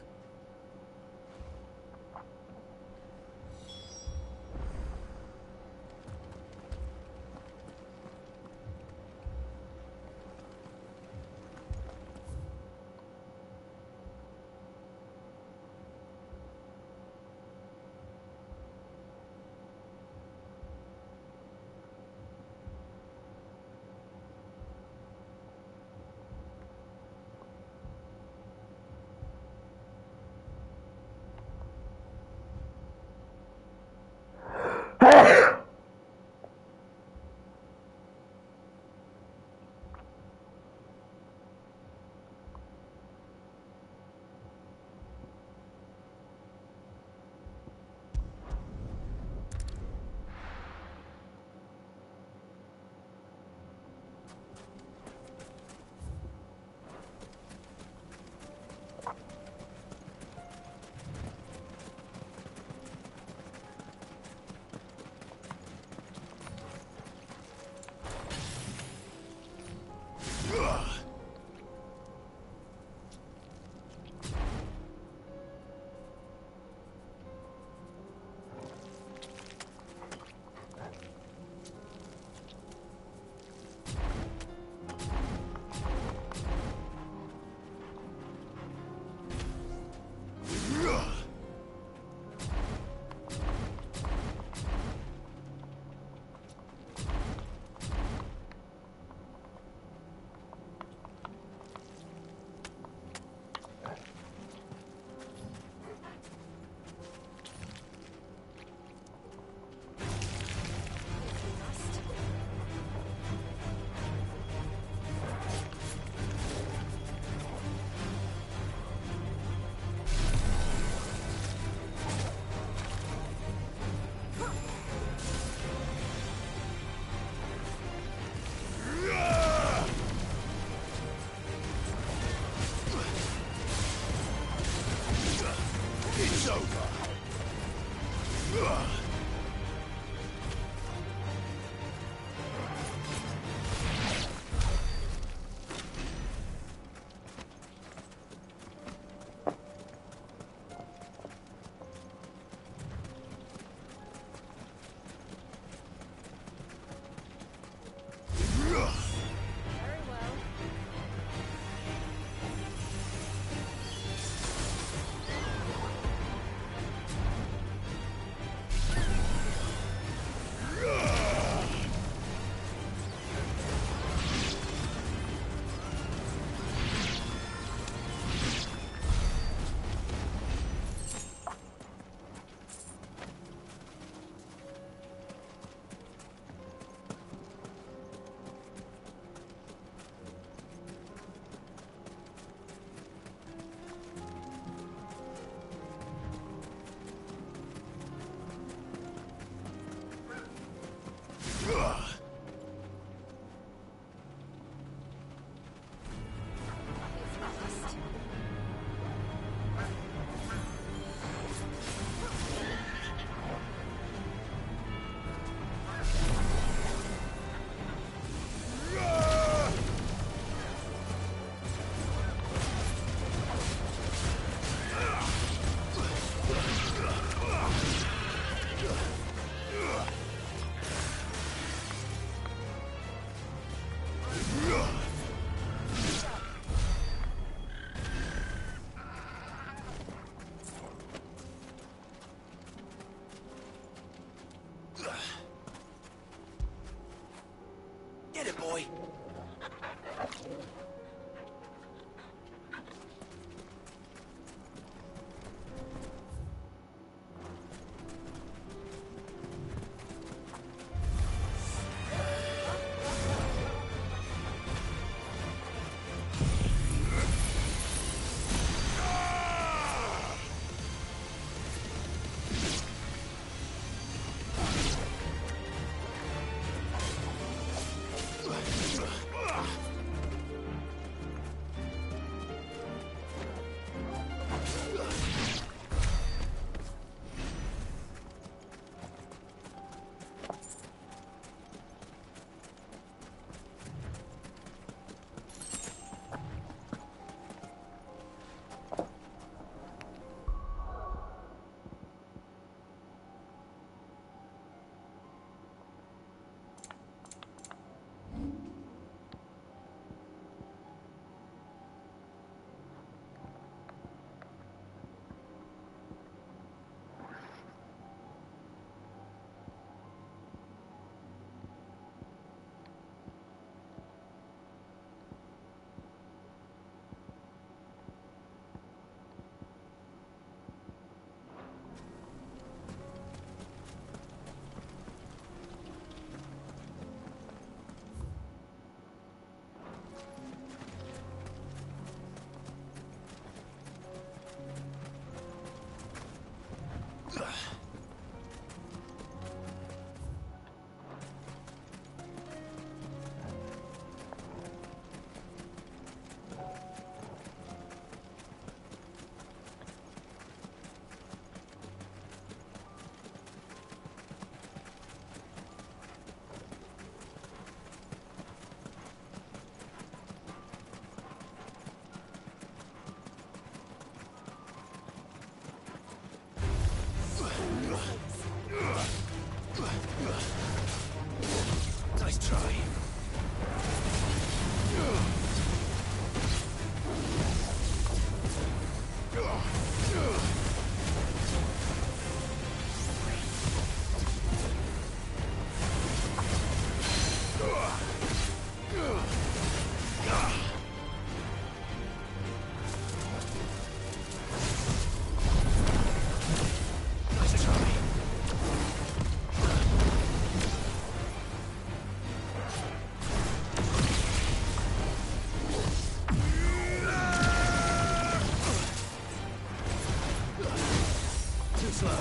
slow.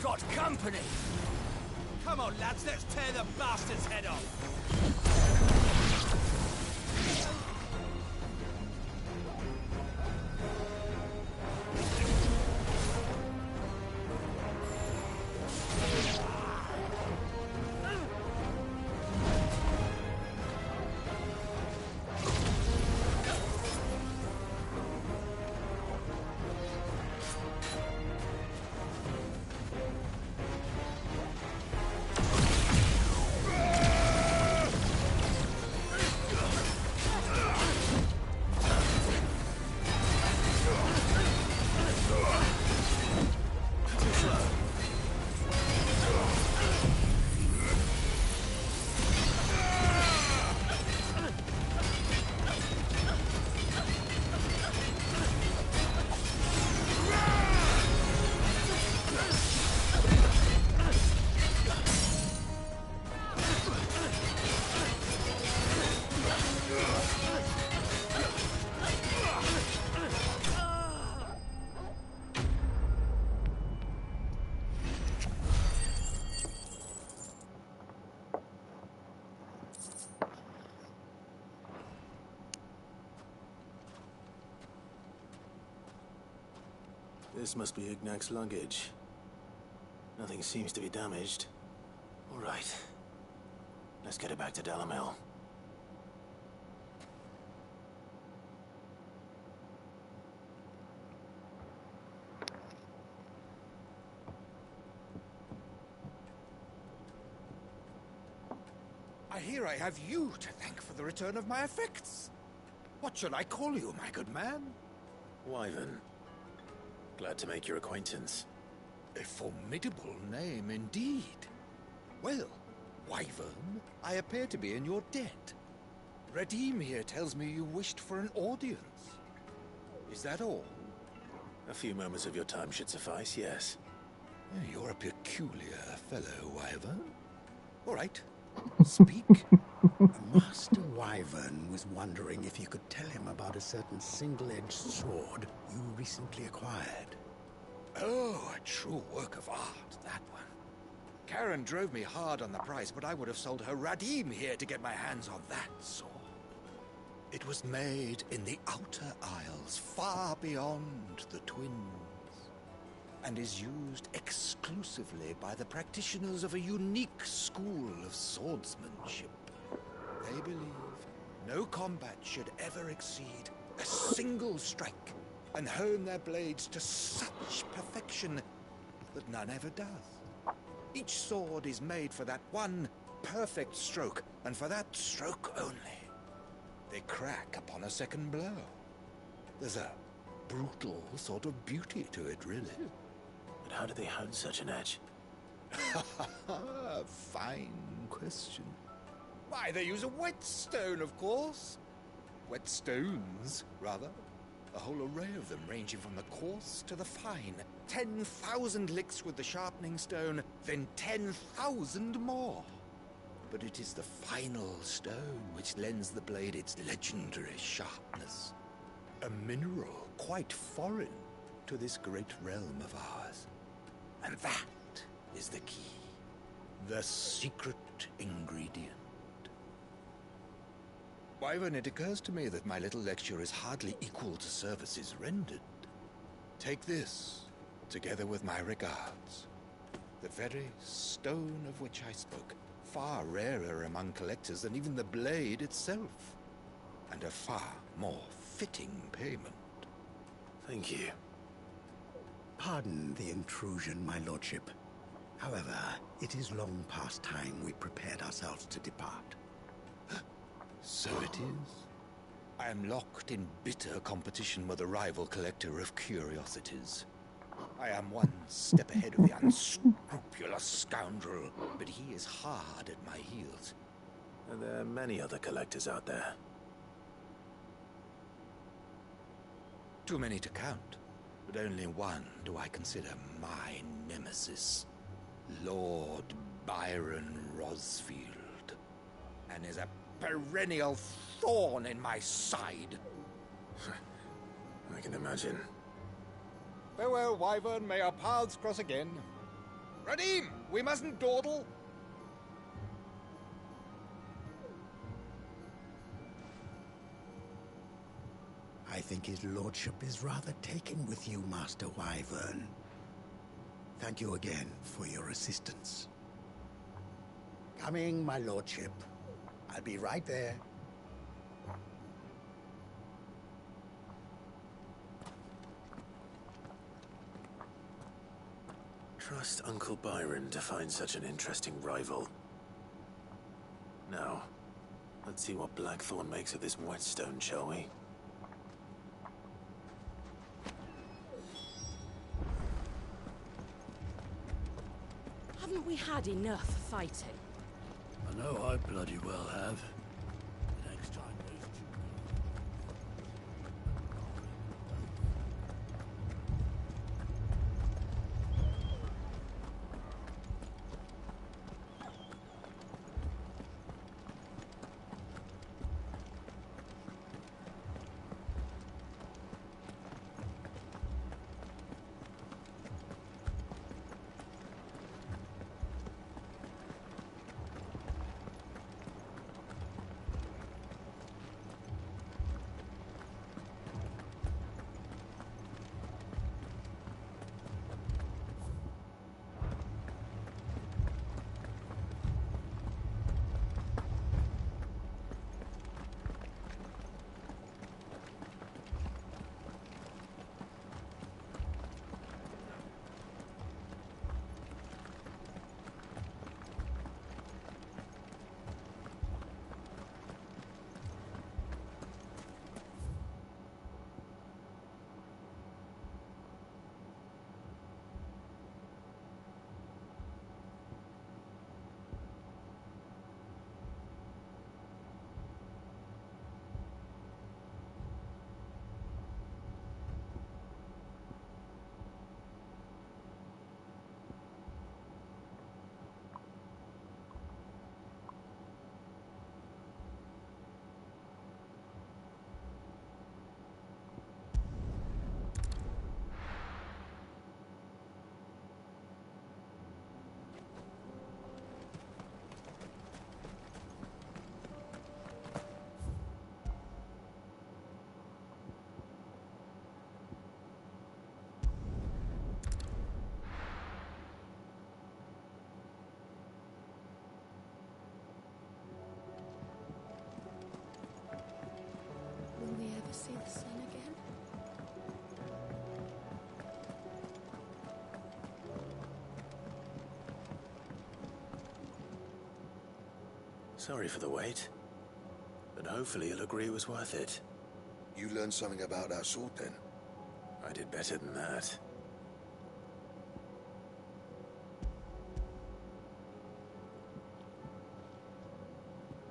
Got company! Come on, lads, let's tear the bastard's head off! This must be Ignac's luggage. Nothing seems to be damaged. All right. Let's get it back to Dalimil. I hear I have you to thank for the return of my effects. What should I call you, my good man? Wyvern. Glad to make your acquaintance. A formidable name indeed. Well, Wyvern, I appear to be in your debt. Redeem here tells me you wished for an audience. Is that all? A few moments of your time should suffice, yes. You're a peculiar fellow, Wyvern. All right, speak. Master Wyvern was wondering if you could tell him about a certain single-edged sword you recently acquired. Oh, a true work of art, that one. Karen drove me hard on the price, but I would have sold her Radim here to get my hands on that sword. It was made in the Outer Isles, far beyond the Twins, and is used exclusively by the practitioners of a unique school of swordsmanship. They believe no combat should ever exceed a single strike, and hone their blades to such perfection that none ever does. Each sword is made for that one perfect stroke, and for that stroke only. They crack upon a second blow. There's a brutal sort of beauty to it, really. But how do they hone such an edge? Fine question. Why, they use a whetstone, of course. Whetstones, rather. A whole array of them, ranging from the coarse to the fine. 10,000 licks with the sharpening stone, then 10,000 more. But it is the final stone which lends the blade its legendary sharpness. A mineral quite foreign to this great realm of ours. And that is the key. The secret ingredient. Wyvern, it occurs to me that my little lecture is hardly equal to services rendered. Take this, together with my regards. The very stone of which I spoke, far rarer among collectors than even the blade itself, and a far more fitting payment. Thank you. Pardon the intrusion, my lordship. However, it is long past time we prepared ourselves to depart. So it is. I am locked in bitter competition with a rival collector of curiosities. I am one step ahead of the unscrupulous scoundrel, but he is hard at my heels. And there are many other collectors out there. Too many to count, but only one do I consider my nemesis. Lord Byron Rosfield, and is a perennial thorn in my side. I can imagine. Farewell, Wyvern. May our paths cross again. Radim, we mustn't dawdle. I think his lordship is rather taken with you, Master Wyvern. Thank you again for your assistance. Coming, my lordship. I'll be right there. Trust Uncle Byron to find such an interesting rival. Now, let's see what Blackthorn makes of this whetstone, shall we? Haven't we had enough fighting? I know I bloody well have. Next time there's Will we ever see the sun again? Sorry for the wait, but hopefully you'll agree it was worth it. You learned something about that sword, then? I did better than that.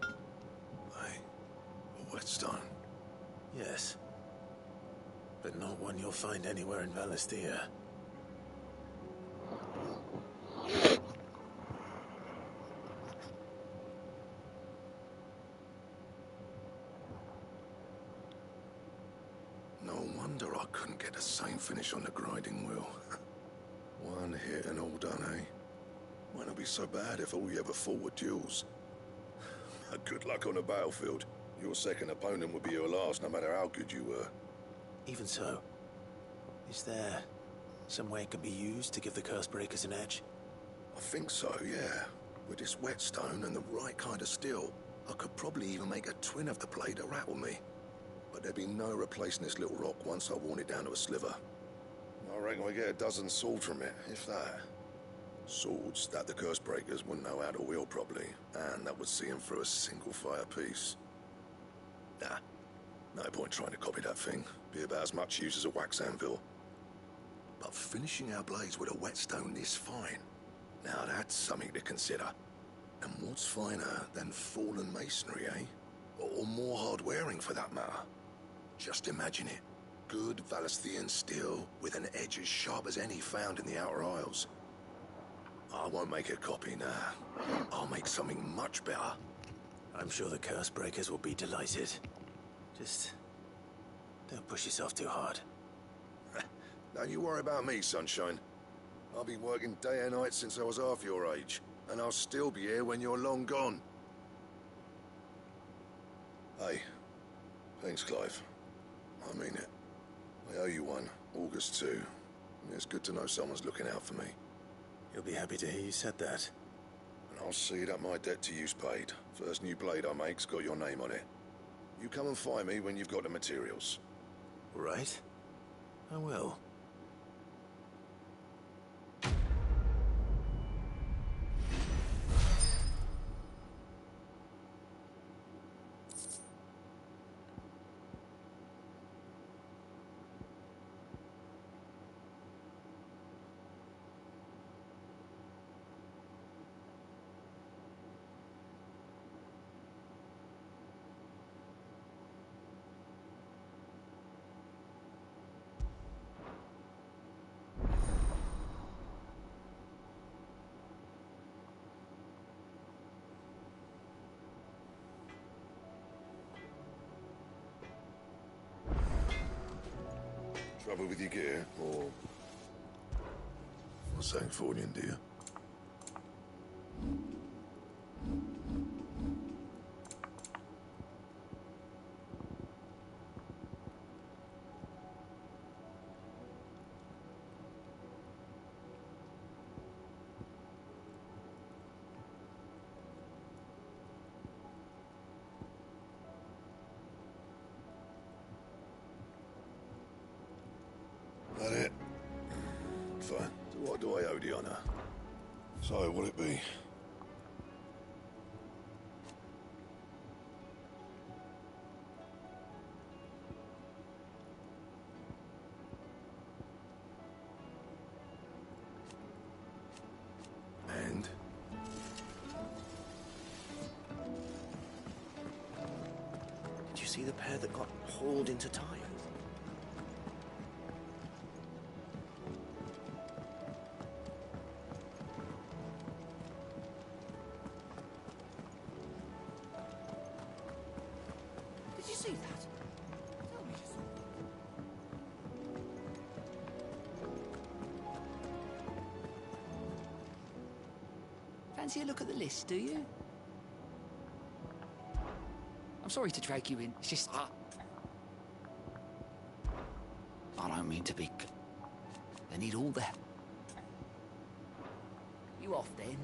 A whetstone? Yes. But not one you'll find anywhere in Valisthea. No wonder I couldn't get the same finish on the grinding wheel. One hit and all done, eh? Might not be so bad if all we ever fought were duels. Good luck on the battlefield. Your second opponent would be your last, no matter how good you were. Even so, is there some way it can be used to give the curse breakers an edge? I think so, yeah. With this whetstone and the right kind of steel, I could probably even make a twin of the blade to rattle me. But there'd be no replacing this little rock once I worn it down to a sliver. I reckon we get a dozen swords from it, if that. Swords that the curse breakers wouldn't know how to wield properly, and that would see them through a single fire piece. Nah, no point trying to copy that thing. Be about as much use as a wax anvil. But finishing our blades with a whetstone this fine, now that's something to consider. And what's finer than fallen masonry, eh? Or more hard-wearing, for that matter. Just imagine it. Good Valisthian steel with an edge as sharp as any found in the Outer Isles. I won't make a copy, nah. I'll make something much better. I'm sure the curse breakers will be delighted. Just don't push yourself too hard. Don't you worry about me, sunshine. I'll be working day and night since I was half your age, and I'll still be here when you're long gone. Hey, thanks, Clive. I mean it. I owe you one, August too. It's good to know someone's looking out for me. You'll be happy to hear you said that. And I'll see that my debt to you's paid. First new blade I make's got your name on it. You come and find me when you've got the materials. Right. I will. Trouble with your gear, or something for you, dear? That it? Fine. So what do I owe the honor? So, what'll it be? And? Did you see the pair that got hauled into time? Did you see that? Tell me you saw. Fancy a look at the list, do you? I'm sorry to drag you in. It's just... I don't mean to be... They need all the... You off, then?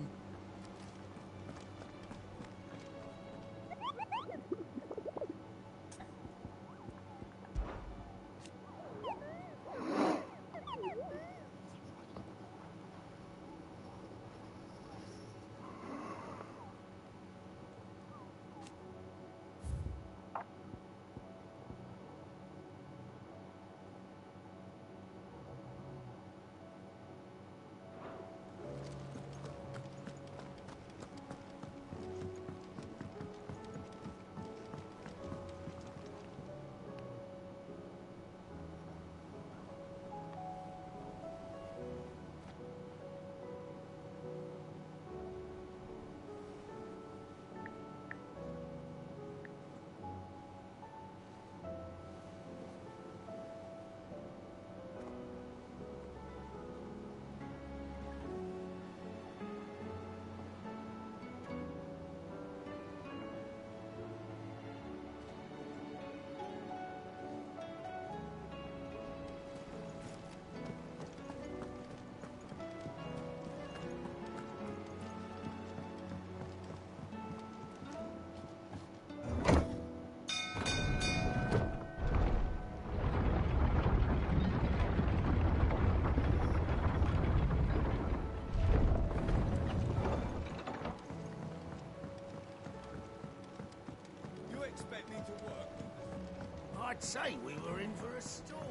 I'd say we were in for a storm.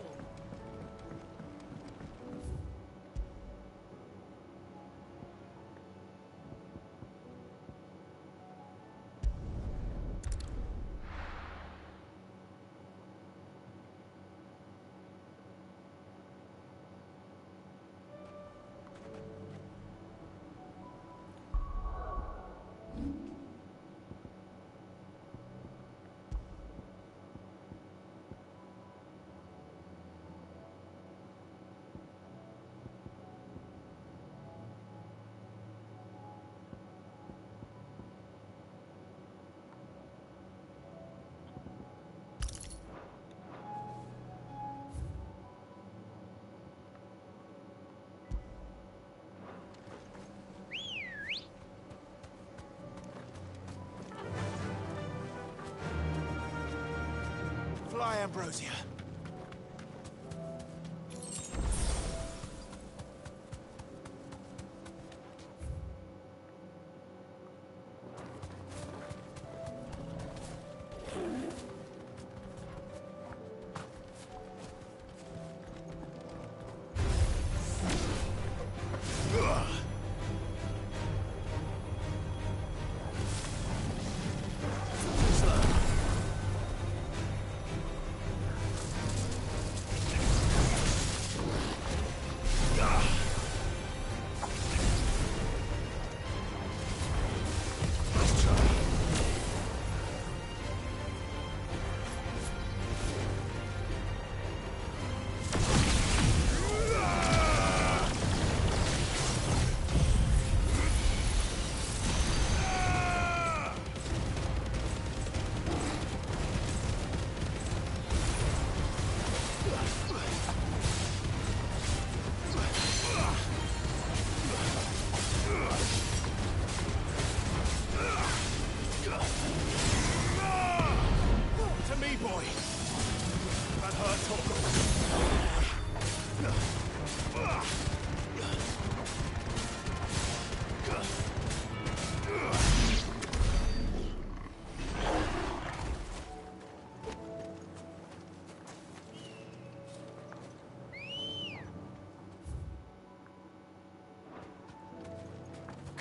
Fly, Ambrosia.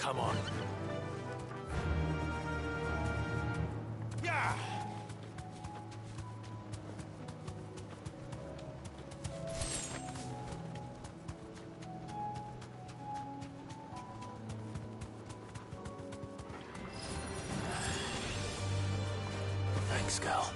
Come on. Yeah! Thanks, Gal.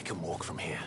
I can walk from here.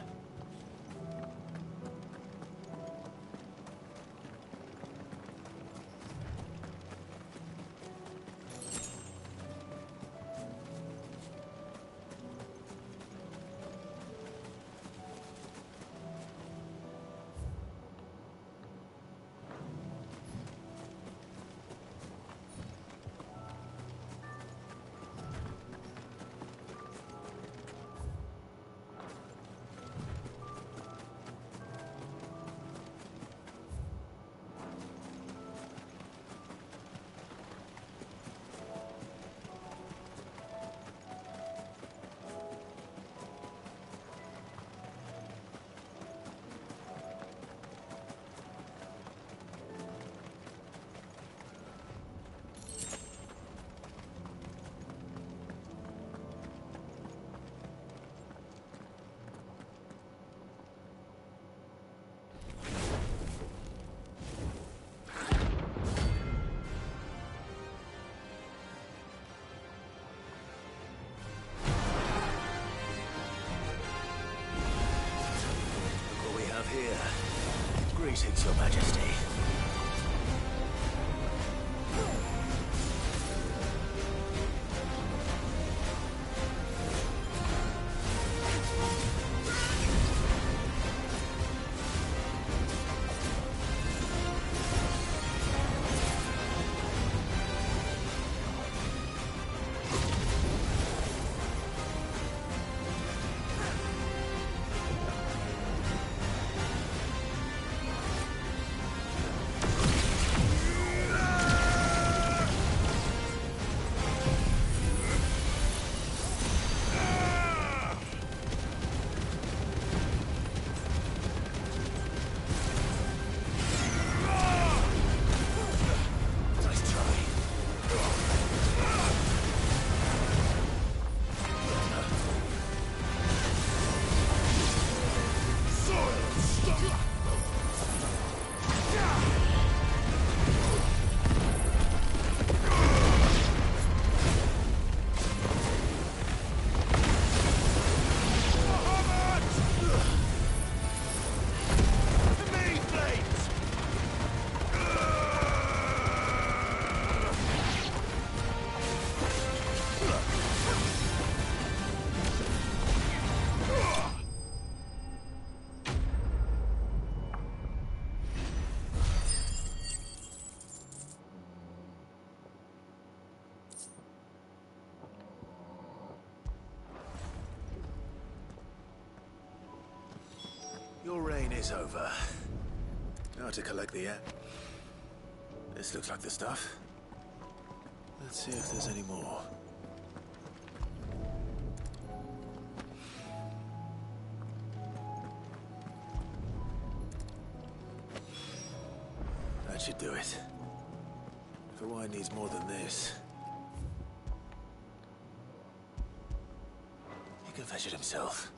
Here. Greetings, Your Majesty. Your reign is over. Now to collect the This looks like the stuff. Let's see if there's any more. That should do it. If a wine needs more than this, he can fetch it himself.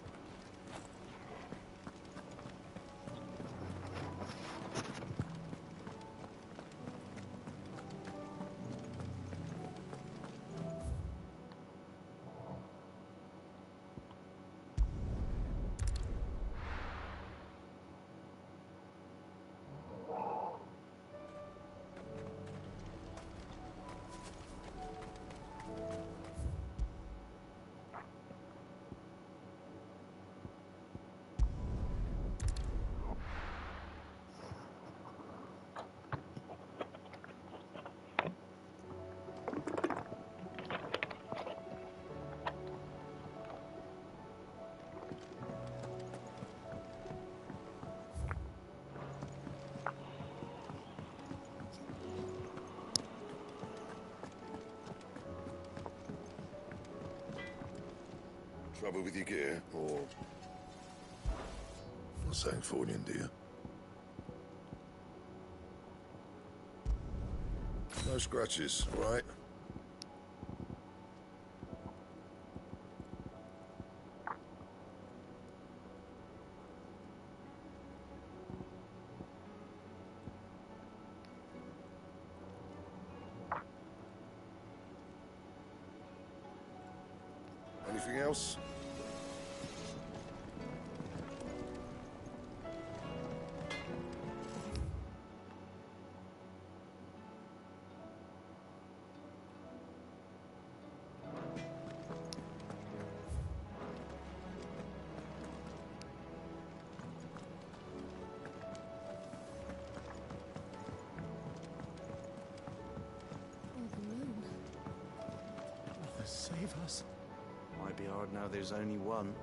Trouble with your gear, or... Not saying Fornian, do you? No scratches, right? Anything else? Save us. Might be hard now there's only one.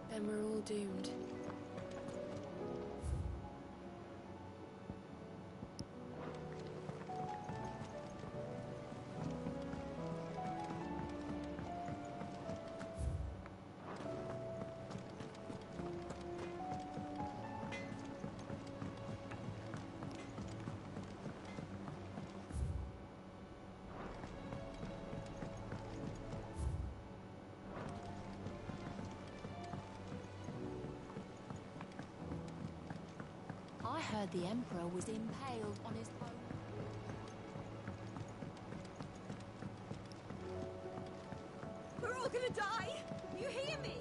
Then we're all doomed. I heard the Emperor was impaled on his own. We're all gonna die! You hear me?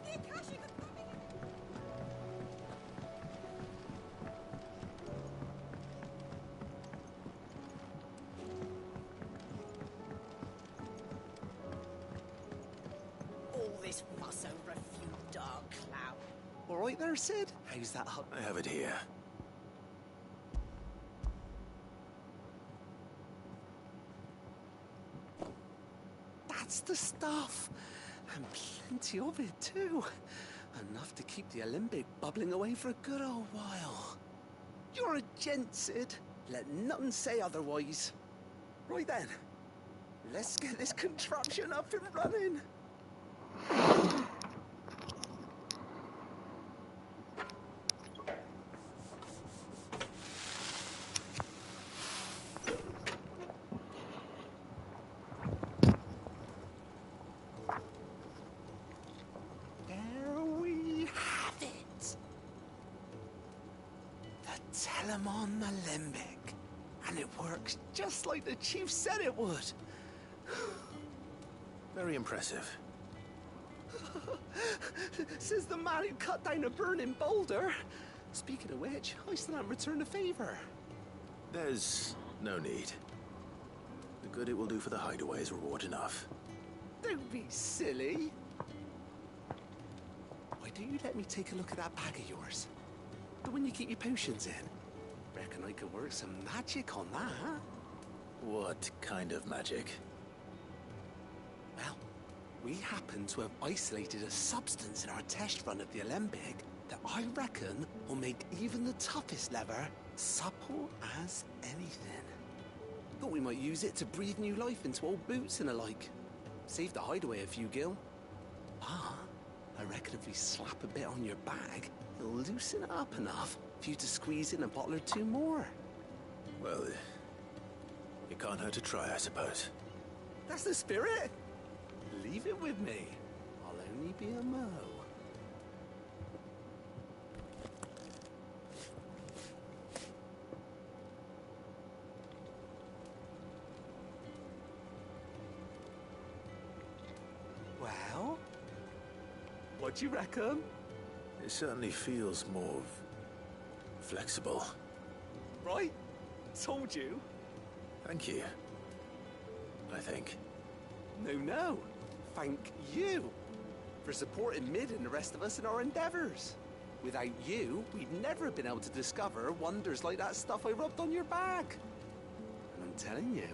The Akashi are coming in! All this fuss over a few dark clouds. All right there, Sid? How's that up? I have it here. That's the stuff. And plenty of it, too. Enough to keep the Olympic bubbling away for a good old while. You're a gent, Sid. Let none say otherwise. Right then. Let's get this contraption up and running. There we have it. The Telemon Alembic. And it works just like the chief said it would. Very impressive. Says the man who cut down a burning boulder. Speaking of which, I still haven't returned the favor. There's no need. The good it will do for the hideaway is reward enough. Don't be silly. Why don't you let me take a look at that bag of yours? The one you keep your potions in. Reckon I could work some magic on that. What kind of magic? Well, we happen to have isolated a substance in our test run of the Alembic that I reckon will make even the toughest leather supple as anything. Thought we might use it to breathe new life into old boots and the like. Save the hideaway a few gil. Ah, I reckon if we slap a bit on your bag, it'll loosen it up enough for you to squeeze in a bottle or two more. Well, it can't hurt to try, I suppose. That's the spirit. Leave it with me. I'll only be a mo. Well, what do you reckon? It certainly feels more flexible. Right? Told you. Thank you. I think. No. Thank you for supporting Mid and the rest of us in our endeavors. Without you, we'd never have been able to discover wonders like that stuff I rubbed on your bag. And I'm telling you,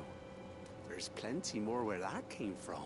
there's plenty more where that came from.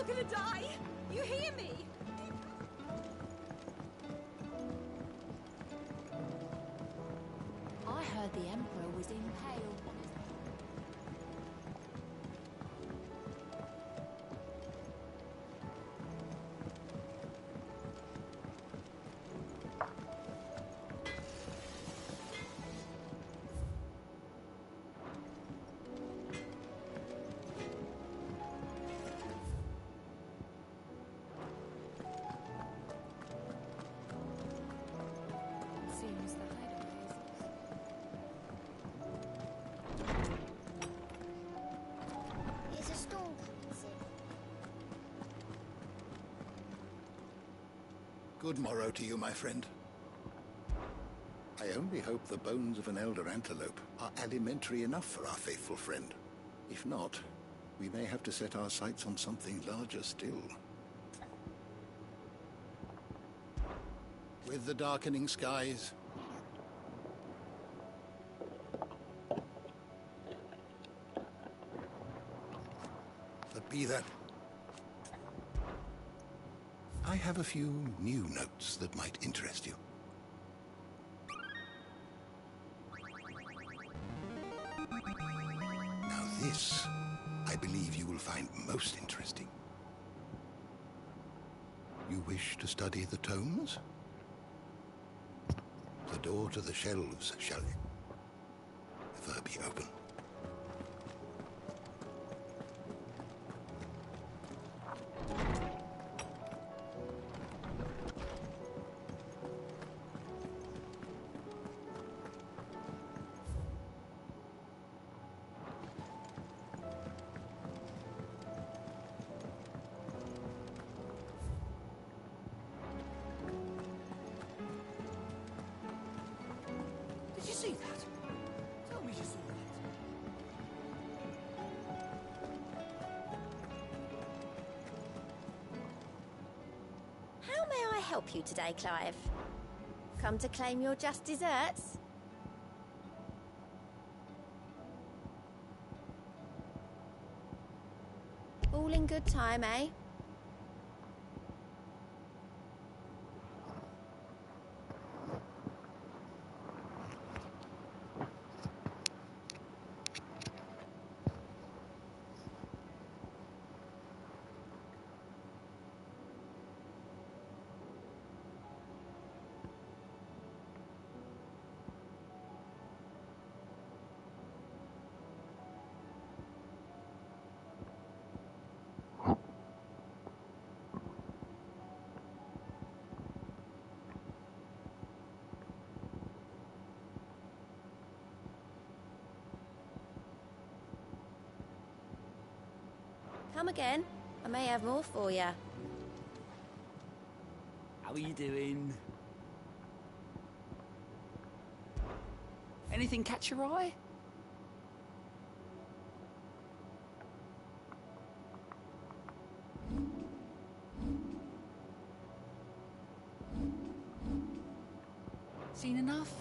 all gonna die! You hear me? I heard the Emperor was impaled on his... Seems the hideaway is... Is a storm coming soon? Good morrow to you, my friend. I only hope the bones of an elder antelope are alimentary enough for our faithful friend. If not, we may have to set our sights on something larger still. With the darkening skies, but be that, I have a few new notes that might interest you. Now this, I believe you will find most interesting. You wish to study the tomes? The door to the shelves shall ever be open. Did you see that? Tell me you saw that. How may I help you today, Clive? Come to claim your just desserts? All in good time, eh? Come again. I may have more for you. How are you doing? Anything catch your eye? Seen enough?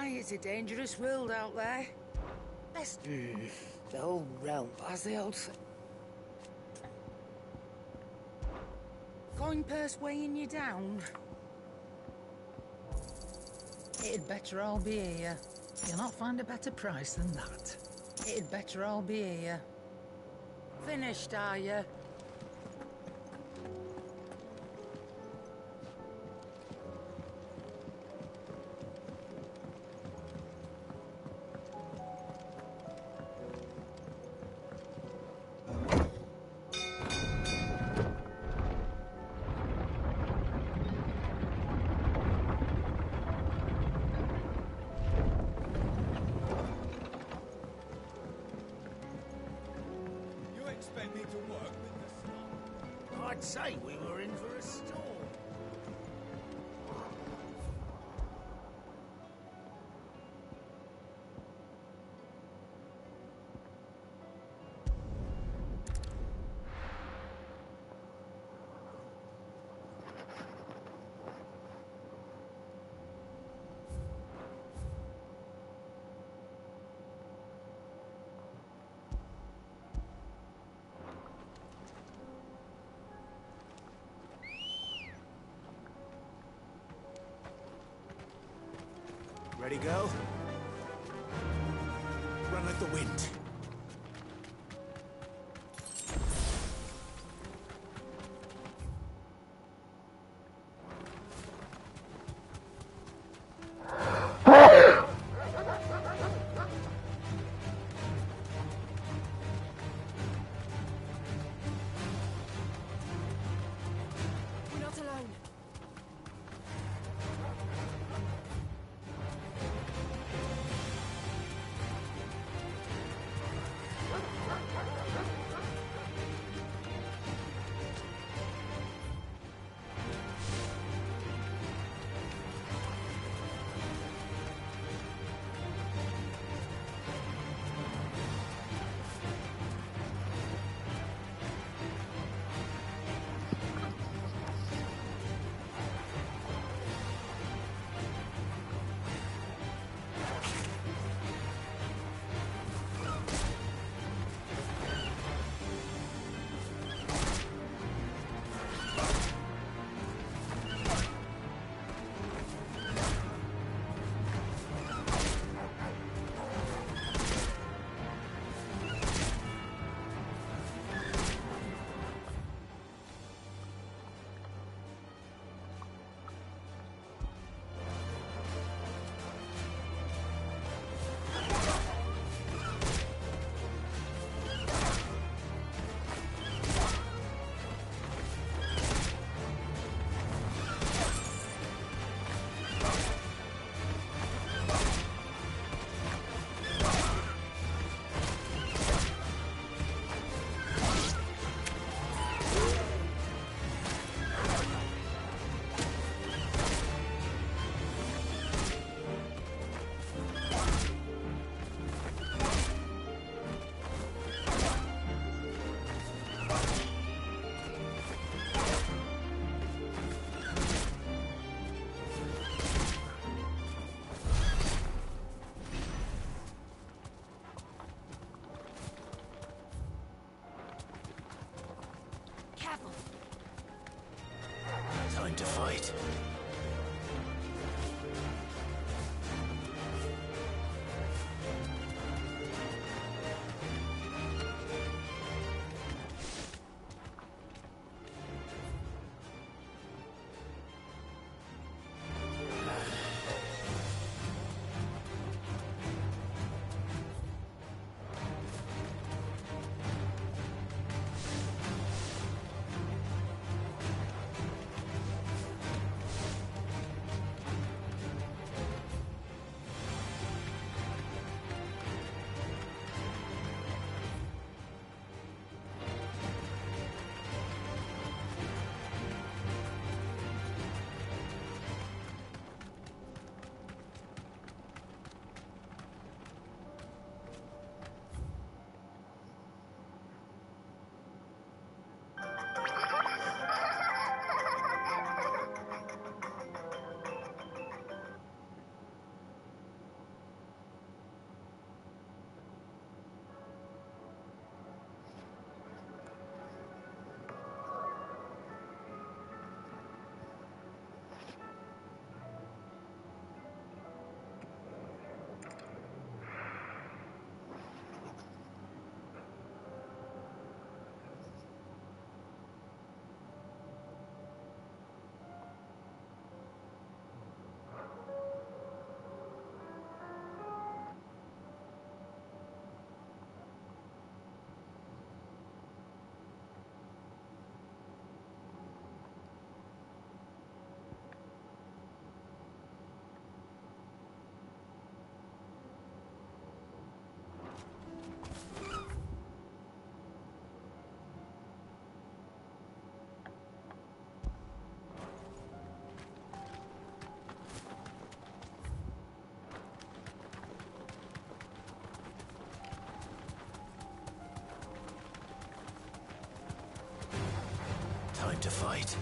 Aye, it's a dangerous world out there. Best... the whole realm, as the old... Coin purse weighing you down? It'd better all be here. You'll not find a better price than that. It'd better all be here. Finished, are you? Expect me to work with the storm? I'd say we were in for a storm. Ready, girl? Run like the wind. We're not alone. Time to fight. to fight.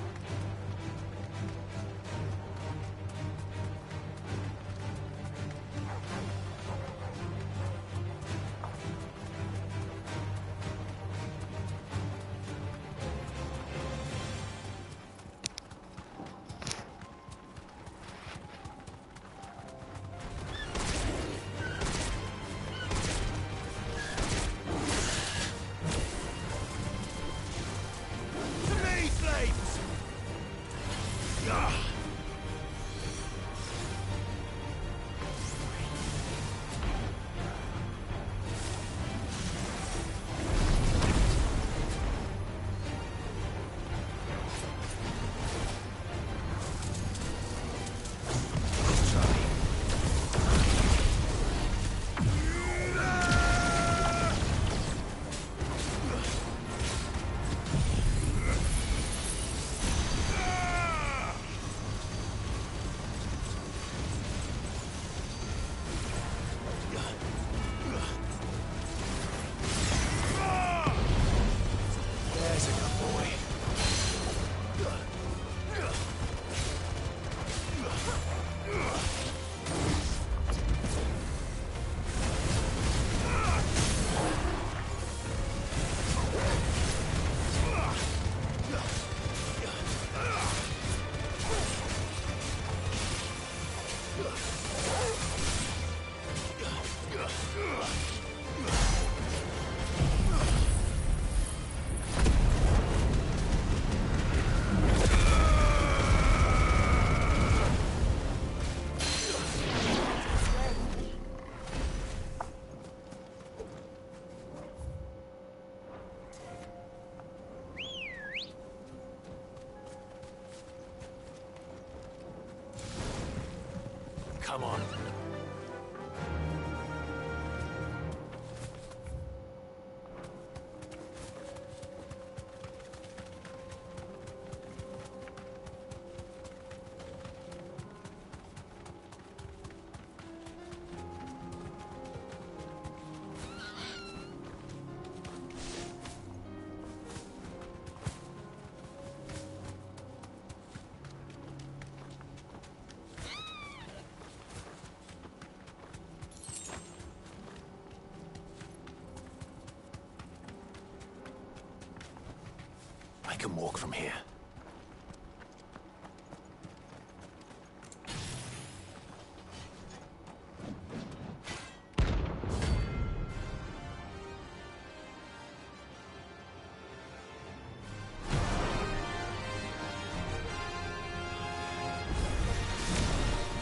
Come on. I can walk from here.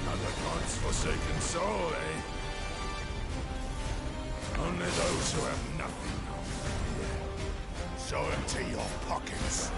Another God's forsaken soul, eh? Only those who have nothing. So empty your pockets.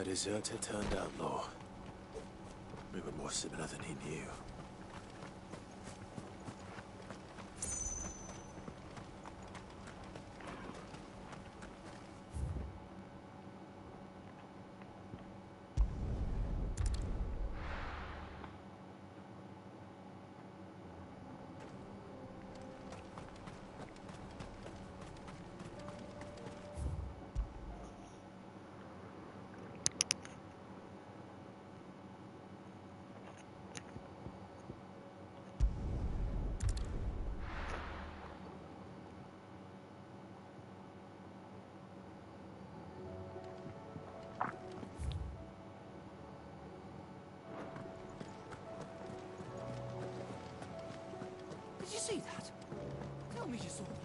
A deserter turned outlaw. We were more similar than he knew. Did you see that? Tell me you saw that.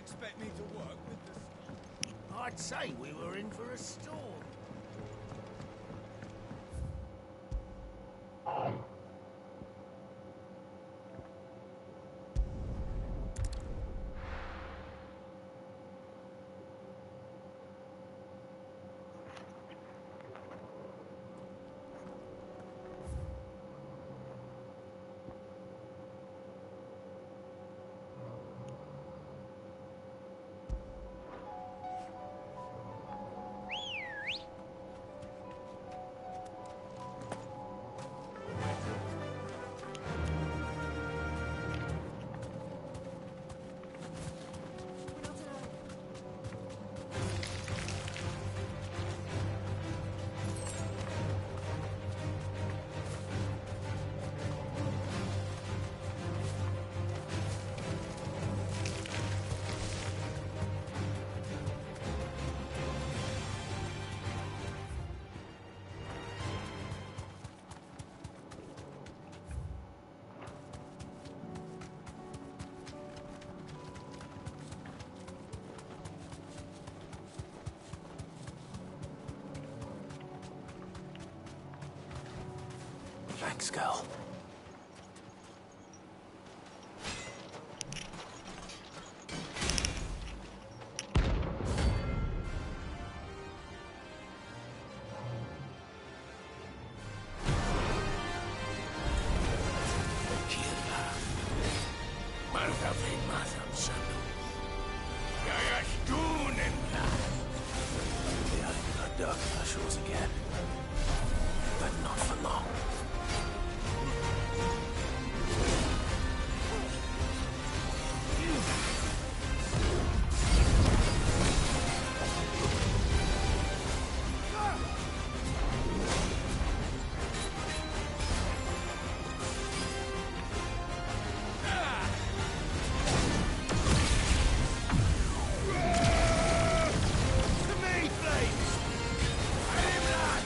Expect me to work with this? I'd say we were in for a storm. Thanks, girl. Dug our shores again, but not for long. To me, please! Aim, lad!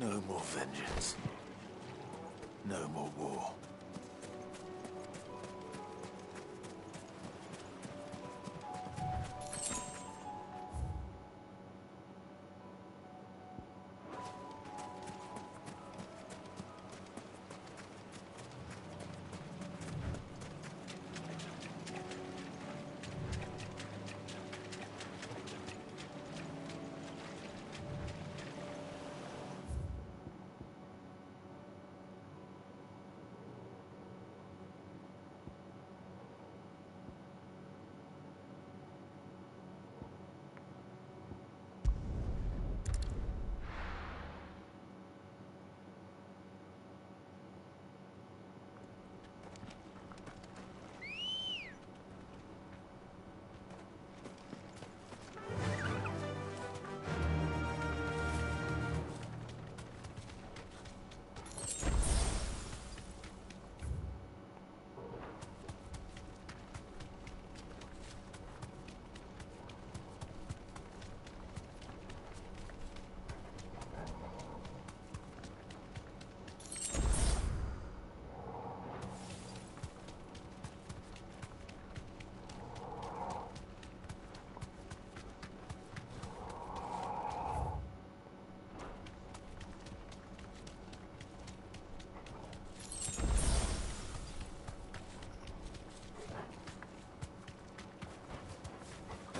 No more vengeance. No more war.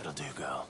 That'll do, girl.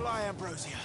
Fly, Ambrosia.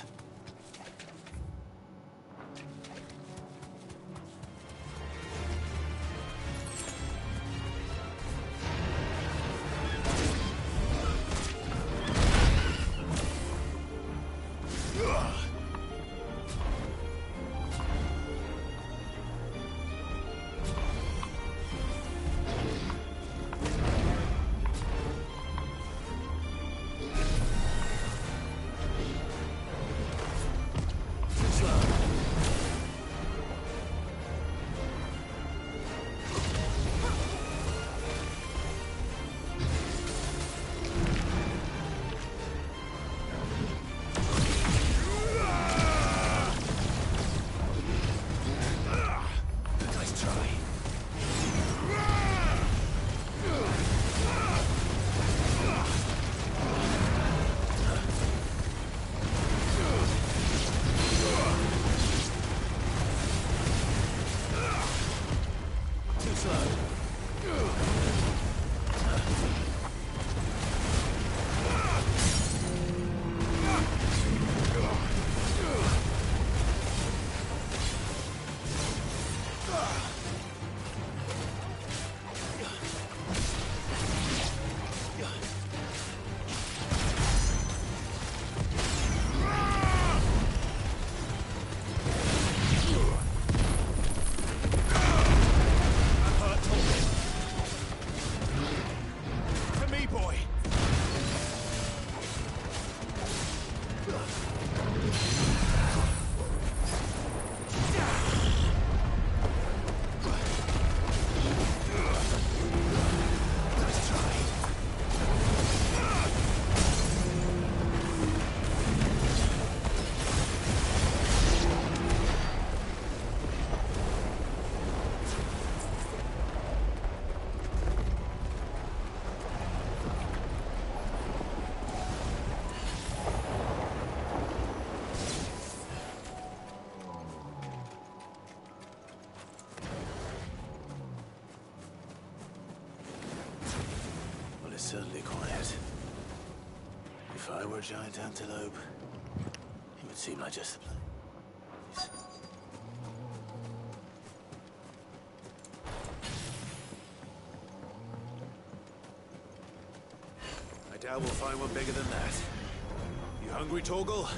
Certainly quiet. If I were a giant antelope, it would seem like just a place. I doubt we'll find one bigger than that. You hungry, Torgal?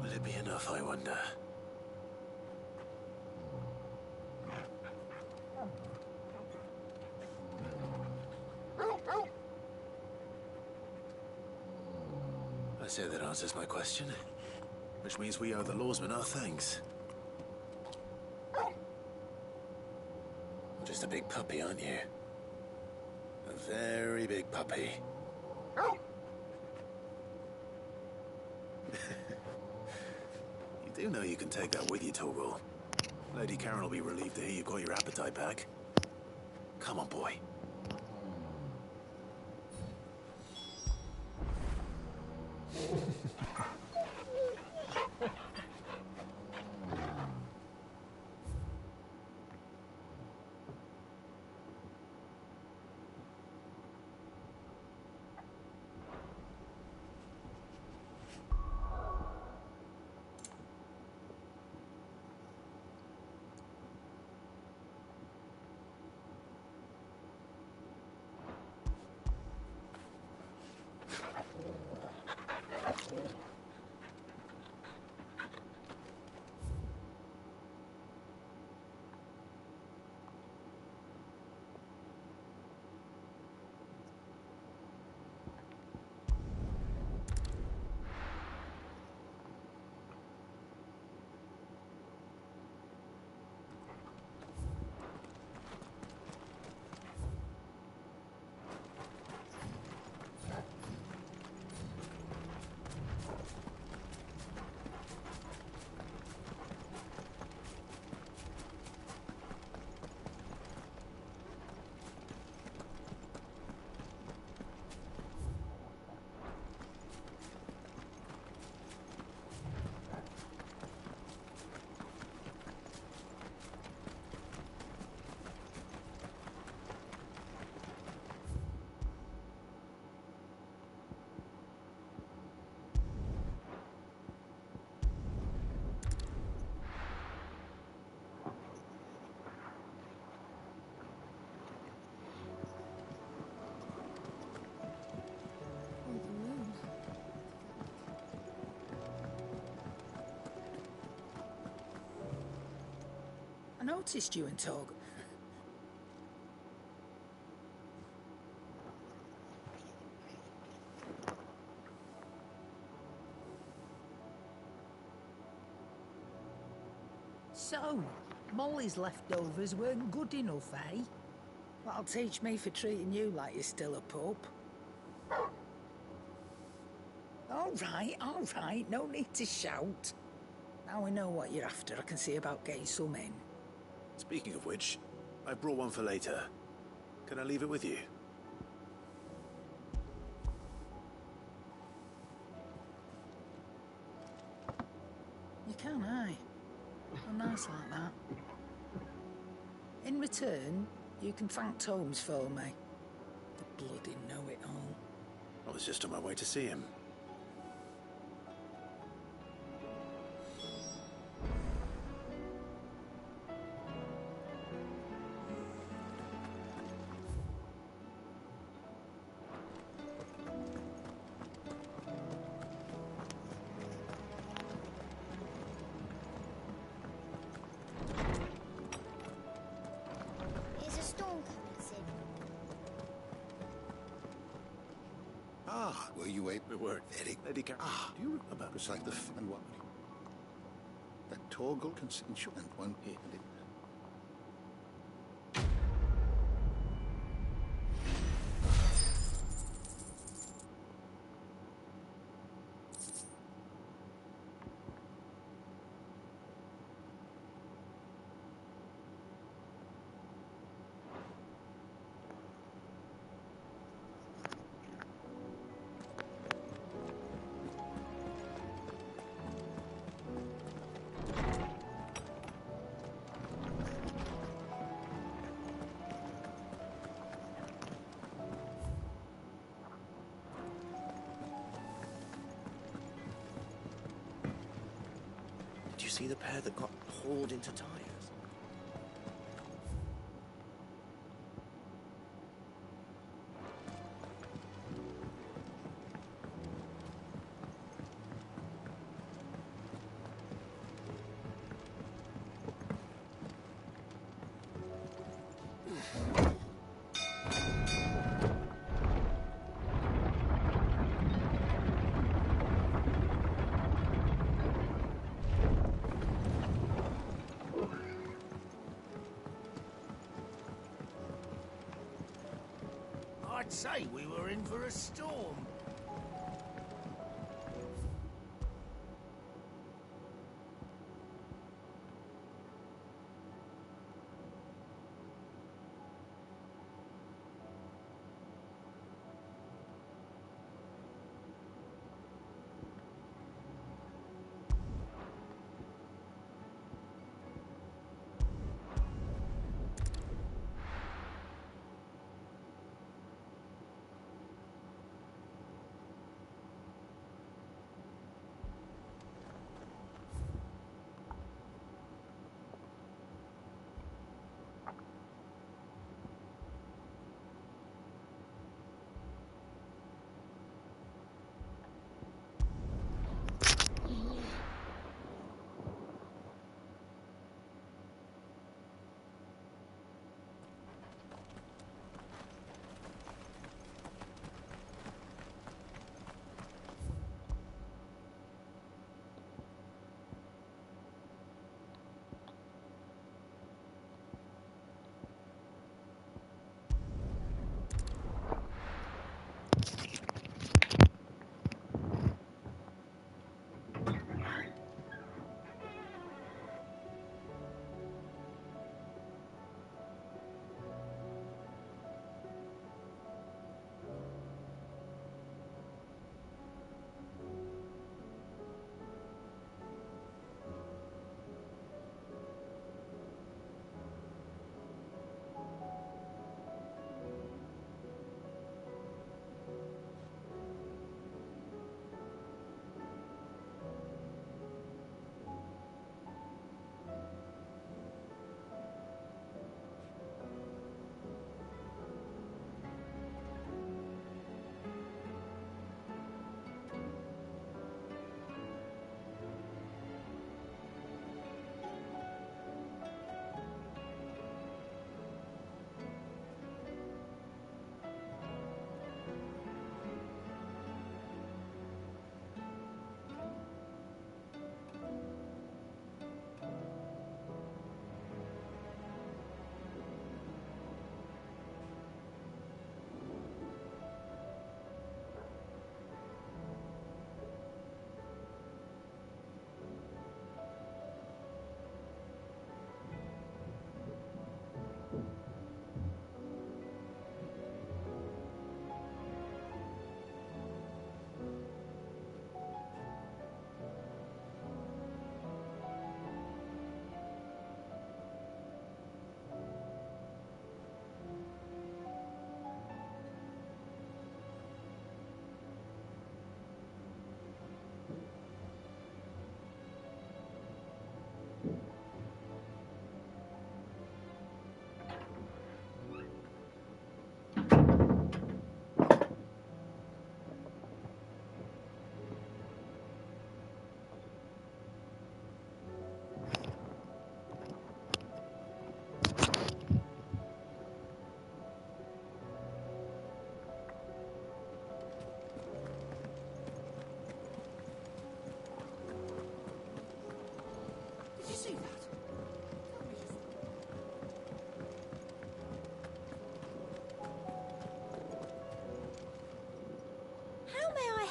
Will it be enough, I wonder? I say that answers my question. Which means we owe the lawsmen our thanks. You're just a big puppy, aren't you? A very big puppy. You do know you can take that with you, Torgal. Lady Karen will be relieved to hear you've got your appetite back. Come on, boy. noticed you and Tog. So, Molly's leftovers weren't good enough, eh? That'll teach me for treating you like you're still a pup. All right, no need to shout. Now we know what you're after, I can see about getting some in. Speaking of which, I brought one for later. Can I leave it with you? You can, aye. I'm nice like that. In return, you can thank Tomes for me. The bloody know-it-all. I was just on my way to see him. Is a storm coming, Sid? Ah, were you able? We were. Very Lady Car do you remember beside the and what? That Torgal consensual and one here. Did you see the pair that got hauled into tires? I'd say we were in for a storm.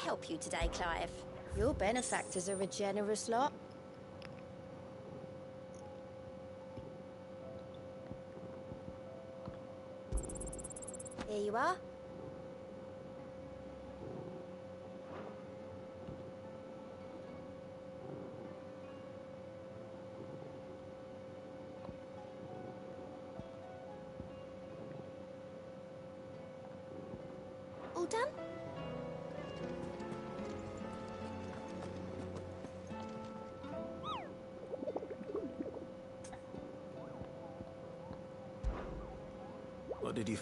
help you today, Clive? Your benefactors are a generous lot. Here you are. All done? What did you...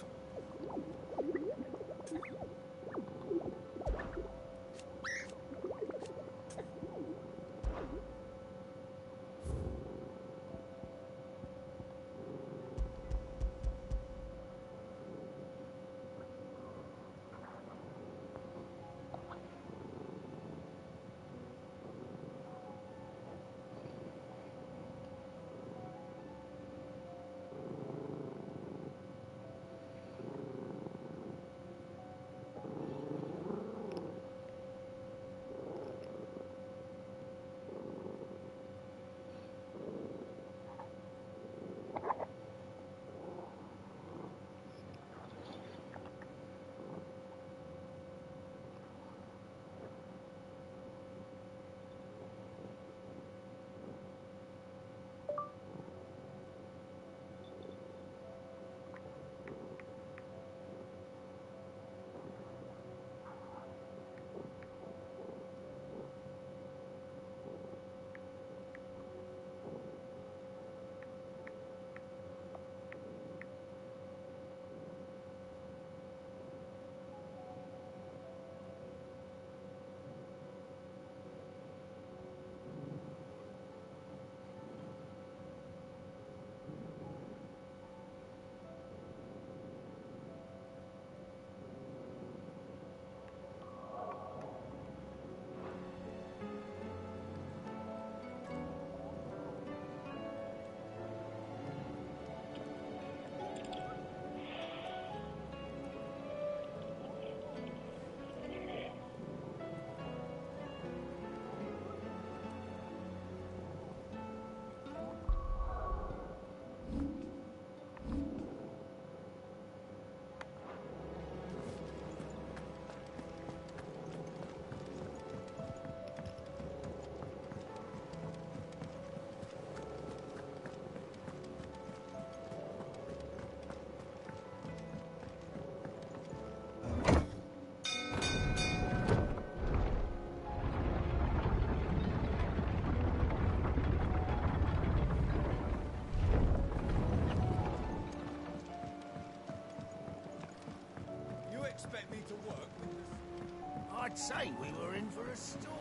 Expect me to work with this? I'd say we were in for a storm.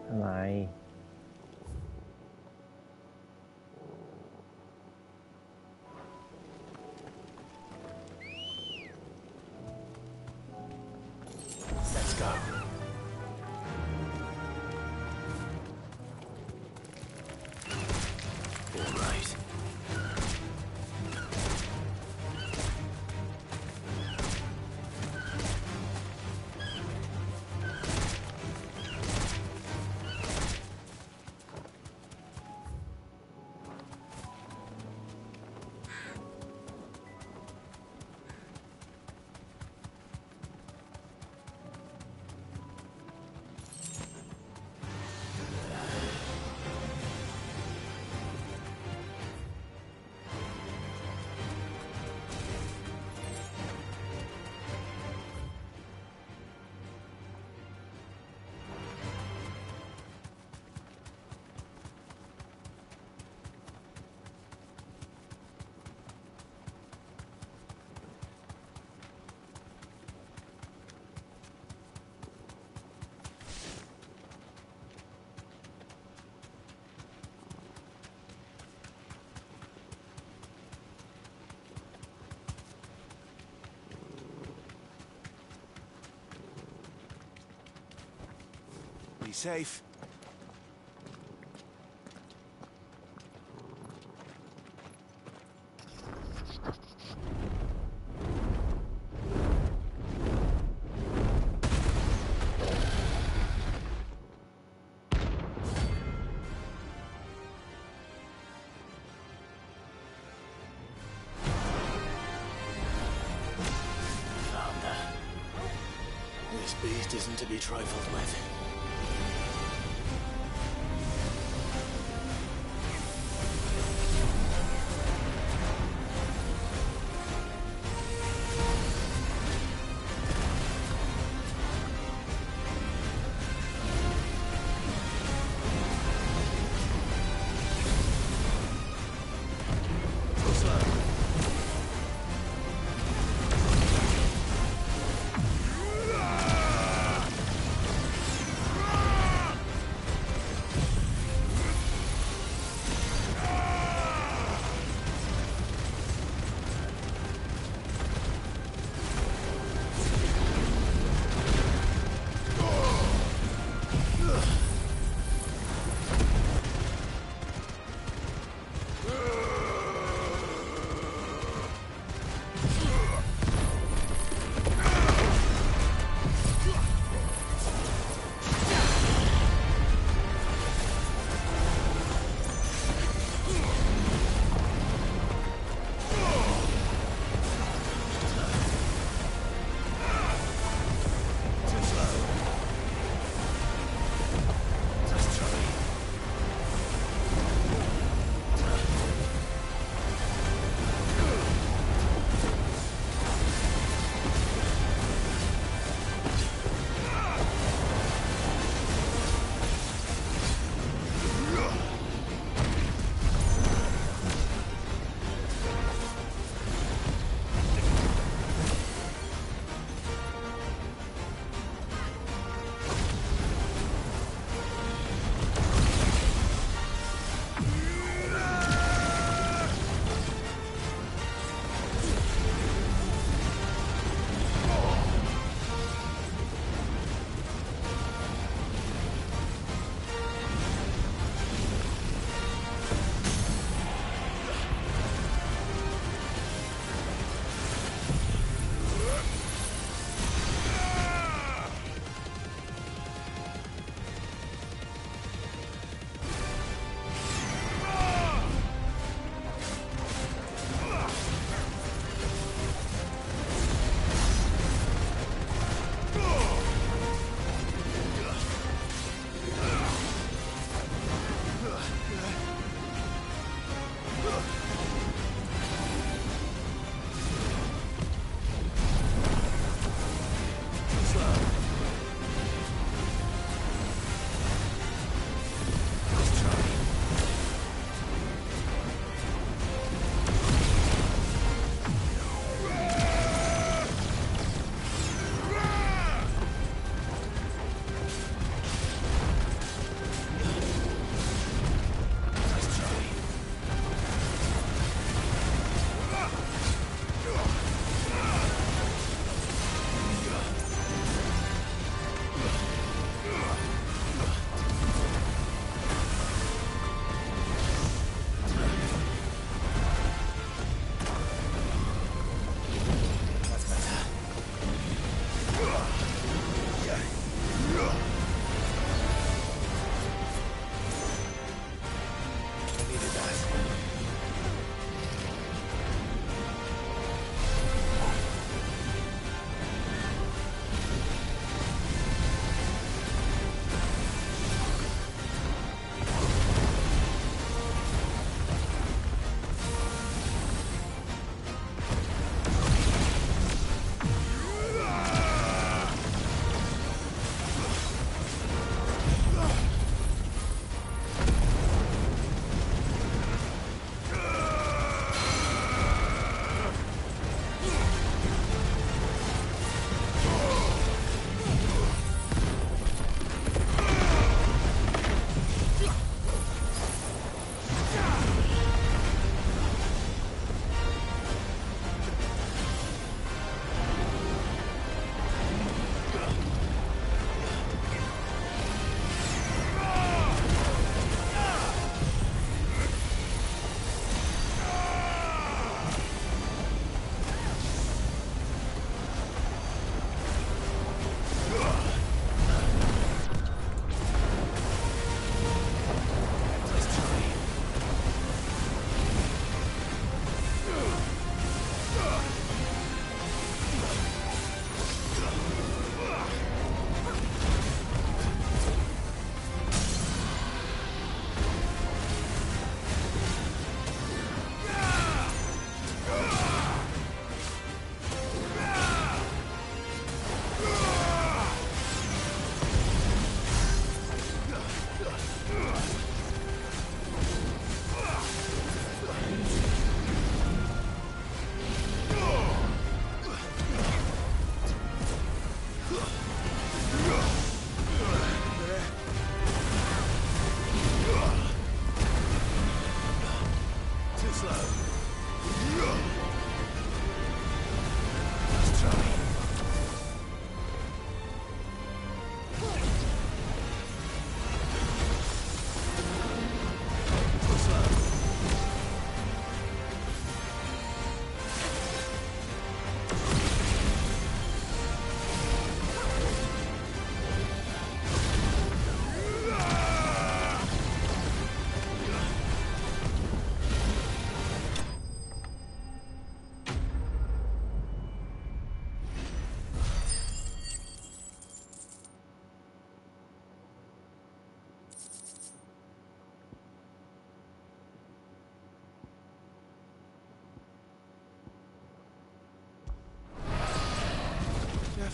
อะไร Let's go. All right. Be safe. This beast isn't to be trifled with.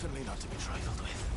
Definitely not to be trifled with.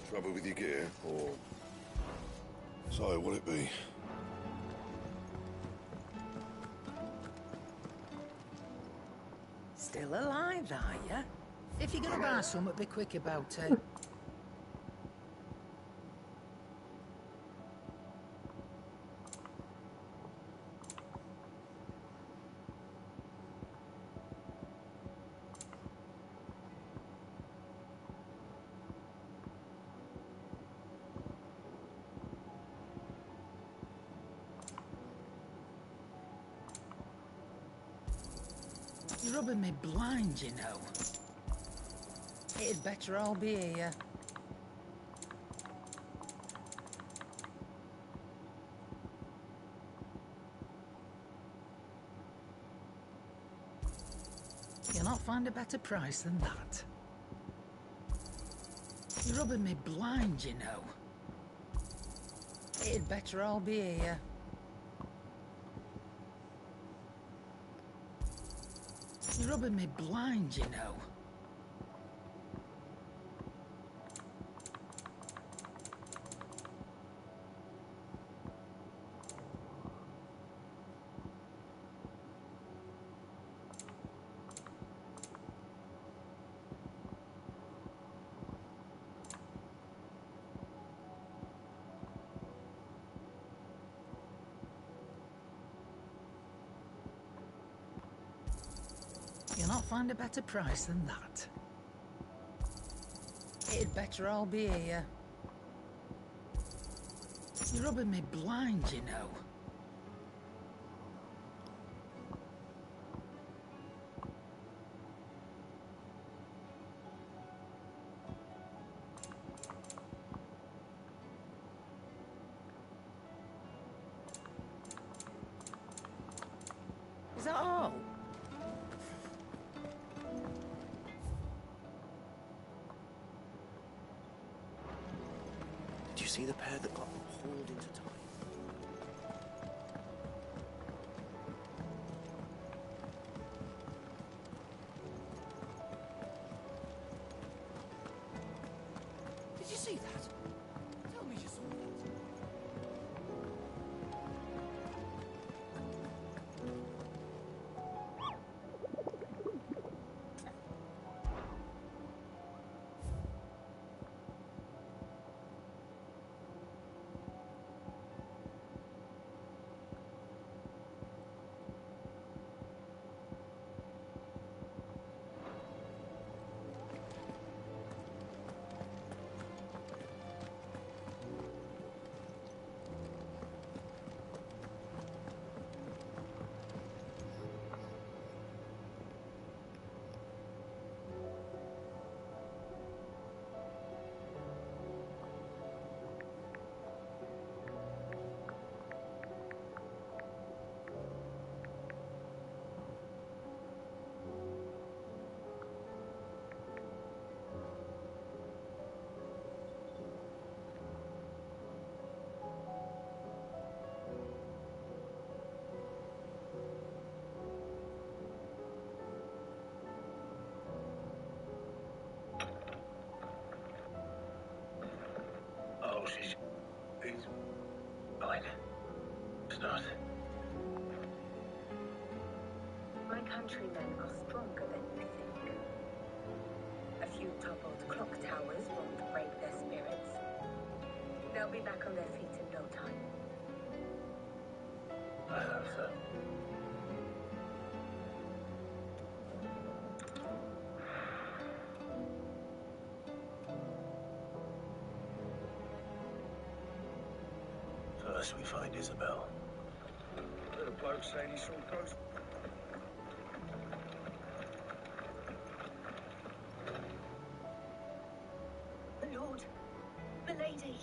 Trouble with your gear, or... So, what'll it be? Still alive, are ya? If you're gonna buy something, be quick about it. You're rubbing me blind, you know. It'd better all be here. You'll not find a better price than that. You're rubbing me blind, you know. It'd better all be here. You're rubbing me blind, you know. You'll not find a better price than that. It'd better all be here. You're rubbing me blind, you know. Is that all? Do you see the pair that got hauled into time? Did you see that? Tell me you saw that. not. My countrymen are stronger than you think. A few toppled clock towers won't break their spirits. They'll be back on their feet in no time. I hope so. First we find Isabel. The bloke saying he saw ghosts. The Lord. The Lady.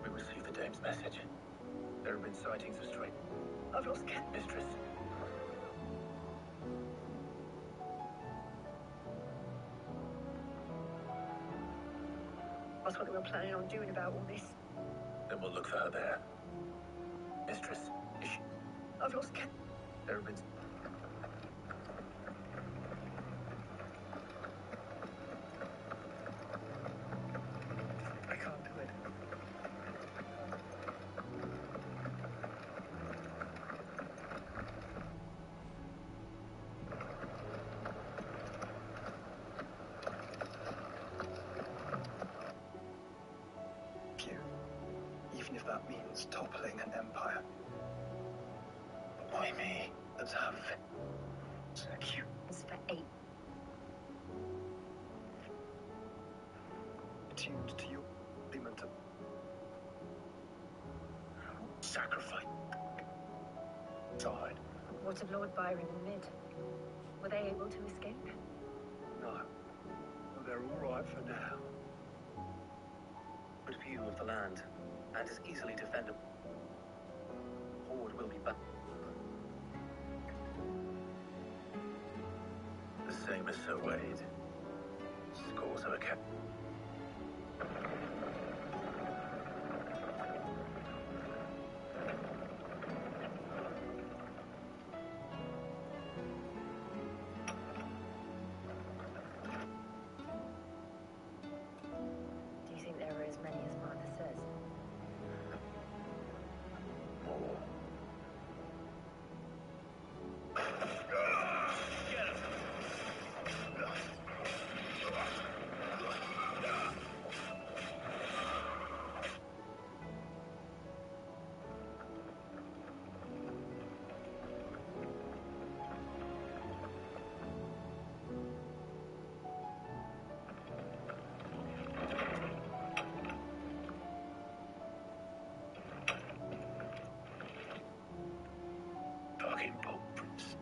We received the dame's message. There have been sightings of strange... I've lost Cat. Mistress. That's what they were planning on doing about all this. Then we'll look for her there. Mistress, is she... I've lost Cat. There have been... I can't do it. Few. Even if that means toppling an empire. But why me? Let's have... Cute. It's for 8. Attuned to your agreement to... Sacrifice. Side. What of Lord Byron and Mid? Were they able to escape? No. Well, they're all right for now. Good view of the land, and is easily defendable. Horde will be back. The same as Sir Wade. Scores of a cap... Do you think there are as many as Martha says? More. Fucking pop prince.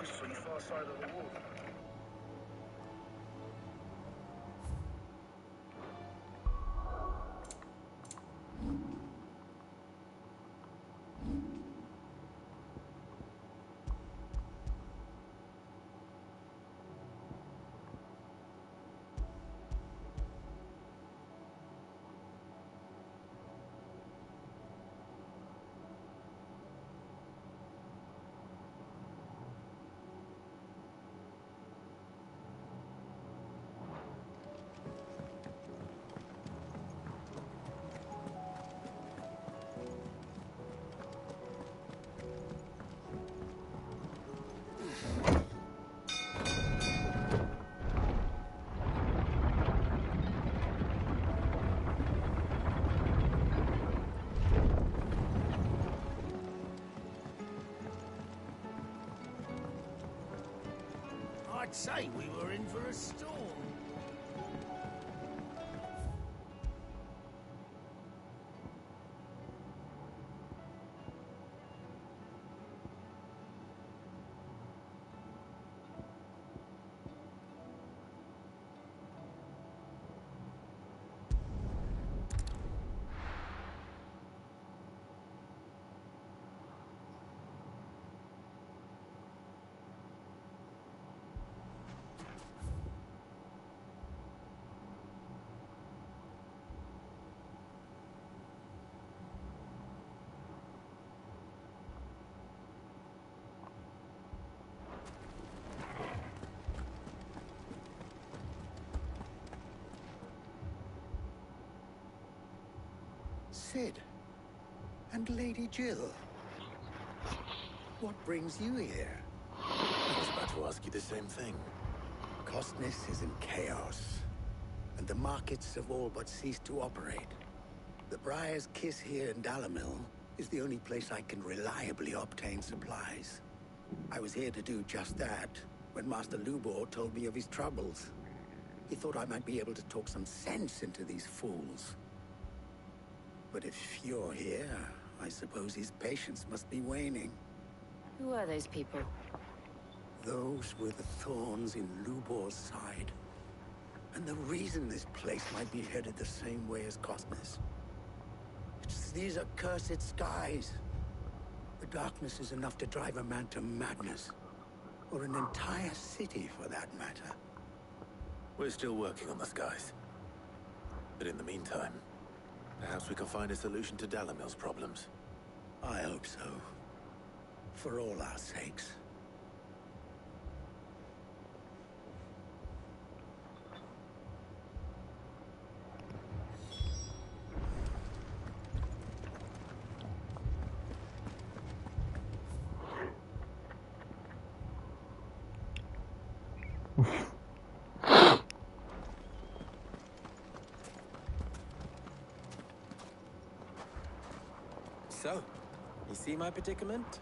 It's on the far side of the wall. I'd say we were in for a storm. Sid. And Lady Jill. What brings you here? I was about to ask you the same thing. Costness is in chaos, and the markets have all but ceased to operate. The Briar's Kiss here in Dalamil is the only place I can reliably obtain supplies. I was here to do just that when Master Lubor told me of his troubles. He thought I might be able to talk some sense into these fools. But if you're here, I suppose his patience must be waning. Who are those people? Those were the thorns in Lubor's side. And the reason this place might be headed the same way as Cosmos. It's these accursed skies. The darkness is enough to drive a man to madness. Or an entire city, for that matter. We're still working on the skies. But in the meantime, perhaps we can find a solution to Dalamil's problems. I hope so. For all our sakes. So, you see my predicament?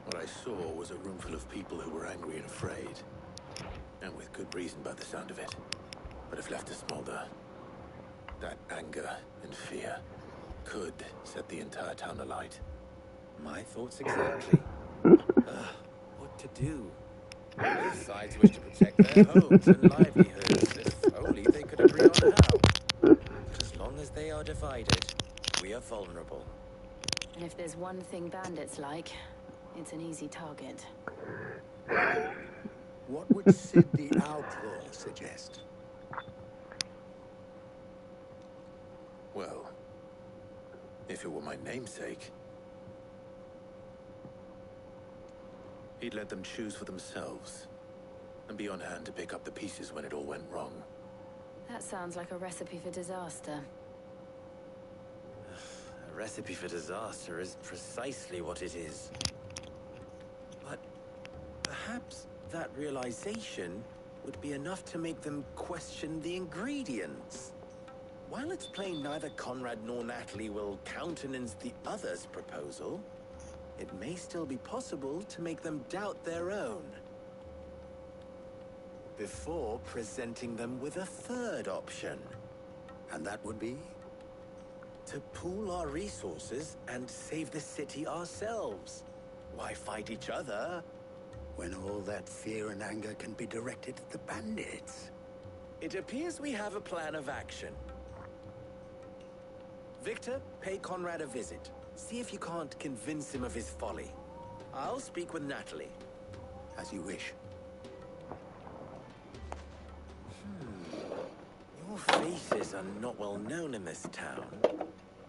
What I saw was a room full of people who were angry and afraid. And with good reason by the sound of it. But if left to smolder, that anger and fear could set the entire town alight. My thoughts exactly. What to do? Both sides wish to protect their homes and livelihoods. If only they could agree on how. But as long as they are divided, we are vulnerable. And if there's one thing bandits like, it's an easy target. What would Sid the Outlaw suggest? Well, if it were my namesake, he'd let them choose for themselves and be on hand to pick up the pieces when it all went wrong. That sounds like a recipe for disaster. A recipe for disaster is precisely what it is. But perhaps that realization would be enough to make them question the ingredients. While it's plain neither Conrad nor Natalie will countenance the other's proposal, it may still be possible to make them doubt their own. Before presenting them with a third option. And that would be? To pool our resources and save the city ourselves. Why fight each other? When all that fear and anger can be directed at the bandits. It appears we have a plan of action. Victor, pay Conrad a visit. See if you can't convince him of his folly. I'll speak with Natalie. As you wish. Your faces are not well known in this town.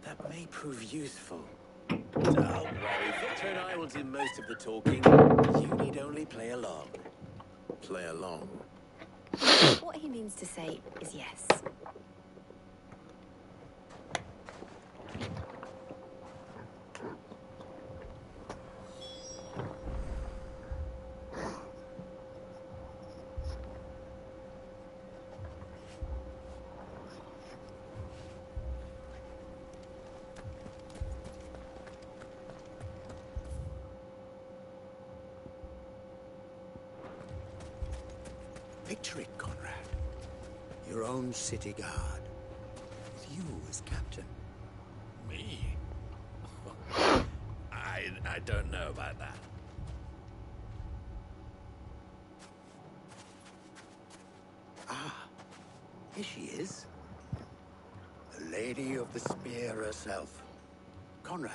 That may prove useful. Don't worry, Victor and I will do most of the talking. You need only play along. Play along? What he means to say is yes. Victory, Conrad. Your own city guard. With you as captain. Me? I don't know about that. Ah, here she is. The Lady of the Spear herself. Conrad,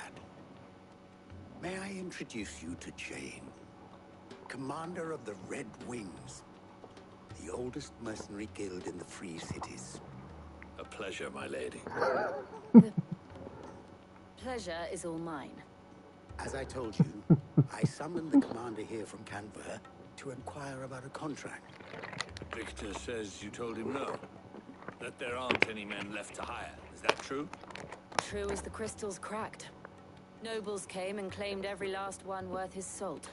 may I introduce you to Jane, commander of the Red Wings, the oldest mercenary guild in the Free Cities. A pleasure, my lady. The pleasure is all mine. As I told you, I summoned the commander here from Canberra to inquire about a contract. Victor says you told him no. That there aren't any men left to hire. Is that true? true as the crystals cracked. Nobles came and claimed every last one worth his salt.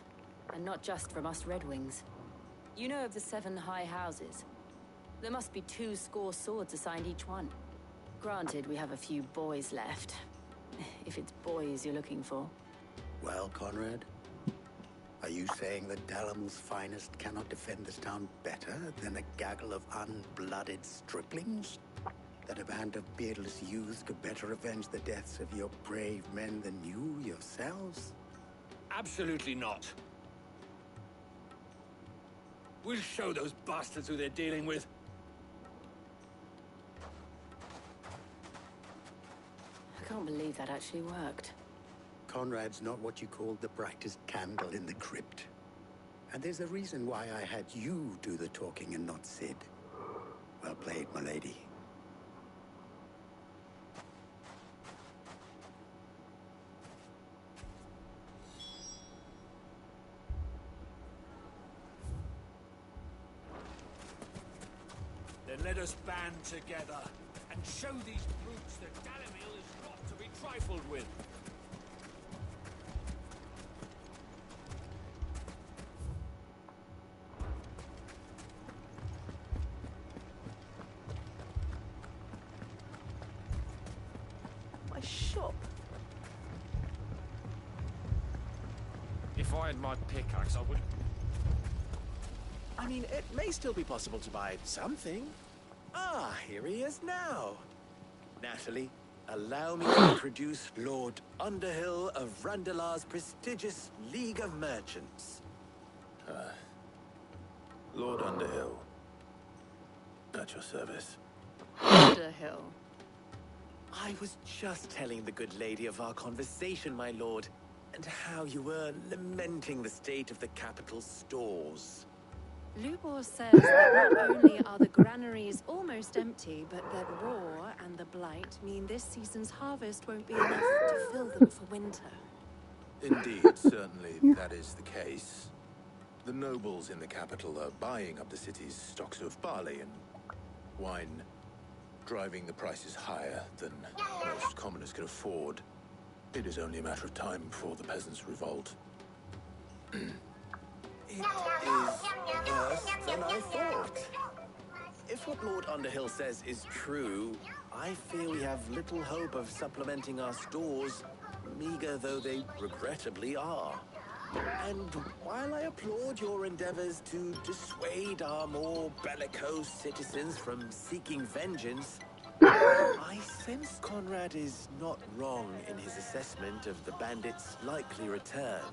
And not just from us Redwings. You know of the 7 high houses. There must be 2 swords assigned each one. Granted, we have a few boys left. If it's boys you're looking for. Well, Conrad, are you saying that Dalamul's finest cannot defend this town better than a gaggle of unblooded striplings? That a band of beardless youths could better avenge the deaths of your brave men than you yourselves? Absolutely not. We'll show those bastards who they're dealing with. I can't believe that actually worked. Conrad's not what you call the brightest candle in the crypt. And there's a reason why I had you do the talking and not Sid. Well played, my lady. Then let us band together and show these brutes that Dalamil is not to be trifled with. My shop. If I had my pickaxe, I would... I mean, it may still be possible to buy something. Ah, here he is now. Natalie, allow me to introduce Lord Underhill of Randalar's prestigious League of Merchants. Lord Underhill. At your service. Underhill. I was just telling the good lady of our conversation, my lord, and how you were lamenting the state of the capital's stores. Lubor says that not only are the granaries almost empty, but that war and the blight mean this season's harvest won't be enough to fill them for winter. Indeed, certainly that is the case. The nobles in the capital are buying up the city's stocks of barley and wine, driving the prices higher than most commoners can afford. It is only a matter of time before the peasants revolt. It is worse than I thought. If what Lord Underhill says is true, I fear we have little hope of supplementing our stores, meager though they regrettably are. And while I applaud your endeavors to dissuade our more bellicose citizens from seeking vengeance, I sense Conrad is not wrong in his assessment of the bandits' likely return.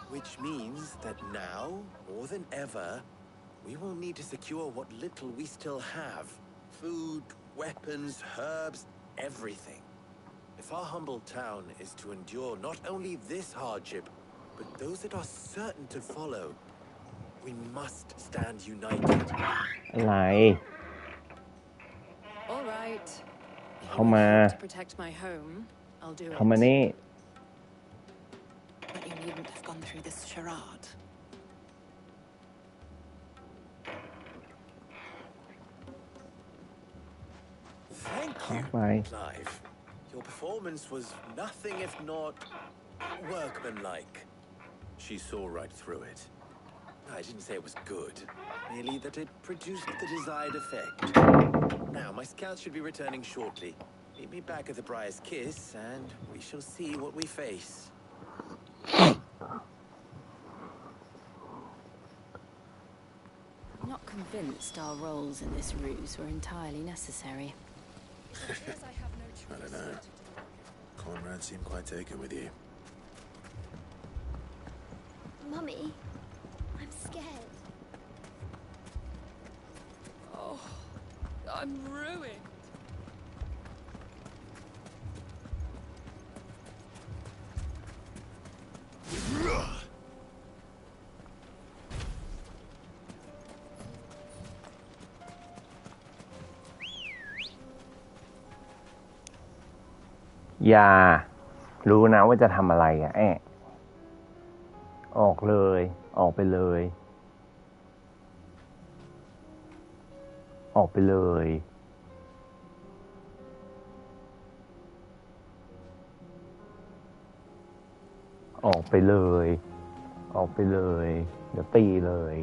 Which means that now, more than ever, we will need to secure what little we still have. Food, weapons, herbs, everything. If our humble town is to endure not only this hardship, but those that are certain to follow, we must stand united. อะไร All right. เข้ามา To protect my home, I'll do it. เข้ามานี่ But you needn't have gone through this charade. Thank you, Bye. Clive. Your performance was nothing if not workmanlike. She saw right through it. I didn't say it was good, merely that it produced the desired effect. Now, my scouts should be returning shortly. Meet me back at the Briar's Kiss, and we shall see what we face. I'm not convinced our roles in this ruse were entirely necessary. I don't know. Conrad seemed quite taken with you. Mummy, I'm scared. Oh, I'm ruined. Ugh. อย่ารู้นะว่าจะทำอะไรอ่ะแอะออกเลยออกไปเลยออกไปเลย ออกไปเลย ออกไปเลย เดี๋ยวตีเลย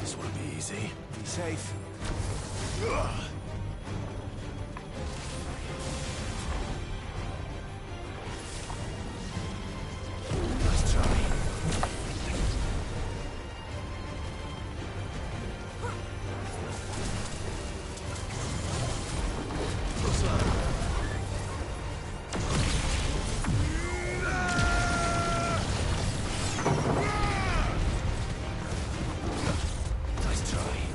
This won't be easy. Be safe. Nice try. Nice try.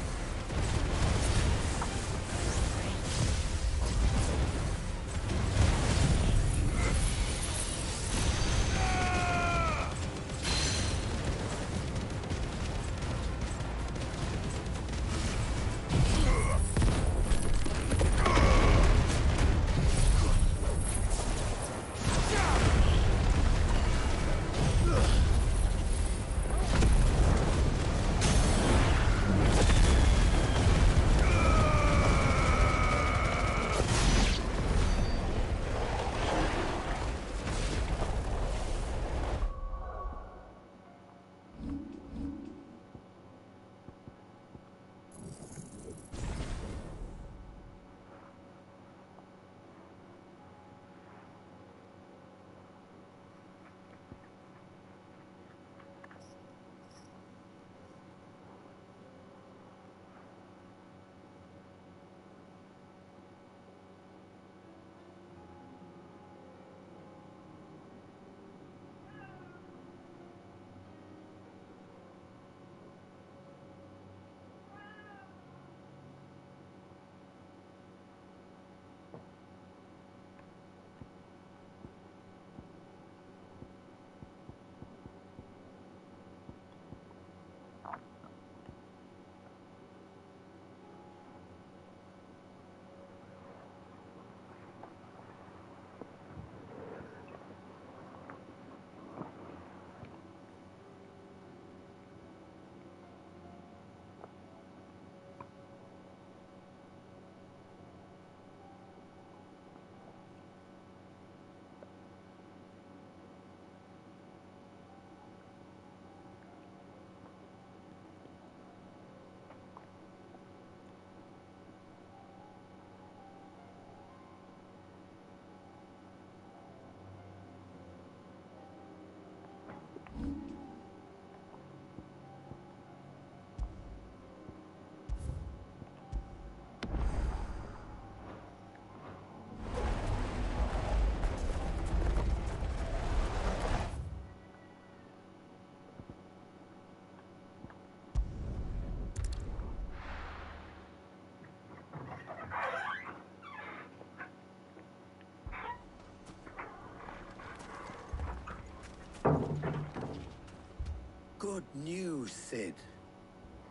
Good news, Sid.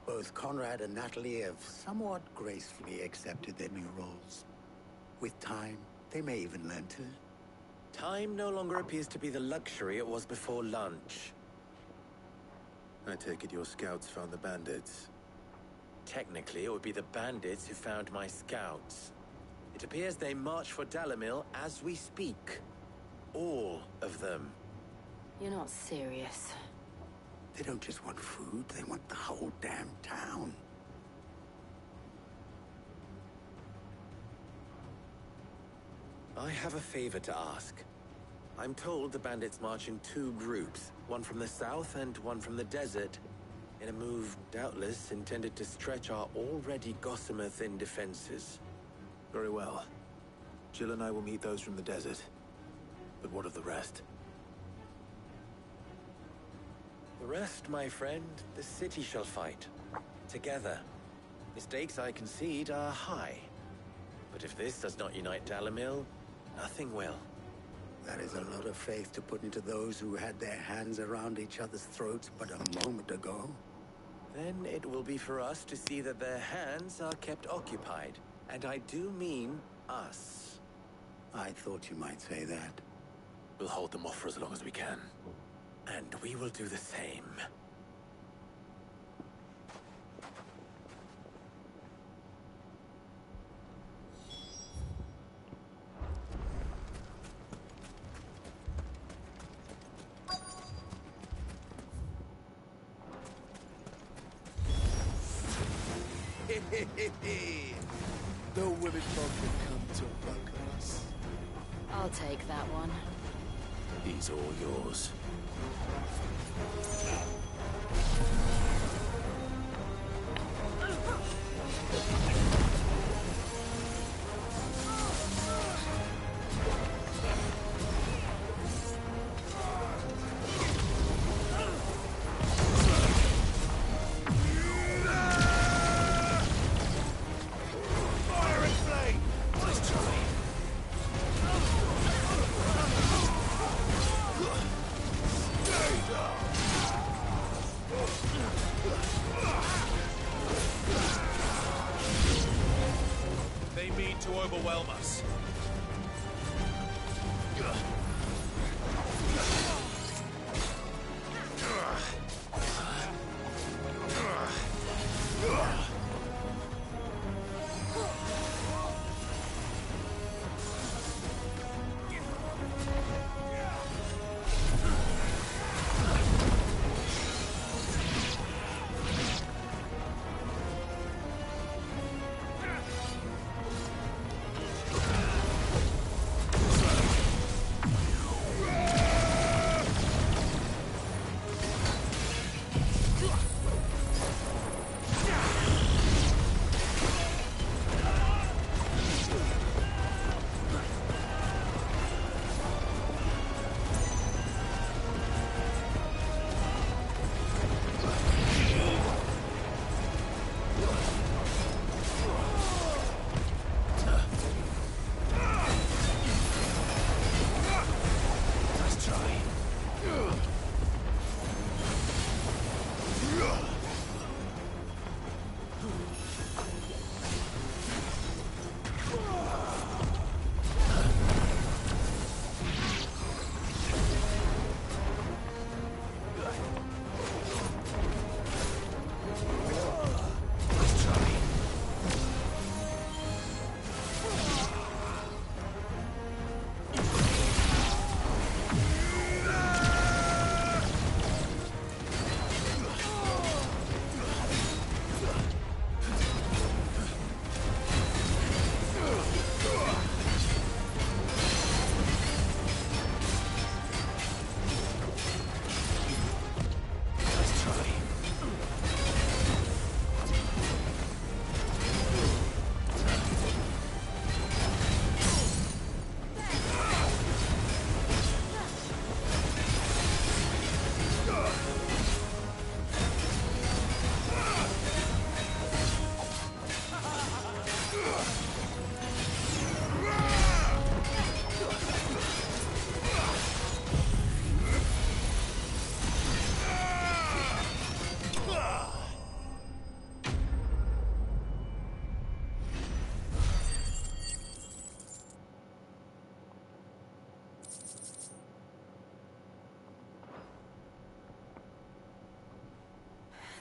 Both Conrad and Natalie have somewhat gracefully accepted their new roles. With time, they may even learn to... Time no longer appears to be the luxury it was before lunch. I take it your scouts found the bandits. Technically, it would be the bandits who found my scouts. It appears they march for Dalamil as we speak. All of them. You're not serious. They don't just want food, they want the whole damn town. I have a favor to ask. I'm told the bandits march in 2 groups, one from the south and one from the desert, in a move doubtless intended to stretch our already gossamer-thin defenses. Very well. Jill and I will meet those from the desert. But what of the rest? The rest, my friend, the city shall fight. Together. Mistakes, I concede, are high. But if this does not unite Dalamil, nothing will. That is a lot of faith to put into those who had their hands around each other's throats but a moment ago. Then it will be for us to see that their hands are kept occupied. And I do mean us. I thought you might say that. We'll hold them off for as long as we can. And we will do the same. No women folk have come to welcome us. I'll take that one. He's all yours. They mean to overwhelm us.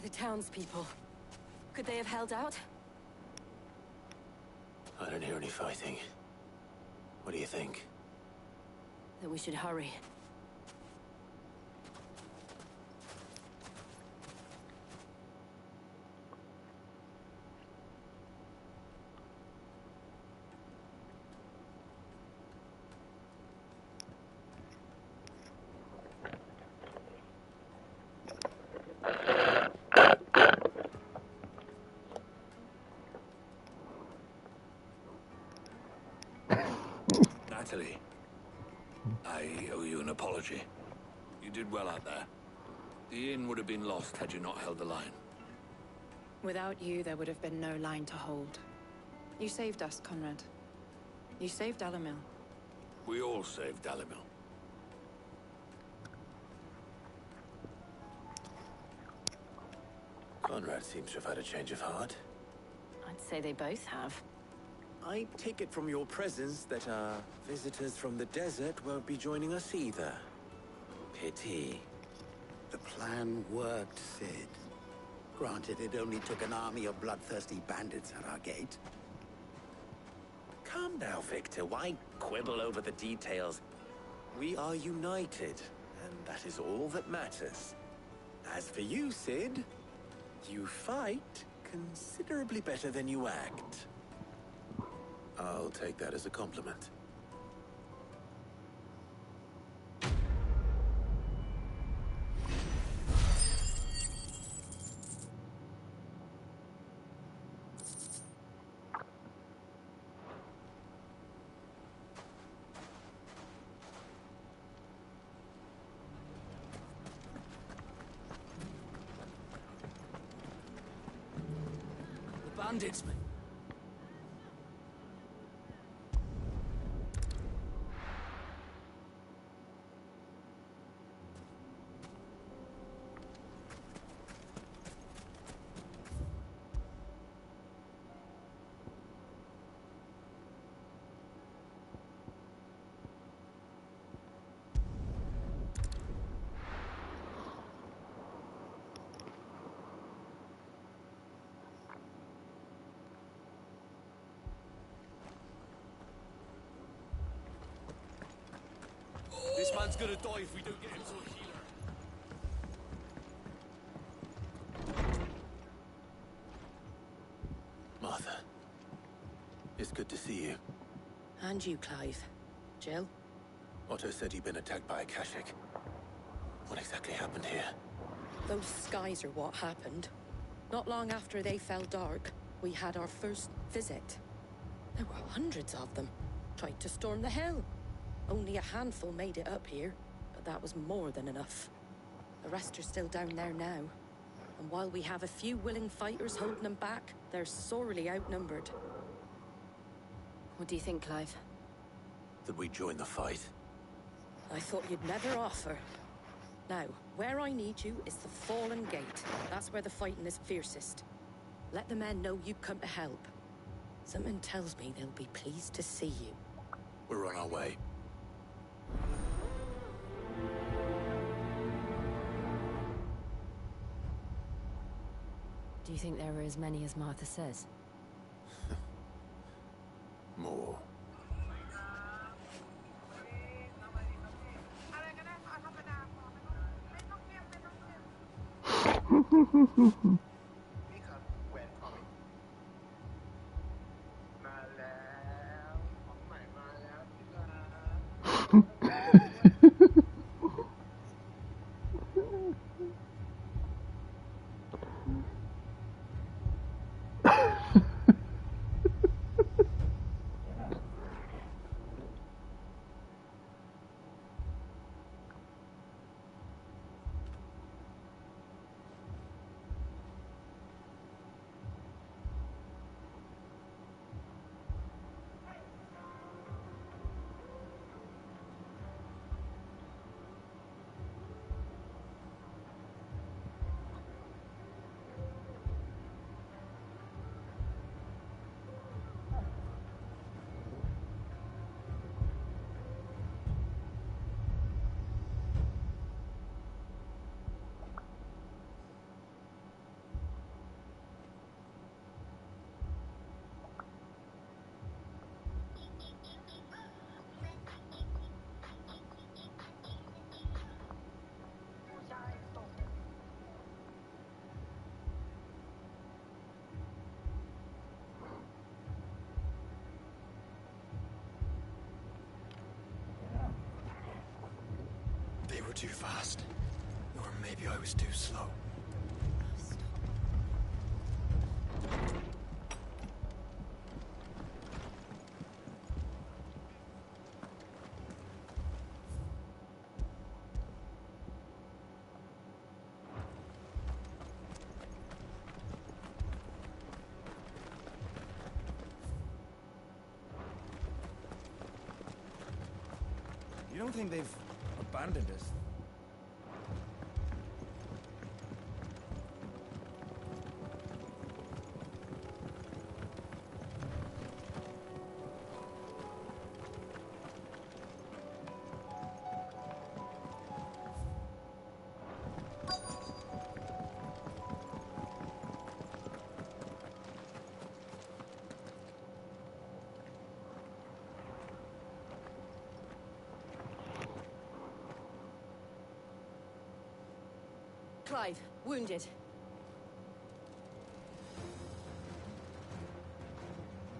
The townspeople. Could they have held out? I don't hear any fighting. What do you think? That we should hurry. Natalie, I owe you an apology. You did well out there. The inn would have been lost had you not held the line. Without you, there would have been no line to hold. You saved us, Conrad. You saved Alamil. We all saved Alamil. Conrad seems to have had a change of heart. I'd say they both have. I take it from your presence that our visitors from the desert won't be joining us either. Pity. The plan worked, Sid. Granted, it only took an army of bloodthirsty bandits at our gate. Calm now, Victor. Why quibble over the details? We are united, and that is all that matters. As for you, Sid, you fight considerably better than you act. I'll take that as a compliment. The bandits, man. This man's gonna die if we don't get him to a healer. Martha, it's good to see you. And you, Clive. Jill? Otto said you'd been attacked by a Kashik. What exactly happened here? Those skies are what happened. Not long after they fell dark, we had our first visit. There were hundreds of them. Tried to storm the hill. Only a handful made it up here, but that was more than enough. The rest are still down there now. And while we have a few willing fighters holding them back, they're sorely outnumbered. What do you think, Clive? That we join the fight? I thought you'd never offer. Now, where I need you is the Fallen Gate. That's where the fighting is fiercest. Let the men know you come to help. Something tells me they'll be pleased to see you. We're on our way. Do you think there are as many as Martha says? More. They were too fast. Or maybe I was too slow. don't think they've abandoned us? Clive, wounded.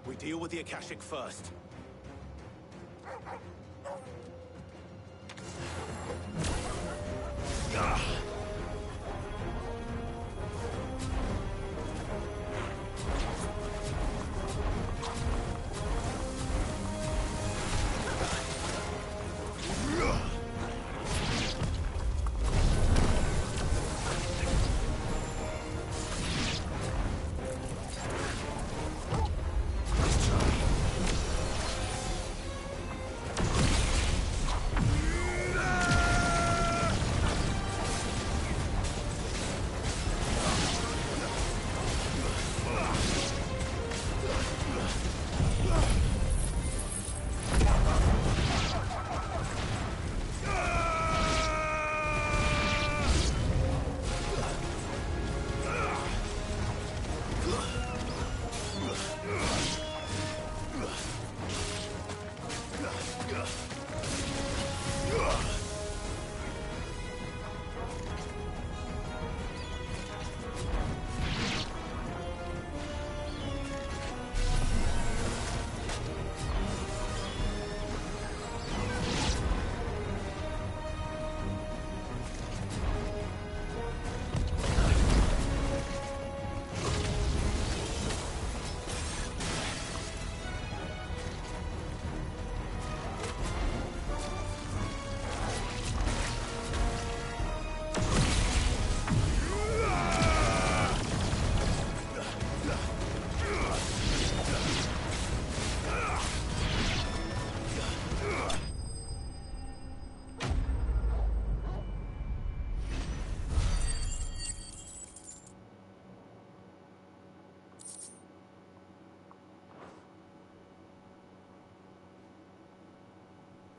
We deal with the Akashic first.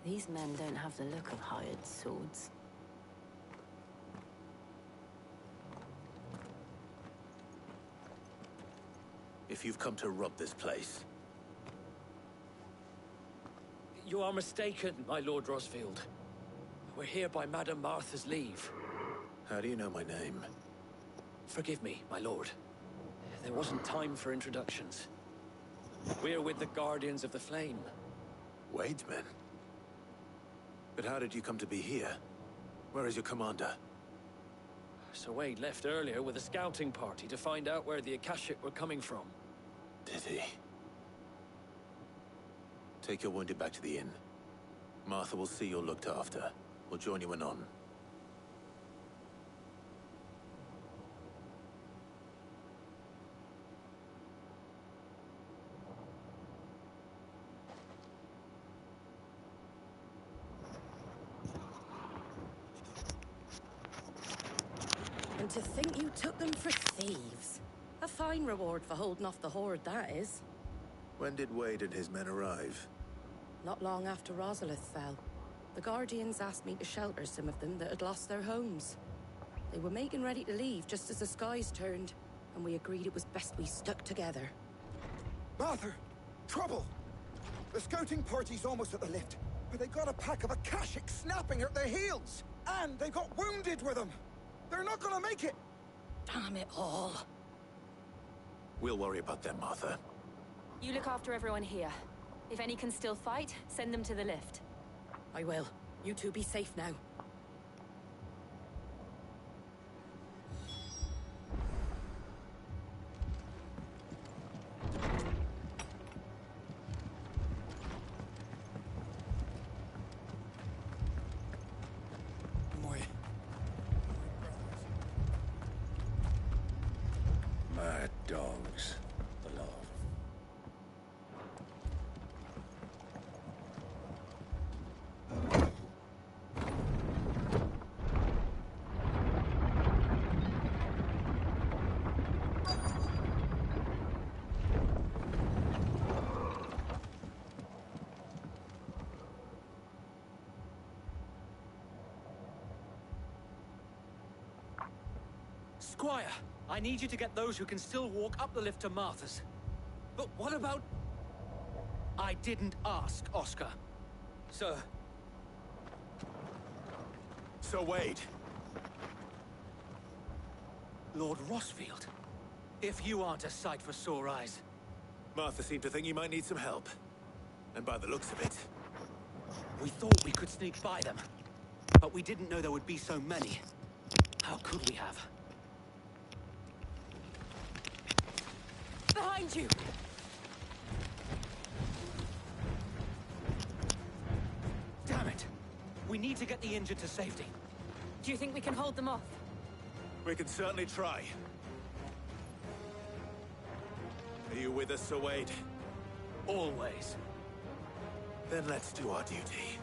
These men don't have the look of hired swords. If you've come to rob this place, You are mistaken, my Lord Rosfield. We're here by Madame Martha's leave. how do you know my name? Forgive me, my lord. There wasn't time for introductions. We're with the Guardians of the Flame. Wade's men? But how did you come to be here? Where is your commander? Sir Wade left earlier with a scouting party to find out where the Akashic were coming from. Did he? Take your wounded back to the inn. Martha will see you're looked after. We'll join you anon. And to think you took them for thieves. A fine reward for holding off the horde, that is. When did Wade and his men arrive? Not long after Rosalith fell. The Guardians asked me to shelter some of them that had lost their homes. They were making ready to leave just as the skies turned, and we agreed it was best we stuck together. Martha! Trouble! The scouting party's almost at the lift, but they got a pack of Akashic snapping at their heels! And they got wounded with them! They're not gonna make it! Damn it all. We'll worry about them, Martha. You look after everyone here. If any can still fight, send them to the lift. I will. You two be safe now. Mad dogs. The lot. Squire, I need you to get those who can still walk up the lift to Martha's. But what about... I didn't ask, Oscar. Sir. Sir Wade. Lord Rossfield. If you aren't a sight for sore eyes. Martha seemed to think you might need some help. And by the looks of it... We thought we could sneak by them. But we didn't know there would be so many. How could we have? Behind you! Damn it! We need to get the injured to safety. Do you think we can hold them off? We can certainly try. Are you with us, Sir Wade? Always. Then let's do our duty.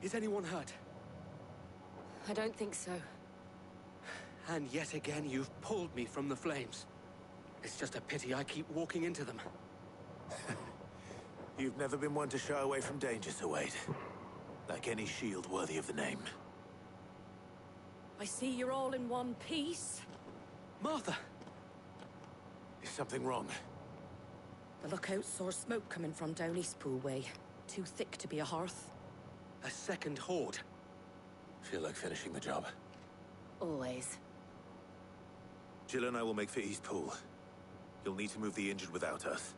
Is anyone hurt? I don't think so. And yet again, you've pulled me from the flames. It's just a pity I keep walking into them. You've never been one to shy away from danger, Sir Wade. Like any shield worthy of the name. I see you're all in one piece. Martha! Is something wrong? The lookout saw smoke coming from down Eastpool way. Too thick to be a hearth. A second horde. Feel like finishing the job. Always. Jill and I will make for Eastpool. You'll need to move the injured without us.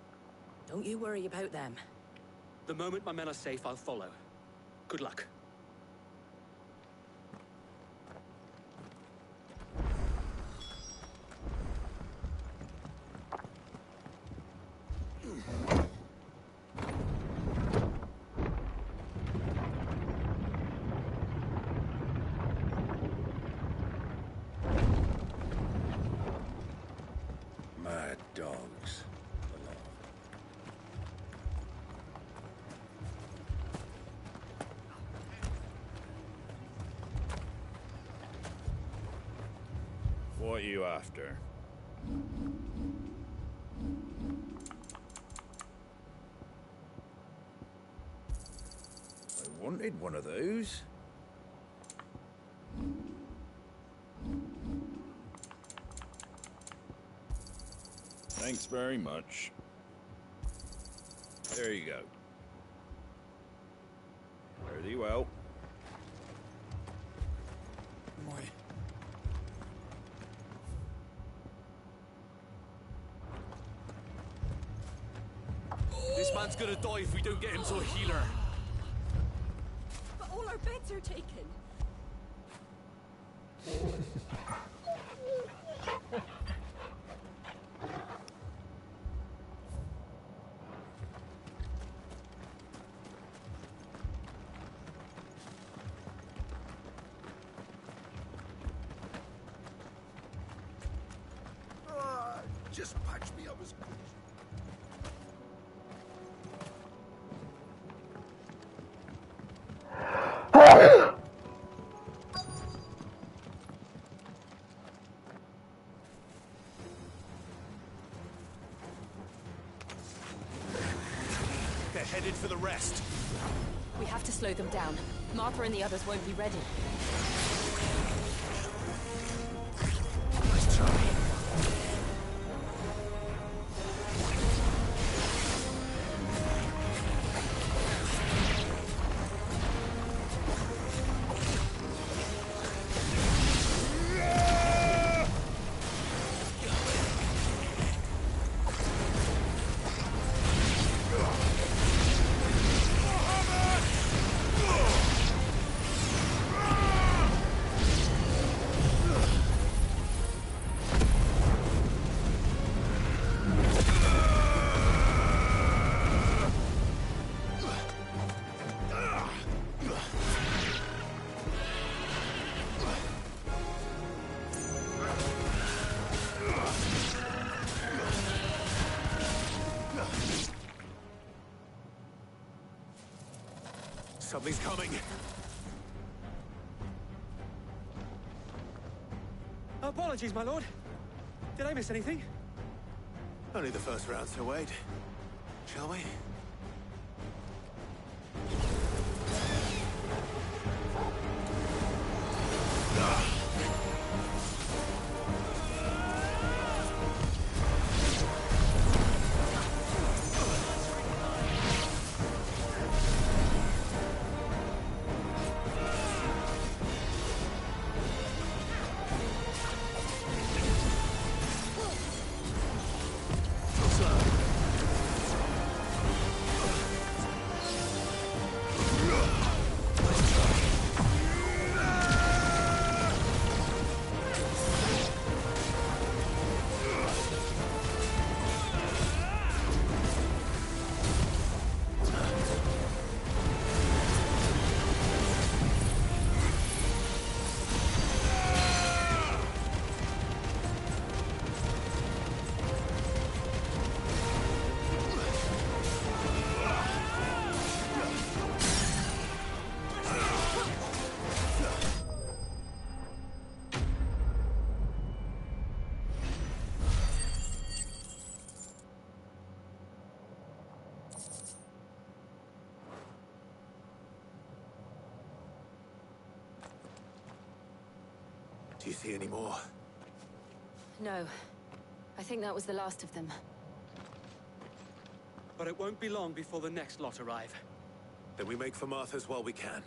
Don't you worry about them. The moment my men are safe, I'll follow. Good luck. Mad dogs. What are you after? I wanted one of those. Thanks very much. There you go. Fare thee well. This man's gonna die if we don't get him to a healer. But all our beds are taken. Just patch me up as quick. They're headed for the rest. We have to slow them down. Martha and the others won't be ready. Nice try. Something's coming. Apologies, my lord. Did I miss anything? Only the first round, so wait. Shall we? Do you see any more? No. I think that was the last of them. But it won't be long before the next lot arrive. Then we make for Martha's while we can.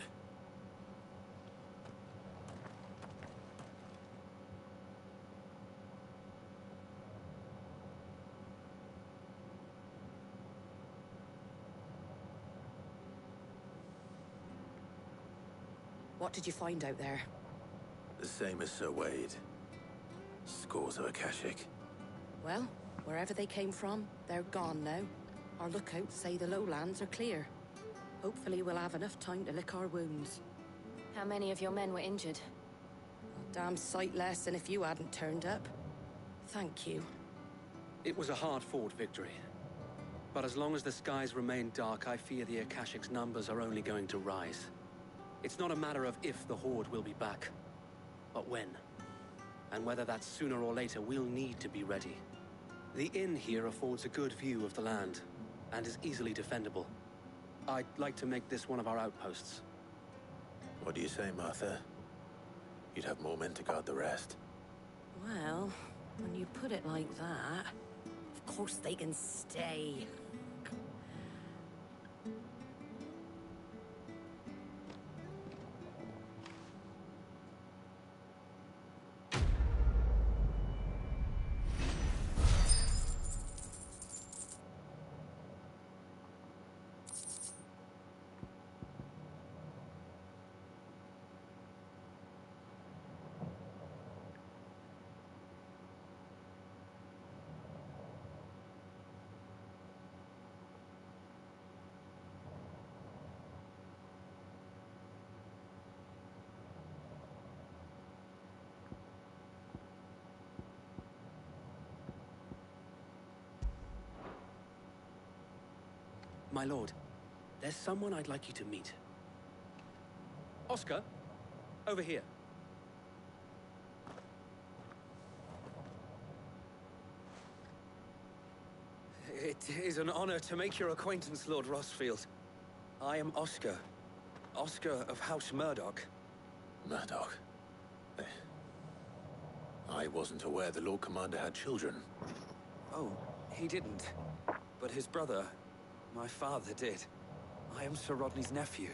What did you find out there? The same as Sir Wade. Scores of Akashic. Well, wherever they came from, they're gone now. Our lookouts say the lowlands are clear. Hopefully we'll have enough time to lick our wounds. How many of your men were injured? A damn sight less than if you hadn't turned up. Thank you. It was a hard-fought victory. But as long as the skies remain dark, I fear the Akashic's numbers are only going to rise. It's not a matter of if the Horde will be back, but when. And whether that's sooner or later, we'll need to be ready. The inn here affords a good view of the land, and is easily defendable. I'd like to make this one of our outposts. What do you say, Martha? You'd have more men to guard the rest. Well, when you put it like that, of course they can stay. My lord, there's someone I'd like you to meet. Oscar, over here. It is an honor to make your acquaintance, Lord Rossfield. I am Oscar. Oscar of House Murdoch. Murdoch? I wasn't aware the Lord Commander had children. Oh, he didn't. But his brother, my father, did. I am Sir Rodney's nephew.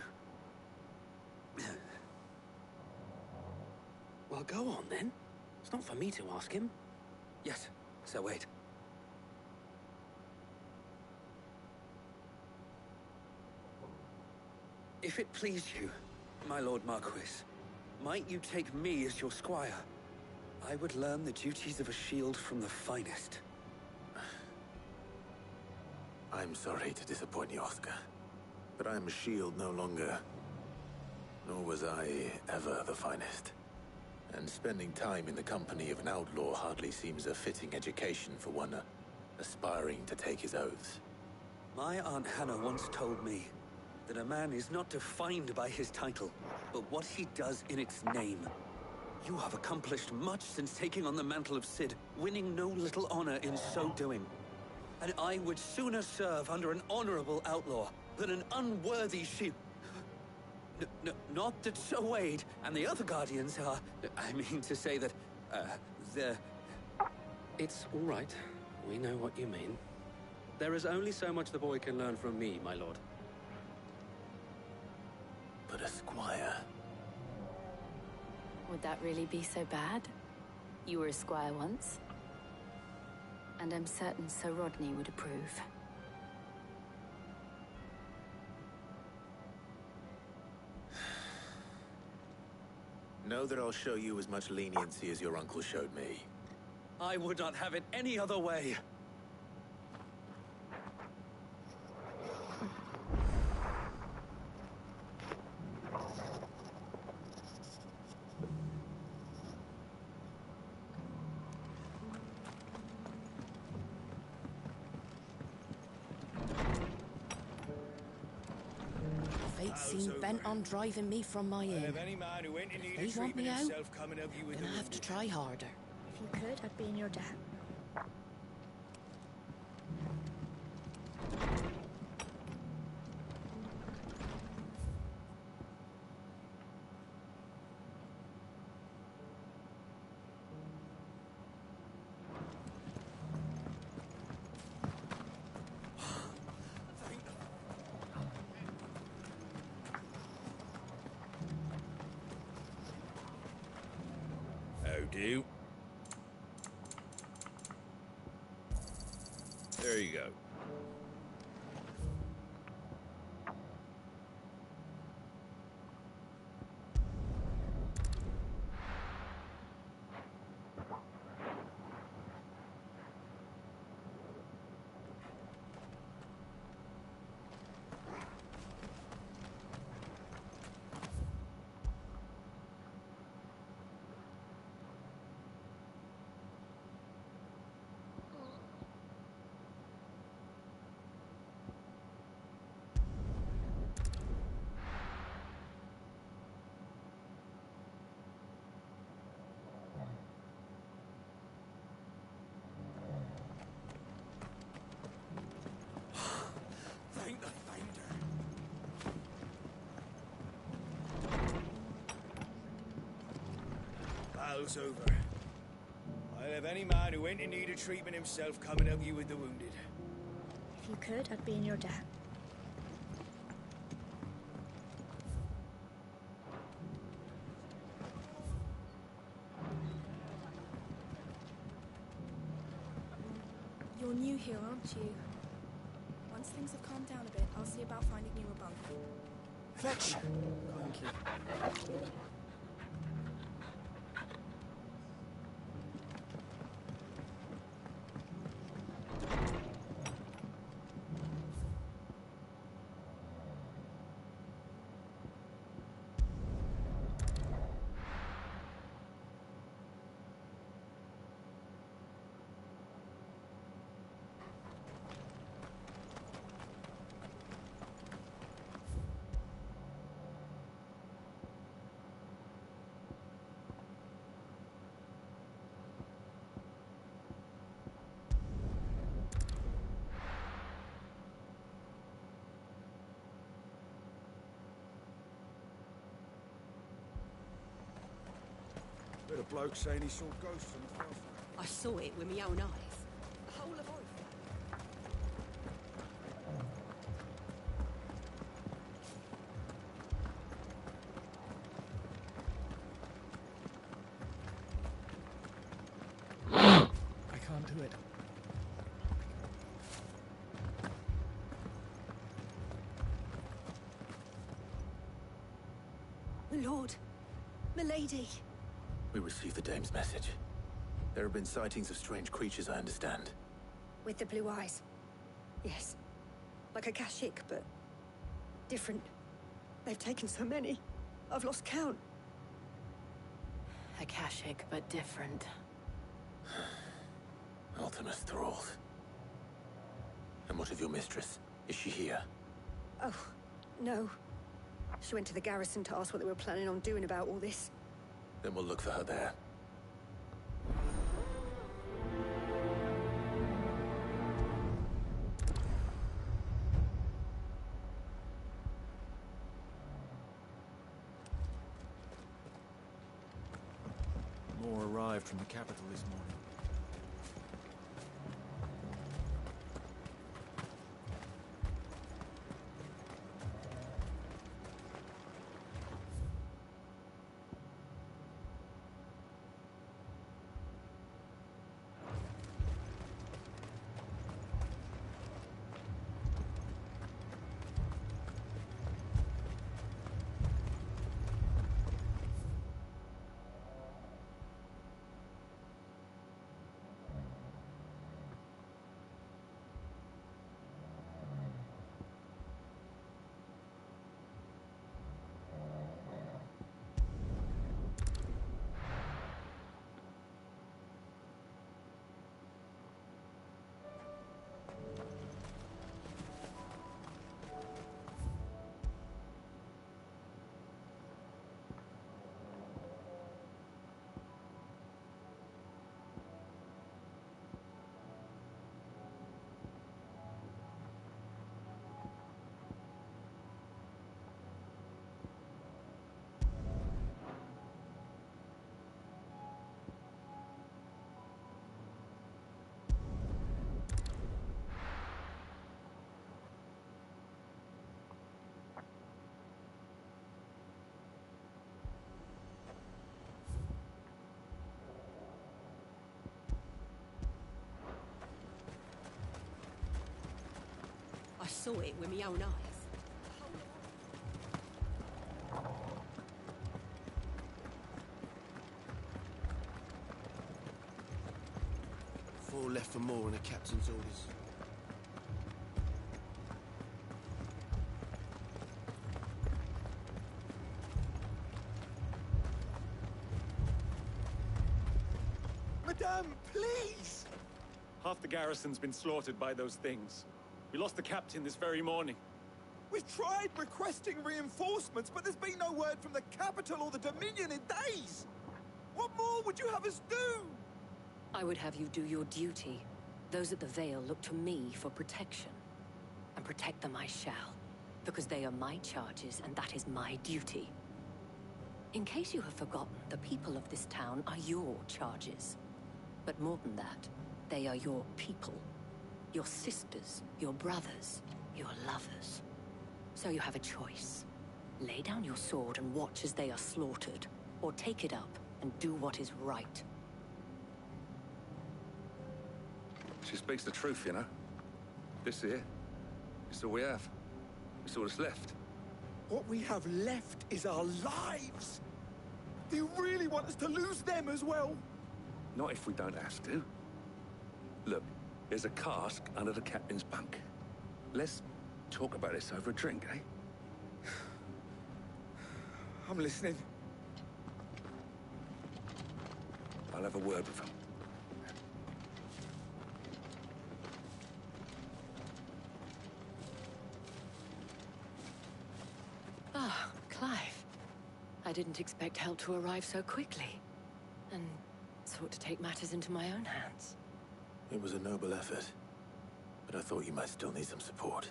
Well, go on then. It's not for me to ask him. Yes, Sir Wade. If it please you, my Lord Marquis, might you take me as your squire? I would learn the duties of a shield from the finest. I'm sorry to disappoint you, Oscar, but I'm a shield no longer. Nor was I ever the finest. And spending time in the company of an outlaw hardly seems a fitting education for one aspiring to take his oaths. My Aunt Hannah once told me that a man is not defined by his title, but what he does in its name. You have accomplished much since taking on the mantle of Cid, winning no little honor in so doing. And I would sooner serve under an honorable outlaw than an unworthy shield. Not that Sir Wade and the other Guardians are... I mean to say that, they're... It's all right. We know what you mean. There is only so much the boy can learn from me, my lord. But a squire... Would that really be so bad? You were a squire once. And I'm certain Sir Rodney would approve. Know that I'll show you as much leniency as your uncle showed me. I would not have it any other way. Fate seemed bent on driving me from my inn. If they want me out, I'm gonna have to try harder. If you could, I'd be in your debt. do. There you go. Thank the Finder. Battle's over. I'll have any man who ain't in need of treatment himself coming help you with the wounded. If you could, I'd be in your debt. You're new here, aren't you? Once things have calmed down a bit, I'll see about finding you a bunk. Fetch! Thank you. Heard a bloke saying he saw ghosts on the far. I saw it with my own eyes. The whole of Orphan. I can't do it. My lord. Milady. We received the dame's message. There have been sightings of strange creatures, I understand. With the blue eyes. Yes. Like a Kashik, but different. They've taken so many. I've lost count. Akashic, but different. Ultimus thralls. And what of your mistress? Is she here? Oh, no. She went to the garrison to ask what they were planning on doing about all this. Then we'll look for her there. More arrived from the capital this morning. saw it with my own eyes. 4 left for more on the captain's orders. Madame, please! Half the garrison's been slaughtered by those things. We lost the captain this very morning. We've tried requesting reinforcements, but there's been no word from the capital or the Dominion in days! What more would you have us do? I would have you do your duty. Those at the Vale look to me for protection. And protect them I shall. Because they are my charges, and that is my duty. In case you have forgotten, the people of this town are your charges. But more than that, they are your people. Your sisters, your brothers, your lovers. So you have a choice. Lay down your sword and watch as they are slaughtered, or take it up and do what is right. She speaks the truth, you know. This here, it's all we have. It's all that's left. What we have left is our lives! Do you really want us to lose them as well? Not if we don't have to. Look, there's a cask under the captain's bunk. Let's talk about this over a drink, eh? I'm listening. I'll have a word with him. Ah, Clive. I didn't expect help to arrive so quickly. And sought to take matters into my own hands. It was a noble effort, but I thought you might still need some support.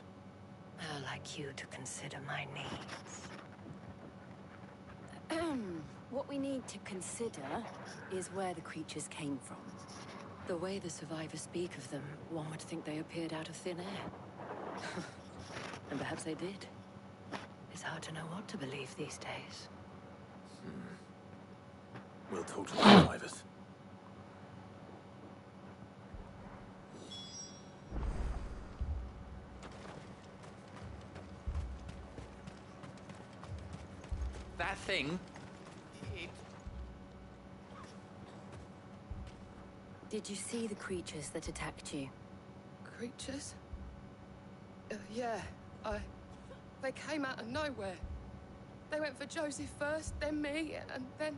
I'd like you to consider my needs. What we need to consider is where the creatures came from. The way the survivors speak of them, one would think they appeared out of thin air. And perhaps they did. It's hard to know what to believe these days. We'll talk to the survivors. That thing... Did you see the creatures that attacked you? Creatures? Yeah, they came out of nowhere. They went for Joseph first, then me, and then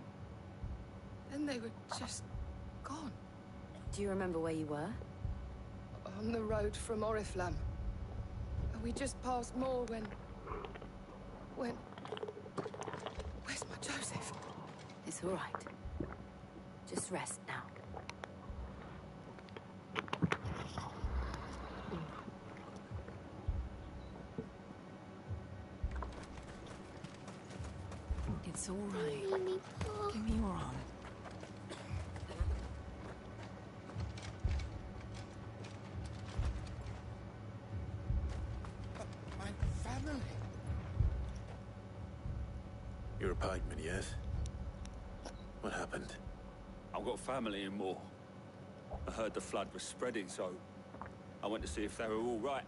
they were just gone. Do you remember where you were? On the road from Oriflamme. We just passed more when... Where's my Joseph? It's all right. Just rest now. It's all right. Give me your arm. My family. You're a pikeman, yes? What happened? I've got family in Moor. I heard the flood was spreading, so I went to see if they were all right.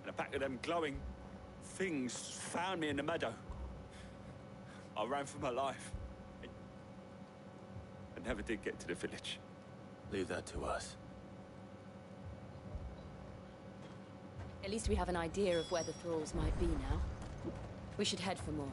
And a pack of them glowing things found me in the meadow. I ran for my life. I never did get to the village. Leave that to us. At least we have an idea of where the thralls might be now. We should head for more.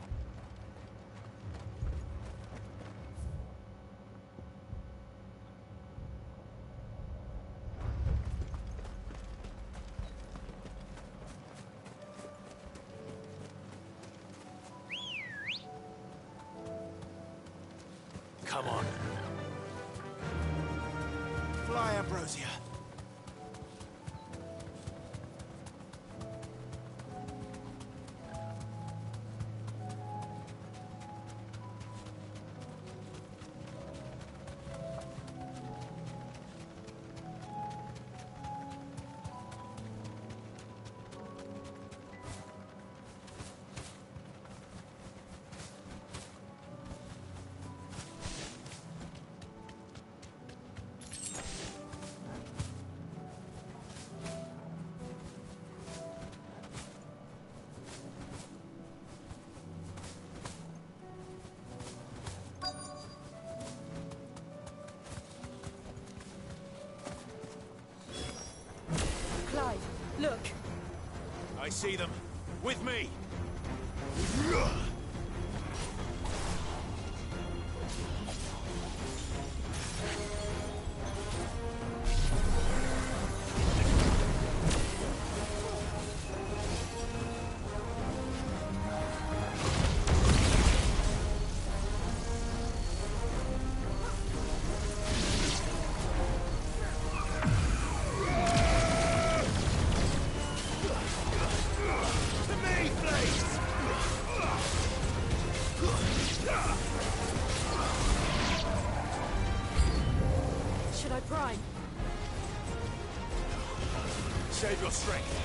Come on. Fly, Ambrosia. see them. With me! Should I prime? Save your strength.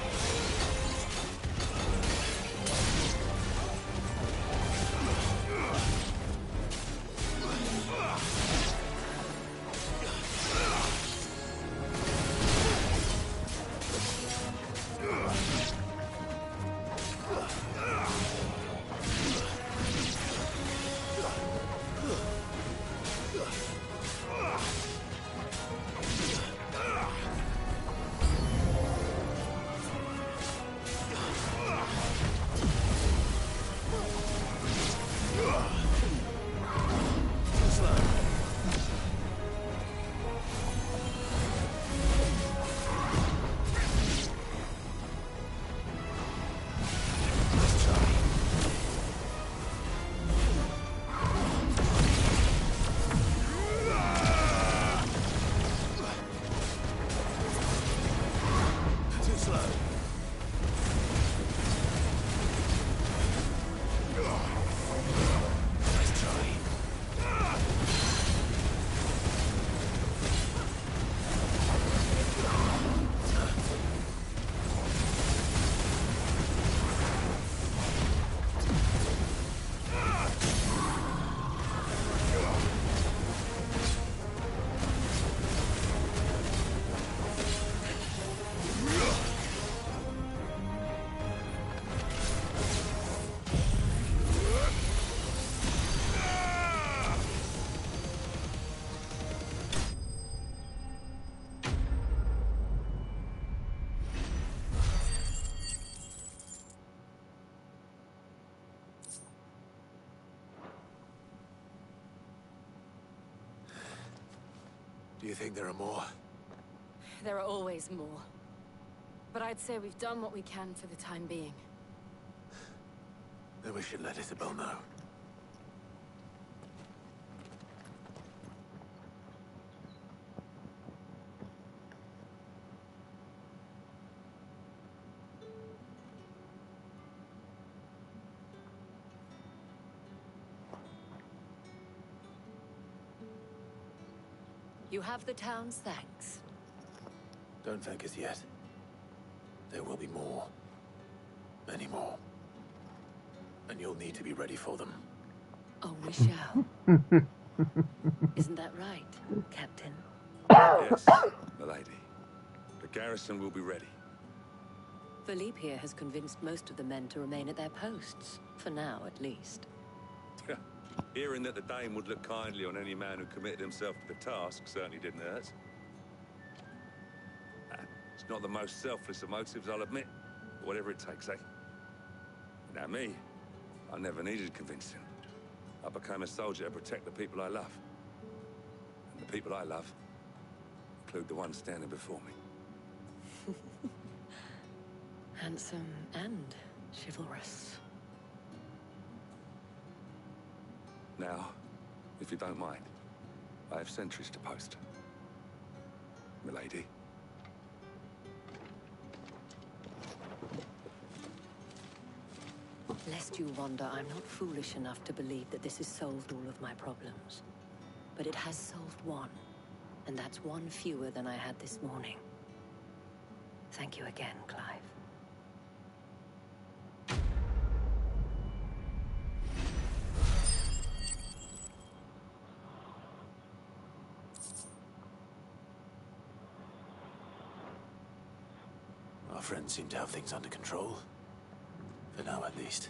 Do you think there are more? There are always more. But I'd say we've done what we can for the time being. Then we should let Isabel know. You have the town's thanks. Don't thank us yet. There will be more. Many more. And you'll need to be ready for them. Oh, we shall. Isn't that right, Captain? Yes, milady. The garrison will be ready. Philippe here has convinced most of the men to remain at their posts. For now, at least. Hearing that the Dane would look kindly on any man who committed himself to the task certainly didn't hurt. It's not the most selfless of motives, I'll admit. But whatever it takes, eh? Now me, I never needed convincing. I became a soldier to protect the people I love. And the people I love include the ones standing before me. Handsome and chivalrous. Now, if you don't mind, I have sentries to post. Milady. Lest you wonder, I'm not foolish enough to believe that this has solved all of my problems. But it has solved one, and that's one fewer than I had this morning. Thank you again, Clive. Our friends seem to have things under control. For now, at least.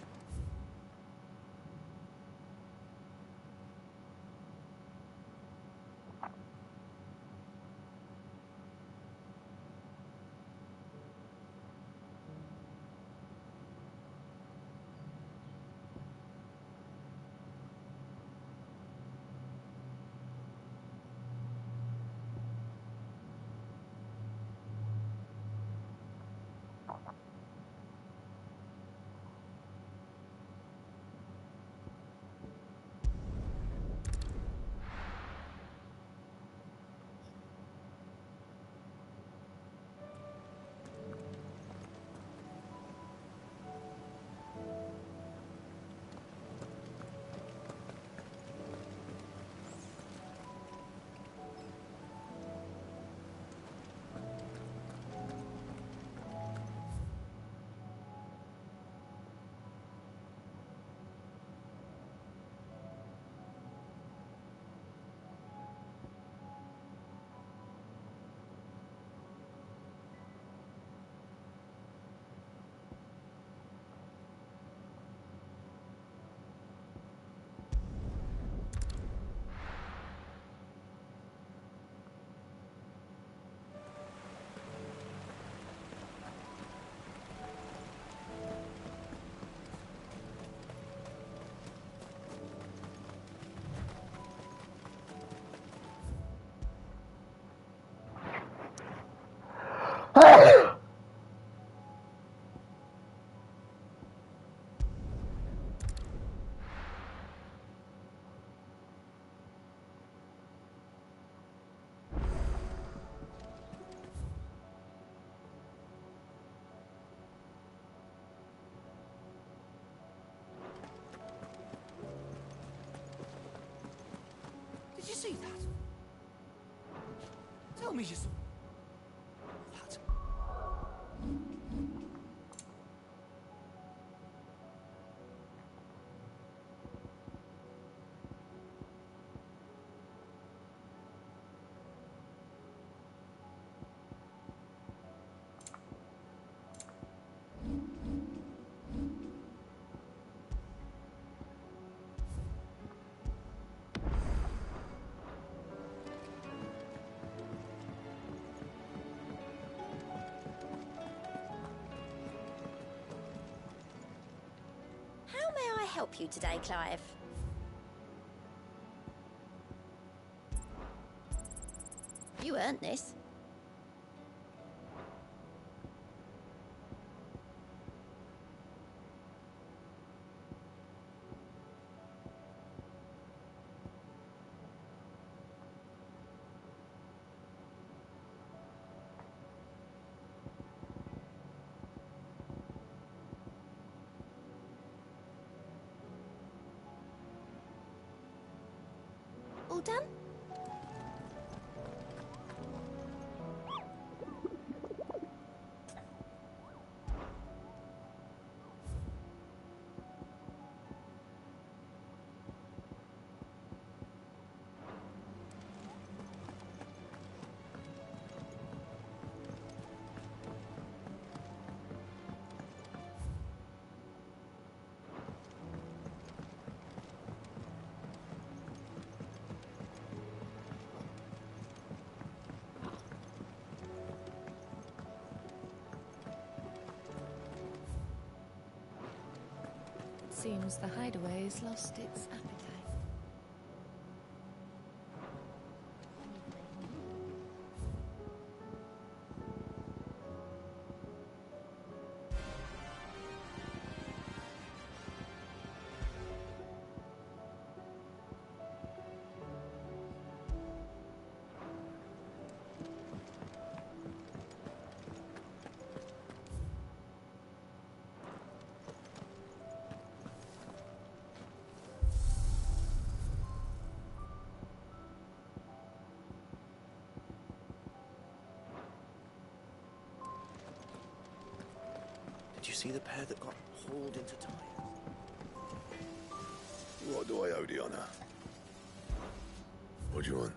see that? Tell me you saw that. How may I help you today, Clive? You earned this. All done? Seems the hideaway's lost its appetite. Did you see the pair that got hauled into Tyre? What do I owe the honor? What do you want?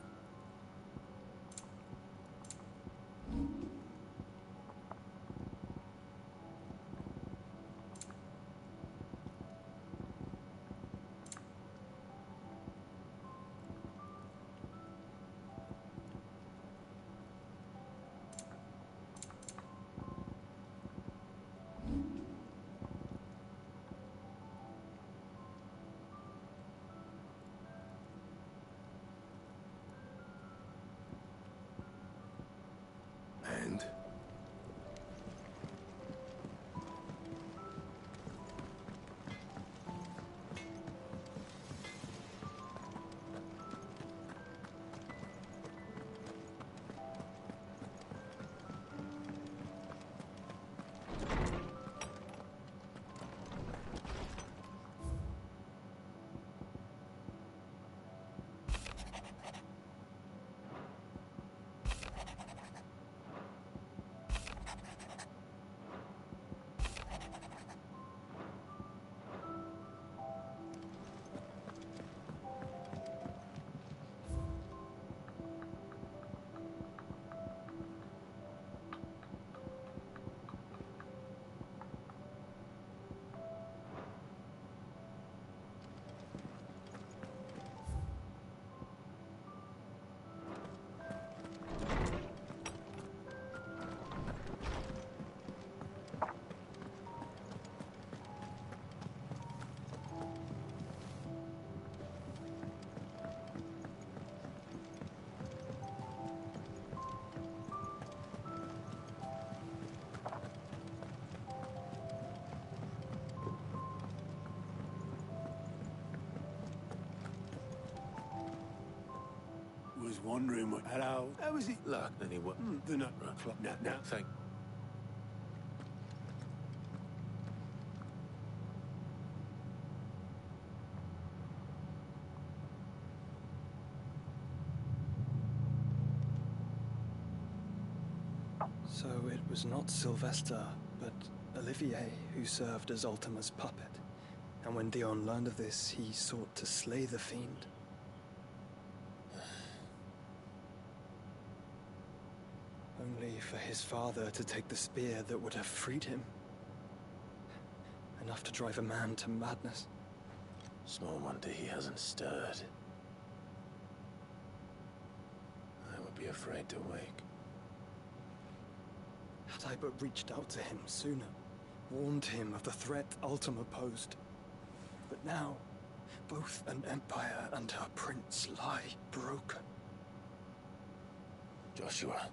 And? Was wondering what... Hello? How was it? Luck, anyway. The nut club. Now. Thank... So it was not Sylvester, but Olivier who served as Ultima's puppet. And when Dion learned of this, he sought to slay the fiend. Only for his father to take the spear that would have freed him. Enough to drive a man to madness. Small wonder he hasn't stirred. I would be afraid to wake. Had I but reached out to him sooner, warned him of the threat Ultima posed. But now, both an empire and her prince lie broken. Joshua,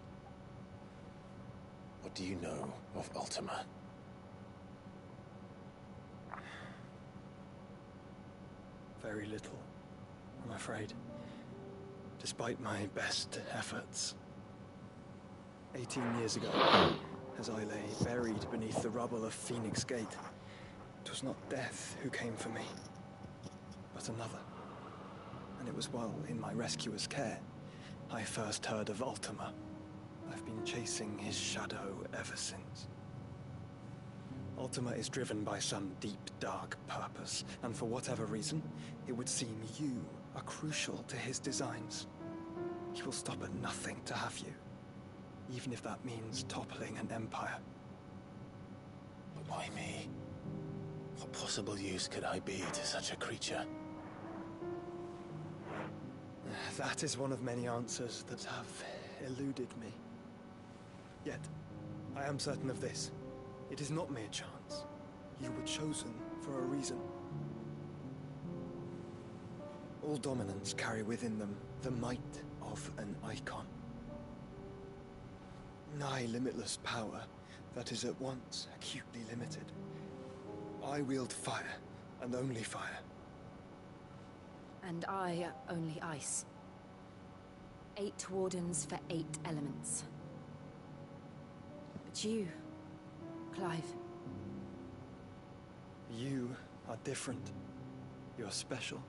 what do you know of Ultima? Very little, I'm afraid. Despite my best efforts. 18 years ago, as I lay buried beneath the rubble of Phoenix Gate, it was not death who came for me, but another. And it was while in my rescuer's care, I first heard of Ultima. I've been chasing his shadow ever since. Ultima is driven by some deep, dark purpose, and for whatever reason, it would seem you are crucial to his designs. He will stop at nothing to have you, even if that means toppling an empire. But why me? What possible use could I be to such a creature? That is one of many answers that have eluded me. Yet, I am certain of this. It is not mere chance. You were chosen for a reason. All dominants carry within them the might of an icon. Nigh limitless power that is at once acutely limited. I wield fire, and only fire. And I only ice. 8 wardens for 8 elements. But you, Clive. You are different. You are special.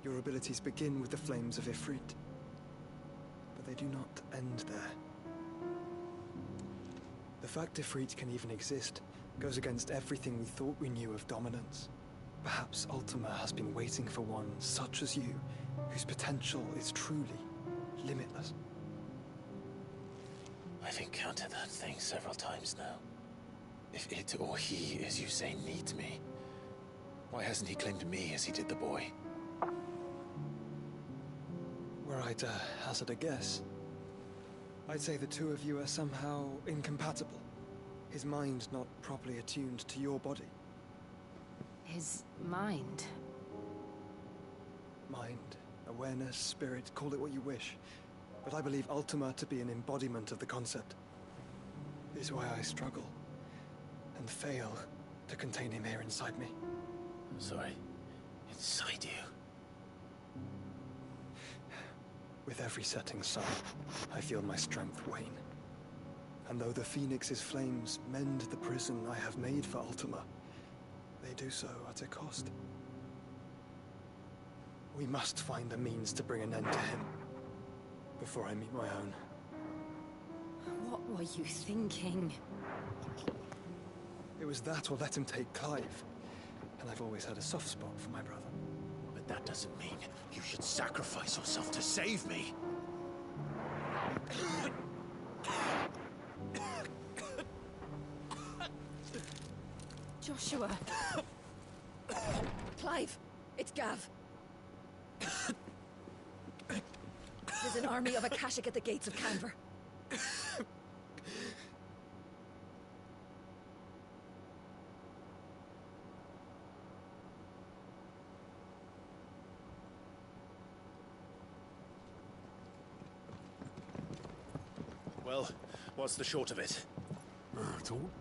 Your abilities begin with the flames of Ifrit. But they do not end there. The fact Ifrit can even exist goes against everything we thought we knew of dominance. Perhaps Ultima has been waiting for one such as you, whose potential is truly limitless. I've encountered that thing several times now. If it or he, as you say, needs me, why hasn't he claimed me as he did the boy? Were I to hazard a guess, I'd say the two of you are somehow incompatible. His mind not properly attuned to your body. His mind? Mind, awareness, spirit, call it what you wish. But I believe Ultima to be an embodiment of the concept. It is why I struggle and fail to contain him here inside me. I'm sorry. Inside you? With every setting sun, I feel my strength wane. And though the Phoenix's flames mend the prison I have made for Ultima, they do so at a cost. We must find a means to bring an end to him, before I meet my own. What were you thinking? It was that or let him take Clive. And I've always had a soft spot for my brother. But that doesn't mean you should sacrifice yourself to save me. Joshua. Clive, it's Gav. There's an army of Akashic at the gates of Canver. Well, what's the short of it?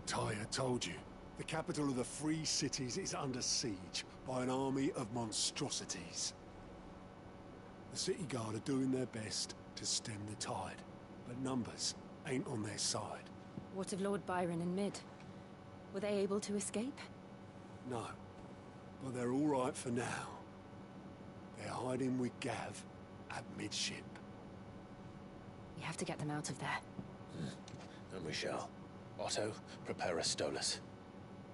Tyre told you. The capital of the Free Cities is under siege by an army of monstrosities. The city guard are doing their best to stem the tide, but numbers ain't on their side. What of Lord Byron and Mid? Were they able to escape? No, but they're all right for now. They're hiding with Gav at midship. We have to get them out of there. And we shall. Otto, prepare a Stolas.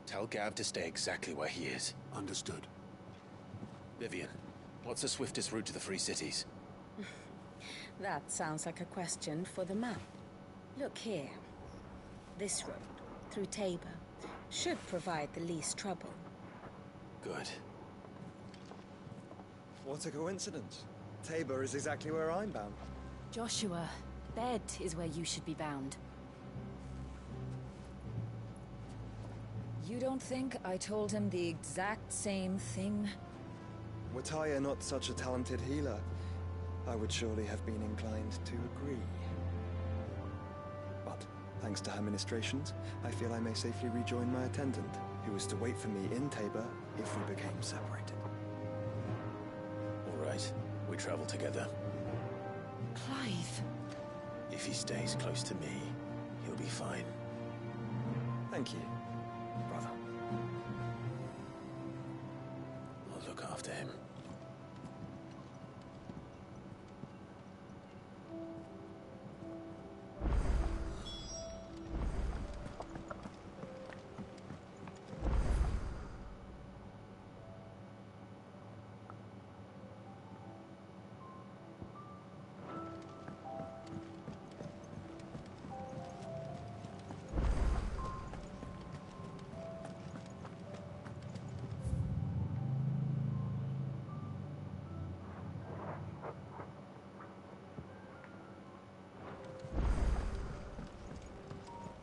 Tell Gav to stay exactly where he is. Understood. Vivian, what's the swiftest route to the Free Cities? That sounds like a question for the map. Look here. This road, through Tabor, should provide the least trouble. Good. What a coincidence. Tabor is exactly where I'm bound. Joshua, bed is where you should be bound. You don't think I told him the exact same thing? Were Tyre not such a talented healer, I would surely have been inclined to agree. But, thanks to her ministrations, I feel I may safely rejoin my attendant, who is to wait for me in Tabor if we became separated. All right, we travel together. Clive. If he stays close to me, he'll be fine. Thank you, brother. I'll look after him.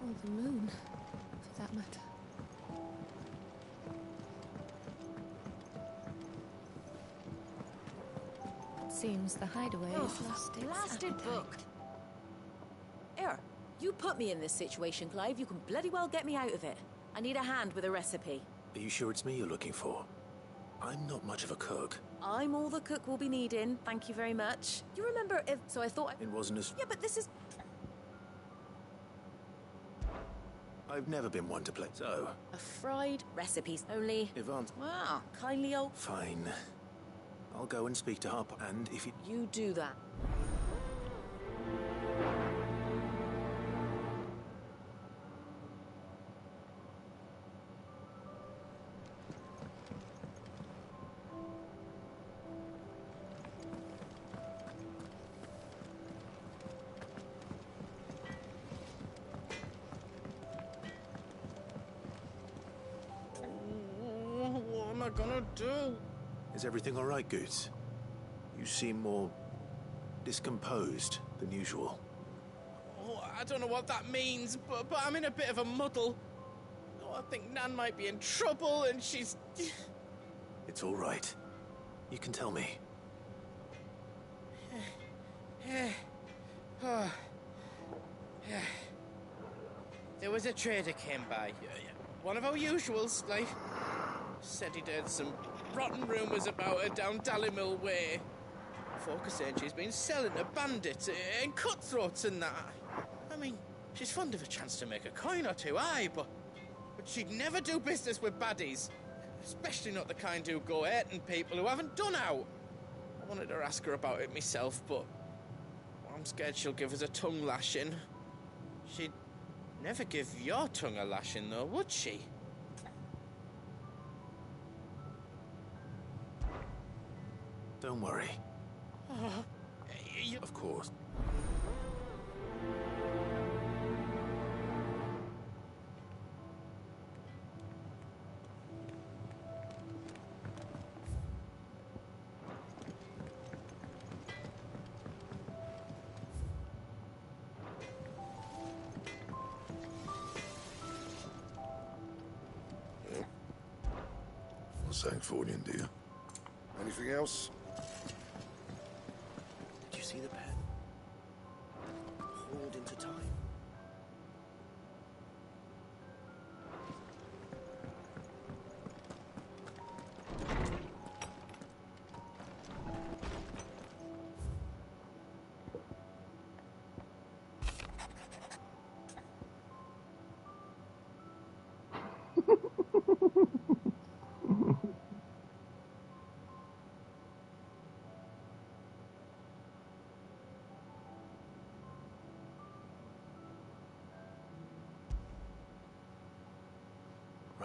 Or the moon, for that matter. Seems the hideaway has lost its Blasted appetite. book. Here, you put me in this situation, Clive. You can bloody well get me out of it. I need a hand with a recipe. Are you sure it's me you're looking for? I'm not much of a cook. I'm all the cook will be needing. Thank you very much. You remember if... So I thought... It wasn't as... Yeah, but this is... I've never been one to play, so... A fried recipes only. Yvonne's... Wow, kindly old... Fine. I'll go and speak to Harp, and if you... You do that. What am I gonna do? Is everything all right, Goots? You seem more... discomposed than usual. Oh, I don't know what that means, but I'm in a bit of a muddle. Oh, I think Nan might be in trouble, and she's... It's all right. You can tell me. There was a trader came by. One of our usuals, like... Said he'd heard some rotten rumours about her down Dallymill Way. Folk are saying she's been selling to bandits and cutthroats and that. I mean, she's fond of a chance to make a coin or two, aye, but she'd never do business with baddies. Especially not the kind who go hurting people who haven't done out. I wanted to ask her about it myself, but I'm scared she'll give us a tongue lashing. She'd never give your tongue a lashing, though, would she? Don't worry. Oh, Of course. Well, thanks for it, dear. Anything else? Did you see the pen? Hauled into time.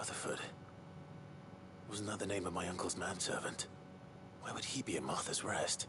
Rutherford. Wasn't that the name of my uncle's manservant? Why would he be at Martha's Rest?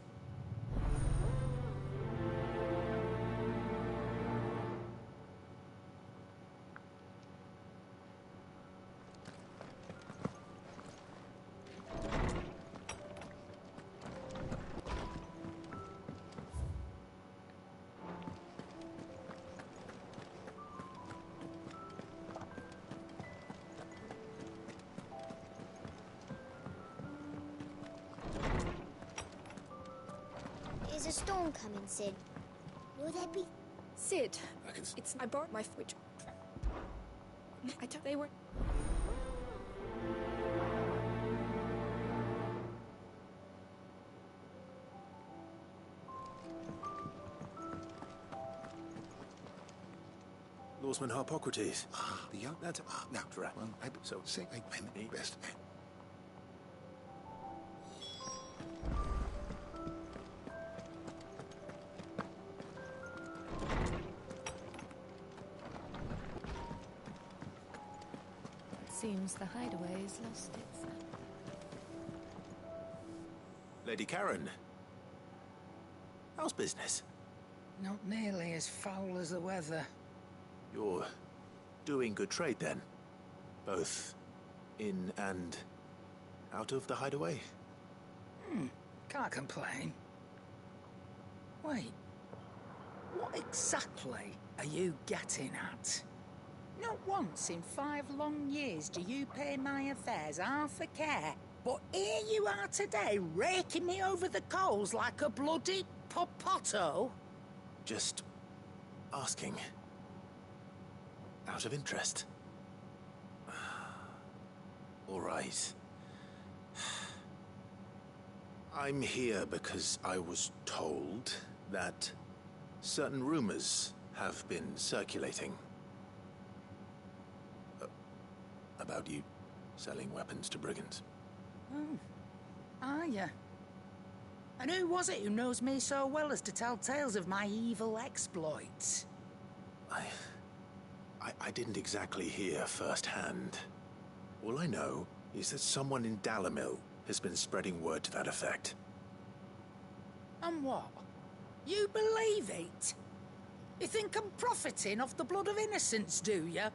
Is a storm coming, Sid? Will there be... Sid, I bought my fridge. I thought they were... Lawsman Harpocrates. The young... That's... Now, well, so say I went best. Seems the hideaway has lost its... Lady Karen. How's business? Not nearly as foul as the weather. You're doing good trade, then? Both in and out of the hideaway? Can't complain. Wait. What exactly are you getting at? Not once in 5 long years do you pay my affairs half a care. But here you are today, raking me over the coals like a bloody popoto. Just asking. Out of interest. All right. I'm here because I was told that certain rumors have been circulating. About you selling weapons to brigands. Oh, are you? And who was it who knows me so well as to tell tales of my evil exploits? I didn't exactly hear firsthand. All I know is that someone in Dalimil has been spreading word to that effect. And what? You believe it? You think I'm profiting off the blood of innocents, do you?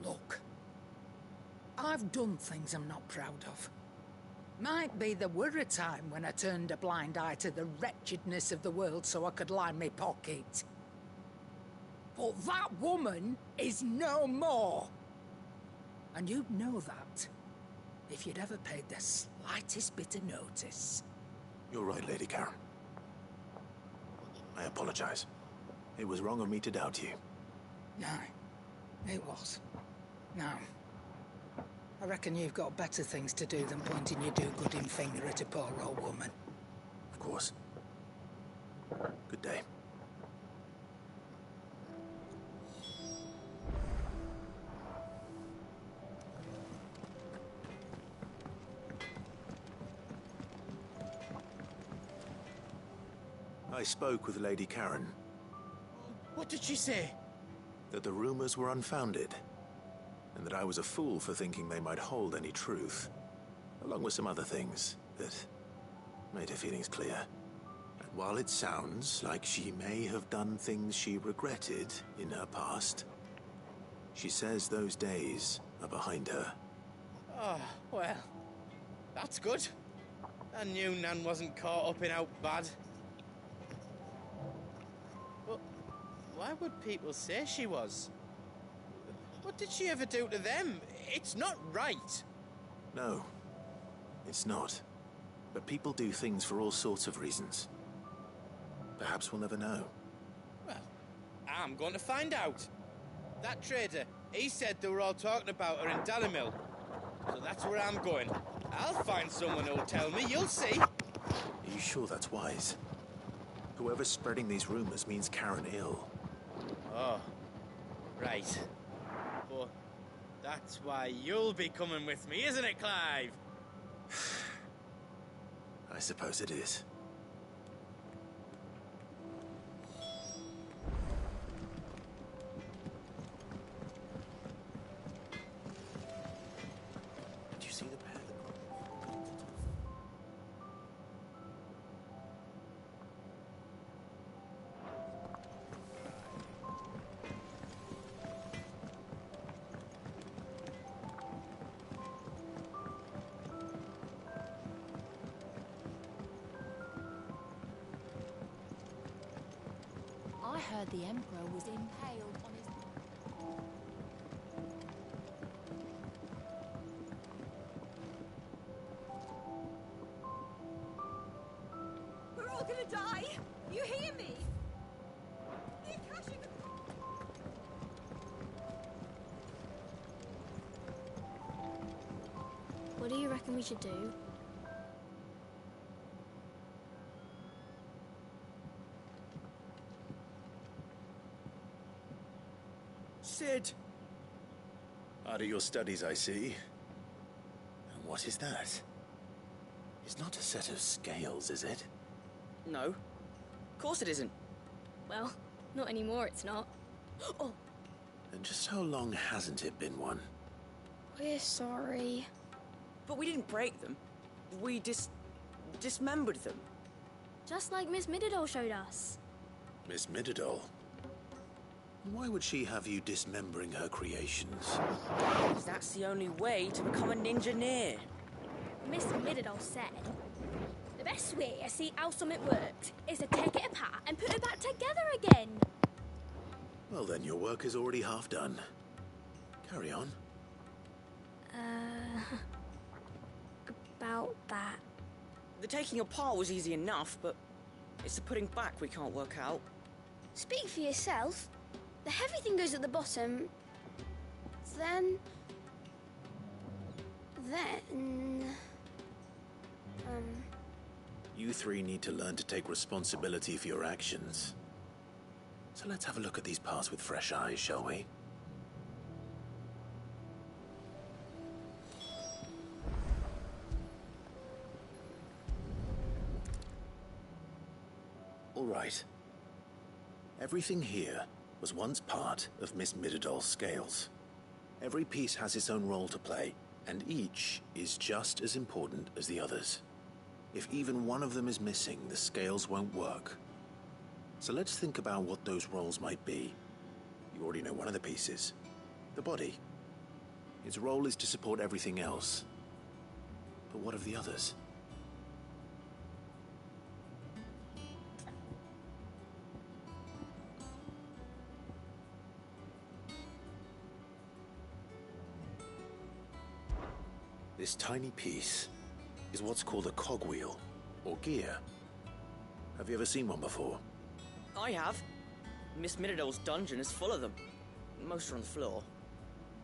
Look, I've done things I'm not proud of. Might be there were a time when I turned a blind eye to the wretchedness of the world so I could line my pocket. But that woman is no more. And you'd know that if you'd ever paid the slightest bit of notice. You're right, Lady Karen. I apologize. It was wrong of me to doubt you. No, it was. Now, I reckon you've got better things to do than pointing your do-gooding finger at a poor old woman. Of course. Good day. I spoke with Lady Karen. What did she say? That the rumors were unfounded, and that I was a fool for thinking they might hold any truth, along with some other things that made her feelings clear. And while it sounds like she may have done things she regretted in her past, she says those days are behind her. Oh, well, that's good. I knew Nan wasn't caught up in out bad. But why would people say she was? What did she ever do to them? It's not right. No, it's not. But people do things for all sorts of reasons. Perhaps we'll never know. Well, I'm going to find out. That trader, he said they were all talking about her in Dalimil. So that's where I'm going. I'll find someone who'll tell me, you'll see. Are you sure that's wise? Whoever's spreading these rumors means Karen ill. Oh, right. But that's why you'll be coming with me, isn't it, Clive? I suppose it is. heard the Emperor was impaled on his... We're all gonna die! You hear me? What do you reckon we should do? Sid! Out of your studies, I see. And what is that? It's not a set of scales, is it? No. Of course it isn't. Well, not anymore, it's not. Oh! And just how long hasn't it been one? We're sorry. But we didn't break them. We dismembered them. Just like Miss Mididol showed us. Miss Mididol? Why would she have you dismembering her creations? Because that's the only way to become a ninja-neer. Miss Mididol said, the best way to see how something worked is to take it apart and put it back together again. Well then, your work is already half done. Carry on. About that. The taking apart was easy enough, but it's the putting back we can't work out. Speak for yourself. The heavy thing goes at the bottom. Then... You three need to learn to take responsibility for your actions. So let's have a look at these parts with fresh eyes, shall we? All right. Everything here was once part of Miss Mididol's scales. Every piece has its own role to play, and each is just as important as the others. If even one of them is missing, the scales won't work. So let's think about what those roles might be. You already know one of the pieces, the body. Its role is to support everything else. But what of the others? This tiny piece is what's called a cogwheel, or gear. Have you ever seen one before? I have. Miss Mididol's dungeon is full of them. Most are on the floor.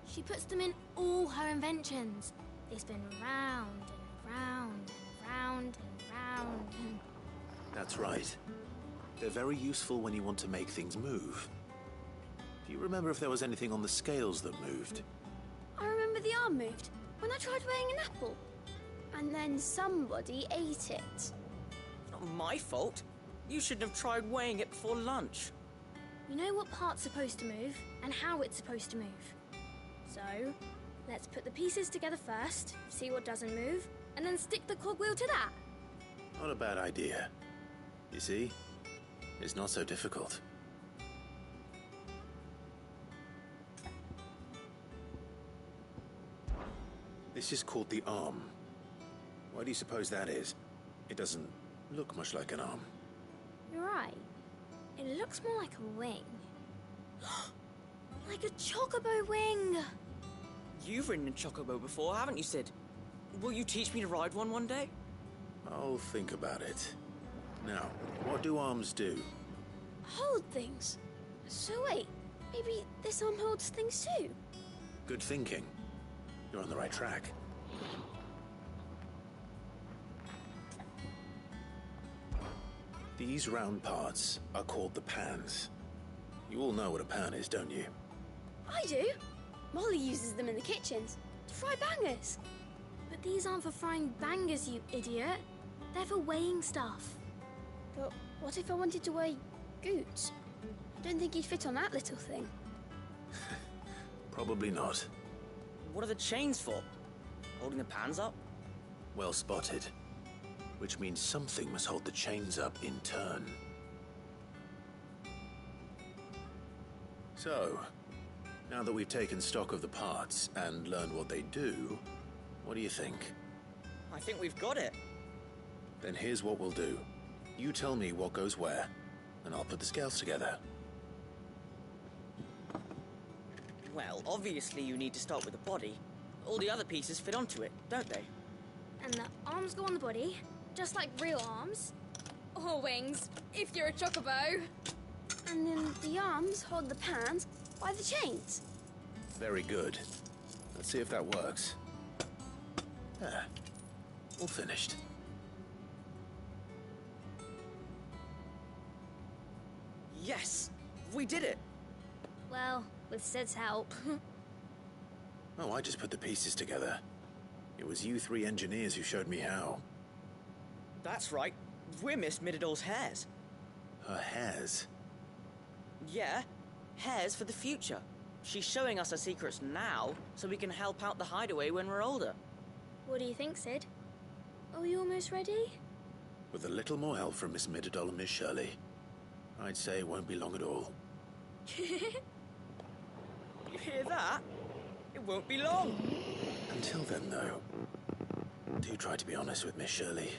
She puts them in all her inventions. They spin round and round and round and round and... That's right. They're very useful when you want to make things move. Do you remember if there was anything on the scales that moved? I remember the arm moved when I tried weighing an apple. And then somebody ate it. It's not my fault. You shouldn't have tried weighing it before lunch. You know what part's supposed to move and how it's supposed to move. So, let's put the pieces together first, see what doesn't move, and then stick the cogwheel to that. Not a bad idea. You see? It's not so difficult. This is called the arm. Why do you suppose that is? It doesn't look much like an arm. You're right. It looks more like a wing. Like a chocobo wing! You've ridden a chocobo before, haven't you, Sid? Will you teach me to ride one day? I'll think about it. Now, what do arms do? Hold things. So wait, maybe this arm holds things too? Good thinking. You're on the right track. These round parts are called the pans. You all know what a pan is, don't you? I do. Molly uses them in the kitchens to fry bangers. But these aren't for frying bangers, you idiot. They're for weighing stuff. But what if I wanted to weigh goods? I don't think he'd fit on that little thing. Probably not. What are the chains for? Holding the pans up? Well spotted. Which means something must hold the chains up in turn. So, now that we've taken stock of the parts and learned what they do, what do you think? I think we've got it. Then here's what we'll do. You tell me what goes where, and I'll put the scales together. Well, obviously you need to start with the body. All the other pieces fit onto it, don't they? And the arms go on the body, just like real arms. Or wings, if you're a chocobo. And then the arms hold the pans by the chains. Very good. Let's see if that works. Ah, all finished. Yes! We did it! Well, with Sid's help. Oh, I just put the pieces together. It was you three engineers who showed me how. That's right. We're Miss Mididol's hairs. Her hairs? Yeah, hairs for the future. She's showing us her secrets now, so we can help out the hideaway when we're older. What do you think, Sid? Are we almost ready? With a little more help from Miss Mididol and Miss Shirley, I'd say it won't be long at all. You hear that? It won't be long. Until then, though, do try to be honest with Miss Shirley.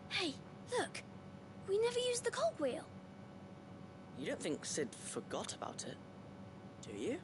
Hey, look! We never used the cogwheel. You don't think Sid forgot about it, do you?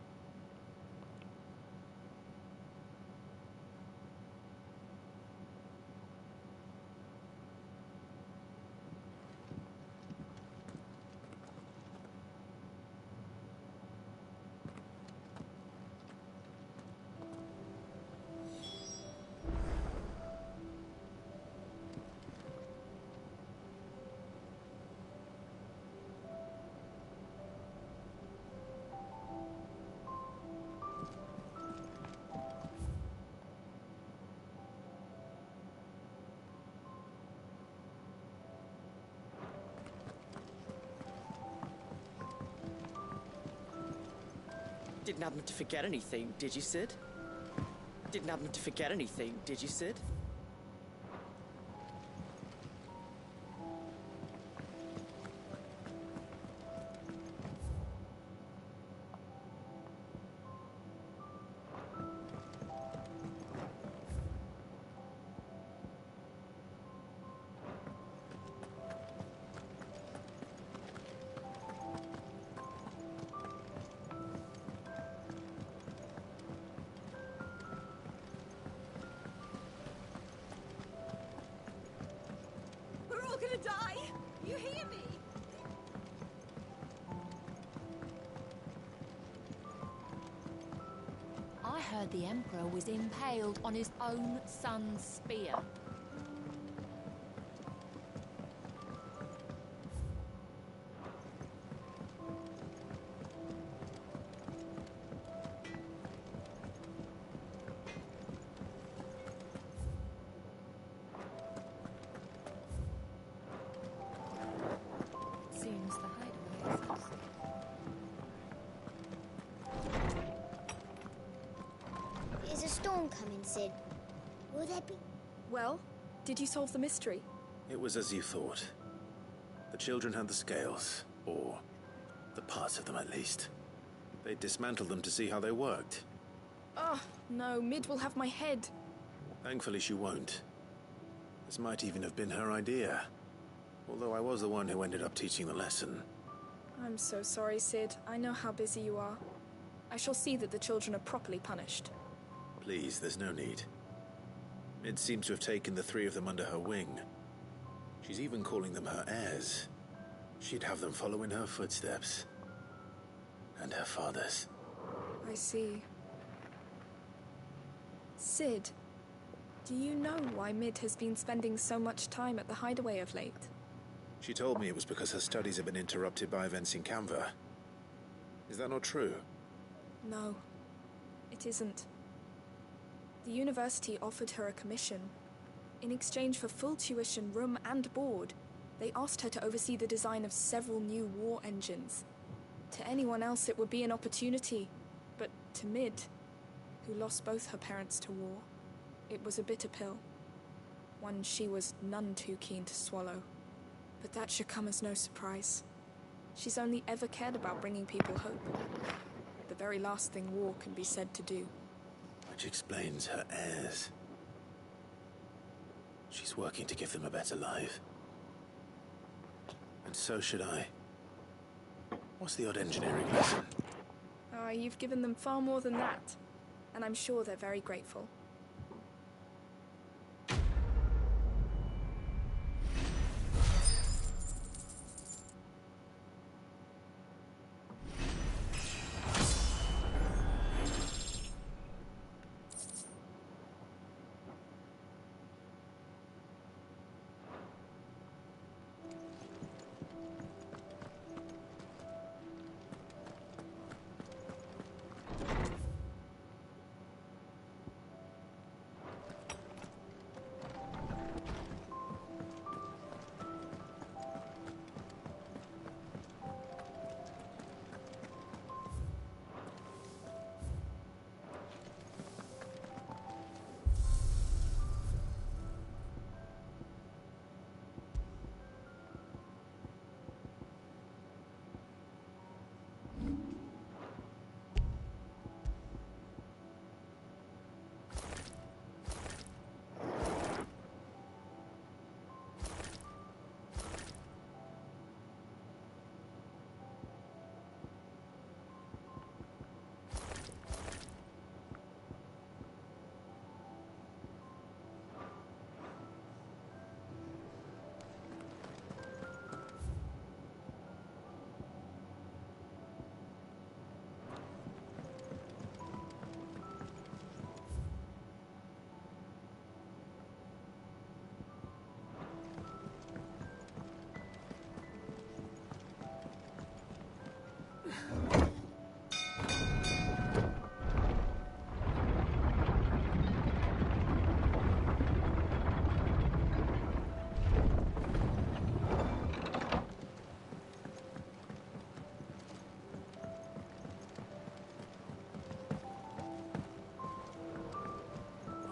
Didn't happen to forget anything, did you, Sid? Didn't happen to forget anything, did you, Sid? Gonna die! You hear me? I heard the Emperor was impaled on his own son's spear. Seems the hideaway is lost. Is a storm coming, Sid? Will there be... Well, did you solve the mystery? It was as you thought. The children had the scales, or the parts of them at least. They dismantled them to see how they worked. Oh, no, Mid will have my head. Thankfully she won't. This might even have been her idea. Although I was the one who ended up teaching the lesson. I'm so sorry, Sid. I know how busy you are. I shall see that the children are properly punished. Please, there's no need. Mid seems to have taken the three of them under her wing. She's even calling them her heirs. She'd have them follow in her footsteps. And her father's. I see. Sid, do you know why Mid has been spending so much time at the hideaway of late? She told me it was because her studies have been interrupted by events in Canva. Is that not true? No, it isn't. The university offered her a commission. In exchange for full tuition, room and board, they asked her to oversee the design of several new war engines. To anyone else it would be an opportunity, but to Mid, who lost both her parents to war, it was a bitter pill. One she was none too keen to swallow. But that should come as no surprise. She's only ever cared about bringing people hope. The very last thing war can be said to do. Which explains her heirs. She's working to give them a better life. And And so should I. What's the odd engineering lesson? You've given them far more than that. And I'm sure they're very grateful.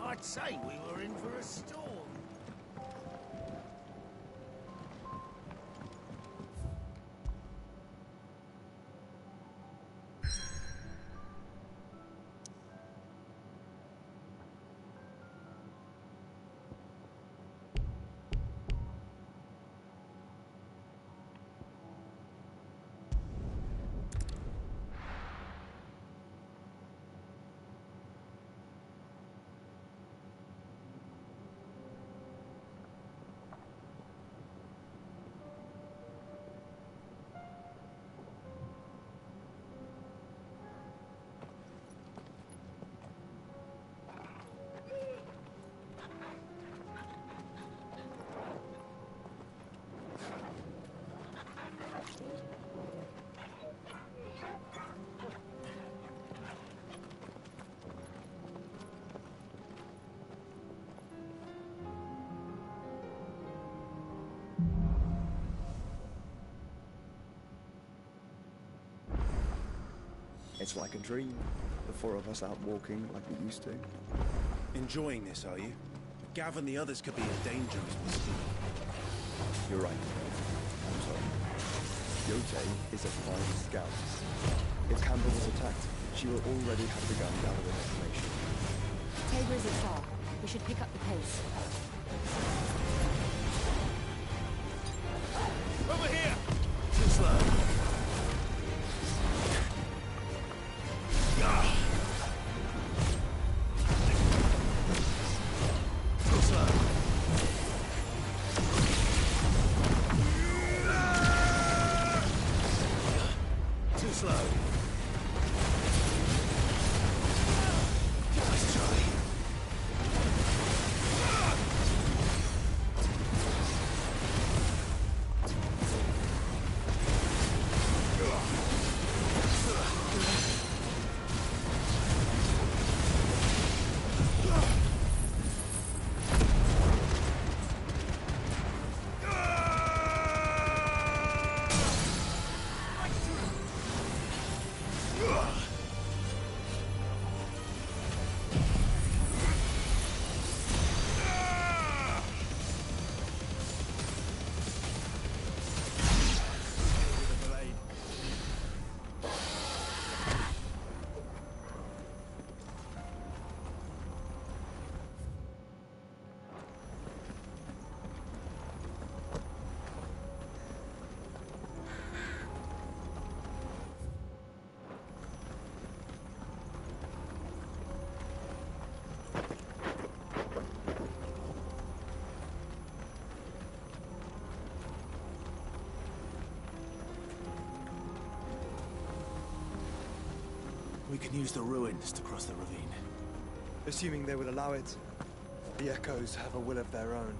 I'd say we were in for a storm. It's like a dream. The four of us out walking like we used to. Enjoying this, are you? Gav and the others could be in danger as we speak. You're right. I'm sorry. Yote is a fine scout. If Campbell was attacked, she will already have begun gathering information. Tabor isn't far. We should pick up the pace. Over here! Too slow. can use the ruins to cross the ravine. Assuming they would allow it. The Echoes have a will of their own.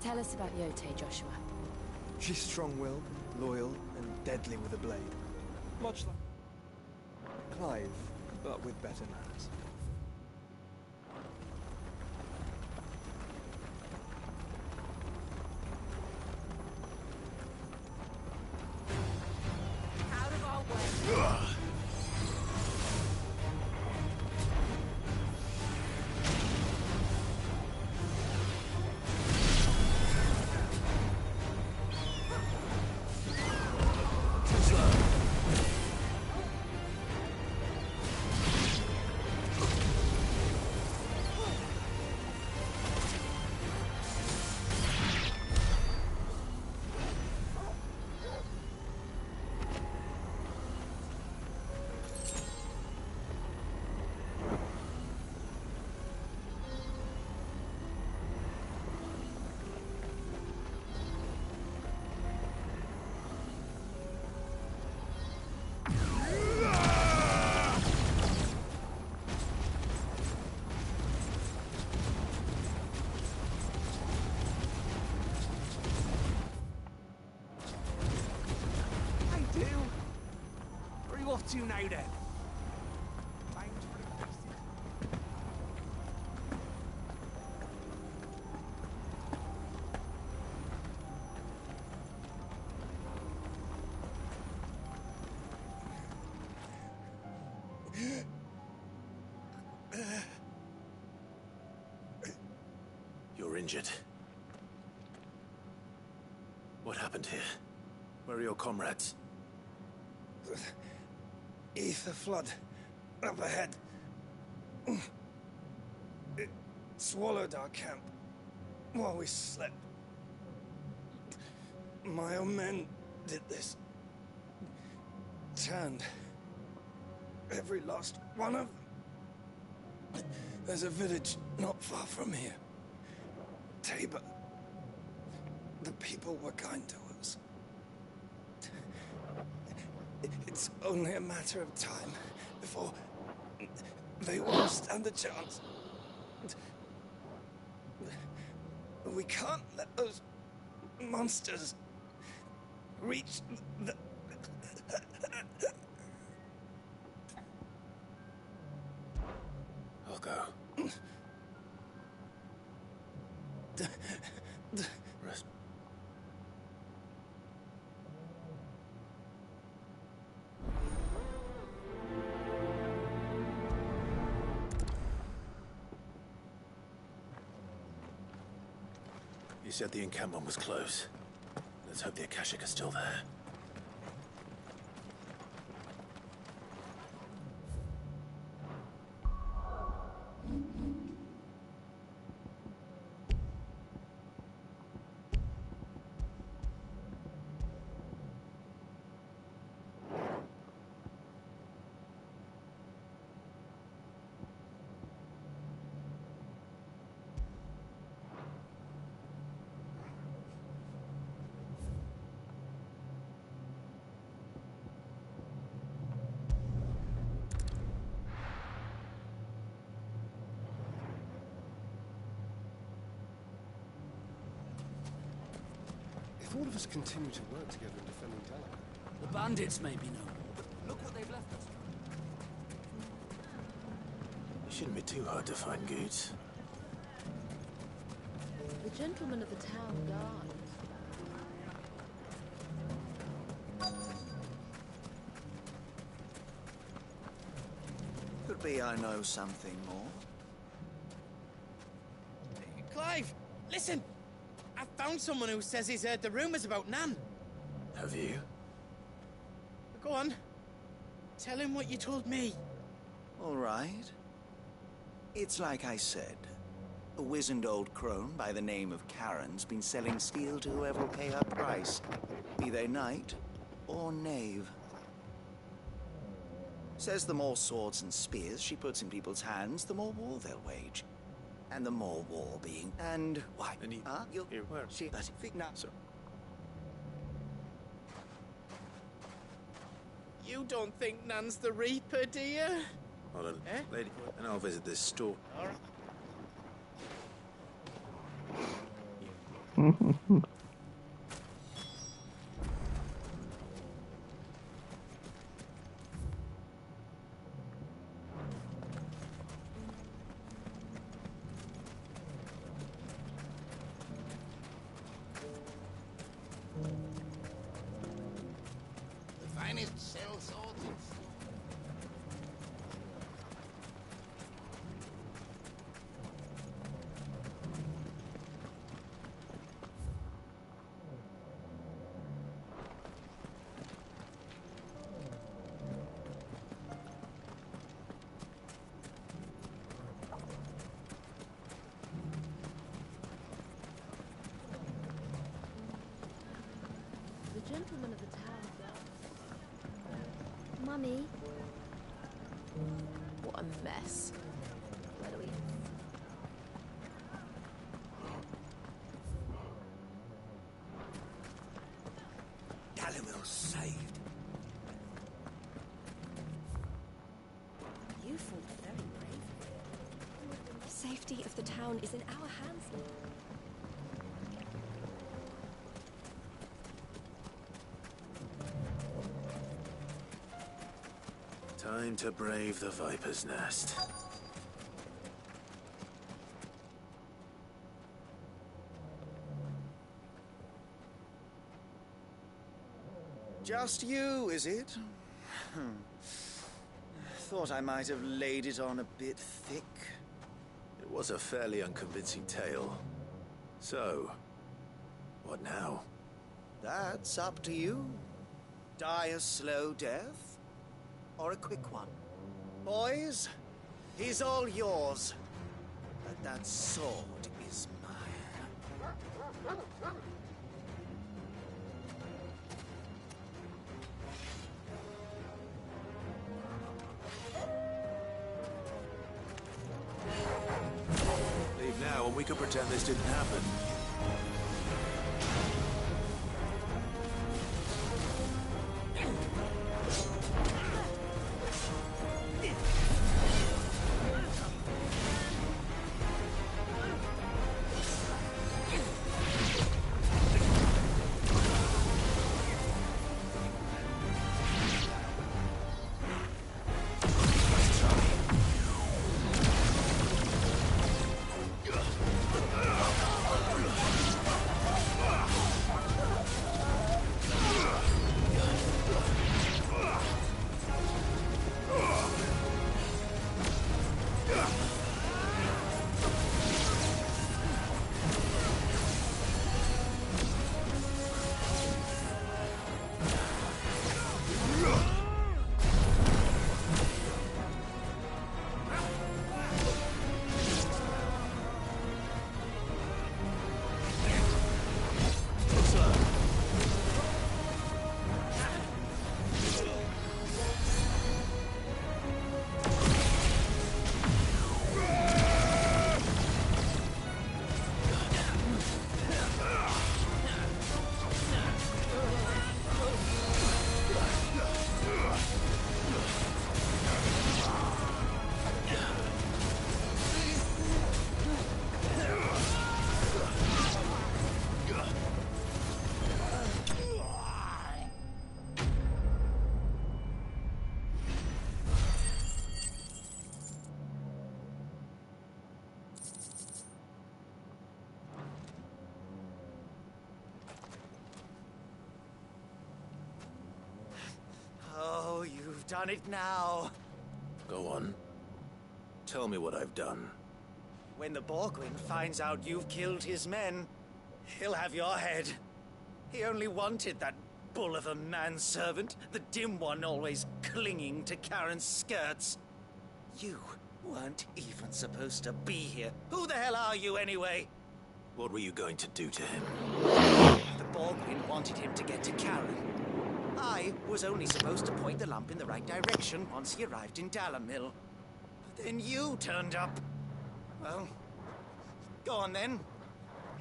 Tell us about Yote, Joshua. She's strong-willed, loyal, and deadly with a blade. Much like Clive, but with better manners. Out of our way. Off to now then. You're injured. What happened here? Where are your comrades? Ether flood. Up ahead. swallowed our camp while we slept. My own men did this. Turned every last one of them. There's a village not far from here. Tabor. The people were kind to us. It's only a matter of time before they won't stand a chance. We can't let those monsters reach the... I'll go. Rest. You said the encampment was close. Let's hope the Akashic are still there. If all of us continue to work together in defending Delaware... The bandits may be no more, but look what they've left us. It shouldn't be too hard to find goods. The gentleman of the town guard. Could be I know something more. Clive, listen! I found someone who says he's heard the rumours about Nan. Have you? Go on. Tell him what you told me. All right. It's like I said. A wizened old crone by the name of Karen's been selling steel to whoever will pay her price, be they knight or knave. Says the more swords and spears she puts in people's hands, the more war they'll wage. And the more war being... And why? You'll... Here, where? She... Now, sir. You don't think Nan's the Reaper, do you? Hold on, Eh? lady, and I'll visit this store. All right. The finest sell swords and The gentleman of the town guard. Mummy, What a mess. Where do we... Dalimil's saved. You fought very bravely. The safety of the town is in our hands. Time to brave the Viper's Nest. Just you, is it? Thought I might have laid it on a bit thick. It was a fairly unconvincing tale. So, what now? That's up to you. Die a slow death, or a quick one. Boys, he's all yours. But that sword is mine. Leave now and we could pretend this didn't happen. Oh, you've done it now. Go on. Tell me what I've done. When the Borgwyn finds out you've killed his men, he'll have your head. He only wanted that bull of a manservant, the dim one always clinging to Karen's skirts. You weren't even supposed to be here. Who the hell are you, anyway? What were you going to do to him? The Borgwyn wanted him to get to Karen. I was only supposed to point the lamp in the right direction once he arrived in Dalamil. But then you turned up. Well, go on then.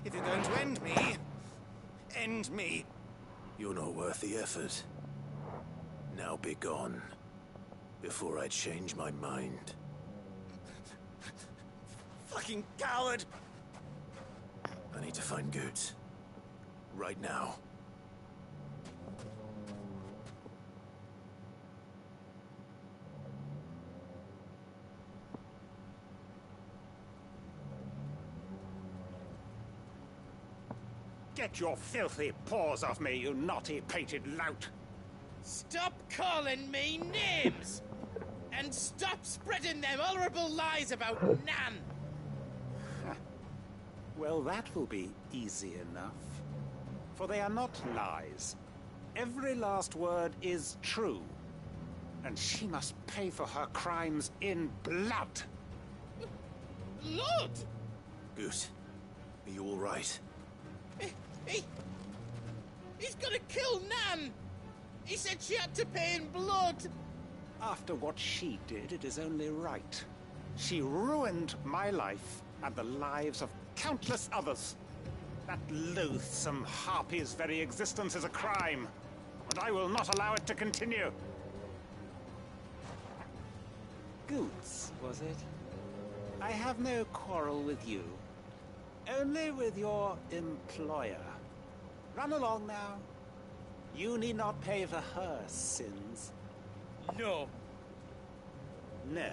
If you're going to end me, end me. You're not worth the effort. Now be gone, before I change my mind. Fucking coward! I need to find Goots. Right now. Get your filthy paws off me, you naughty-pated lout! Stop calling me names! And stop spreading them horrible lies about Nan! Well, that will be easy enough. For they are not lies. Every last word is true. And she must pay for her crimes in blood. Blood? Goose, are you all right? He's gonna kill Nan! He said she had to pay in blood! After what she did, it is only right. She ruined my life and the lives of countless others. That loathsome harpy's very existence is a crime, and I will not allow it to continue. Goots, was it? I have no quarrel with you. Only with your employer. Run along now. You need not pay for her sins. No. No.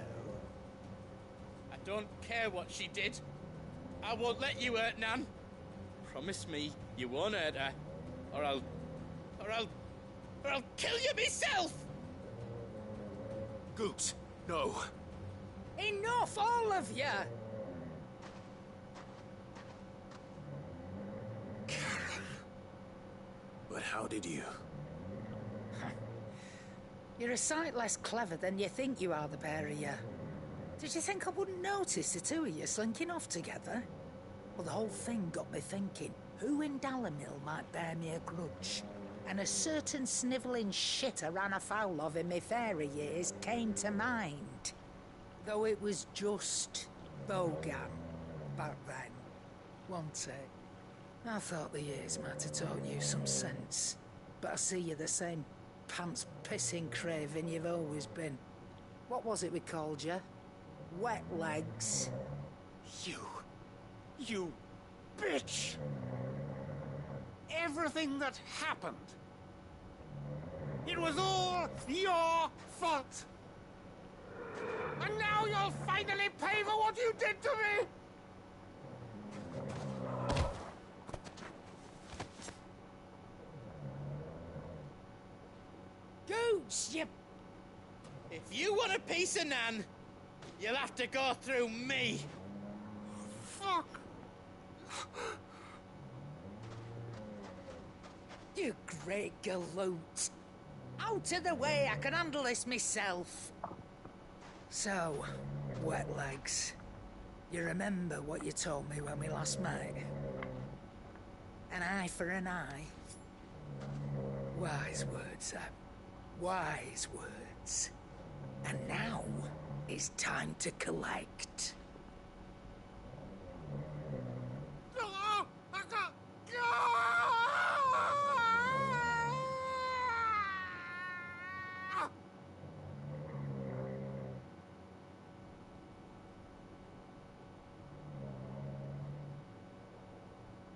I don't care what she did. I won't let you hurt Nan. Promise me you won't hurt her, or I'll kill you myself! Goots, no. Enough, all of you! But how did you? You're a sight less clever than you think you are, the pair of you. Did you think I wouldn't notice the two of you slinking off together? Well, the whole thing got me thinking, who in Dalimil might bear me a grudge? And a certain snivelling shit I ran afoul of in my fairy years came to mind. Though it was just Bogan back then, wasn't it? I thought the years might have taught you some sense, but I see you're the same pants-pissing craven you've always been. What was it we called you? Wet legs. You bitch! Everything that happened, it was all your fault! And now you'll finally pay for what you did to me! Gooch, you... If you want a piece of Nan, you'll have to go through me. Fuck! You great galoot. Out of the way, I can handle this myself. So, wet legs, you remember what you told me when we last met? An eye for an eye. Wise words, Sam. Wise words. And now it's time to collect.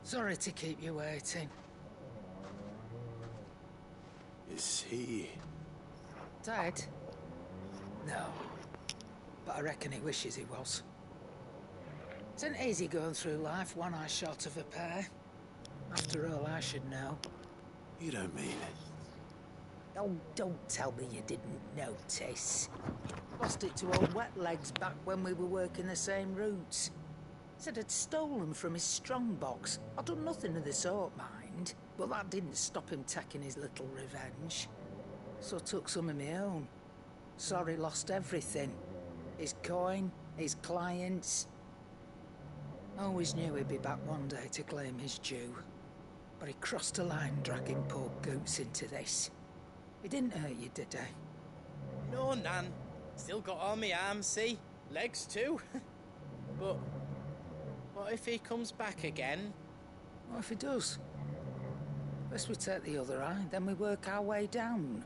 Sorry to keep you waiting. Is he... Dead? No. But I reckon he wishes he was. It isn't easy going through life one eye short of a pair. After all, I should know. You don't mean it. Oh, don't tell me you didn't notice. Lost it to old Wet Legs back when we were working the same routes. Said I'd stolen from his strongbox. I'd done nothing of the sort, mind. But that didn't stop him taking his little revenge. So I took some of my own. Sorry, lost everything. His coin, his clients. Always knew he'd be back one day to claim his due. But he crossed a line dragging poor Goots into this. He didn't hurt you, did he? No, Nan. Still got all my arms, see? Legs too. But what if he comes back again? What if he does? First we take the other eye, then we work our way down.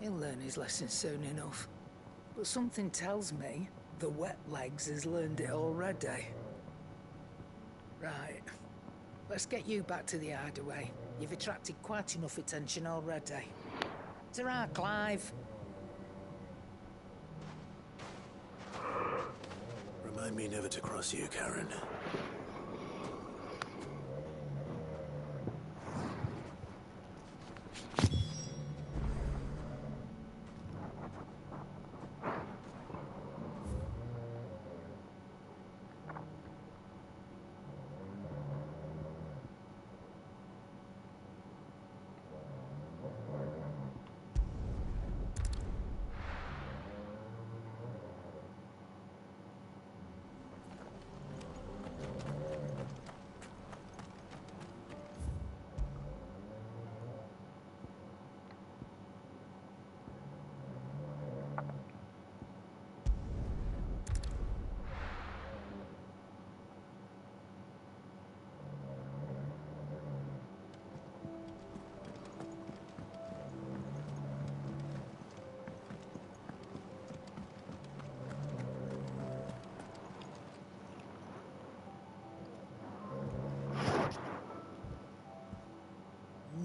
He'll learn his lesson soon enough. But something tells me the Wet Legs has learned it already. Right. Let's get you back to the hideaway. You've attracted quite enough attention already. Ta-ra, Clive. Remind me never to cross you, Karen.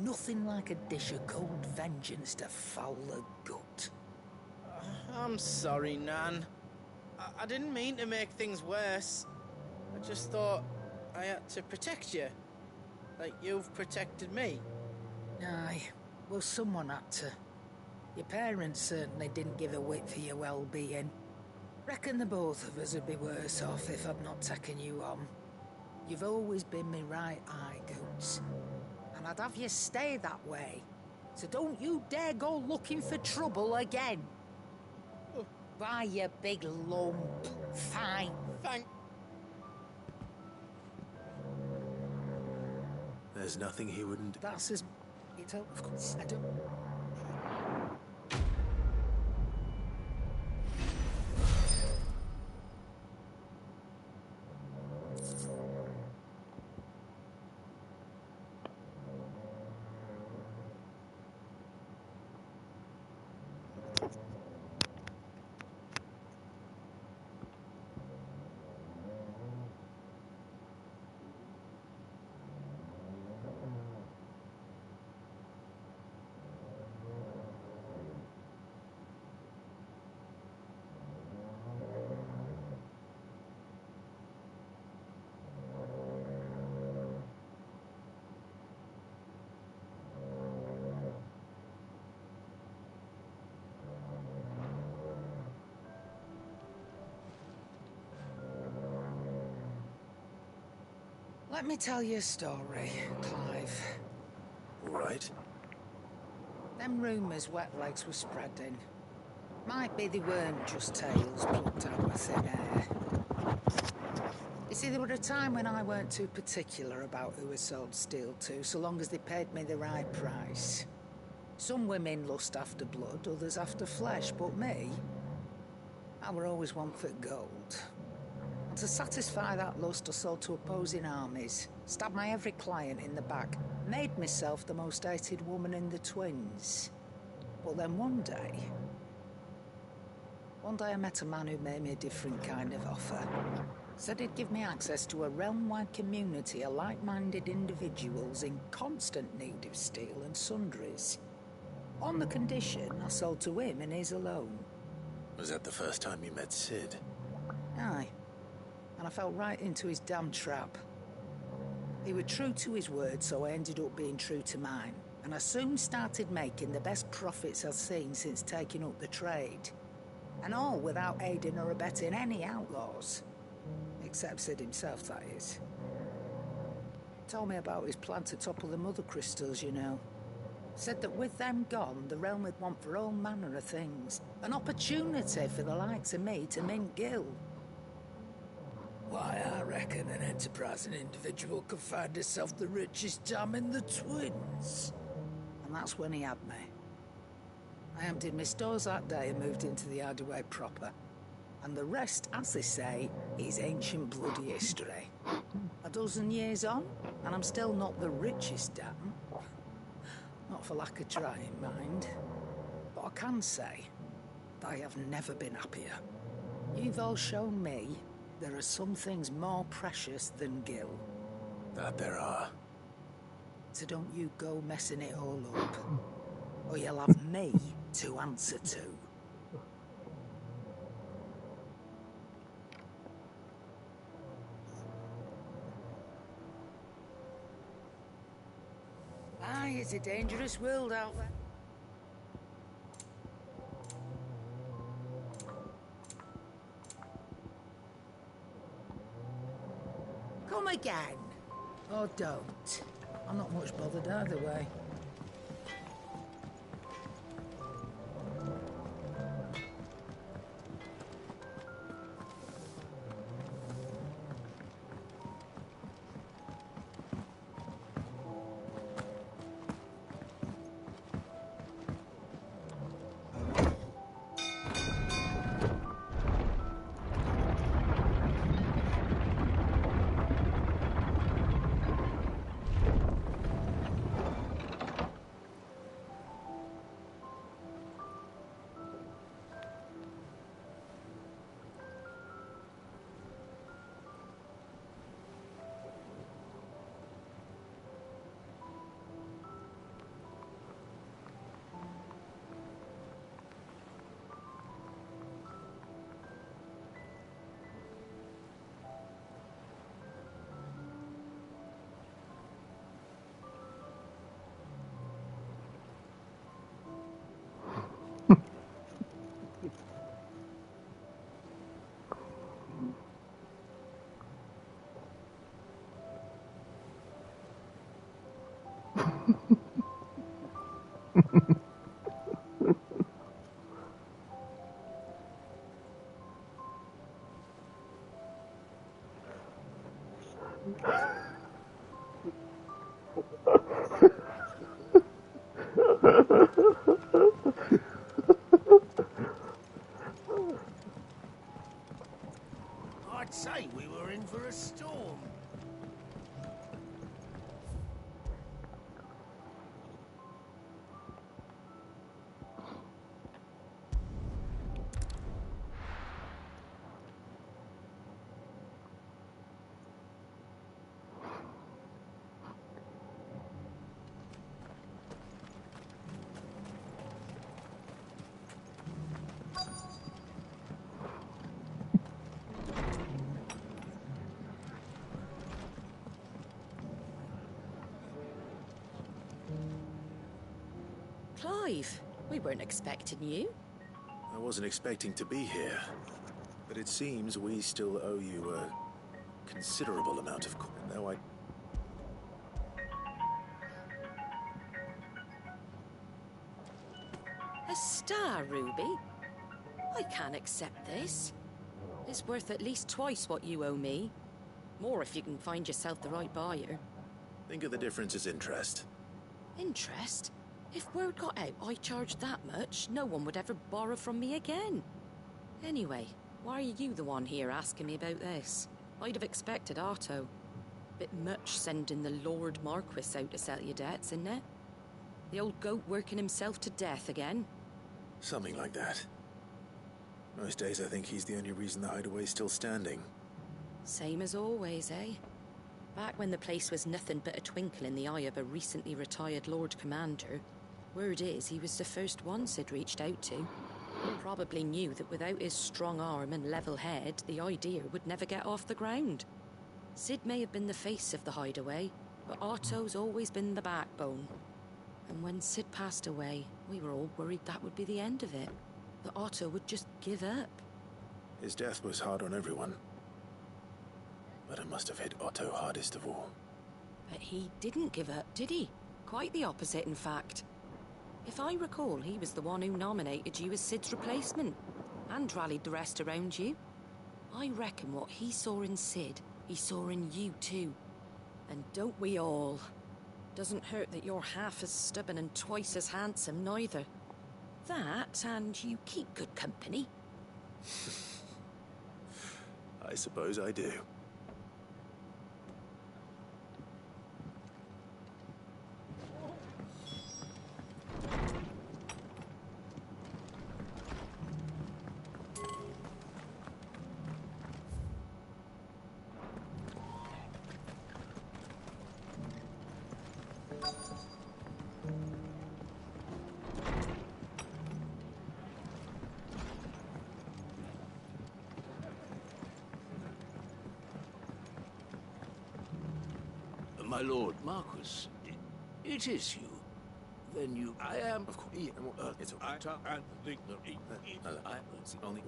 Nothing like a dish of cold vengeance to foul the gut. I'm sorry, Nan. I didn't mean to make things worse. I just thought I had to protect you. Like you've protected me. Aye. Well, someone had to. Your parents certainly didn't give a whit for your well-being. Reckon the both of us would be worse off if I'd not taken you on. You've always been me right eye, Goots. And I'd have you stay that way. So don't you dare go looking for trouble again. Why, you big lump. Fine. Thank... There's nothing he wouldn't... That's as... Of course. I don't... Let me tell you a story, Clive. All right. Them rumours Wetlegs were spreading. Might be they weren't just tales plucked out of thin air. You see, there were a time when I weren't too particular about who I sold steel to, so long as they paid me the right price. Some women lust after blood, others after flesh, but me, I were always one for gold. And to satisfy that lust, I sold to opposing armies, stabbed my every client in the back, made myself the most hated woman in the twins. But then one day I met a man who made me a different kind of offer. Said he'd give me access to a realm-wide community of like-minded individuals in constant need of steel and sundries. On the condition I sold to him and his alone. Was that the first time you met Sid? Aye. And I fell right into his damn trap. He was true to his word, so I ended up being true to mine. And I soon started making the best profits I've seen since taking up the trade. And all without aiding or abetting any outlaws. Except Sid himself, that is. Told me about his plan to topple the mother crystals, you know. Said that with them gone, the realm would want for all manner of things. An opportunity for the likes of me to mint gil. Why, I reckon an enterprising individual could find himself the richest dam in the twins. And that's when he had me. I emptied my stores that day and moved into the hideaway proper. And the rest, as they say, is ancient bloody history. A dozen years on, and I'm still not the richest dam. Not for lack of trying, mind. But I can say, I have never been happier. You've all shown me there are some things more precious than gil. That there are. So don't you go messing it all up. Or you'll have me to answer to. Aye, it's a dangerous world out there. Come again. Or don't. I'm not much bothered either way. I'd say we were in for a storm. Clive, we weren't expecting you. I wasn't expecting to be here, but it seems we still owe you a considerable amount of coin. Though I... A star, Ruby? I can't accept this. It's worth at least twice what you owe me. More if you can find yourself the right buyer. Think of the difference as interest. Interest? If word got out I charged that much, no one would ever borrow from me again. Anyway, why are you the one here asking me about this? I'd have expected Otto. Bit much sending the Lord Marquis out to settle your debts, isn't it? The old goat working himself to death again? Something like that. Most days I think he's the only reason the hideaway's still standing. Same as always, eh? Back when the place was nothing but a twinkle in the eye of a recently retired Lord Commander, word is he was the first one Sid reached out to. Probably knew that without his strong arm and level head, the idea would never get off the ground. Sid may have been the face of the hideaway, but Otto's always been the backbone. And when Sid passed away, we were all worried that would be the end of it. That Otto would just give up. His death was hard on everyone. But it must have hit Otto hardest of all. But he didn't give up, did he? Quite the opposite, in fact. If I recall, he was the one who nominated you as Sid's replacement, and rallied the rest around you. I reckon what he saw in Sid, he saw in you too. And don't we all? Doesn't hurt that you're half as stubborn and twice as handsome, neither. That, and you keep good company. I suppose I do. My lord Marquis, it is you. Then you... I am... Of course. It's I and the... only...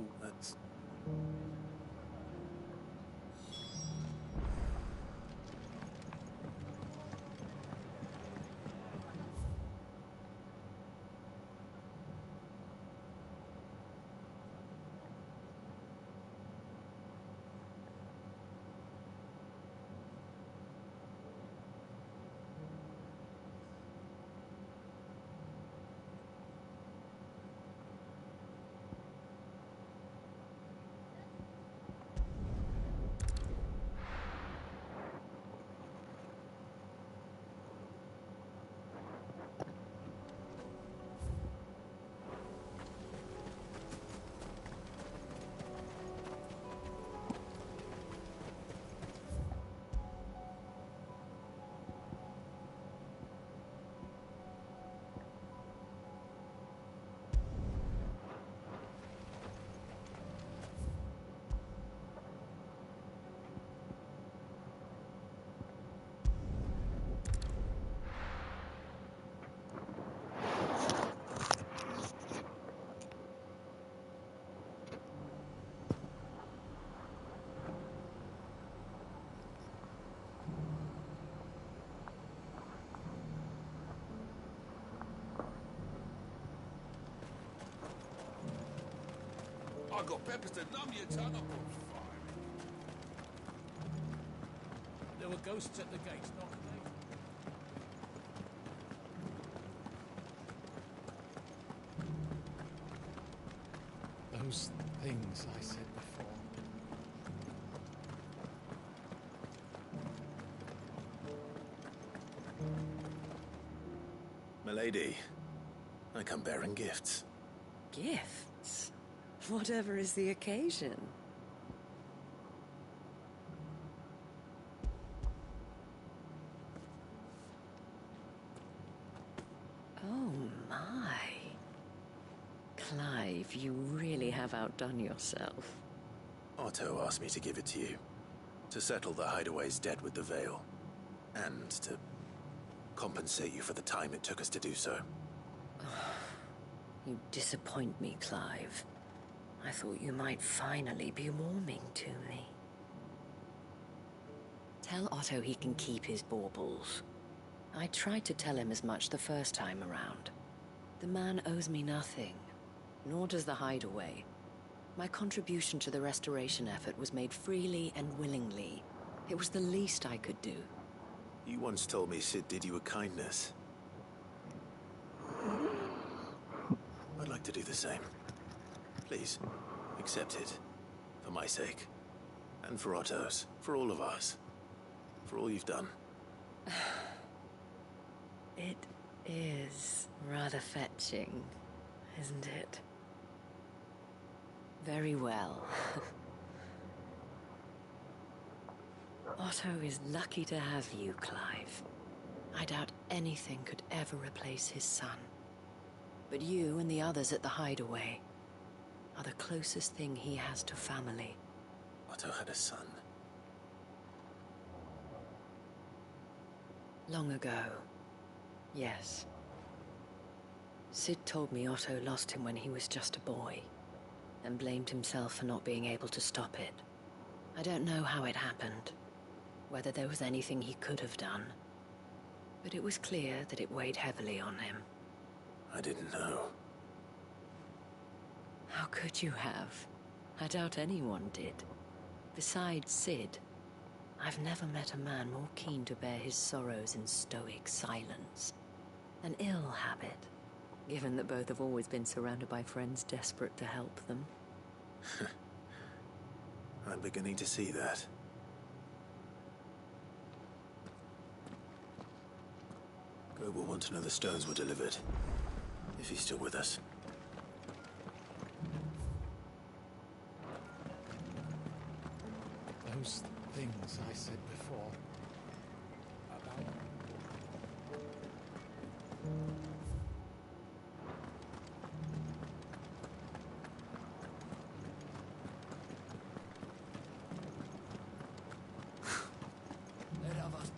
I got peppers to numb your tongue up on fire. There were ghosts at the gate, not they? Those things I said before. Milady, I come bearing gifts. Gifts? Whatever is the occasion. Oh my. Clive, you really have outdone yourself. Otto asked me to give it to you. To settle the Hideaway's debt with the Veil. And to compensate you for the time it took us to do so. You disappoint me, Clive. I thought you might finally be warming to me. Tell Otto he can keep his baubles. I tried to tell him as much the first time around. The man owes me nothing, nor does the Hideaway. My contribution to the restoration effort was made freely and willingly. It was the least I could do. You once told me Sid did you a kindness. I'd like to do the same. Please, accept it. For my sake. And for Otto's. For all of us. For all you've done. It is rather fetching, isn't it? Very well. Otto is lucky to have you, Clive. I doubt anything could ever replace his son. But you and the others at the Hideaway are the closest thing he has to family. Otto had a son. Long ago, yes. Sid told me Otto lost him when he was just a boy, and blamed himself for not being able to stop it. I don't know how it happened, whether there was anything he could have done, but it was clear that it weighed heavily on him. I didn't know. How could you have? I doubt anyone did. Besides Sid, I've never met a man more keen to bear his sorrows in stoic silence. An ill habit, given that both have always been surrounded by friends desperate to help them. I'm beginning to see that. Go will want to know the stones were delivered. If he's still with us. Those things I said before. About... Let of us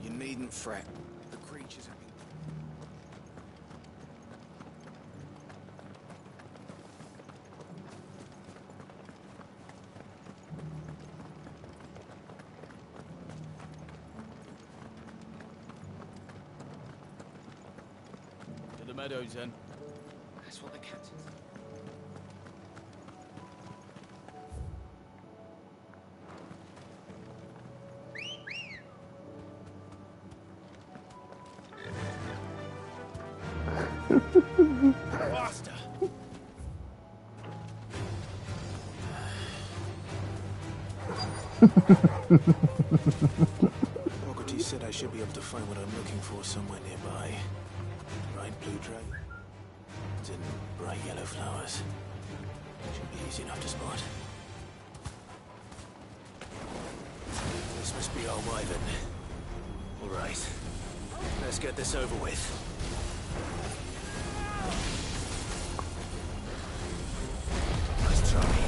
You needn't fret. The creatures have been... to the meadows then. That's what the captain said. Faster! Socrates said I should be able to find what I'm looking for somewhere nearby. Bright blue dragons and bright yellow flowers. Should be easy enough to spot. This must be our wyvern. All right. Let's get this over with. Nice try.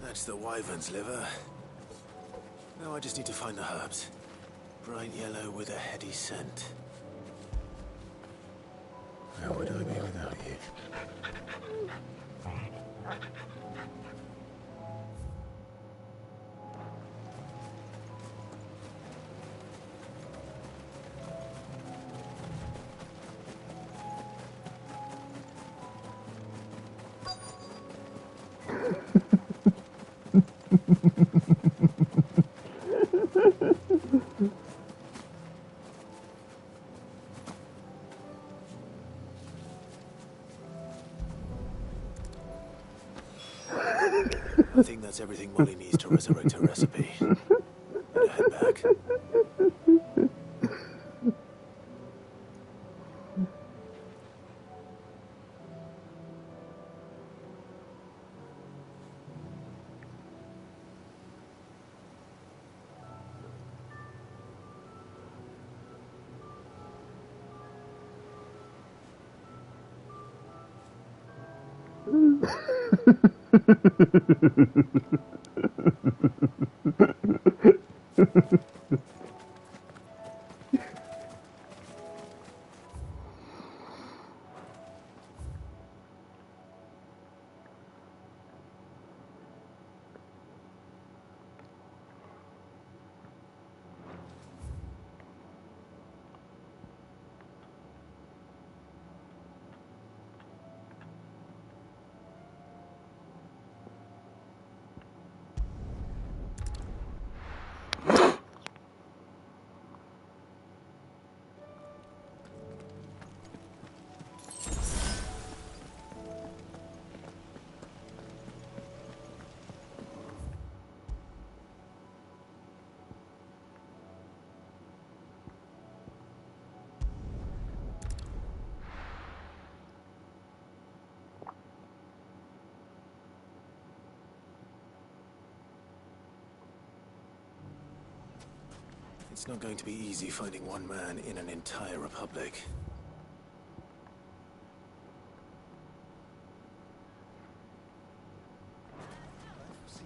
That's the wyvern's liver. Now I just need to find the herbs. Bright yellow with a heady scent. Where would I be without you? I think that's everything Molly needs to resurrect her recipe. Better head back. It's not going to be easy finding one man in an entire republic.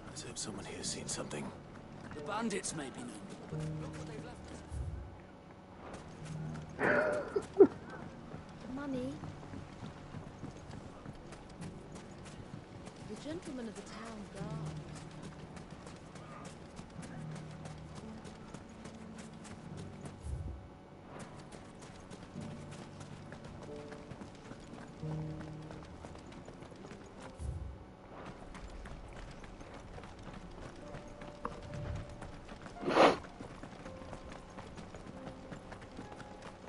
Let's hope someone here's seen something. The bandits may be known, but look what they've left. Mummy, The gentleman of the town guard.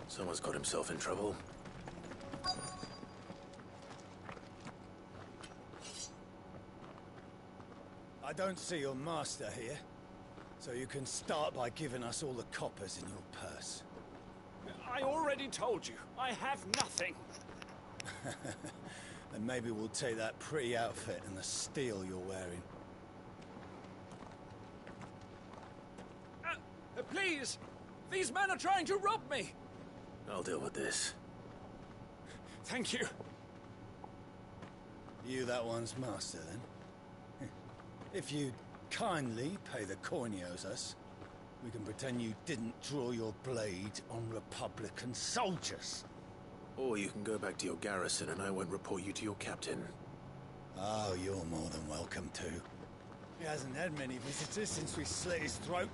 Someone's got himself in trouble. I don't see your master here. So you can start by giving us all the coppers in your purse. I already told you, I have nothing. And maybe we'll take that pretty outfit and the steel you're wearing. Please! These men are trying to rob me! I'll deal with this. Thank you. You that one's master, then? If you kindly pay the coin he owes us, we can pretend you didn't draw your blade on Republican soldiers. Or you can go back to your garrison and I won't report you to your captain. Oh, you're more than welcome to. He hasn't had many visitors since we slit his throat.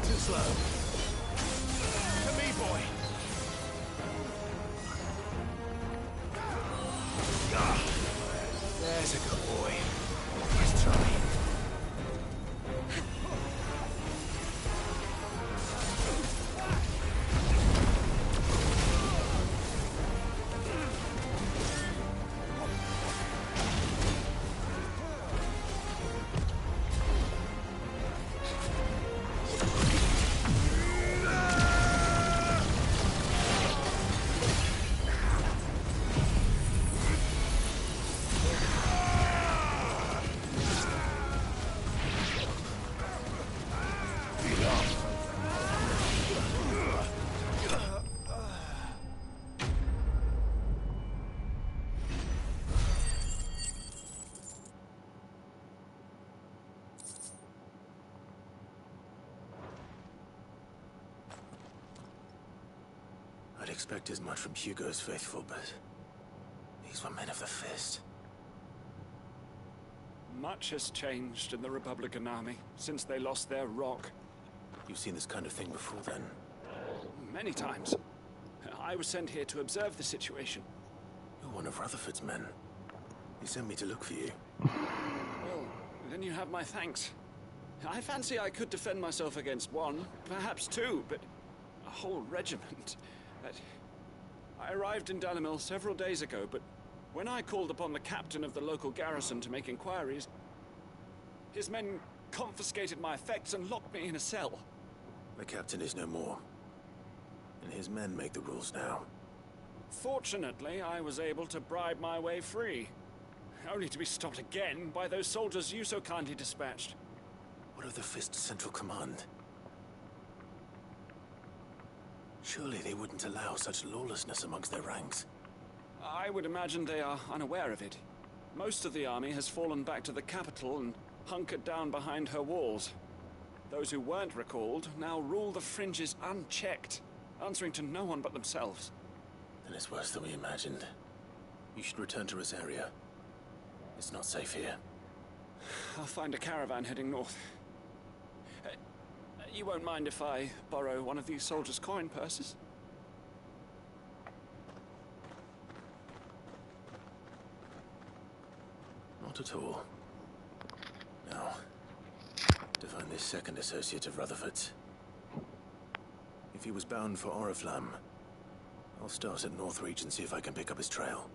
Too slow. To me, boy. There's a good boy. Nice try. I'd expect as much from Hugo's faithful, but these were men of the fist. Much has changed in the Republican army since they lost their rock. You've seen this kind of thing before, then? Many times. I was sent here to observe the situation. You're one of Rutherford's men. He sent me to look for you. Well, then you have my thanks. I fancy I could defend myself against one, perhaps two, but a whole regiment. I arrived in Dalimil several days ago, but when I called upon the captain of the local garrison to make inquiries, his men confiscated my effects and locked me in a cell. The captain is no more, and his men make the rules now. Fortunately, I was able to bribe my way free, only to be stopped again by those soldiers you so kindly dispatched. What of the Fist's Central Command? Surely they wouldn't allow such lawlessness amongst their ranks. I would imagine they are unaware of it. Most of the army has fallen back to the capital and hunkered down behind her walls. Those who weren't recalled now rule the fringes unchecked, answering to no one but themselves. Then it's worse than we imagined. You should return to Rosaria. It's not safe here. I'll find a caravan heading north. You won't mind if I borrow one of these soldiers' coin purses? Not at all. Now, to find this second associate of Rutherford's. If he was bound for Oriflamme, I'll start at Northreach and see if I can pick up his trail.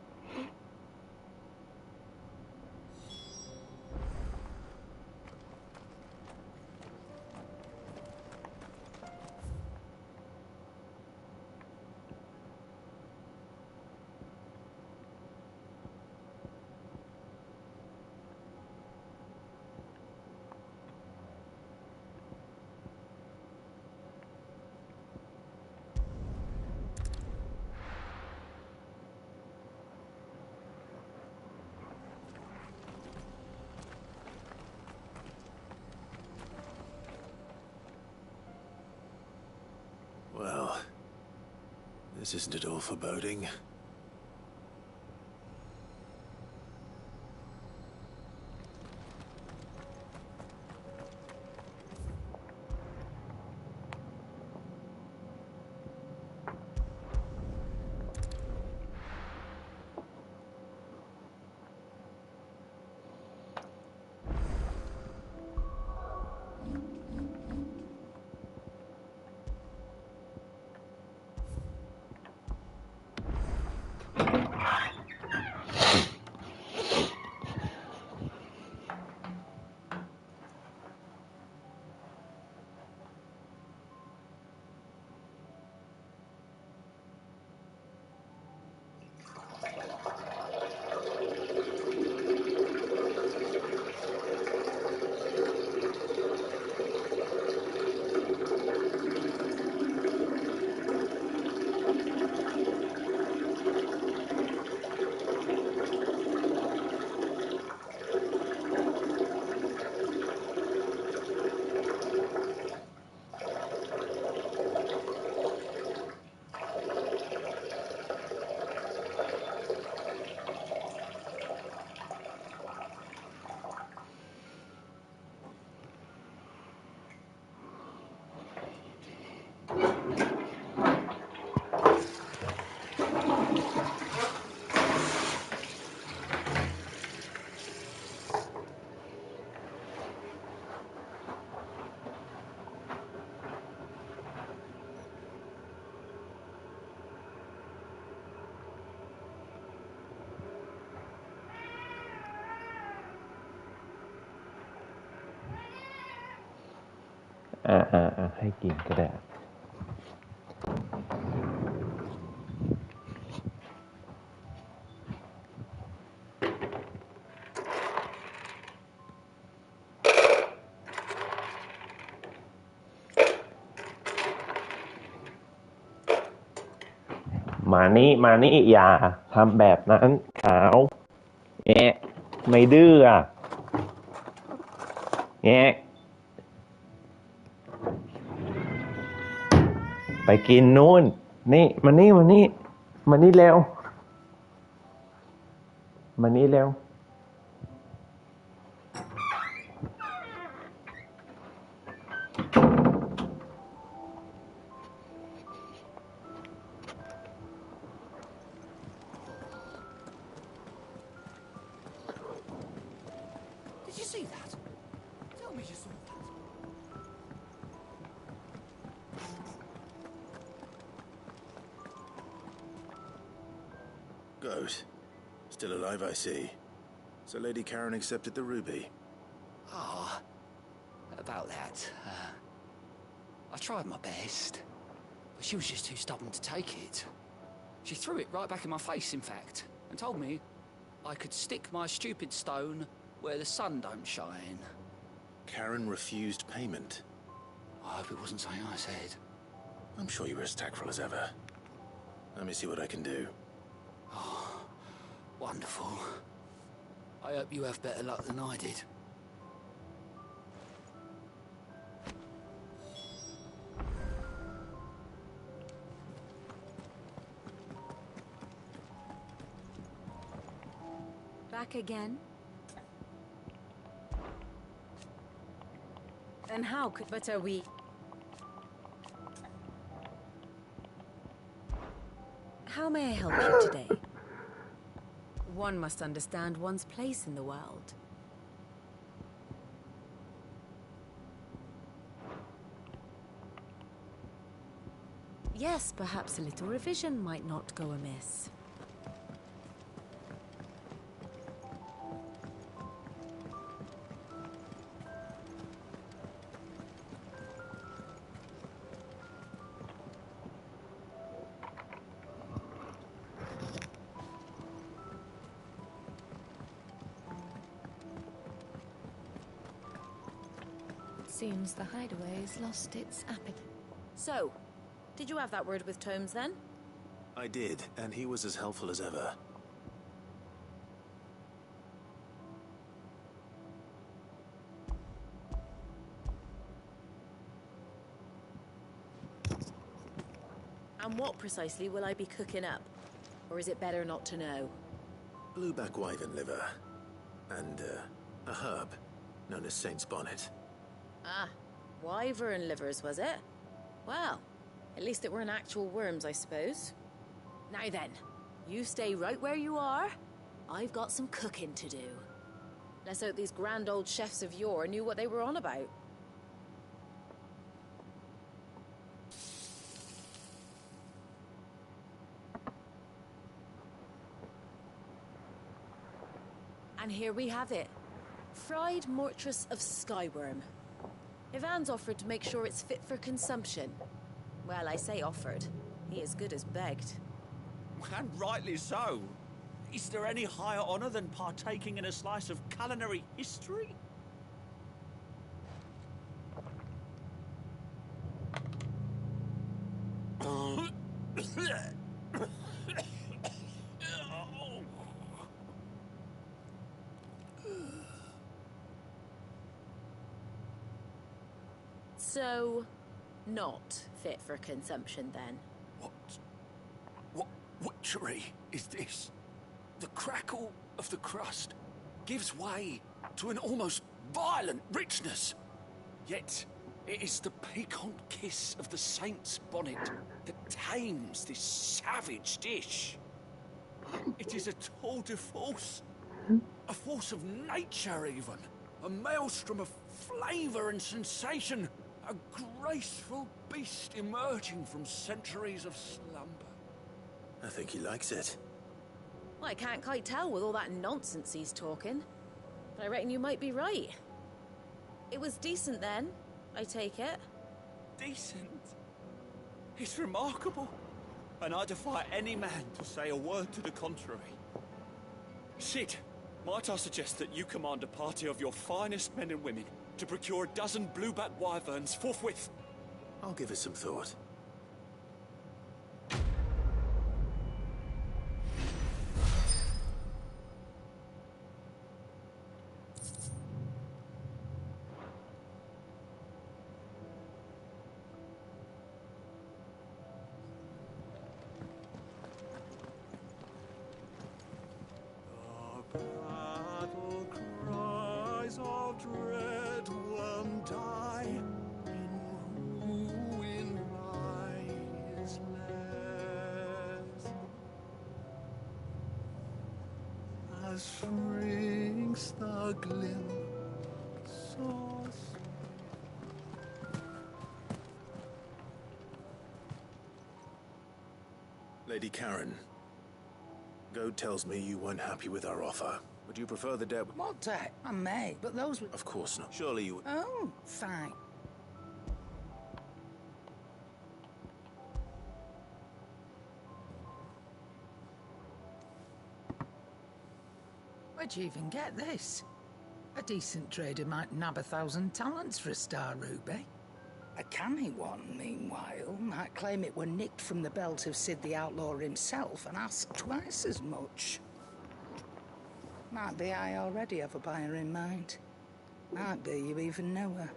Well, this isn't at all foreboding. ให้กินก็ได้มานี่อย่าทำแบบนั้นขาวแงะไม่ดื้อแงะไปกินนู่นนี่มานี่เร็วมานี่เร็วDid you see that? Tell me you saw that. Goat. Still alive, I see. So Lady Karen accepted the ruby. Ah, about that. I tried my best, but she was just too stubborn to take it. She threw it right back in my face, in fact, and told me I could stick my stupid stone where the sun don't shine. Karen refused payment. I hope it wasn't something I said. I'm sure you were as tactful as ever. Let me see what I can do. Oh, wonderful. I hope you have better luck than I did. Back again? Then how could... But are we... How may I help you today? One must understand one's place in the world. Yes, perhaps a little revision might not go amiss. Seems the hideaway's lost its appetite. So, did you have that word with Tomes then? I did, and he was as helpful as ever. And what precisely will I be cooking up? Or is it better not to know? Blueback wyvern liver. And, a herb known as Saint's Bonnet. Ah, wyvern livers, was it? Well, at least it weren't actual worms, I suppose. Now then, you stay right where you are. I've got some cooking to do. Let's hope these grand old chefs of yore knew what they were on about. And here we have it. Fried mortress of skyworm. Ivan's offered to make sure it's fit for consumption. Well, I say offered. He as good as begged. And rightly so. Is there any higher honor than partaking in a slice of culinary history? So, not fit for consumption then? What witchery is this? The crackle of the crust gives way to an almost violent richness. Yet, it is the piquant kiss of the saint's bonnet that tames this savage dish. It is a tour de force. A force of nature, even. A maelstrom of flavour and sensation. A graceful beast emerging from centuries of slumber. I think he likes it. Well, I can't quite tell with all that nonsense he's talking. But I reckon you might be right. It was decent then, I take it. decent. It's remarkable. And I defy any man to say a word to the contrary. Sid, might I suggest that you command a party of your finest men and women to procure a dozen blueback wyverns forthwith? I'll give it some thought. Battle cries of dread one die, in ruin lies less. As shrinks the glim source. Lady Karen, Goad tells me you weren't happy with our offer. Would you prefer the debt? What debt? I may, but those were... Of course not. Surely you... Oh, fine. Where'd you even get this? A decent trader might nab 1,000 talents for a star ruby. A canny one, meanwhile, might claim it were nicked from the belt of Sid the Outlaw himself and ask twice as much. Might be I already have a buyer in mind. Might be you even know her.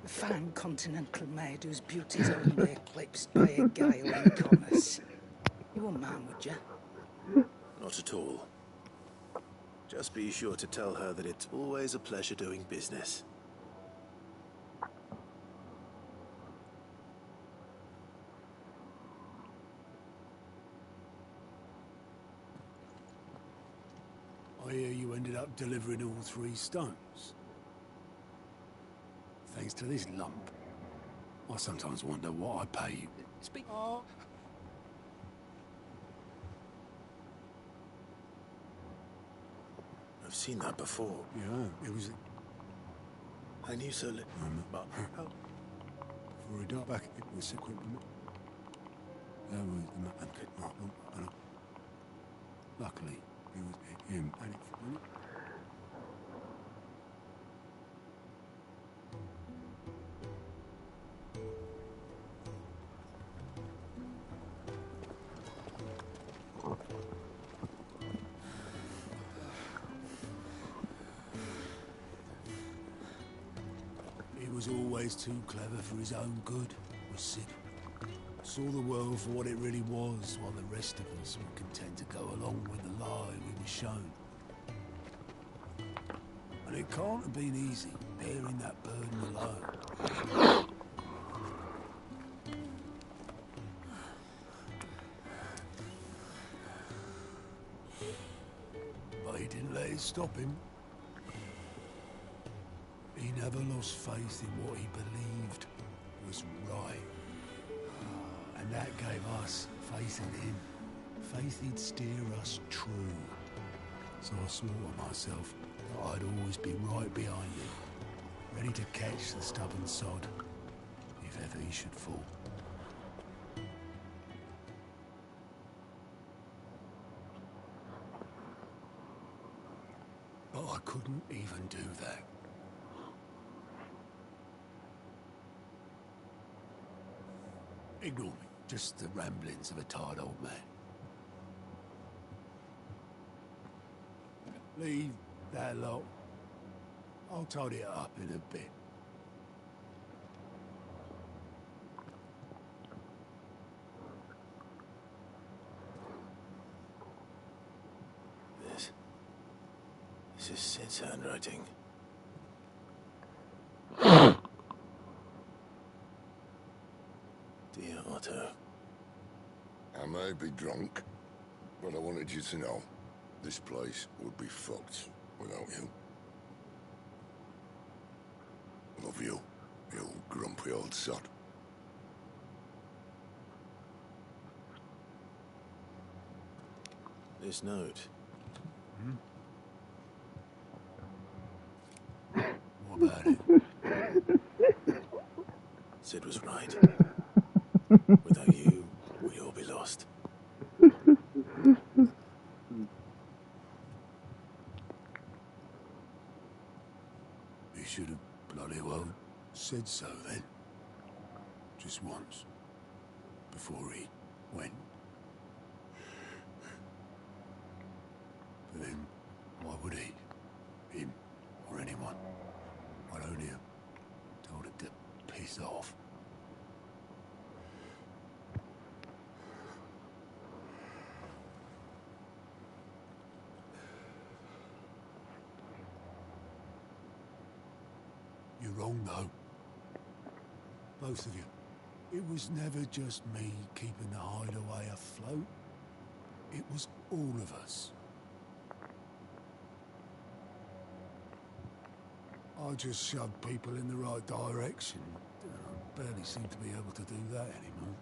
A fine continental maid whose beauty's only eclipsed by a guile in commerce. You wouldn't mind, would you? Not at all. Just be sure to tell her that it's always a pleasure doing business. I hear you ended up delivering all 3 stones. Thanks to this lump. I sometimes wonder what I pay you. Speak. Oh. I've seen that before. Yeah, it was... I knew so little. But how... Before he died back, it was equipment. That was the man. Luckily, it was him and it. He was always too clever for his own good, was Sid. Saw the world for what it really was, while the rest of us were content to go along with the lie we were shown. And it can't have been easy, bearing that burden alone. But he didn't let it stop him. He never lost faith in what he believed was right. And that gave us faith in him. Faith he'd steer us true. So I swore to myself that I'd always be right behind him, ready to catch the stubborn sod, if ever he should fall. But I couldn't even do that. Ignore me. Just the ramblings of a tired old man. Leave that lot. I'll tidy it up in a bit. This is Sid's handwriting. Dear Otto. I may be drunk, but I wanted you to know this place would be fucked without you. Love you, you grumpy old sod. This note. What about it? Sid was right. Without you, we'd all be lost. He should have bloody well said so then. Just once. Before he went. But then, why would he? Him or anyone? I'd only have told it to piss off. You're wrong, though. Both of you. It was never just me keeping the hideaway afloat. It was all of us. I just shoved people in the right direction. I barely seem to be able to do that anymore.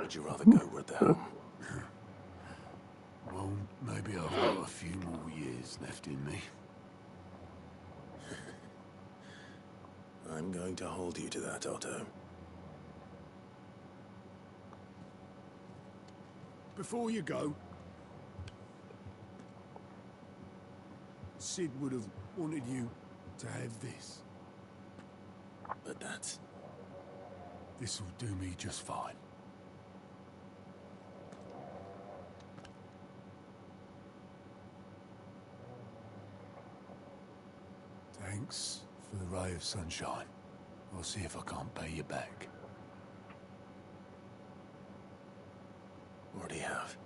Would you rather go with the helm? Well, maybe I've got a few more years left in me. I'm going to hold you to that, Otto. Before you go, Sid would have wanted you to have this. But that's... This'll do me just fine. Thanks for the ray of sunshine. I'll see if I can't pay you back. Already have.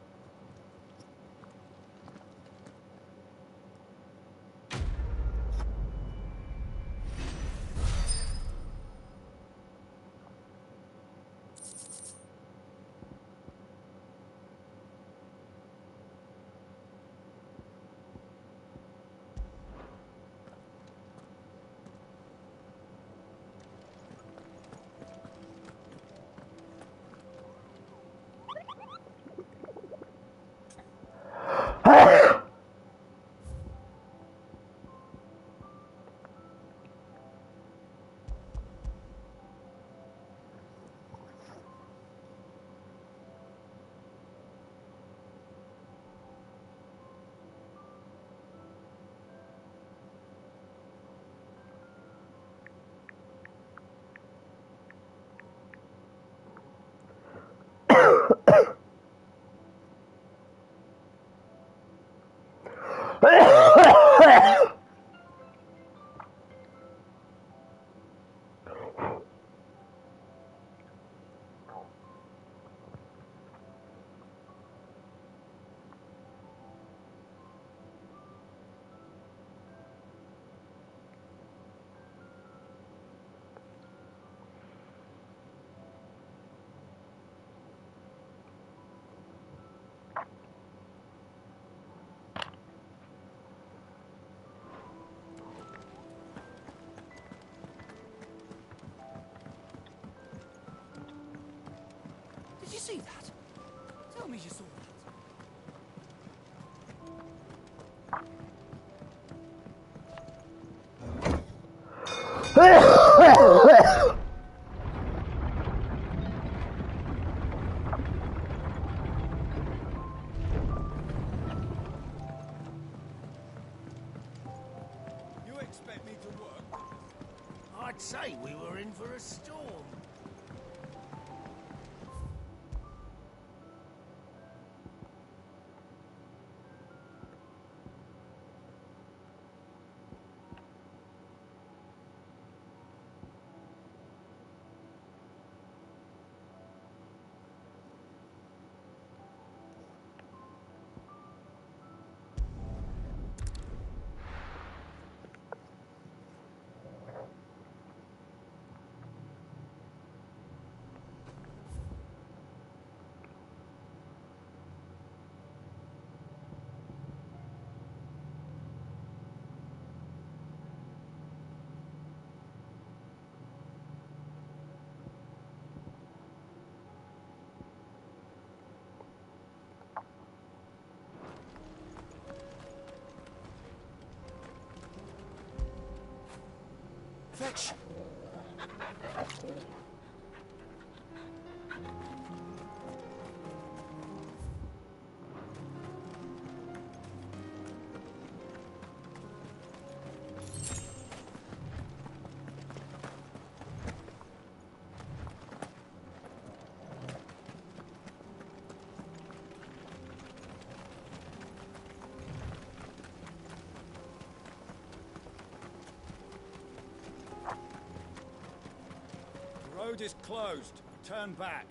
Did you see that? Tell me you saw that. You expect me to work? I'd say we were in for a storm. Fetch! The road is closed. Turn back.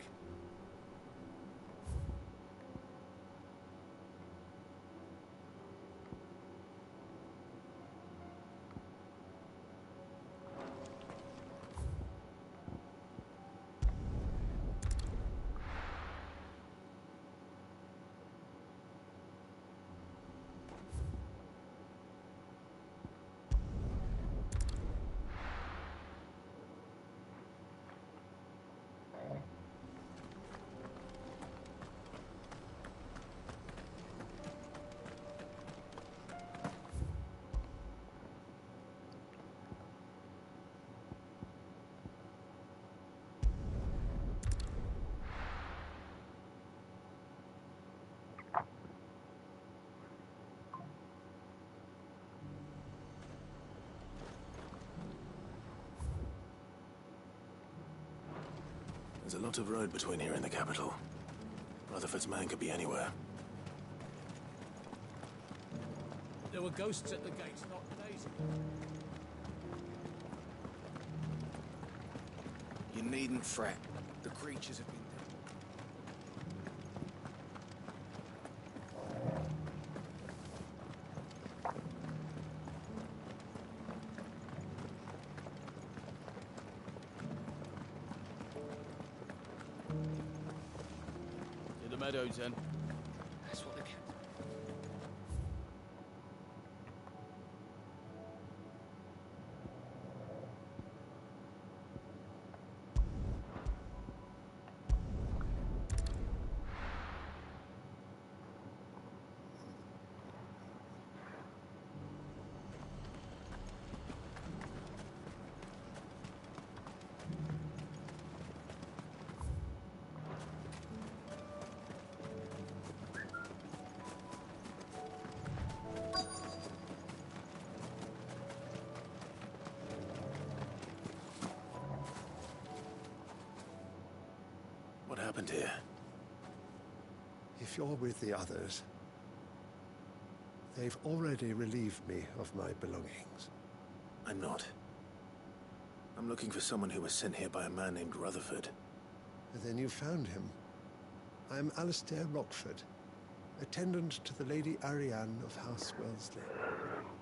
There's a lot of road between here and the capital. Rutherford's man could be anywhere. There were ghosts at the gates not days ago. You needn't fret. The creatures have been... To the meadows, then. That's what the cat... What happened here? If you're with the others, they've already relieved me of my belongings. I'm not. I'm looking for someone who was sent here by a man named Rutherford. And then you found him. I'm Alistair Rockford, attendant to the Lady Ariane of House Wellesley.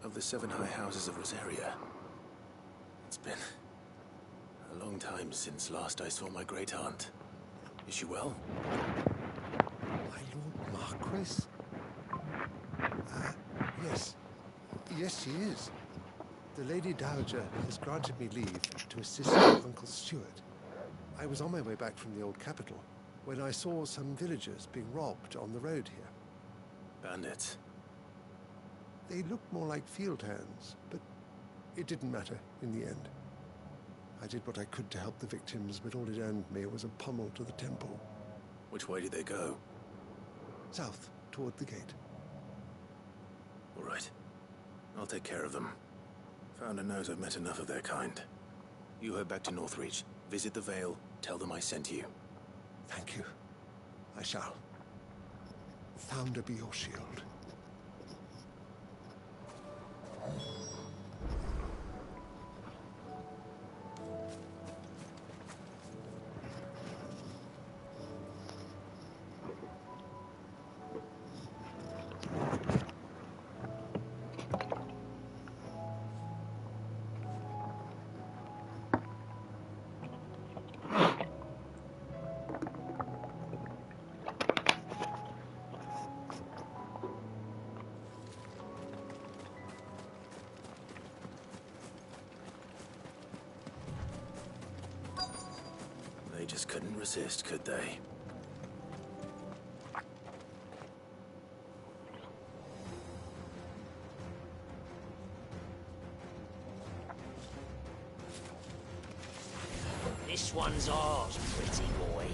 Of the 7 high houses of Rosaria. It's been a long time since last I saw my great-aunt. Is she well? My Lord Marquis? Yes. Yes, she is. The Lady Dowager has granted me leave to assist my Uncle Stuart. I was on my way back from the old capital when I saw some villagers being robbed on the road here. Bandits? They looked more like field hands, but it didn't matter in the end. I did what I could to help the victims, but all it earned me was a pummel to the temple. Which way did they go? South, toward the gate. All right. I'll take care of them. Founder knows I've met enough of their kind. You head back to Northreach, visit the Vale, tell them I sent you. Thank you. I shall. Founder be your shield. They just couldn't resist, could they? one's ours, pretty boy.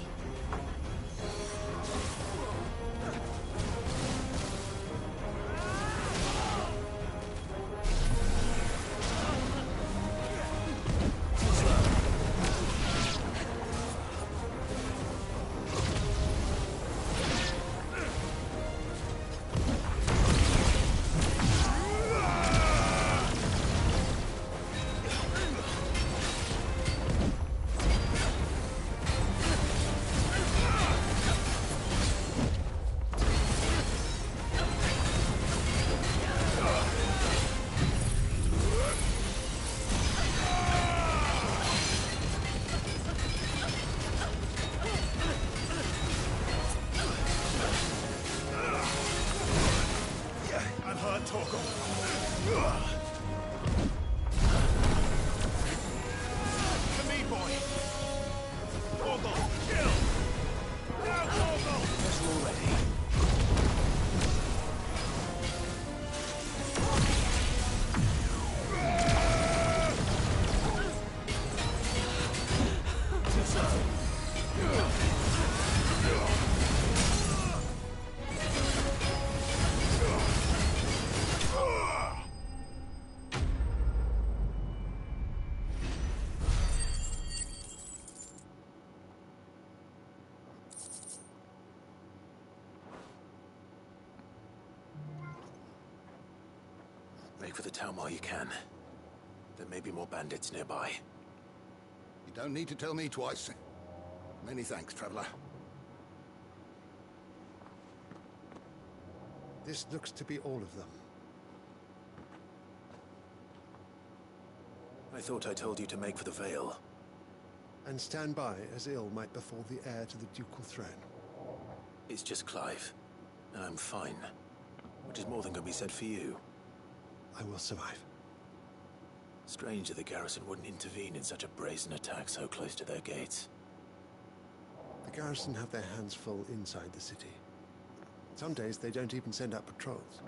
Make for the town while you can. There may be more bandits nearby. You don't need to tell me twice. Many thanks, traveler. This looks to be all of them. I thought I told you to make for the Vale. And stand by as ill might befall the heir to the ducal throne. It's just Clive, and I'm fine. Which is more than can be said for you. I will survive. Strange that the garrison wouldn't intervene in such a brazen attack so close to their gates. The garrison have their hands full inside the city. Some days they don't even send out patrols.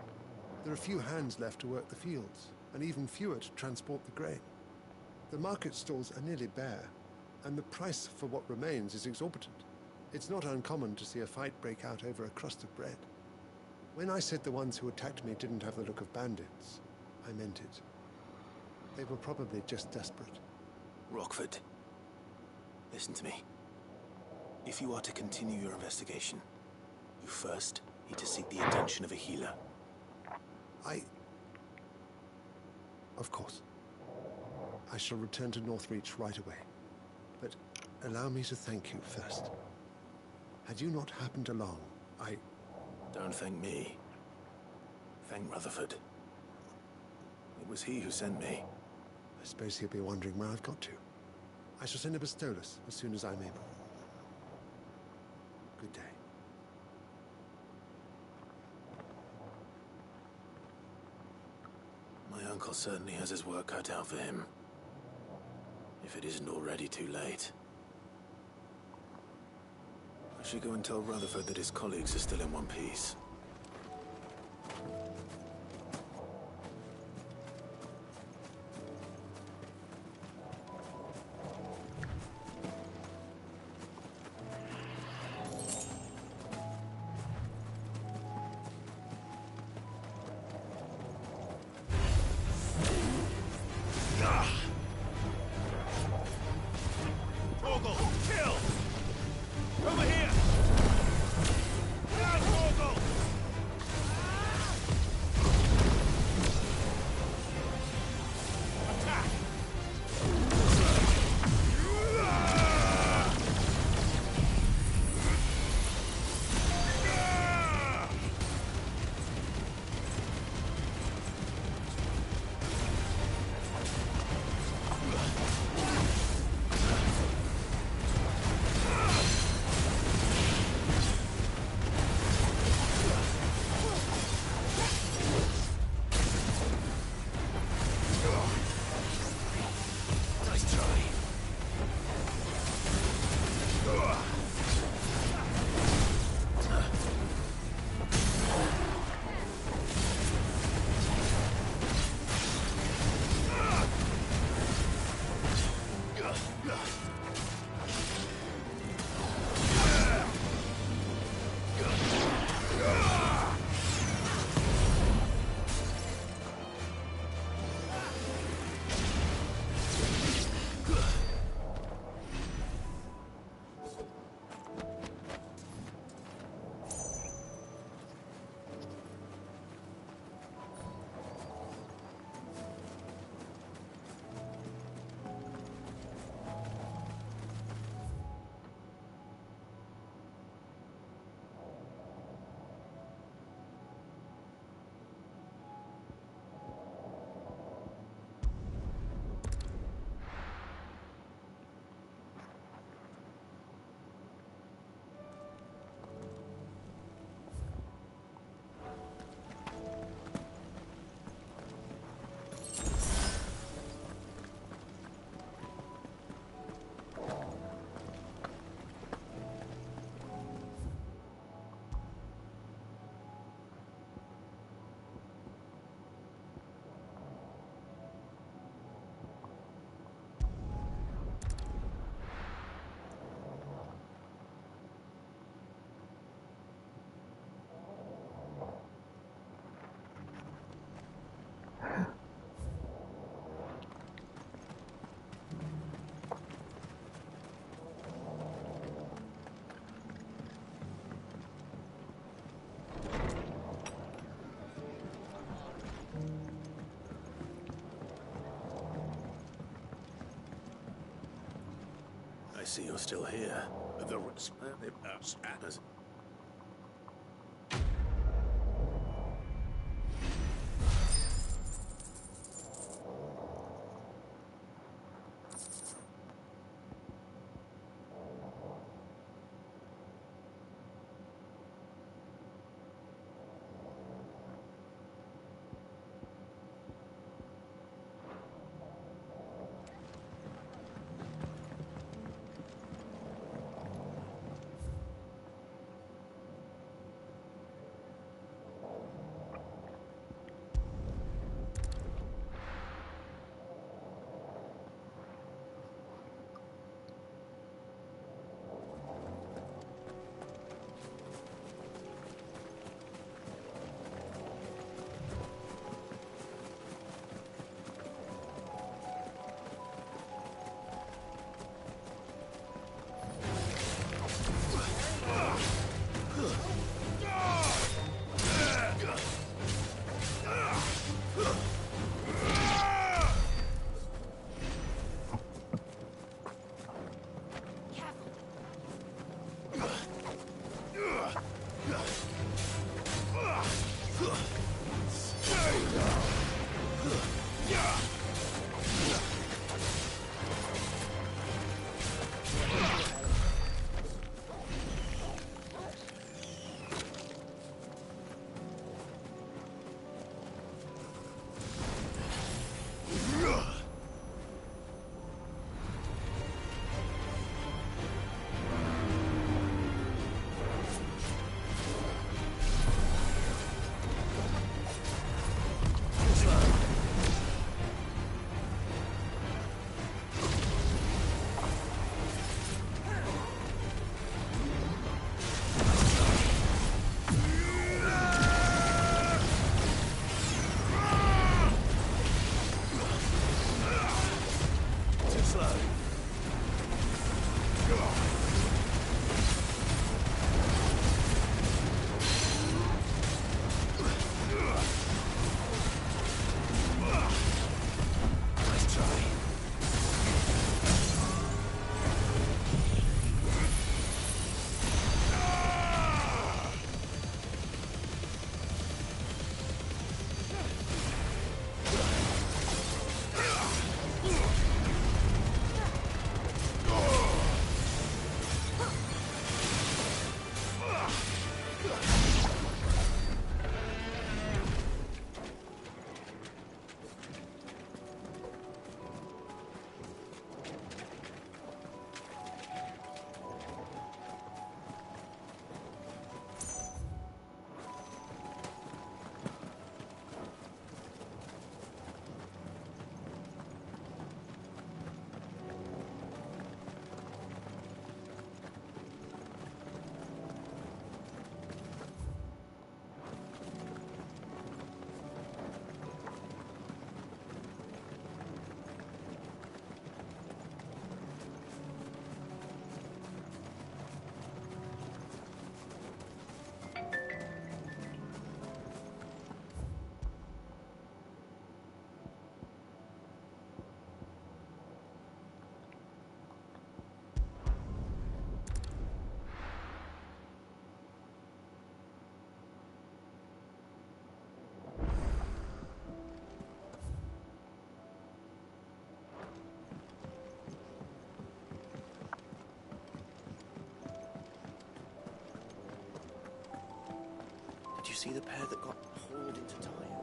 There are few hands left to work the fields, and even fewer to transport the grain. The market stalls are nearly bare, and the price for what remains is exorbitant. It's not uncommon to see a fight break out over a crust of bread. When I said the ones who attacked me didn't have the look of bandits, I meant it. They were probably just desperate. Rockford, listen to me. If you are to continue your investigation, you first need to seek the attention of a healer. Of course. I shall return to Northreach right away. But allow me to thank you first. Had you not happened along, Don't thank me. Thank Rutherford. It was he who sent me. I suppose he'll be wondering where I've got to. I shall send a Bistolus as soon as I'm able. Good day. My uncle certainly has his work cut out for him. If it isn't already too late. I should go and tell Rutherford that his colleagues are still in one piece. Kill! Over here! Down, Morgul! see you're still here. The as Did you see the pair that got hauled into tires?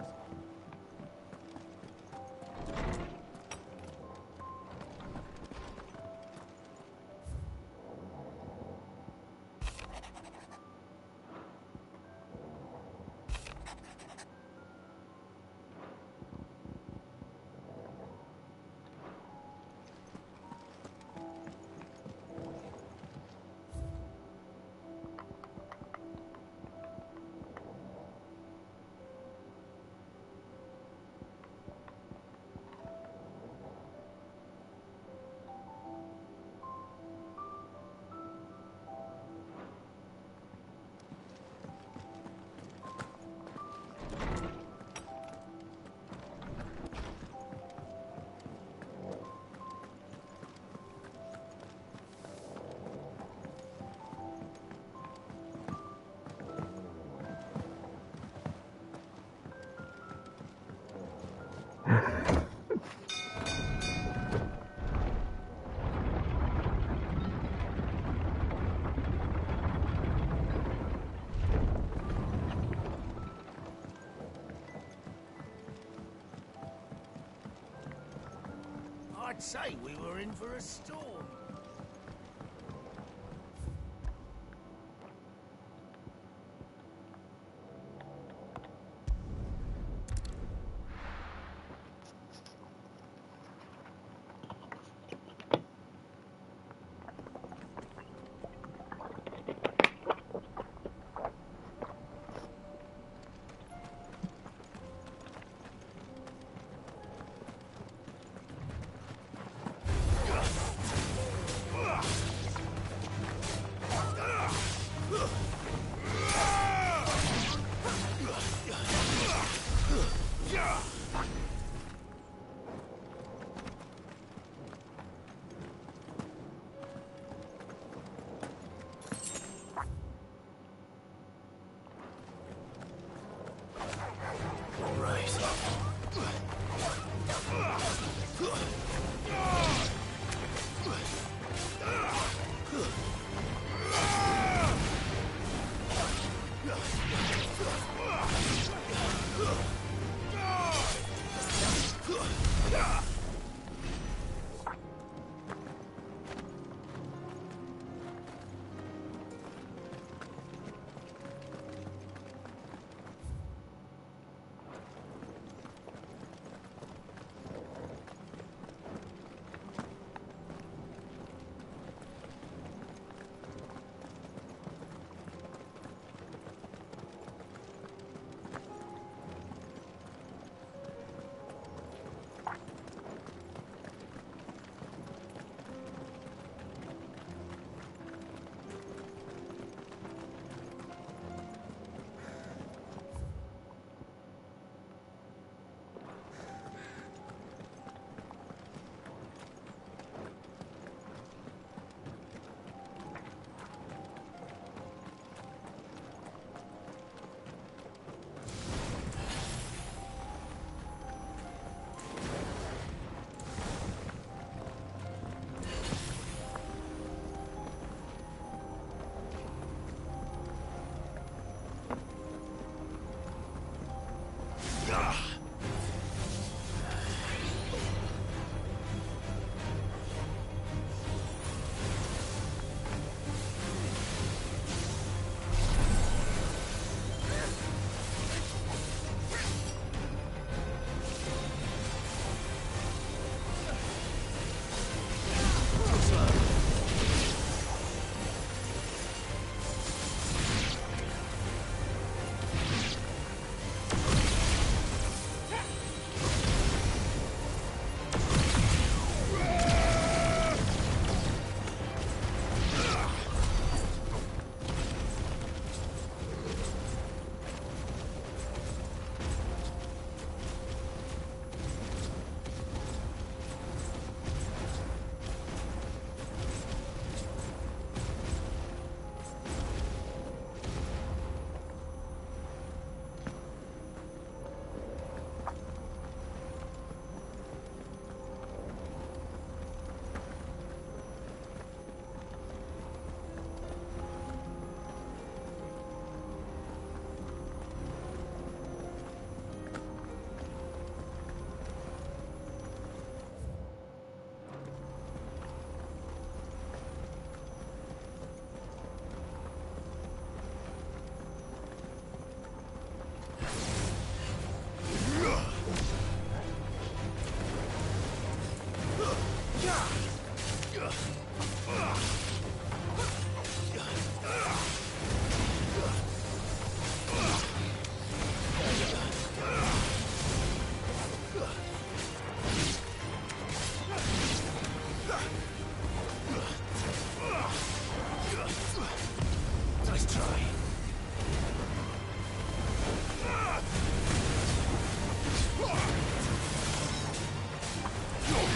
did say we were in for a storm.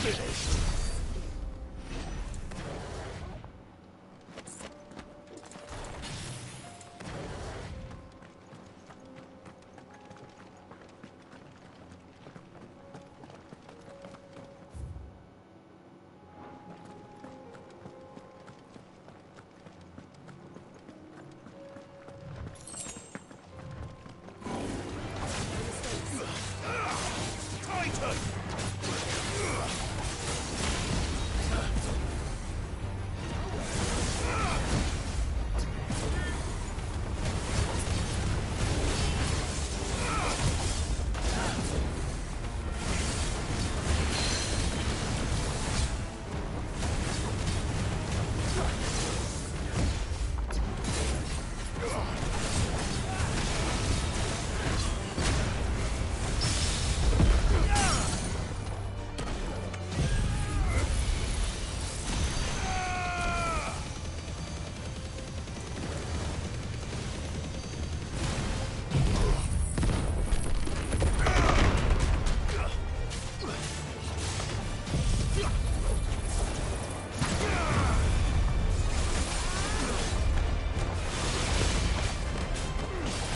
finished.